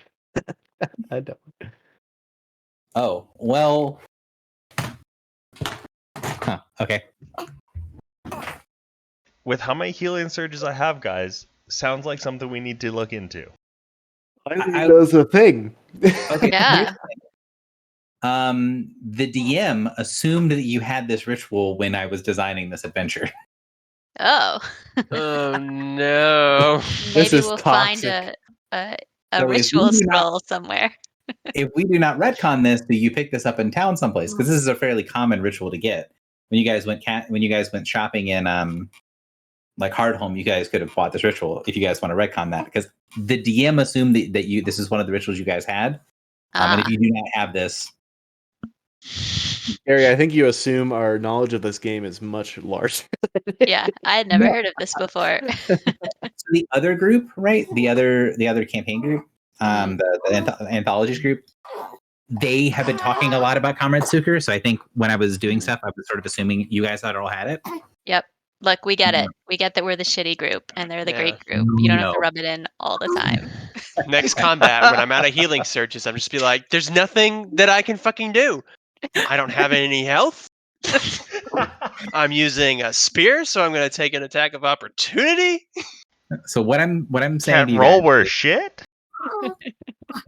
I don't. Oh, well. Huh, okay. With how many healing surges I have, guys, sounds like something we need to look into. I think I- that's a thing. Okay. Yeah. here's the thing. The DM assumed that you had this ritual when I was designing this adventure. Oh. Oh no. Maybe is we'll find toxic. a So if we ritual do not- scroll somewhere. If we do not retcon this, do you pick this up in town someplace? Because this is a fairly common ritual to get. When you guys went shopping in like Hardhome, you guys could have bought this ritual if you guys want to retcon that. Because the DM assumed that this is one of the rituals you guys had. And if you do not have this, Gary, I think you assume our knowledge of this game is much larger. Yeah, I had never heard of this before. so the other group, right? The other campaign group, the anthologies group, they have been talking a lot about Comrade Suker. So I think when I was doing stuff, I was sort of assuming you guys all had it. Yep. Look, we get it. We get that we're the shitty group and they're the Yeah. great group. You don't have to No. rub it in all the time. Next combat, when I'm out of healing surges, I'm just be like, there's nothing that I can fucking do. I don't have any health. I'm using a spear, so I'm going to take an attack of opportunity. So what I'm saying Can't to you roll guys, worth shit?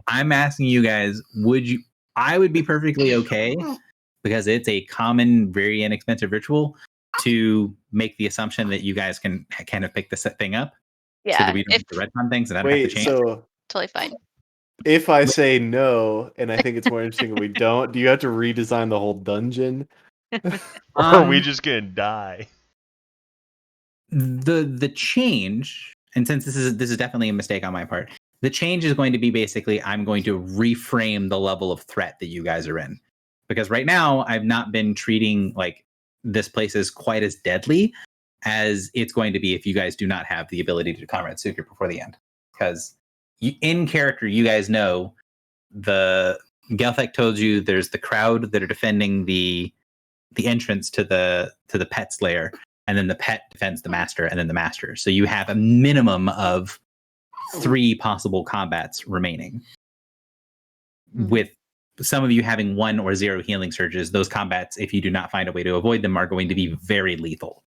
I'm asking you guys, I would be perfectly okay because it's a common, very inexpensive ritual to make the assumption that you guys can kind of pick this thing up so Yeah. that we don't If, have to retcon things and I don't have Wait, to change. so totally fine. if I say no, and I think it's more interesting if we don't, do you have to redesign the whole dungeon? Or are we Um, just gonna die? the change, and since this is definitely a mistake on my part, the change is going to be basically I'm going to reframe the level of threat that you guys are in, because right now I've not been treating like this place is quite as deadly as it's going to be if you guys do not have the ability to Comrade Suker before the end. Because in character, you guys know the Gelthek told you there's the crowd that are defending the entrance to the pet's lair, and then the pet defends the master, and then the master. So you have a minimum of 3 possible combats remaining. With some of you having 1 or 0 healing surges, those combats, if you do not find a way to avoid them, are going to be very lethal.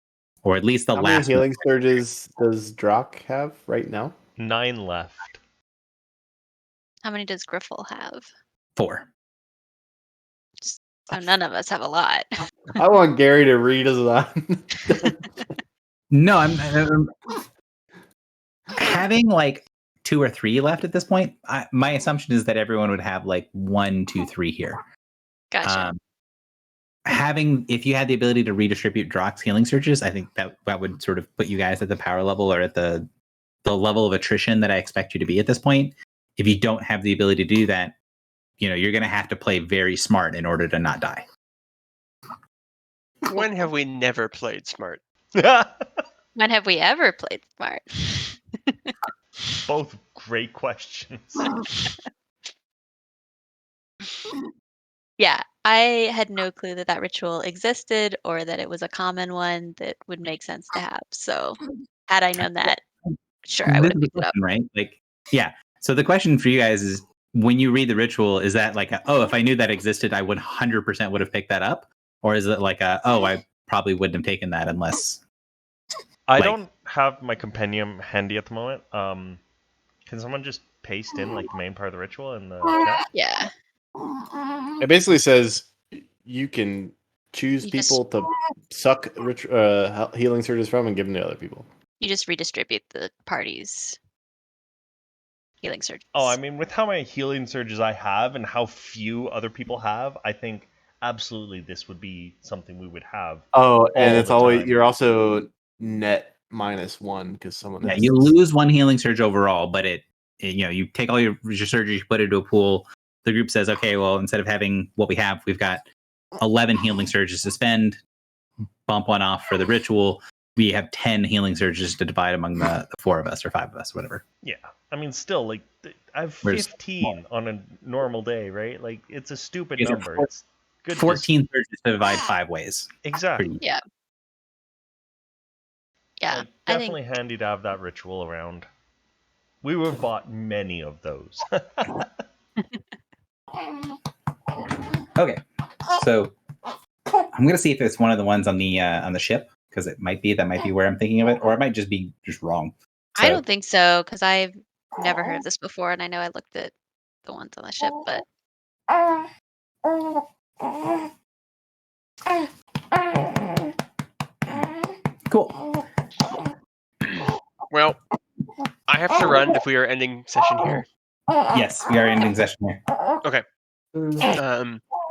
Or at least the How many last healing surges does Drock have right now? 9 left. How many does Griffle have? 4. So none of us have a lot. I want Gary to redesign. No, I'm having like 2 or 3 left at this point. My assumption is that everyone would have like 1, 2, 3 here. Gotcha. If you had the ability to redistribute Drock's healing surges, I think that would sort of put you guys at the power level or at the level of attrition that I expect you to be at this point. If you don't have the ability to do that, you're going to have to play very smart in order to not die. When have we never played smart? When have we ever played smart? Both great questions. Yeah, I had no clue that ritual existed or that it was a common one that would make sense to have. So, had I known that, sure, I would have This is the picked it up. question, right? Like, yeah. So the question for you guys is, when you read the ritual, is that like, if I knew that existed, I would 100% would have picked that up? or is it like I probably wouldn't have taken that unless? I Like- don't have my compendium handy at the moment. Can someone just paste in like the main part of the ritual in the chat? Yeah. It basically says you can choose You just- people to suck healing surges from and give them to other people. You just redistribute the party's healing surges. Oh, I mean, with how many healing surges I have and how few other people have, I think absolutely this would be something we would have. Oh, and all it's the always time. you're also net -1 because someone. Yeah, has- you lose 1 healing surge overall, but it you take all your surgery, you put it into a pool. The group says, okay, well, instead of having what we have, we've got 11 healing surges to spend. Bump one off for the ritual. We have 10 healing surges to divide among the 4 of us or 5 of us, whatever. Yeah, I mean, still, like, I have Where's- 15 on a normal day, right? Like, it's a stupid You guys have number. It's good. to 14 surges to divide 5 ways. Exactly. Pretty- Yeah. Yeah. Like, I definitely handy to have that ritual around. We would have bought many of those. Okay, so I'm gonna see if it's one of the ones on the ship, because that might be where I'm thinking of it, or it might just be just wrong. I So- don't think so, because I've never heard of this before, and I know I looked at the ones on the ship, but Cool. Well, I have to run if we are ending session here. Yes, we are ending session here.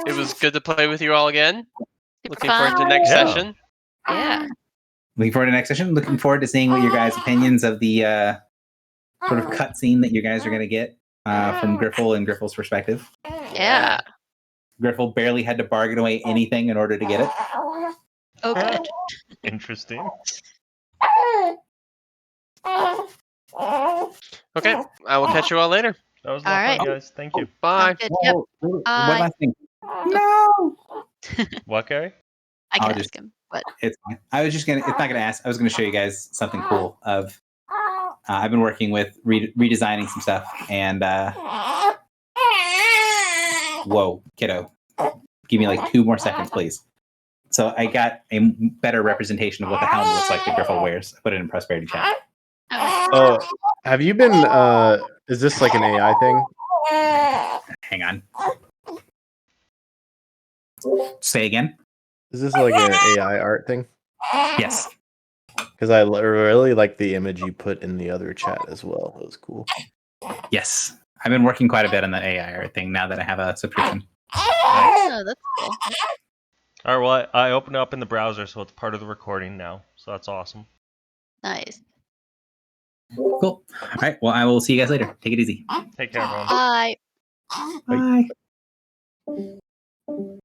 It was good to play with you all again. super Looking forward to fun. next Yeah. session. Yeah. Looking forward to next session. Looking forward to seeing what your guys' opinions of the sort of cutscene that you guys are going to get from Griffle and Griffle's perspective. Yeah. Griffle barely had to bargain away anything in order to get it. Oh, good. Interesting. Okay, I will catch you all later. That was a lot of fun, guys. Thank you. Bye. Sounds good. Yep. One Bye. last thing. No, What, Gary? I can I'll ask him. But it's fine. I was just gonna. It's not gonna ask. I was gonna show you guys something cool. I've been working with redesigning some stuff, and whoa, kiddo, give me like 2 more seconds, please. So I got a better representation of what the helm looks like that Griffle wears. I put it in Prosperity chat. Oh, have you been? Is this like an AI thing? Hang on. Say again. Is this like an AI art thing? Yes. Because I really like the image you put in the other chat as well. That was cool. Yes. I've been working quite a bit on that AI art thing now that I have a subscription. oh, that's cool. All right, well, I opened it up in the browser, so it's part of the recording now. So that's awesome. Nice. Cool. All right. Well, I will see you guys later. Take it easy. Take care, everyone. Bye. Bye.